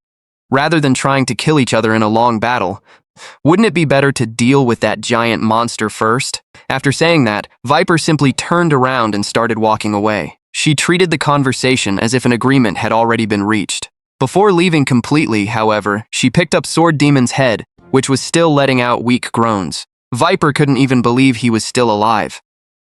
Rather than trying to kill each other in a long battle, wouldn't it be better to deal with that giant monster first? After saying that, Viper simply turned around and started walking away. She treated the conversation as if an agreement had already been reached. Before leaving completely, however, she picked up Sword Demon's head, which was still letting out weak groans. Viper couldn't even believe he was still alive.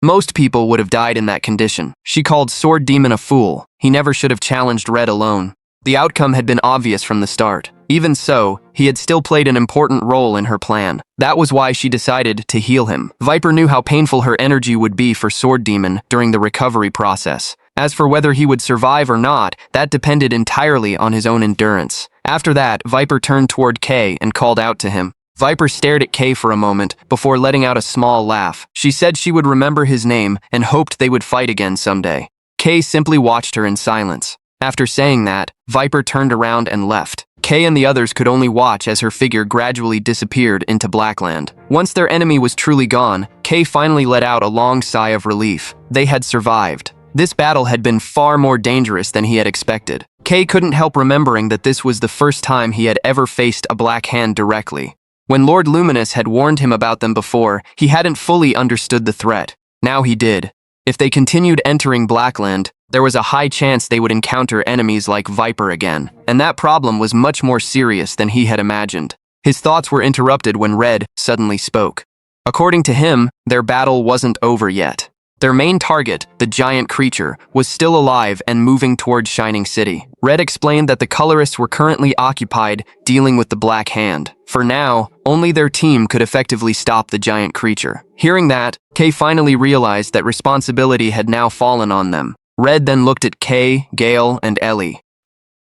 Most people would have died in that condition. She called Sword Demon a fool. He never should have challenged Red alone. The outcome had been obvious from the start. Even so, he had still played an important role in her plan. That was why she decided to heal him. Viper knew how painful her energy would be for Sword Demon during the recovery process. As for whether he would survive or not, that depended entirely on his own endurance. After that, Viper turned toward Kay and called out to him. Viper stared at Kay for a moment before letting out a small laugh. She said she would remember his name and hoped they would fight again someday. Kay simply watched her in silence. After saying that, Viper turned around and left. Kay and the others could only watch as her figure gradually disappeared into Blackland. Once their enemy was truly gone, Kay finally let out a long sigh of relief. They had survived. This battle had been far more dangerous than he had expected. Kay couldn't help remembering that this was the first time he had ever faced a Black Hand directly. When Lord Luminous had warned him about them before, he hadn't fully understood the threat. Now he did. If they continued entering Blackland, there was a high chance they would encounter enemies like Viper again, and that problem was much more serious than he had imagined. His thoughts were interrupted when Red suddenly spoke. According to him, their battle wasn't over yet. Their main target, the giant creature, was still alive and moving towards Shining City. Red explained that the Colorists were currently occupied dealing with the Black Hand. For now, only their team could effectively stop the giant creature. Hearing that, Kay finally realized that responsibility had now fallen on them. Red then looked at Kay, Gale, and Ellie.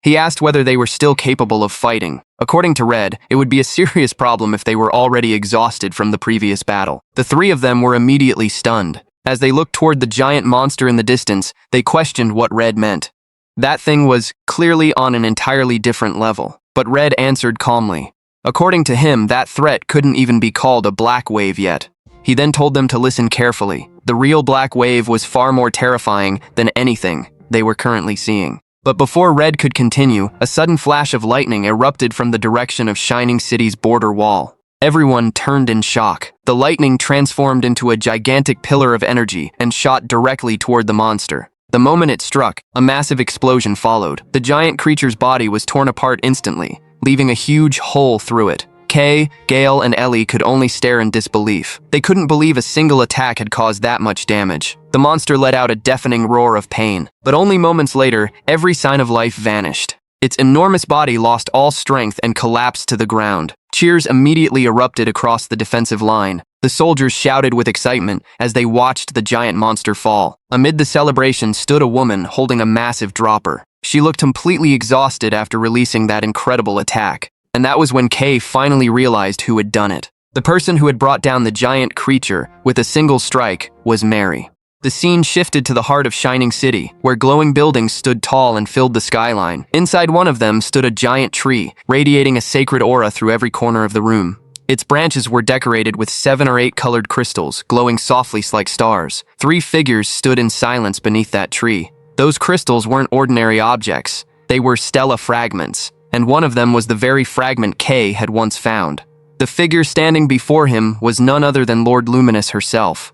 He asked whether they were still capable of fighting. According to Red, it would be a serious problem if they were already exhausted from the previous battle. The three of them were immediately stunned. As they looked toward the giant monster in the distance, they questioned what Red meant. That thing was clearly on an entirely different level, but Red answered calmly. According to him, that threat couldn't even be called a black wave yet. He then told them to listen carefully. The real black wave was far more terrifying than anything they were currently seeing. But before Red could continue, a sudden flash of lightning erupted from the direction of Shining City's border wall. Everyone turned in shock. The lightning transformed into a gigantic pillar of energy and shot directly toward the monster. The moment it struck, a massive explosion followed. The giant creature's body was torn apart instantly, leaving a huge hole through it. Kay, Gale, and Ellie could only stare in disbelief. They couldn't believe a single attack had caused that much damage. The monster let out a deafening roar of pain, but only moments later, every sign of life vanished. Its enormous body lost all strength and collapsed to the ground. Cheers immediately erupted across the defensive line. The soldiers shouted with excitement as they watched the giant monster fall. Amid the celebration stood a woman holding a massive dropper. She looked completely exhausted after releasing that incredible attack. And that was when Kay finally realized who had done it. The person who had brought down the giant creature with a single strike was Mary. The scene shifted to the heart of Shining City, where glowing buildings stood tall and filled the skyline. Inside one of them stood a giant tree, radiating a sacred aura through every corner of the room. Its branches were decorated with 7 or 8 colored crystals, glowing softly like stars. 3 figures stood in silence beneath that tree. Those crystals weren't ordinary objects. They were stella fragments, and one of them was the very fragment Kay had once found. The figure standing before him was none other than Lord Luminous herself.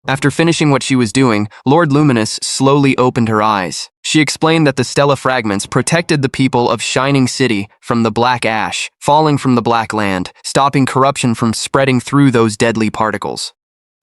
After finishing what she was doing, Lord Luminous slowly opened her eyes. She explained that the stella fragments protected the people of Shining City from the black ash, falling from the black land, stopping corruption from spreading through those deadly particles.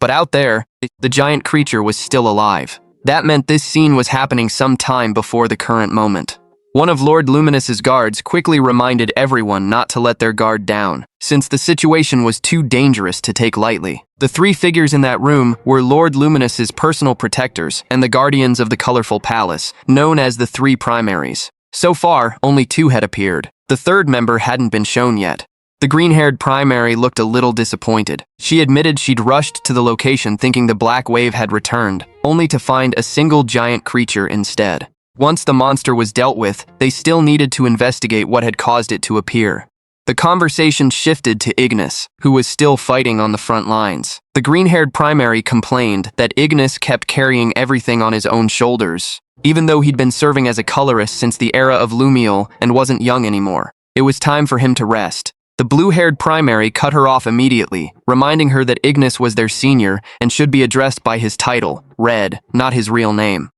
But out there, the giant creature was still alive. That meant this scene was happening some time before the current moment. One of Lord Luminous's guards quickly reminded everyone not to let their guard down, since the situation was too dangerous to take lightly. The 3 figures in that room were Lord Luminous's personal protectors and the guardians of the colorful palace, known as the 3 primaries. So far, only 2 had appeared. The third member hadn't been shown yet. The green-haired primary looked a little disappointed. She admitted she'd rushed to the location thinking the black wave had returned, only to find a single giant creature instead. Once the monster was dealt with, they still needed to investigate what had caused it to appear. The conversation shifted to Ignis, who was still fighting on the front lines. The green-haired primary complained that Ignis kept carrying everything on his own shoulders, even though he'd been serving as a colorist since the era of Lumiel and wasn't young anymore. It was time for him to rest. The blue-haired primary cut her off immediately, reminding her that Ignis was their senior and should be addressed by his title, Red, not his real name.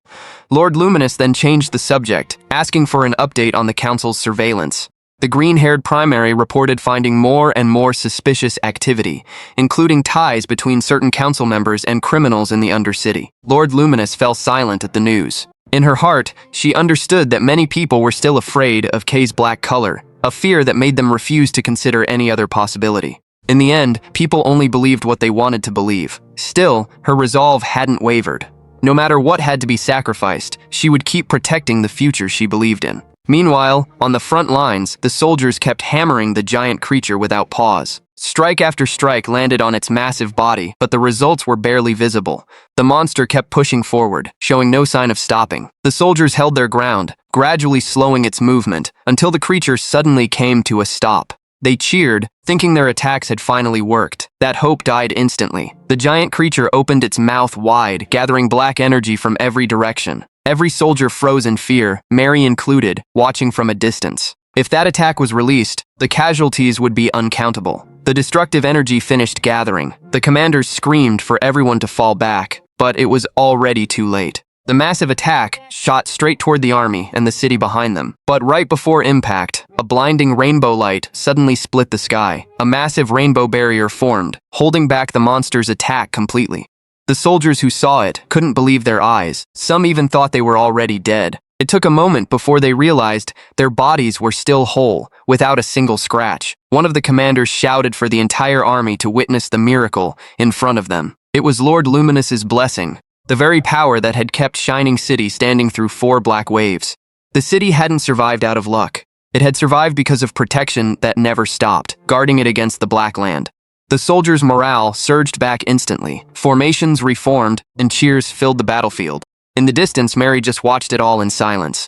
Lord Luminous then changed the subject, asking for an update on the council's surveillance. The green-haired primary reported finding more and more suspicious activity, including ties between certain council members and criminals in the Undercity. Lord Luminous fell silent at the news. In her heart, she understood that many people were still afraid of Kay's black color, a fear that made them refuse to consider any other possibility. In the end, people only believed what they wanted to believe. Still, her resolve hadn't wavered. No matter what had to be sacrificed, she would keep protecting the future she believed in. Meanwhile, on the front lines, the soldiers kept hammering the giant creature without pause. Strike after strike landed on its massive body, but the results were barely visible. The monster kept pushing forward, showing no sign of stopping. The soldiers held their ground, gradually slowing its movement, until the creature suddenly came to a stop. They cheered, thinking their attacks had finally worked. That hope died instantly. The giant creature opened its mouth wide, gathering black energy from every direction. Every soldier froze in fear, Mary included, watching from a distance. If that attack was released, the casualties would be uncountable. The destructive energy finished gathering. The commanders screamed for everyone to fall back, but it was already too late. The massive attack shot straight toward the army and the city behind them. But right before impact, a blinding rainbow light suddenly split the sky. A massive rainbow barrier formed, holding back the monster's attack completely. The soldiers who saw it couldn't believe their eyes. Some even thought they were already dead. It took a moment before they realized their bodies were still whole, without a single scratch. One of the commanders shouted for the entire army to witness the miracle in front of them. It was Lord Luminous's blessing, the very power that had kept Shining City standing through 4 black waves. The city hadn't survived out of luck. It had survived because of protection that never stopped, guarding it against the Black Land. The soldiers' morale surged back instantly. Formations reformed, and cheers filled the battlefield. In the distance, Mary just watched it all in silence.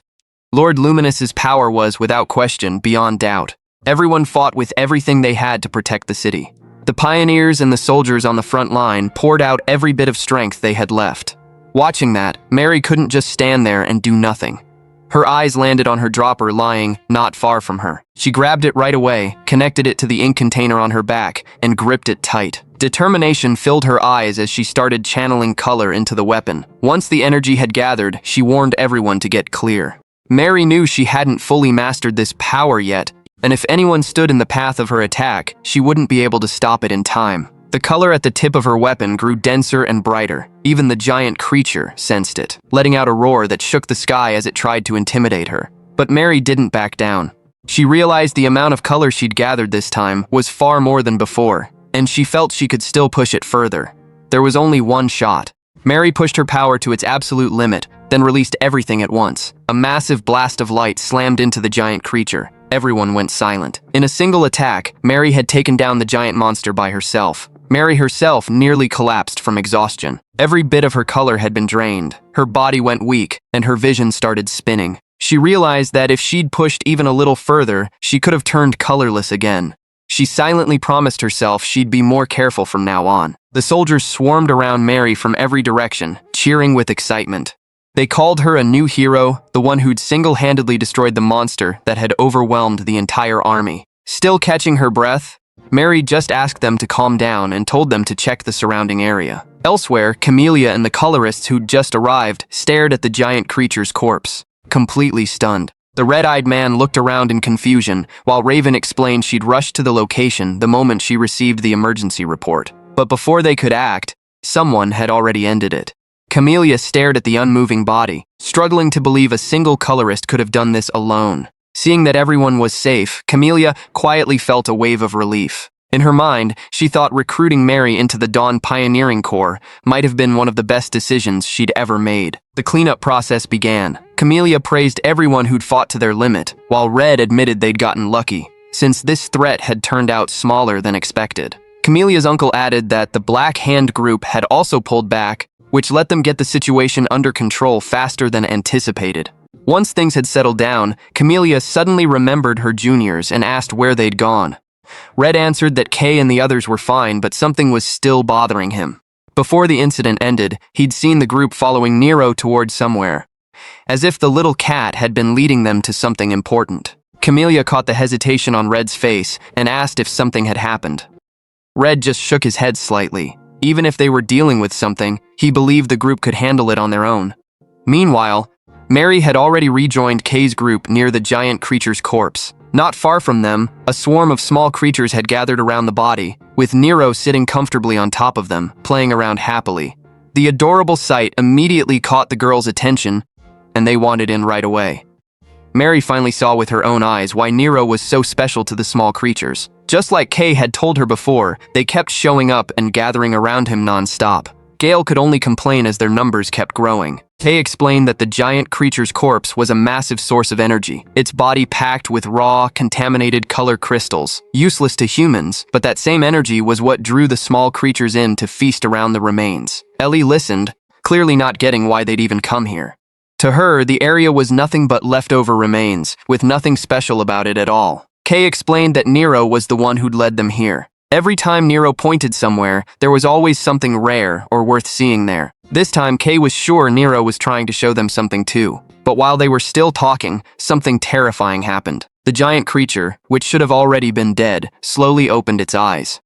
Lord Luminous's power was, without question, beyond doubt. Everyone fought with everything they had to protect the city. The pioneers and the soldiers on the front line poured out every bit of strength they had left. Watching that, Mary couldn't just stand there and do nothing. Her eyes landed on her dropper lying not far from her. She grabbed it right away, connected it to the ink container on her back, and gripped it tight. Determination filled her eyes as she started channeling color into the weapon. Once the energy had gathered, she warned everyone to get clear. Mary knew she hadn't fully mastered this power yet, and if anyone stood in the path of her attack, she wouldn't be able to stop it in time. The color at the tip of her weapon grew denser and brighter. Even the giant creature sensed it, letting out a roar that shook the sky as it tried to intimidate her. But Mary didn't back down. She realized the amount of color she'd gathered this time was far more than before, and she felt she could still push it further. There was only one shot. Mary pushed her power to its absolute limit, then released everything at once. A massive blast of light slammed into the giant creature. Everyone went silent. In a single attack, Mary had taken down the giant monster by herself. Mary herself nearly collapsed from exhaustion. Every bit of her color had been drained. Her body went weak, and her vision started spinning. She realized that if she'd pushed even a little further, she could have turned colorless again. She silently promised herself she'd be more careful from now on. The soldiers swarmed around Mary from every direction, cheering with excitement. They called her a new hero, the one who'd single-handedly destroyed the monster that had overwhelmed the entire army. Still catching her breath, Mary just asked them to calm down and told them to check the surrounding area. Elsewhere, Camellia and the colorists who'd just arrived stared at the giant creature's corpse, completely stunned. The red-eyed man looked around in confusion, while Raven explained she'd rushed to the location the moment she received the emergency report. But before they could act, someone had already ended it. Camellia stared at the unmoving body, struggling to believe a single colorist could have done this alone. Seeing that everyone was safe, Camellia quietly felt a wave of relief. In her mind, she thought recruiting Mary into the Dawn Pioneering Corps might have been one of the best decisions she'd ever made. The cleanup process began. Camellia praised everyone who'd fought to their limit, while Red admitted they'd gotten lucky, since this threat had turned out smaller than expected. Camellia's uncle added that the Black Hand group had also pulled back, which let them get the situation under control faster than anticipated. Once things had settled down, Camellia suddenly remembered her juniors and asked where they'd gone. Red answered that Kay and the others were fine, but something was still bothering him. Before the incident ended, he'd seen the group following Nero towards somewhere, as if the little cat had been leading them to something important. Camellia caught the hesitation on Red's face and asked if something had happened. Red just shook his head slightly. Even if they were dealing with something, he believed the group could handle it on their own. Meanwhile, Mary had already rejoined Kay's group near the giant creature's corpse. Not far from them, a swarm of small creatures had gathered around the body, with Nero sitting comfortably on top of them, playing around happily. The adorable sight immediately caught the girls' attention, and they wanted in right away. Mary finally saw with her own eyes why Nero was so special to the small creatures. Just like Kay had told her before, they kept showing up and gathering around him non-stop. Gale could only complain as their numbers kept growing. Kay explained that the giant creature's corpse was a massive source of energy, its body packed with raw, contaminated color crystals, useless to humans, but that same energy was what drew the small creatures in to feast around the remains. Ellie listened, clearly not getting why they'd even come here. To her, the area was nothing but leftover remains, with nothing special about it at all. Kay explained that Nero was the one who'd led them here. Every time Nero pointed somewhere, there was always something rare or worth seeing there. This time, Kay was sure Nero was trying to show them something too. But while they were still talking, something terrifying happened. The giant creature, which should have already been dead, slowly opened its eyes.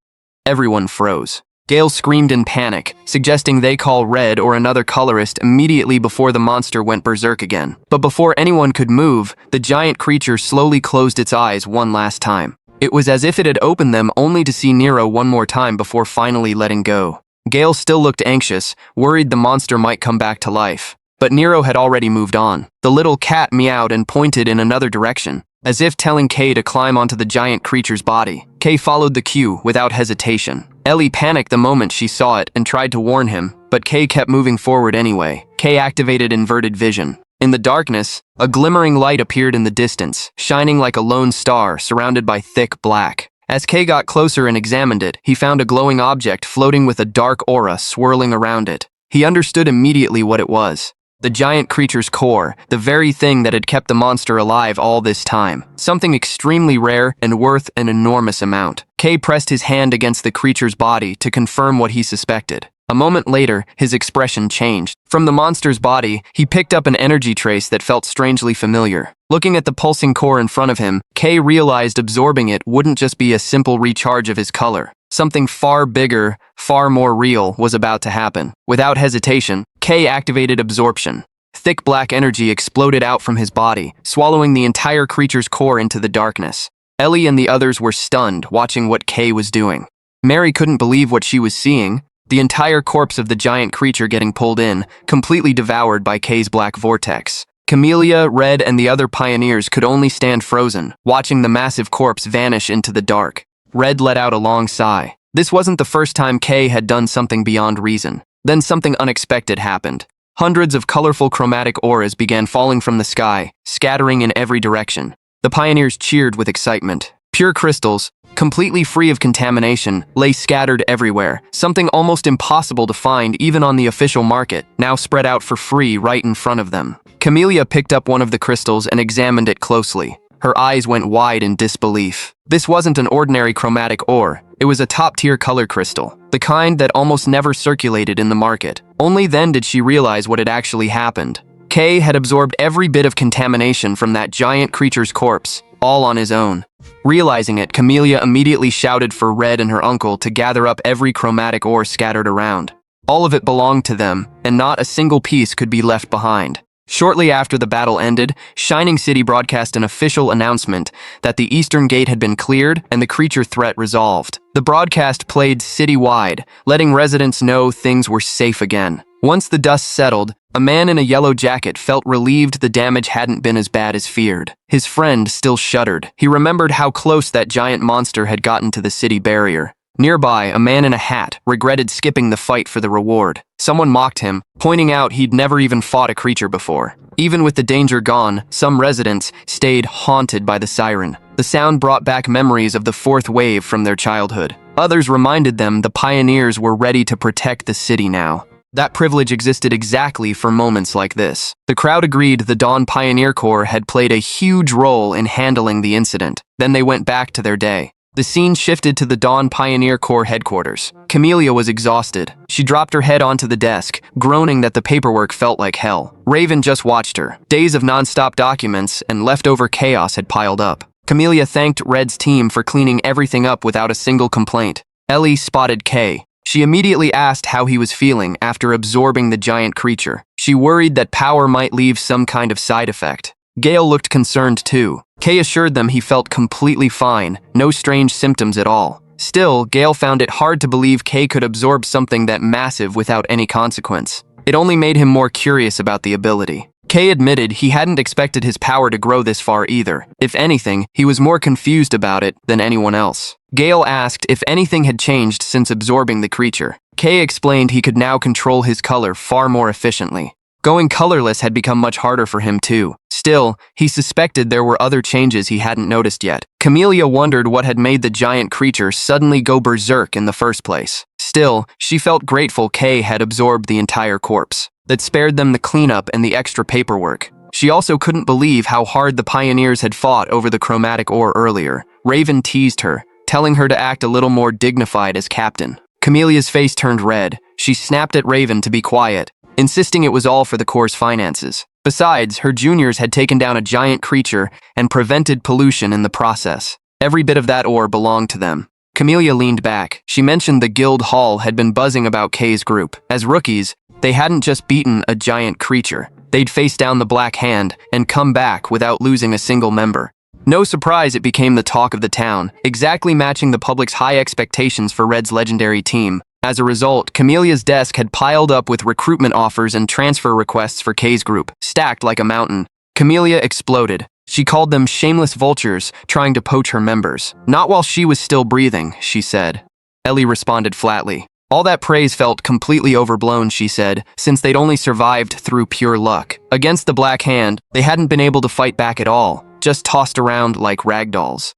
Everyone froze. Gale screamed in panic, suggesting they call Red or another colorist immediately before the monster went berserk again. But before anyone could move, the giant creature slowly closed its eyes one last time. It was as if it had opened them only to see Nero one more time before finally letting go. Gale still looked anxious, worried the monster might come back to life. But Nero had already moved on. The little cat meowed and pointed in another direction, as if telling Kay to climb onto the giant creature's body. Kay followed the cue without hesitation. Ellie panicked the moment she saw it and tried to warn him, but Kay kept moving forward anyway. Kay activated inverted vision. In the darkness, a glimmering light appeared in the distance, shining like a lone star surrounded by thick black. As Kay got closer and examined it, he found a glowing object floating with a dark aura swirling around it. He understood immediately what it was. The giant creature's core, the very thing that had kept the monster alive all this time. Something extremely rare and worth an enormous amount. Kay pressed his hand against the creature's body to confirm what he suspected. A moment later, his expression changed. From the monster's body, he picked up an energy trace that felt strangely familiar. Looking at the pulsing core in front of him, Kay realized absorbing it wouldn't just be a simple recharge of his color. Something far bigger, far more real was about to happen. Without hesitation, Kay activated absorption. Thick black energy exploded out from his body, swallowing the entire creature's core into the darkness. Ellie and the others were stunned, watching what Kay was doing. Mary couldn't believe what she was seeing. The entire corpse of the giant creature getting pulled in, completely devoured by Kay's black vortex. Camellia, Red, and the other pioneers could only stand frozen, watching the massive corpse vanish into the dark. Red let out a long sigh. This wasn't the first time Kay had done something beyond reason. Then something unexpected happened. Hundreds of colorful chromatic auras began falling from the sky, scattering in every direction. The pioneers cheered with excitement. Pure crystals, completely free of contamination, lay scattered everywhere, something almost impossible to find even on the official market, now spread out for free right in front of them. Camellia picked up one of the crystals and examined it closely. Her eyes went wide in disbelief. This wasn't an ordinary chromatic ore. It was a top-tier color crystal, the kind that almost never circulated in the market. Only then did she realize what had actually happened. Kay had absorbed every bit of contamination from that giant creature's corpse, all on his own. Realizing it, Camellia immediately shouted for Red and her uncle to gather up every chromatic ore scattered around. All of it belonged to them, and not a single piece could be left behind. Shortly after the battle ended, Shining City broadcast an official announcement that the Eastern Gate had been cleared and the creature threat resolved. The broadcast played citywide, letting residents know things were safe again. Once the dust settled, a man in a yellow jacket felt relieved the damage hadn't been as bad as feared. His friend still shuddered. He remembered how close that giant monster had gotten to the city barrier. Nearby, a man in a hat regretted skipping the fight for the reward. Someone mocked him, pointing out he'd never even fought a creature before. Even with the danger gone, some residents stayed haunted by the siren. The sound brought back memories of the fourth wave from their childhood. Others reminded them the pioneers were ready to protect the city now. That privilege existed exactly for moments like this. The crowd agreed the Dawn Pioneer Corps had played a huge role in handling the incident. Then they went back to their day. The scene shifted to the Dawn Pioneer Corps headquarters. Camellia was exhausted. She dropped her head onto the desk, groaning that the paperwork felt like hell. Raven just watched her. Days of non-stop documents and leftover chaos had piled up. Camellia thanked Red's team for cleaning everything up without a single complaint. Ellie spotted Kay. She immediately asked how he was feeling after absorbing the giant creature. She worried that power might leave some kind of side effect. Gale looked concerned too. Kay assured them he felt completely fine, no strange symptoms at all. Still, Gale found it hard to believe Kay could absorb something that massive without any consequence. It only made him more curious about the ability. Kay admitted he hadn't expected his power to grow this far either. If anything, he was more confused about it than anyone else. Gale asked if anything had changed since absorbing the creature. Kay explained he could now control his color far more efficiently. Going colorless had become much harder for him too. Still, he suspected there were other changes he hadn't noticed yet. Camellia wondered what had made the giant creature suddenly go berserk in the first place. Still, she felt grateful Kay had absorbed the entire corpse. That spared them the cleanup and the extra paperwork. She also couldn't believe how hard the pioneers had fought over the chromatic ore earlier. Raven teased her, telling her to act a little more dignified as captain. Camelia's face turned red. She snapped at Raven to be quiet, insisting it was all for the Corps' finances. Besides, her juniors had taken down a giant creature and prevented pollution in the process. Every bit of that ore belonged to them. Camellia leaned back. She mentioned the guild hall had been buzzing about Kay's group. As rookies, they hadn't just beaten a giant creature. They'd faced down the Black Hand and come back without losing a single member. No surprise it became the talk of the town, exactly matching the public's high expectations for Red's legendary team. As a result, Camelia's desk had piled up with recruitment offers and transfer requests for Kay's group, stacked like a mountain. Camellia exploded. She called them shameless vultures trying to poach her members. Not while she was still breathing, she said. Ellie responded flatly. All that praise felt completely overblown, she said, since they'd only survived through pure luck. Against the Black Hand, they hadn't been able to fight back at all, just tossed around like ragdolls.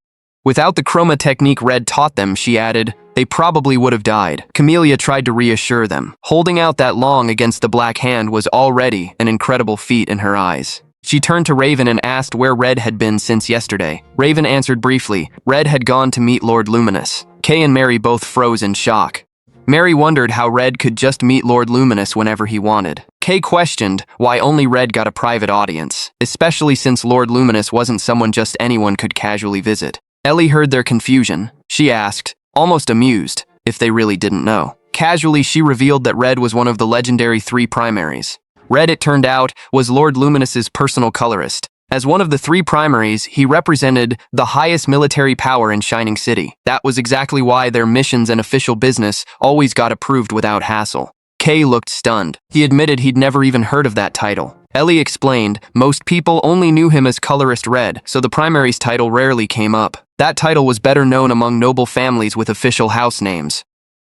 Without the chroma technique Red taught them, she added, they probably would have died. Camellia tried to reassure them. Holding out that long against the Black Hand was already an incredible feat in her eyes. She turned to Raven and asked where Red had been since yesterday. Raven answered briefly. Red had gone to meet Lord Luminous. Kay and Mary both froze in shock. Mary wondered how Red could just meet Lord Luminous whenever he wanted. Kay questioned why only Red got a private audience, especially since Lord Luminous wasn't someone just anyone could casually visit. Ellie heard their confusion. She asked, almost amused, if they really didn't know. Casually, she revealed that Red was one of the legendary 3 primaries. Red, it turned out, was Lord Luminous's personal colorist. As one of the 3 primaries, he represented the highest military power in Shining City. That was exactly why their missions and official business always got approved without hassle. Kay looked stunned. He admitted he'd never even heard of that title. Ellie explained, most people only knew him as Colorist Red, so the primary's title rarely came up. That title was better known among noble families with official house names.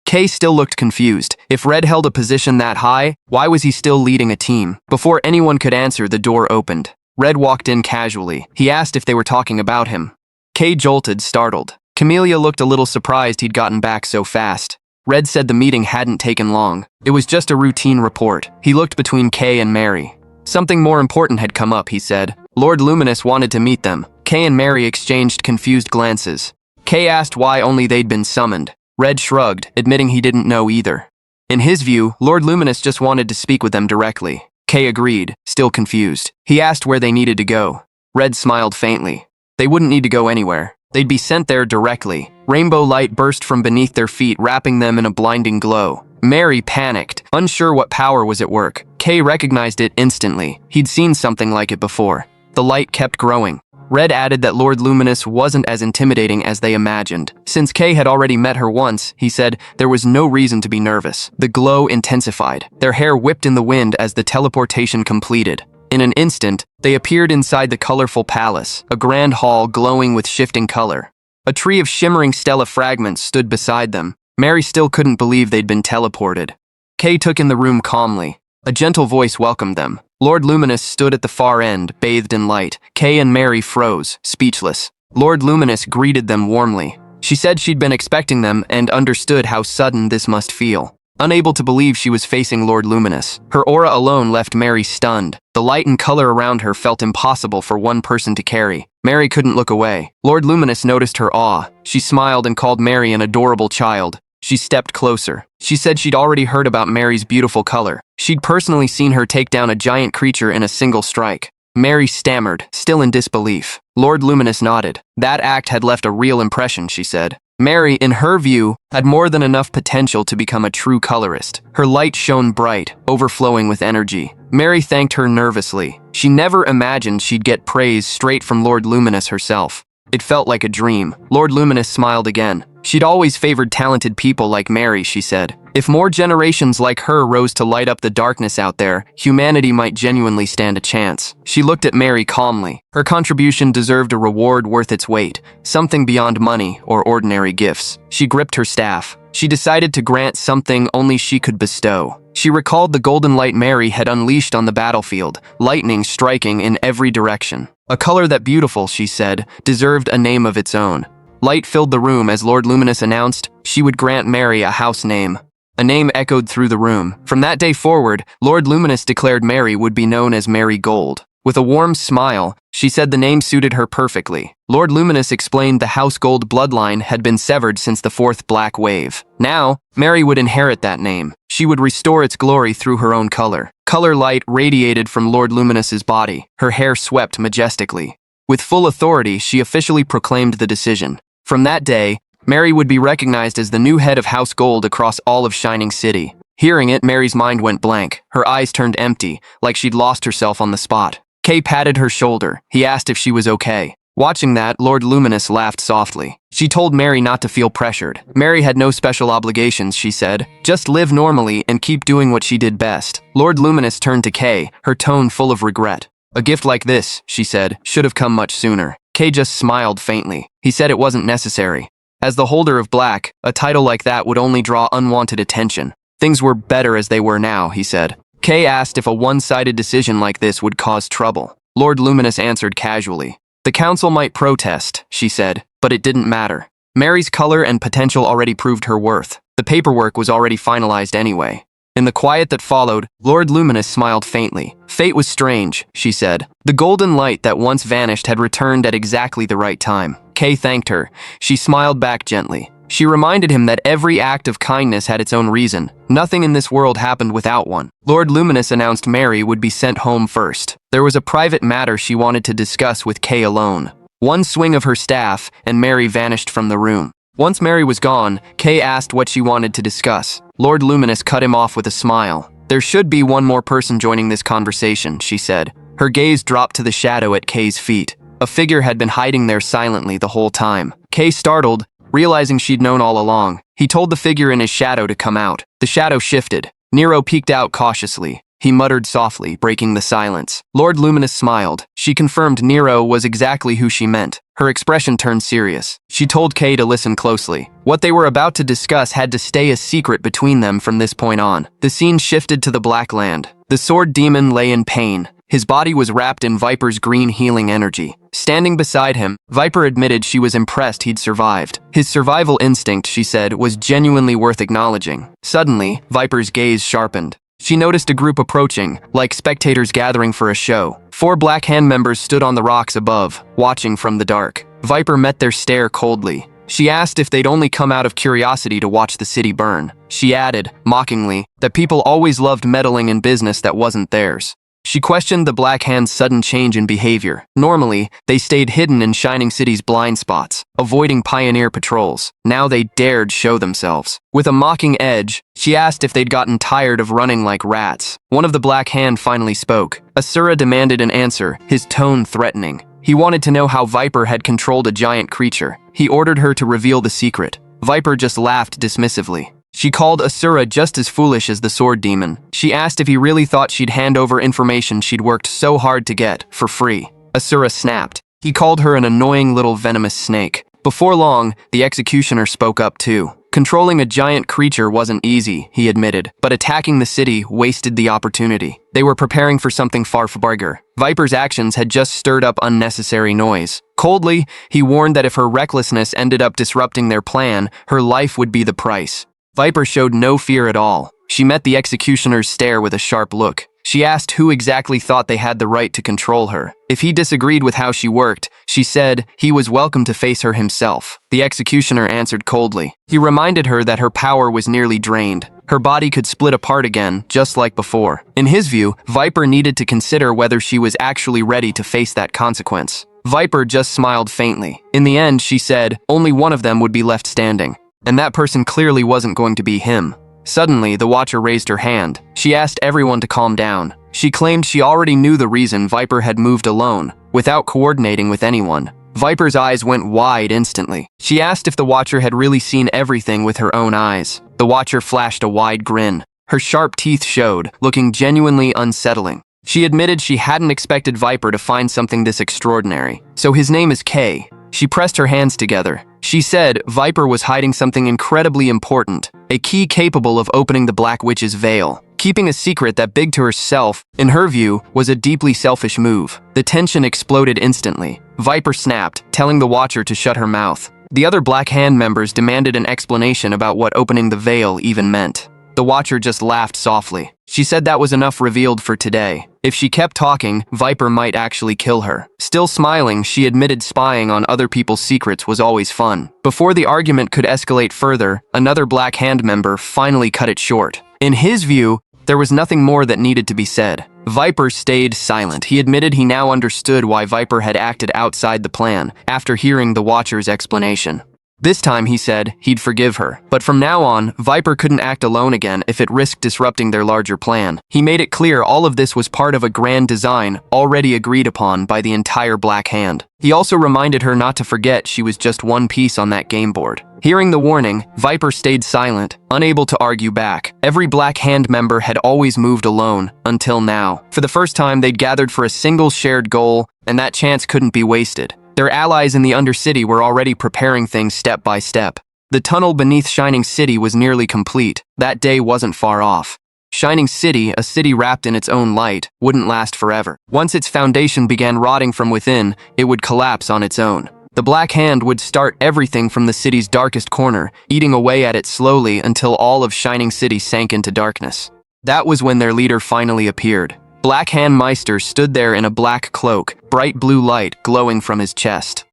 Kay still looked confused. If Red held a position that high, why was he still leading a team? Before anyone could answer, the door opened. Red walked in casually. He asked if they were talking about him. Kay jolted, startled. Camellia looked a little surprised he'd gotten back so fast. Red said the meeting hadn't taken long. It was just a routine report. He looked between Kay and Mary. Something more important had come up, he said. Lord Luminous wanted to meet them. Kay and Mary exchanged confused glances. Kay asked why only they'd been summoned. Red shrugged, admitting he didn't know either. In his view, Lord Luminous just wanted to speak with them directly. Kay agreed, still confused. He asked where they needed to go. Red smiled faintly. They wouldn't need to go anywhere. They'd be sent there directly. Rainbow light burst from beneath their feet, wrapping them in a blinding glow. Mary panicked, unsure what power was at work. Kay recognized it instantly. He'd seen something like it before. The light kept growing. Red added that Lord Luminous wasn't as intimidating as they imagined. Since Kay had already met her once, he said, there was no reason to be nervous. The glow intensified. Their hair whipped in the wind as the teleportation completed. In an instant, they appeared inside the colorful palace, a grand hall glowing with shifting color. A tree of shimmering stella fragments stood beside them. Mary still couldn't believe they'd been teleported. Kay took in the room calmly. A gentle voice welcomed them. Lord Luminous stood at the far end, bathed in light. Kay and Mary froze, speechless. Lord Luminous greeted them warmly. She said she'd been expecting them and understood how sudden this must feel. Unable to believe she was facing Lord Luminous, her aura alone left Mary stunned. The light and color around her felt impossible for one person to carry. Mary couldn't look away. Lord Luminous noticed her awe. She smiled and called Mary an adorable child. She stepped closer. She said she'd already heard about Mary's beautiful color. She'd personally seen her take down a giant creature in a single strike. Mary stammered, still in disbelief. Lord Luminous nodded. That act had left a real impression, she said. Mary, in her view, had more than enough potential to become a true colorist. Her light shone bright, overflowing with energy. Mary thanked her nervously. She never imagined she'd get praise straight from Lord Luminous herself. It felt like a dream. Lord Luminous smiled again. She'd always favored talented people like Mary, she said. If more generations like her rose to light up the darkness out there, humanity might genuinely stand a chance. She looked at Mary calmly. Her contribution deserved a reward worth its weight, something beyond money or ordinary gifts. She gripped her staff. She decided to grant something only she could bestow. She recalled the golden light Mary had unleashed on the battlefield, lightning striking in every direction. A color that beautiful, she said, deserved a name of its own. Light filled the room as Lord Luminous announced she would grant Mary a house name. A name echoed through the room. From that day forward, Lord Luminous declared Mary would be known as Mary Gold. With a warm smile, she said the name suited her perfectly. Lord Luminous explained the House Gold bloodline had been severed since the fourth Black Wave. Now, Mary would inherit that name. She would restore its glory through her own color. Color light radiated from Lord Luminous's body. Her hair swept majestically. With full authority, she officially proclaimed the decision. From that day, Mary would be recognized as the new head of House Gold across all of Shining City. Hearing it, Mary's mind went blank. Her eyes turned empty, like she'd lost herself on the spot. Kay patted her shoulder. He asked if she was okay. Watching that, Lord Luminous laughed softly. She told Mary not to feel pressured. Mary had no special obligations, she said. Just live normally and keep doing what she did best. Lord Luminous turned to Kay, her tone full of regret. A gift like this, she said, should have come much sooner. Kay just smiled faintly. He said it wasn't necessary. As the holder of Black, a title like that would only draw unwanted attention. Things were better as they were now, he said. Kay asked if a one-sided decision like this would cause trouble. Lord Luminous answered casually. The council might protest, she said, but it didn't matter. Mary's color and potential already proved her worth. The paperwork was already finalized anyway. In the quiet that followed, Lord Luminous smiled faintly. Fate was strange, she said. The golden light that once vanished had returned at exactly the right time. Kay thanked her. She smiled back gently. She reminded him that every act of kindness had its own reason. Nothing in this world happened without one. Lord Luminous announced Mary would be sent home first. There was a private matter she wanted to discuss with Kay alone. One swing of her staff, and Mary vanished from the room. Once Mary was gone, Kay asked what she wanted to discuss. Lord Luminous cut him off with a smile. There should be one more person joining this conversation, she said. Her gaze dropped to the shadow at Kay's feet. A figure had been hiding there silently the whole time. Kay startled, realizing she'd known all along. He told the figure in his shadow to come out. The shadow shifted. Nero peeked out cautiously. He muttered softly, breaking the silence. Lord Luminous smiled. She confirmed Nero was exactly who she meant. Her expression turned serious. She told Kay to listen closely. What they were about to discuss had to stay a secret between them from this point on. The scene shifted to the Black Land. The sword demon lay in pain. His body was wrapped in Viper's green healing energy. Standing beside him, Viper admitted she was impressed he'd survived. His survival instinct, she said, was genuinely worth acknowledging. Suddenly, Viper's gaze sharpened. She noticed a group approaching, like spectators gathering for a show. 4 Black Hand members stood on the rocks above, watching from the dark. Viper met their stare coldly. She asked if they'd only come out of curiosity to watch the city burn. She added, mockingly, that people always loved meddling in business that wasn't theirs. She questioned the Black Hand's sudden change in behavior. Normally, they stayed hidden in Shining City's blind spots, avoiding pioneer patrols. Now they dared show themselves. With a mocking edge, she asked if they'd gotten tired of running like rats. One of the Black Hand finally spoke. Asura demanded an answer, his tone threatening. He wanted to know how Viper had controlled a giant creature. He ordered her to reveal the secret. Viper just laughed dismissively. She called Asura just as foolish as the sword demon. She asked if he really thought she'd hand over information she'd worked so hard to get, for free. Asura snapped. He called her an annoying little venomous snake. Before long, the executioner spoke up too. Controlling a giant creature wasn't easy, he admitted, but attacking the city wasted the opportunity. They were preparing for something far bigger. Viper's actions had just stirred up unnecessary noise. Coldly, he warned that if her recklessness ended up disrupting their plan, her life would be the price. Viper showed no fear at all. She met the executioner's stare with a sharp look. She asked who exactly thought they had the right to control her. If he disagreed with how she worked, she said he was welcome to face her himself. The executioner answered coldly. He reminded her that her power was nearly drained. Her body could split apart again, just like before. In his view, Viper needed to consider whether she was actually ready to face that consequence. Viper just smiled faintly. In the end, she said, only one of them would be left standing. And that person clearly wasn't going to be him. Suddenly, the Watcher raised her hand. She asked everyone to calm down. She claimed she already knew the reason Viper had moved alone, without coordinating with anyone. Viper's eyes went wide instantly. She asked if the Watcher had really seen everything with her own eyes. The Watcher flashed a wide grin. Her sharp teeth showed, looking genuinely unsettling. She admitted she hadn't expected Viper to find something this extraordinary. So his name is K. She pressed her hands together. She said Viper was hiding something incredibly important, a key capable of opening the Black Witch's veil. Keeping a secret that big to herself, in her view, was a deeply selfish move. The tension exploded instantly. Viper snapped, telling the Watcher to shut her mouth. The other Black Hand members demanded an explanation about what opening the veil even meant. The Watcher just laughed softly. She said that was enough revealed for today. If she kept talking, Viper might actually kill her. Still smiling, she admitted spying on other people's secrets was always fun. Before the argument could escalate further, another Black Hand member finally cut it short. In his view, there was nothing more that needed to be said. Viper stayed silent. He admitted he now understood why Viper had acted outside the plan, after hearing the Watcher's explanation. This time, he said, he'd forgive her. But from now on, Viper couldn't act alone again if it risked disrupting their larger plan. He made it clear all of this was part of a grand design already agreed upon by the entire Black Hand. He also reminded her not to forget she was just one piece on that game board. Hearing the warning, Viper stayed silent, unable to argue back. Every Black Hand member had always moved alone, until now. For the first time, they'd gathered for a single shared goal, and that chance couldn't be wasted. Their allies in the Undercity were already preparing things step by step. The tunnel beneath Shining City was nearly complete. That day wasn't far off. Shining City, a city wrapped in its own light, wouldn't last forever. Once its foundation began rotting from within, it would collapse on its own. The Black Hand would start everything from the city's darkest corner, eating away at it slowly until all of Shining City sank into darkness. That was when their leader finally appeared. Black Hand Meister stood there in a black cloak, bright blue light glowing from his chest.